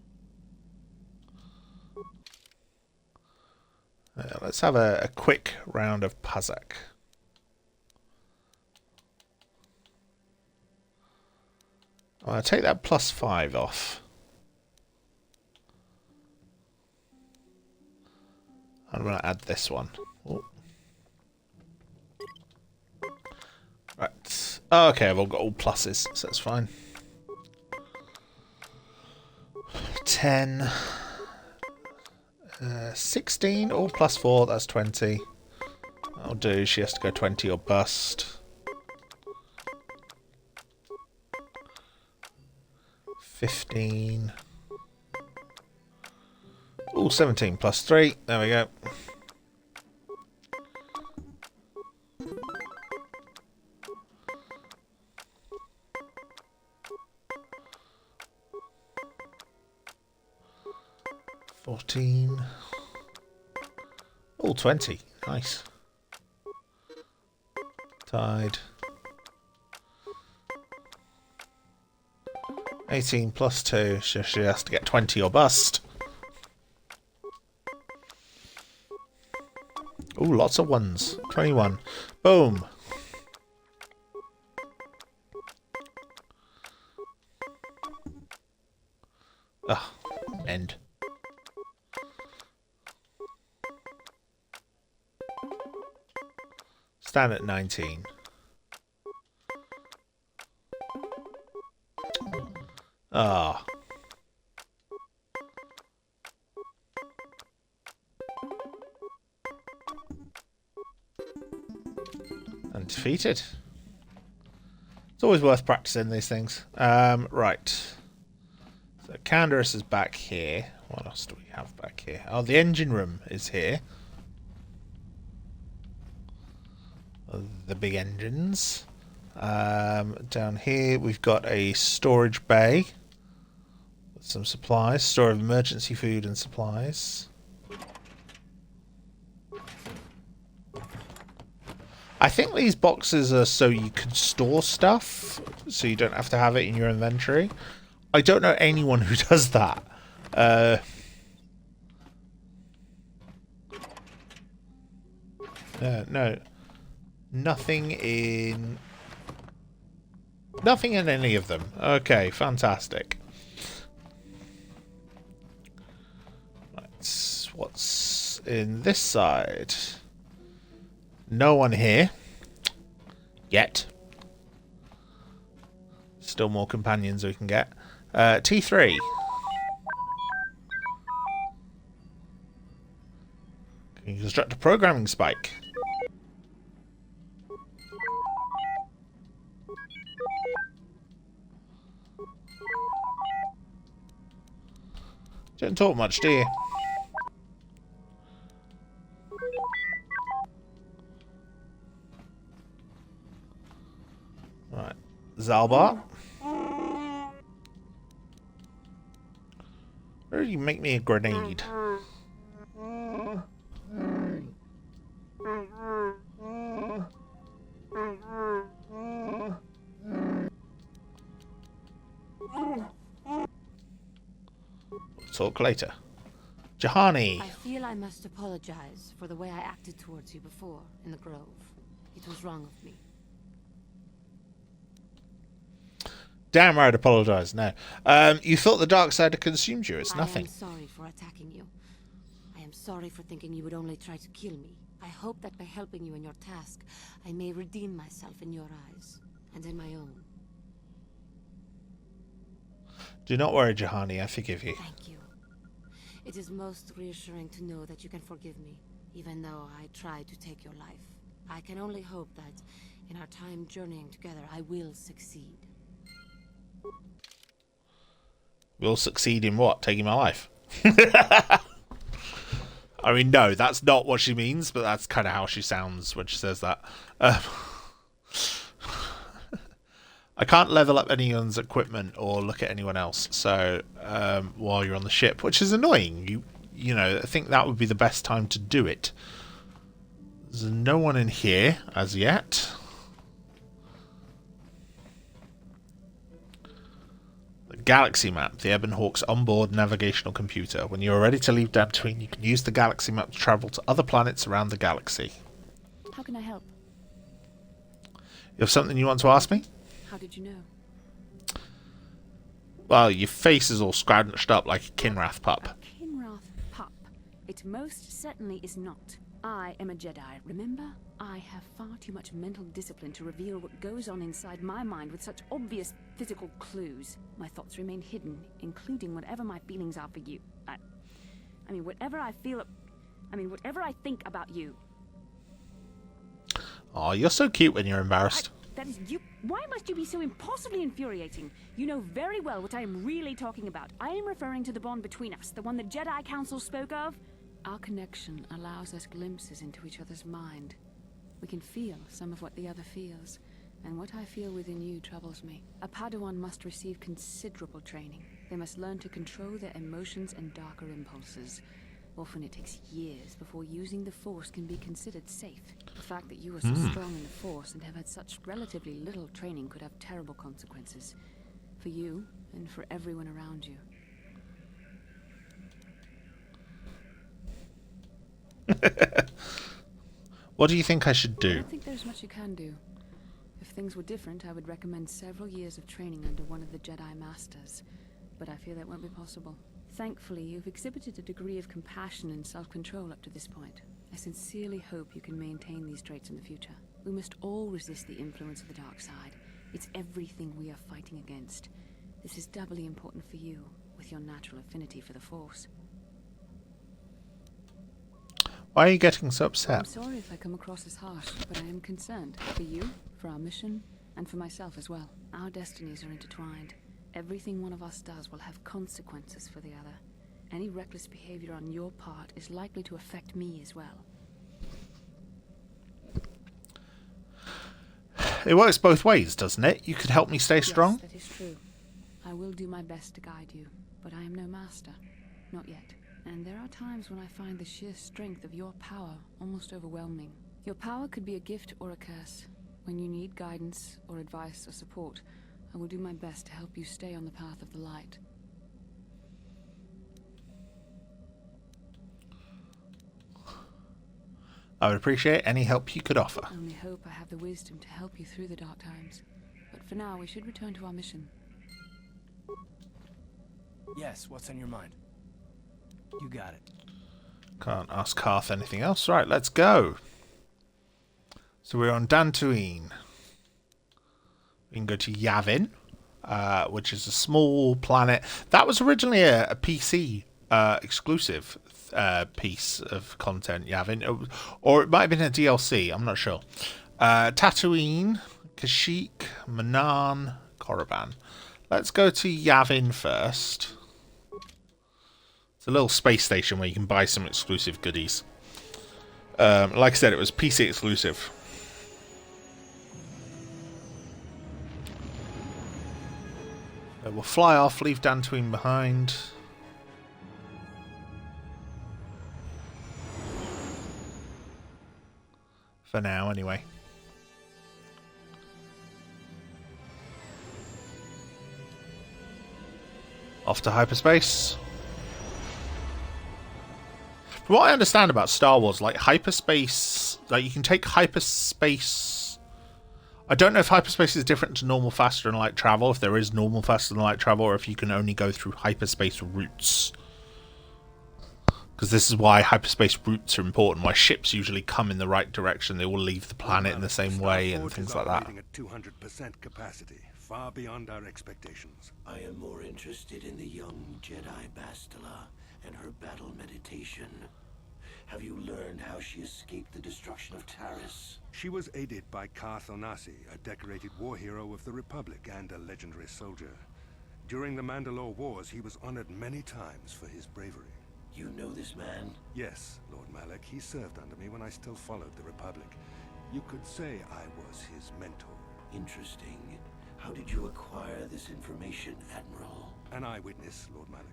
Let's have a quick round of Pasak. I'll take that +5 off. I'm going to add this one. Oh. Right. Oh, okay, I've all got all pluses, so that's fine. 10. 16, all +4, that's 20. That'll do, she has to go 20 or bust. 15. Oh, 17 +3. There we go. Oh, 20. Nice. Tied. 18 +2. She has to get 20 or bust. Oh, lots of ones. 21. Boom. Ah, end. Stand at 19. Ah. And defeated. It's always worth practicing these things. Right. So Canderous is back here. What else do we have back here? Oh, the engine room is here. The big engines. Down here we've got a storage bay with some supplies. Store of emergency food and supplies. I think these boxes are so you can store stuff, so you don't have to have it in your inventory. I don't know anyone who does that. No. Nothing in any of them. Okay, fantastic. Right, what's in this side? No one here. Yet. Still more companions we can get. T3. Can you construct a programming spike? Don't talk much, do you? Right. Zalbar. Where do you make me a grenade? Talk later. Juhani. I feel I must apologize for the way I acted towards you before in the Grove. It was wrong of me. Damn right, apologise. No. You thought the dark side had consumed you. It's nothing. I am sorry for attacking you. I am sorry for thinking you would only try to kill me. I hope that by helping you in your task, I may redeem myself in your eyes, and in my own. Do not worry, Juhani. I forgive you. Thank you. It is most reassuring to know that you can forgive me, even though I tried to take your life. I can only hope that, in our time journeying together, I will succeed. Will succeed in what? Taking my life? I mean, no, that's not what she means, but that's kind of how she sounds when she says that. I can't level up anyone's equipment or look at anyone else. So while you're on the ship, which is annoying. You know, I think that would be the best time to do it. There's no one in here as yet. The galaxy map, the Ebon Hawk's onboard navigational computer. When you are ready to leave Dantooine, you can use the galaxy map to travel to other planets around the galaxy. How can I help? You have something you want to ask me? How did you know? Well, your face is all scrunched up like a Kinrath pup. Kinrath pup. It most certainly is not. I am a Jedi, remember? I have far too much mental discipline to reveal what goes on inside my mind with such obvious physical clues. My thoughts remain hidden, including whatever my feelings are for you. I mean, whatever I feel... whatever I think about you. Oh, you're so cute when you're embarrassed. That is you. Why must you be so impossibly infuriating? You know very well what I am really talking about. I am referring to the bond between us, the one the Jedi Council spoke of. Our connection allows us glimpses into each other's mind. We can feel some of what the other feels, and what I feel within you troubles me. A Padawan must receive considerable training. They must learn to control their emotions and darker impulses. Often it takes years before using the Force can be considered safe. The fact that you are so strong in the Force and have had such relatively little training could have terrible consequences. For you, and for everyone around you. What do you think I should I do? don't think there's much you can do. If things were different, I would recommend several years of training under one of the Jedi Masters. But I fear that won't be possible. Thankfully, you've exhibited a degree of compassion and self-control up to this point. I sincerely hope you can maintain these traits in the future. We must all resist the influence of the dark side. It's everything we are fighting against. This is doubly important for you, with your natural affinity for the Force. Why are you getting so I'm upset? sorry if I come across as harsh, but I am concerned for you, for our mission, and for myself as well. Our destinies are intertwined. Everything one of us does will have consequences for the other. Any reckless behavior on your part is likely to affect me as well. It works both ways, doesn't it? You could help me stay strong. Yes, that is true. I will do my best to guide you, but I am no master. Not yet. And there are times when I find the sheer strength of your power almost overwhelming. Your power could be a gift or a curse. When you need guidance or advice or support, I will do my best to help you stay on the path of the light. I would appreciate any help you could offer. I only hope I have the wisdom to help you through the dark times. But for now, we should return to our mission. Yes, what's on your mind? You got it. Can't ask Karth anything else. Right, let's go. So we're on Dantooine. We can go to Yavin, which is a small planet. That was originally a PC exclusive piece of content, Yavin. Or it might have been a DLC, I'm not sure. Tatooine, Kashyyyk, Manaan, Korriban. Let's go to Yavin first. It's a little space station where you can buy some exclusive goodies. Like I said, it was PC exclusive. So we'll fly off, leave Dantooine behind. For now, anyway. Off to hyperspace. From what I understand about Star Wars, like hyperspace, like you can take hyperspace. I don't know if hyperspace is different to normal, faster than light travel, if there is normal, faster than light travel, or if you can only go through hyperspace routes. Because this is why hyperspace routes are important, why ships usually come in the right direction, they all leave the planet in the same way, and things like that. At 200% capacity, far beyond our expectations. I am more interested in the young Jedi Bastila and her battle meditation. Have you learned how she escaped the destruction of Taris? She was aided by Karth Onasi, a decorated war hero of the Republic and a legendary soldier. During the Mandalore Wars, he was honored many times for his bravery. You know this man? Yes, Lord Malak. He served under me when I still followed the Republic. You could say I was his mentor. Interesting. How did you acquire this information, Admiral? An eyewitness, Lord Malak.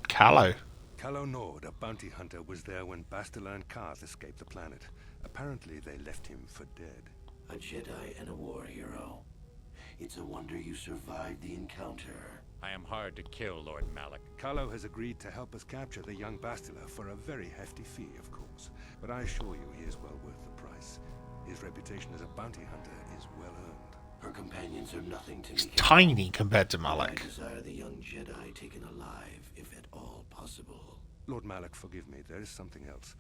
Callow. Callow Nord, a bounty hunter, was there when Bastila and Karth escaped the planet. Apparently, they left him for dead. A Jedi and a war hero. It's a wonder you survived the encounter. I am hard to kill, Lord Malak. Callow has agreed to help us capture the young Bastila for a very hefty fee, of course. But I assure you he is well worth the price. His reputation as a bounty hunter is well earned. Her companions are nothing to me. Tiny compared to Malak. I desire the young Jedi taken alive, if at all possible. Lord Malak, forgive me. There is something else.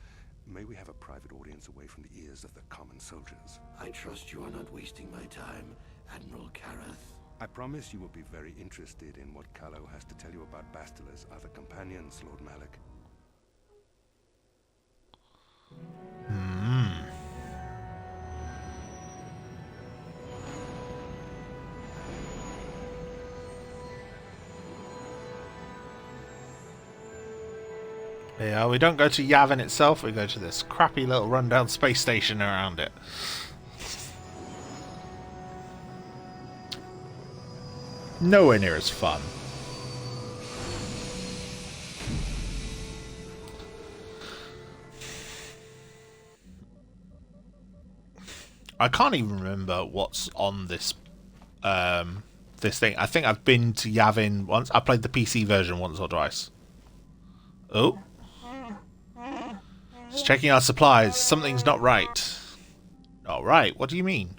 May we have a private audience away from the ears of the common soldiers? I trust you are not wasting my time, Admiral Karath. I promise you will be very interested in what Callow has to tell you about Bastila's other companions, Lord Malak. Yeah, we don't go to Yavin itself, we go to this crappy little rundown space station around it. Nowhere near as fun. I can't even remember what's on this this thing. I think I've been to Yavin once. I played the PC version once or twice. Oh. Just checking our supplies. Something's not right. Not right? What do you mean?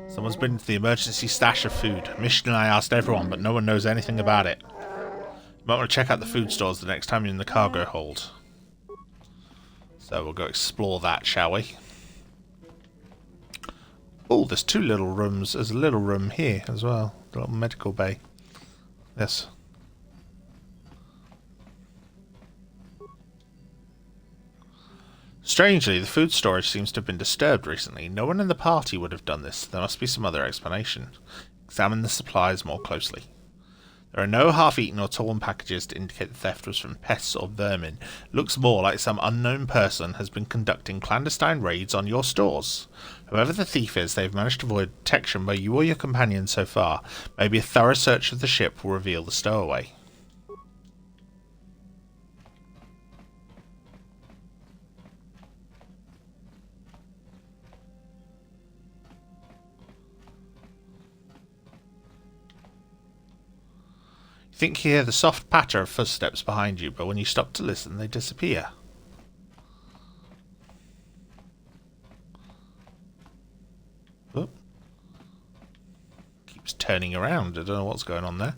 Someone's been to the emergency stash of food. Mission I asked everyone, but no one knows anything about it. You might want to check out the food stores the next time you're in the cargo hold. So we'll go explore that, shall we? Oh, there's two little rooms. There's a little room here as well. A little medical bay. Yes. Strangely, the food storage seems to have been disturbed recently. No one in the party would have done this. There must be some other explanation. Examine the supplies more closely. There are no half-eaten or torn packages to indicate the theft was from pests or vermin. Looks more like some unknown person has been conducting clandestine raids on your stores. Whoever the thief is, they've managed to avoid detection by you or your companions so far. Maybe a thorough search of the ship will reveal the stowaway. You think you hear the soft patter of footsteps behind you, but when you stop to listen, they disappear. Oh. Keeps turning around. I don't know what's going on there.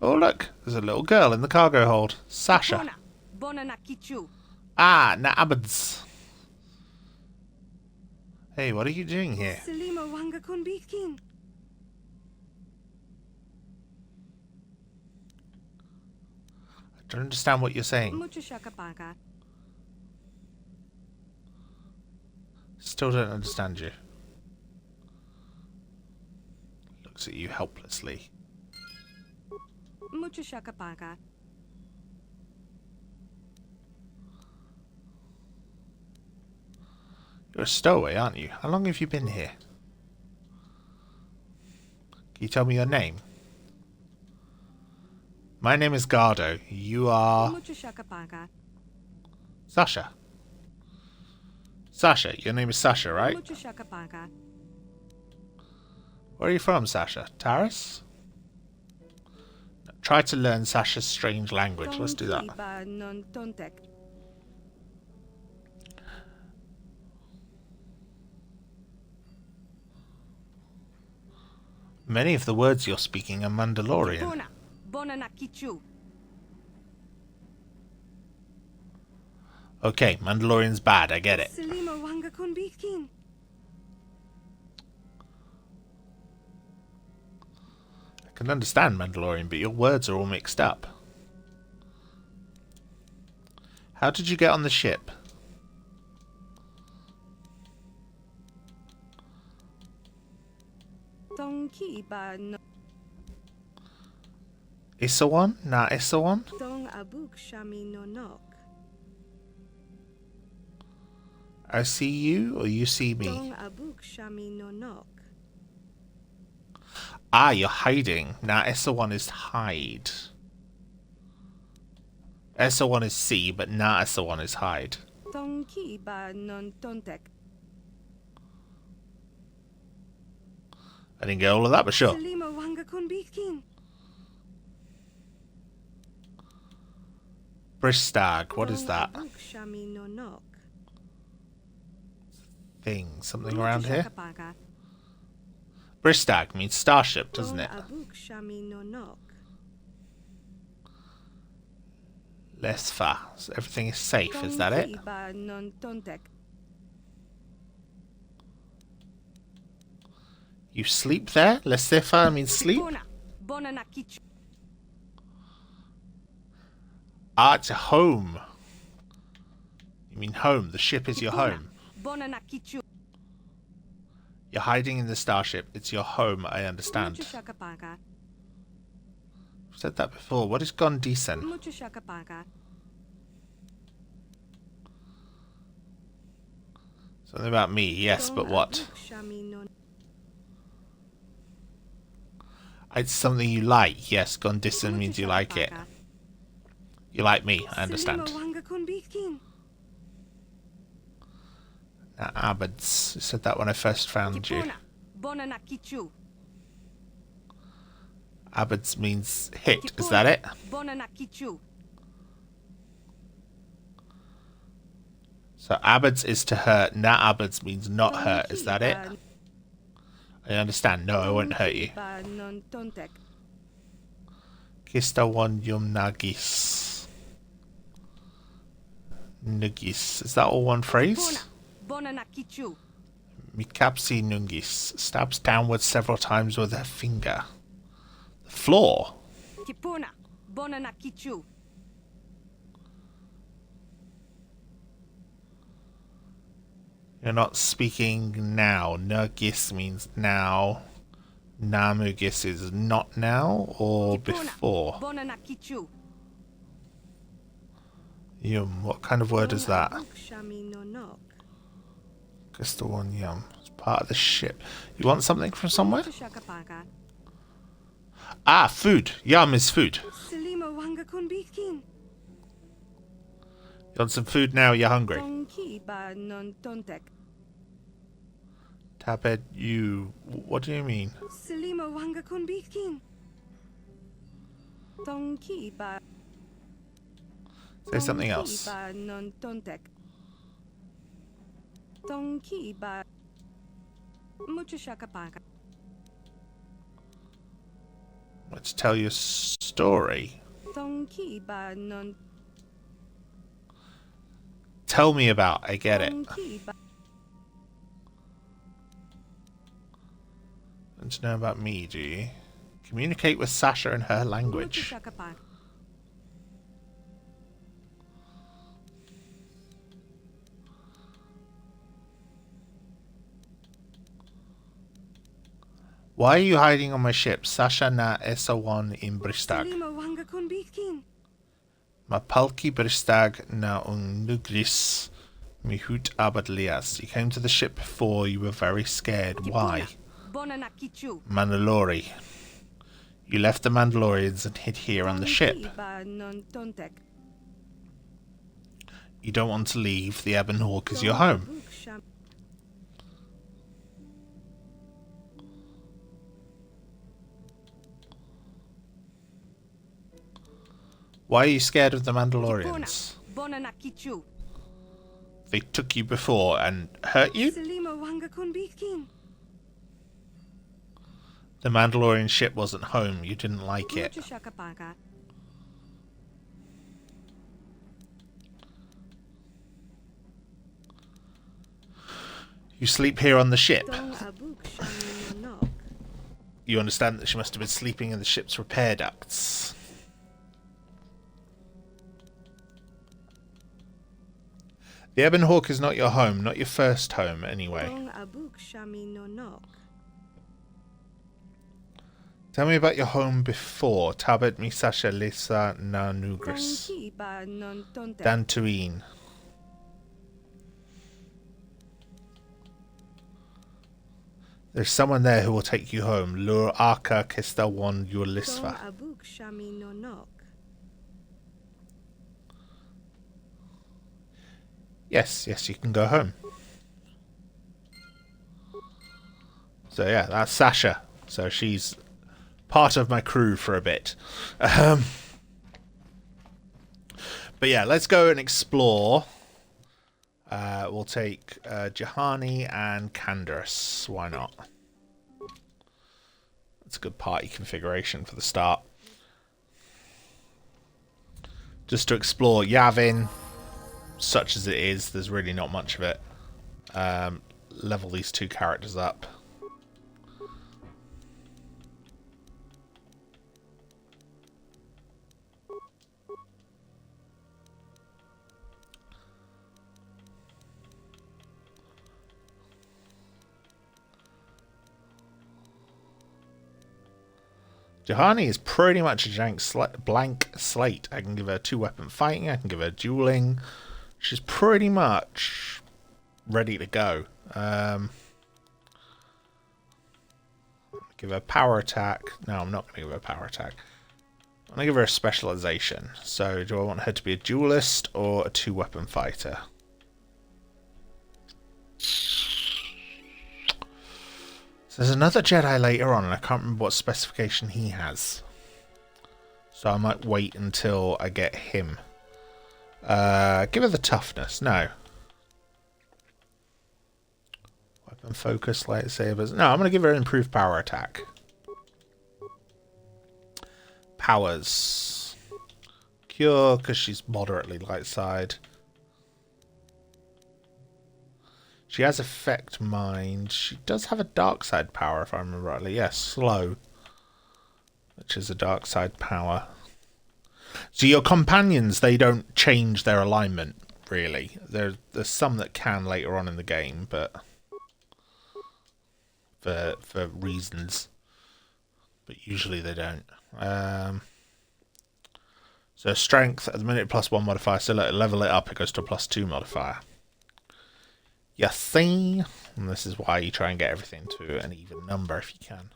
Oh look, there's a little girl in the cargo hold. Sasha. Ah, Na'abads. Hey, what are you doing here? I don't understand what you're saying. Still don't understand you. Looks at you helplessly. You're a stowaway, aren't you? How long have you been here? Can you tell me your name? My name is Garhdo. You are... Sasha. Sasha, your name is Sasha, right? Where are you from, Sasha? Taris? Try to learn Sasha's strange language. Let's do that. Many of the words you're speaking are Mandalorian. Okay, Mandalorian's bad, I get it. I can understand Mandalorian, but your words are all mixed up. How did you get on the ship? Isawan? Nah, Isawan? I see you, or you see me? Ah, you're hiding. Nah, Isawan is hide. Isawan is see, but nah, Isawan is hide. I didn't get all of that, but sure. Bristag, what is that? Thing, something around here? Bristag means starship, doesn't it? Lesfa, so everything is safe, is that it? You sleep there? Lesfa means sleep? Ah, it's a home. You mean home, the ship is your home. You're hiding in the starship, it's your home, I understand. I've said that before. What is Gondisen? Something about me, yes, but what? It's something you like, yes, Gondisen means you like it. You like me, I understand. Abads. You said that when I first found you. Abids means hit, is that it? So Abids is to hurt, na Abids means not hurt, is that it? I understand, no, I won't hurt you. Kistawan yum nagis. Nugis. Is that all one phrase? Mikapsi nungis. Stabs downwards several times with her finger. The floor. You're not speaking now. Nugis means now. Namugis is not now or before. Yum. What kind of word is that? Crystal one yum. It's part of the ship. You want something from somewhere? Ah, food. Yum is food. You want some food now? You're hungry. Tabed, you. What do you mean? Say something else. Let's tell you a story. Tell me about. I get it. Want to know about me, do you? Communicate with Sasha in her language. Why are you hiding on my ship? Sasha na esawan in Bristag. Mapalki Bristag na nugris mihut abadlias. You came to the ship before. You were very scared. Why? Mandalori. You left the Mandalorians and hid here on the ship. You don't want to leave. The Ebon Hawk is your home. Why are you scared of the Mandalorians? They took you before and hurt you? The Mandalorian ship wasn't home. You didn't like it. You sleep here on the ship. You understand that she must have been sleeping in the ship's repair ducts. The Ebon Hawk is not your home, not your first home, anyway. Tell me about your home before. Tabet Misasha Lisa na Nugris. Dantooine. There's someone there who will take you home. Lur Arka Kistawan Yulisva. Yes, you can go home. So yeah, that's Sasha. So she's part of my crew for a bit. But yeah, let's go and explore. We'll take Juhani and Canderous. Why not? That's a good party configuration for the start. Just to explore Yavin. Such as it is, there's really not much of it. Level these two characters up. Juhani is pretty much a blank slate. I can give her 2-weapon fighting, I can give her dueling. She's pretty much ready to go. Give her power attack. No, I'm not going to give her power attack. I'm going to give her a specialization. So, do I want her to be a duelist or a 2-weapon fighter? So there's another Jedi later on, and I can't remember what specification he has. So I might wait until I get him. Give her the toughness. No. Weapon focus, lightsabers. No, I'm going to give her improved power attack. Powers. Cure, because she's moderately light side. She has effect mind. She does have a dark side power, if I remember rightly. Yes, slow. Which is a dark side power. So your companions, they don't change their alignment, really. There's some that can later on in the game, but for reasons. But usually they don't. So strength, at the minute +1 modifier, so level it up, it goes to a +2 modifier. You see? And this is why you try and get everything to an even number if you can.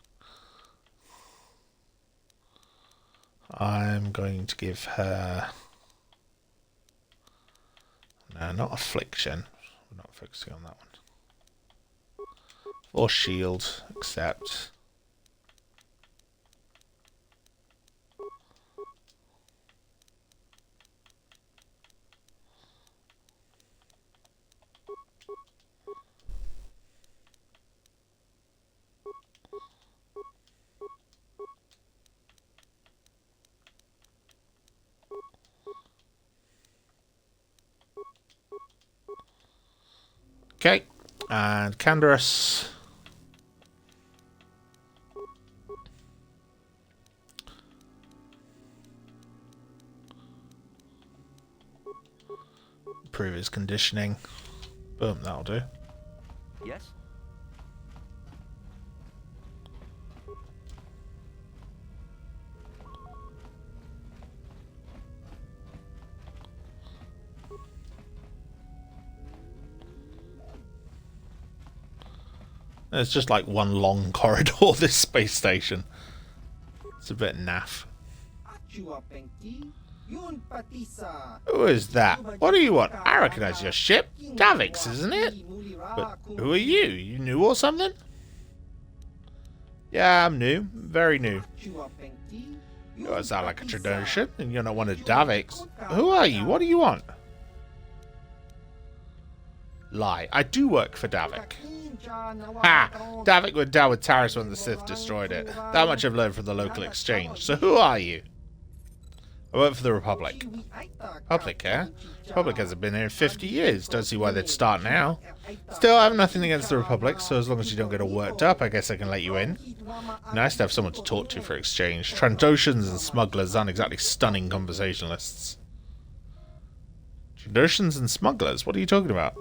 I'm going to give her... No, not affliction. We're not focusing on that one. Force shield, accept. Okay, and Canderous. Improve his conditioning. Boom, that'll do. Yes? It's just like one long corridor, this space station. It's a bit naff. Who is that? What do you want? I recognize your ship. Davik's, isn't it? But who are you? You new or something? Yeah, I'm new. Very new. You sound like a Trandoshan, and you're not one of Davik's. Who are you? What do you want? Lie. I do work for Davik. Ha! Davik went down with Taris when the Sith destroyed it. That much I've learned from the local exchange. So who are you? I work for the Republic. Republic, eh? Republic hasn't been here in 50 years. Don't see why they'd start now. Still, I have nothing against the Republic, so as long as you don't get all worked up, I guess I can let you in. Nice to have someone to talk to for exchange. Trandoshans and smugglers aren't exactly stunning conversationalists. Trandoshans and smugglers? What are you talking about?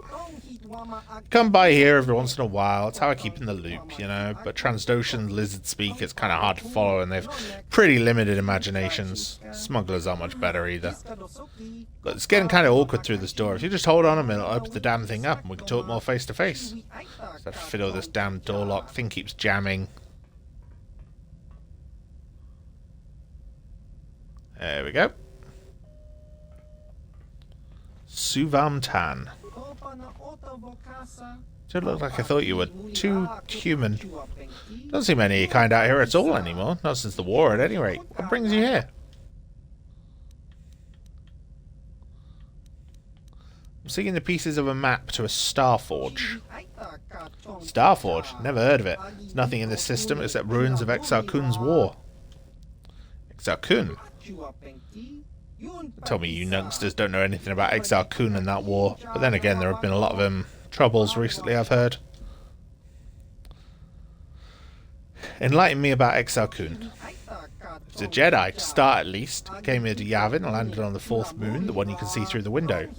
Come by here every once in a while. It's how I keep in the loop, you know. But Transdoshan lizard speak, it's kind of hard to follow, and they've pretty limited imaginations. Smugglers aren't much better either. But it's getting kind of awkward through this door. If you just hold on a minute, I'll open the damn thing up, and we can talk more face to face. Just have to fiddle this damn door lock. Thing keeps jamming. There we go. Suvam Tan. Don't look like I thought you were too human. Doesn't seem any kind out here at all anymore. Not since the war, at any rate. What brings you here? I'm seeking the pieces of a map to a Starforge. Starforge? Never heard of it. There's nothing in this system except ruins of Exar Kun's war. Exar Kun? Tell me you youngsters don't know anything about Exar Kun and that war. But then again, there have been a lot of troubles recently, I've heard. Enlighten me about Exar Kun. He's a Jedi, to start at least. He came here to Yavin and landed on the 4th moon, the one you can see through the window.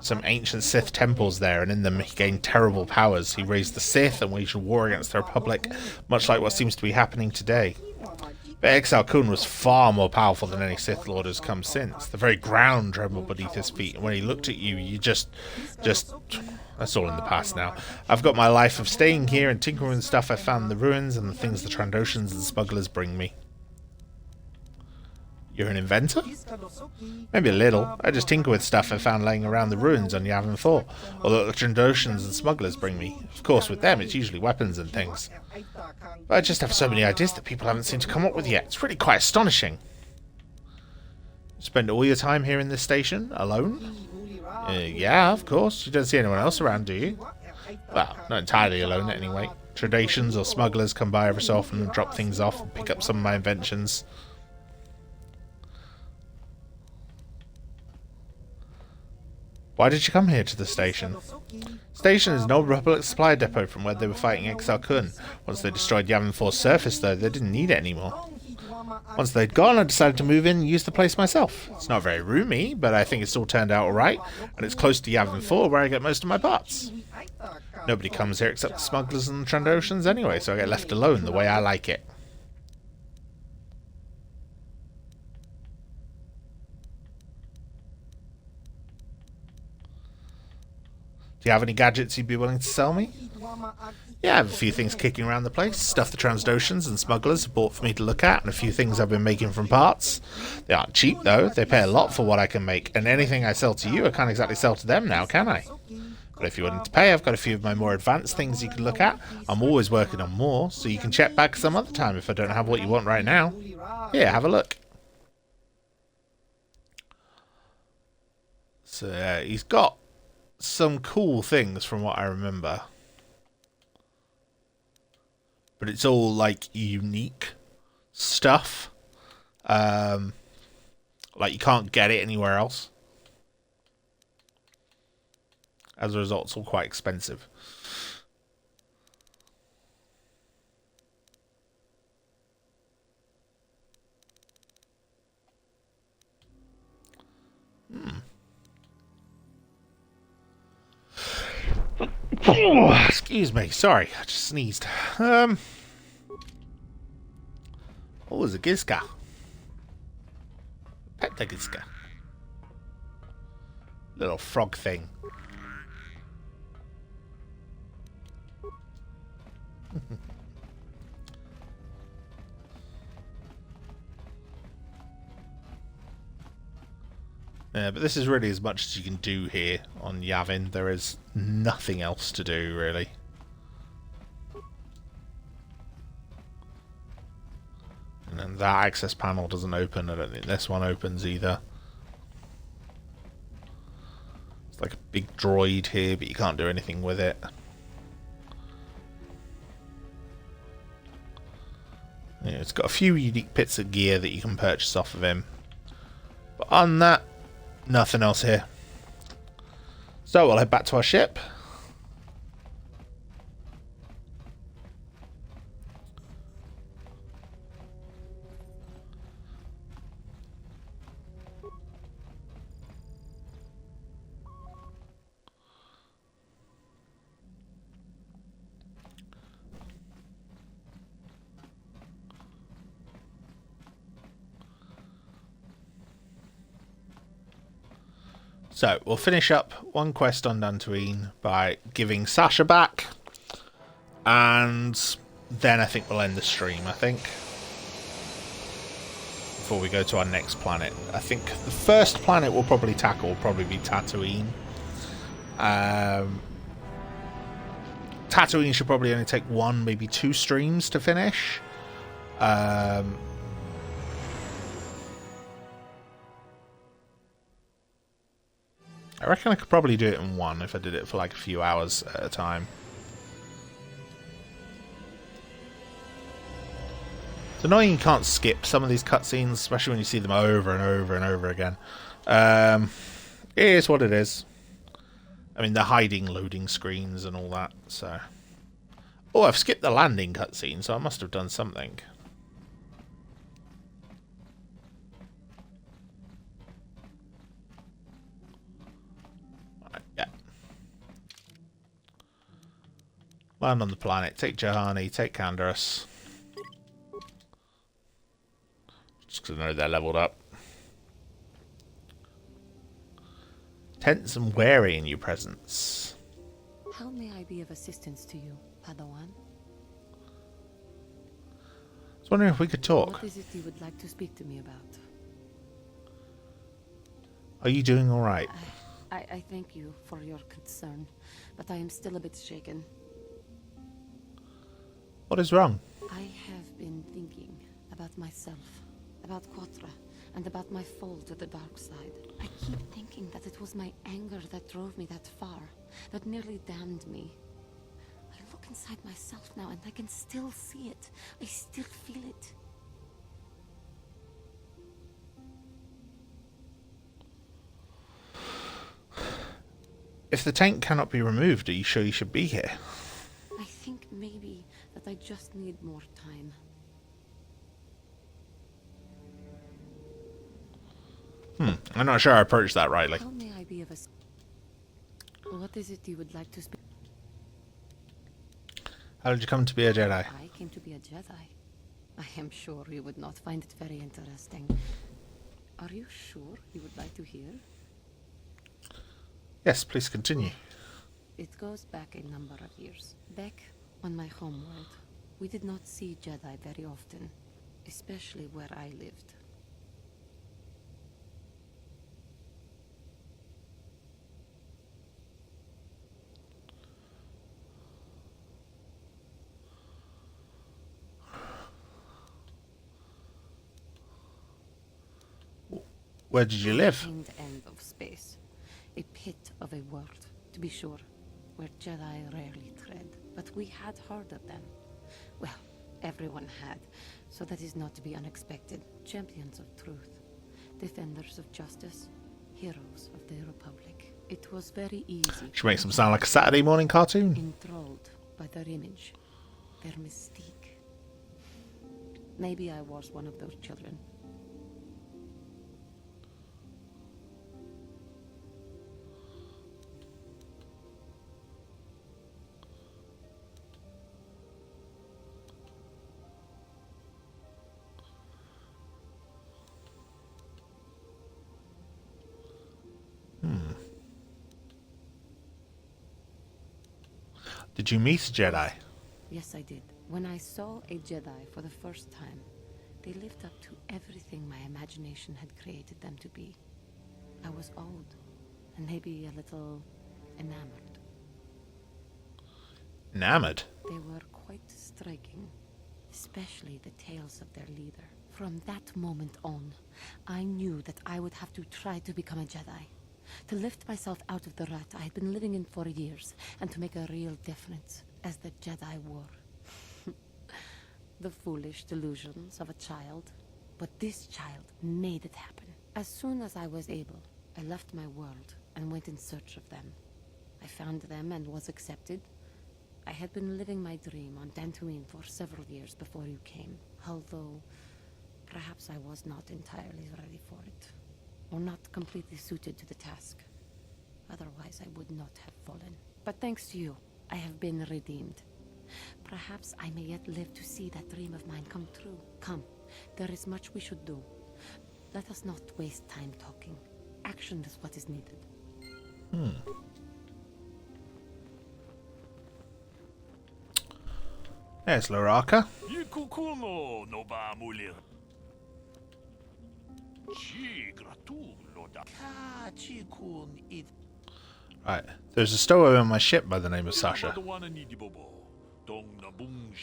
Some ancient Sith temples there, and in them he gained terrible powers. He raised the Sith and waged a war against the Republic, much like what seems to be happening today. But Exar Kun was far more powerful than any Sith Lord has come since. The very ground trembled beneath his feet, and when he looked at you, you just... That's all in the past now. I've got my life of staying here and tinkering with stuff I found in the ruins and the things the Trandoshans and smugglers bring me. You're an inventor? Maybe a little. I just tinker with stuff I found laying around the ruins on Yavin 4, or that the Trandoshans and smugglers bring me. Of course, with them, it's usually weapons and things. But I just have so many ideas that people haven't seemed to come up with yet. It's really quite astonishing. You spend all your time here in this station, alone? Yeah, of course. You don't see anyone else around, do you? Well, not entirely alone, anyway. Trandoshans or smugglers come by every so often and drop things off and pick up some of my inventions. Why did you come here to the station? Station is an old Republic supply depot from where they were fighting Exar Kun. Once they destroyed Yavin 4's surface, though, they didn't need it anymore. Once they'd gone, I decided to move in and use the place myself. It's not very roomy, but I think it's all turned out alright, and it's close to Yavin 4 where I get most of my parts. Nobody comes here except the smugglers and the Trandoshans anyway, so I get left alone the way I like it. Do you have any gadgets you'd be willing to sell me? Yeah, I have a few things kicking around the place. Stuff the Trandoshans and smugglers have bought for me to look at, and a few things I've been making from parts. They aren't cheap, though. They pay a lot for what I can make, and anything I sell to you, I can't exactly sell to them now, can I? But if you're willing to pay, I've got a few of my more advanced things you can look at. I'm always working on more, so you can check back some other time if I don't have what you want right now. Here, have a look. So, he's got some cool things from what I remember. But it's all like unique stuff. Like you can't get it anywhere else. As a result, it's all quite expensive. Oh, excuse me, sorry, I just sneezed. What was a Gizka? Pet the Gizka. Little frog thing. Yeah, but this is really as much as you can do here on Yavin. There is nothing else to do, really. And then that access panel doesn't open. I don't think this one opens either. It's like a big droid here, but you can't do anything with it. Yeah, it's got a few unique bits of gear that you can purchase off of him. But on that, nothing else here. So we'll head back to our ship. So, we'll finish up one quest on Dantooine by giving Sasha back. And then I think we'll end the stream, I think. Before we go to our next planet. I think the first planet we'll probably tackle will probably be Tatooine. Tatooine should probably only take 1, maybe 2 streams to finish. I reckon I could probably do it in 1 if I did it for like a few hours at a time. It's annoying you can't skip some of these cutscenes, especially when you see them over and over and over again. It is what it is. I mean, they're hiding loading screens and all that, so... Oh, I've skipped the landing cutscene, so I must have done something. Land on the planet, take Juhani, take Canderous. Just because I know they're leveled up. Tense and wary in your presence. How may I be of assistance to you, Padawan? I was wondering if we could talk. What is it you would like to speak to me about? Are you doing all right? I thank you for your concern, but I am still a bit shaken. What is wrong? I have been thinking about myself, about Quatra, and about my fall to the dark side. I keep thinking that it was my anger that drove me that far, that nearly damned me. I look inside myself now and I can still see it. I still feel it. If the tank cannot be removed, are you sure you should be here? I think maybe that I just need more time. I'm not sure I approached that rightly. How may I be of what is it you would like to speak? How did you come to be a Jedi? I came to be a Jedi. I am sure you would not find it very interesting. Are you sure you would like to hear? Yes, please continue. It goes back a number of years. Back on my homeworld, we did not see Jedi very often, especially where I lived. Where did you live? End of space. A pit of a world, to be sure, where Jedi rarely tread. But we had heard of them. Well, everyone had, so that is not to be unexpected. Champions of truth, defenders of justice, heroes of the Republic. It was very easy. She makes them sound like a Saturday morning cartoon. Enthralled by their image, their mystique. Maybe I was one of those children. Did you meet a Jedi? Yes, I did. When I saw a Jedi for the first time, they lived up to everything my imagination had created them to be. I was old, and maybe a little enamored. Enamored? They were quite striking, especially the tales of their leader. From that moment on, I knew that I would have to try to become a Jedi. To lift myself out of the rut I had been living in for years, and to make a real difference, as the Jedi were. The foolish delusions of a child. But this child made it happen. As soon as I was able, I left my world and went in search of them. I found them and was accepted. I had been living my dream on Dantooine for several years before you came, although perhaps I was not entirely ready for it. Or not completely suited to the task. Otherwise, I would not have fallen. But thanks to you, I have been redeemed. Perhaps I may yet live to see that dream of mine come true. Come, there is much we should do. Let us not waste time talking. Action is what is needed. There's Loraka. Right, there's a stowaway on my ship by the name of Sasha.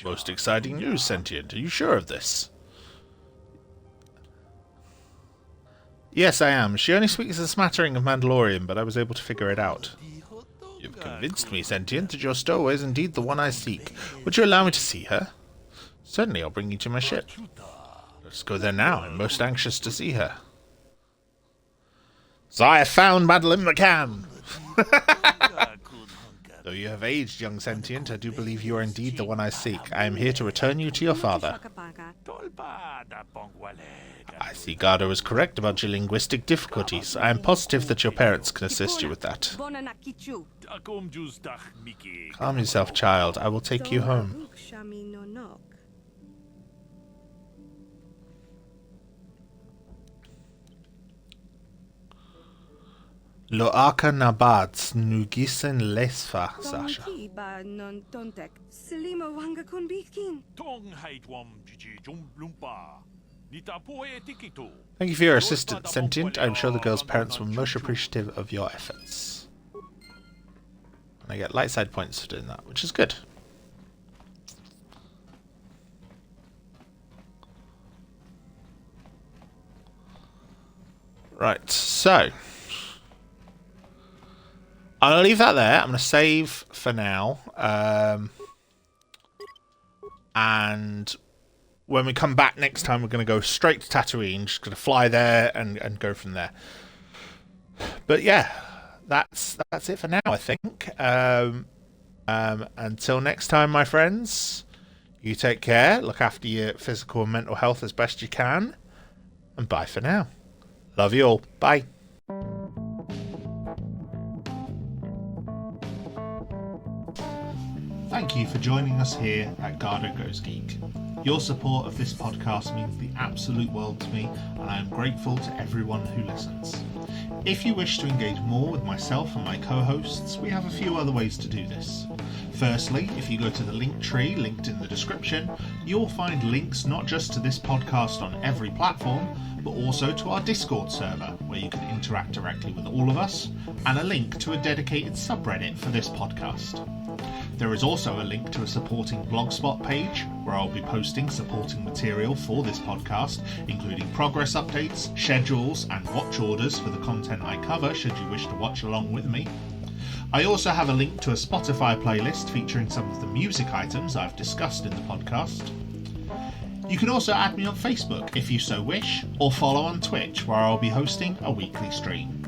Most exciting news, Sentient. Are you sure of this? Yes, I am. She only speaks a smattering of Mandalorian, but I was able to figure it out. You've convinced me, Sentient, that your stowaway is indeed the one I seek. Would you allow me to see her? Certainly, I'll bring you to my ship. Let's go there now. I'm most anxious to see her. So I have found Madeline McCann! Though you have aged, young Sentient, I do believe you are indeed the one I seek. I am here to return you to your father. I see Garhdo is correct about your linguistic difficulties. I am positive that your parents can assist you with that. Calm yourself, child. I will take you home. Loaka Nabats Nugisen Lesfa, Sasha. Thank you for your assistance, Sentient. I'm sure the girl's parents were most appreciative of your efforts. And I get light side points for doing that, which is good. Right, so I'm going to leave that there. I'm going to save for now. And when we come back next time, we're going to go straight to Tatooine. Just going to fly there and go from there. But yeah, that's it for now, I think. Until next time, my friends, you take care. Look after your physical and mental health as best you can. And bye for now. Love you all. Bye. Thank you for joining us here at Garhdo Goes Geek. Your support of this podcast means the absolute world to me, and I am grateful to everyone who listens. If you wish to engage more with myself and my co-hosts, we have a few other ways to do this. Firstly, if you go to the link tree linked in the description, you'll find links not just to this podcast on every platform, but also to our Discord server, where you can interact directly with all of us, and a link to a dedicated subreddit for this podcast. There is also a link to a supporting Blogspot page, where I'll be posting supporting material for this podcast, including progress updates, schedules, and watch orders for the content I cover, should you wish to watch along with me. I also have a link to a Spotify playlist featuring some of the music items I've discussed in the podcast. You can also add me on Facebook if you so wish, or follow on Twitch, where I'll be hosting a weekly stream.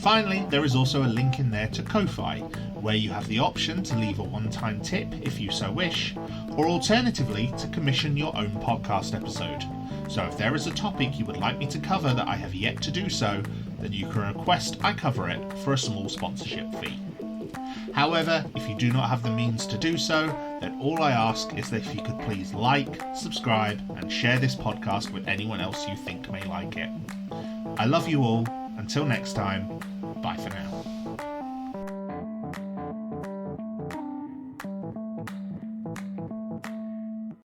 Finally, there is also a link in there to Ko-Fi, where you have the option to leave a one-time tip if you so wish, or alternatively to commission your own podcast episode. So if there is a topic you would like me to cover that I have yet to do so, then you can request I cover it for a small sponsorship fee. However, if you do not have the means to do so, then all I ask is that if you could please like, subscribe, and share this podcast with anyone else you think may like it. I love you all. Until next time, bye for now.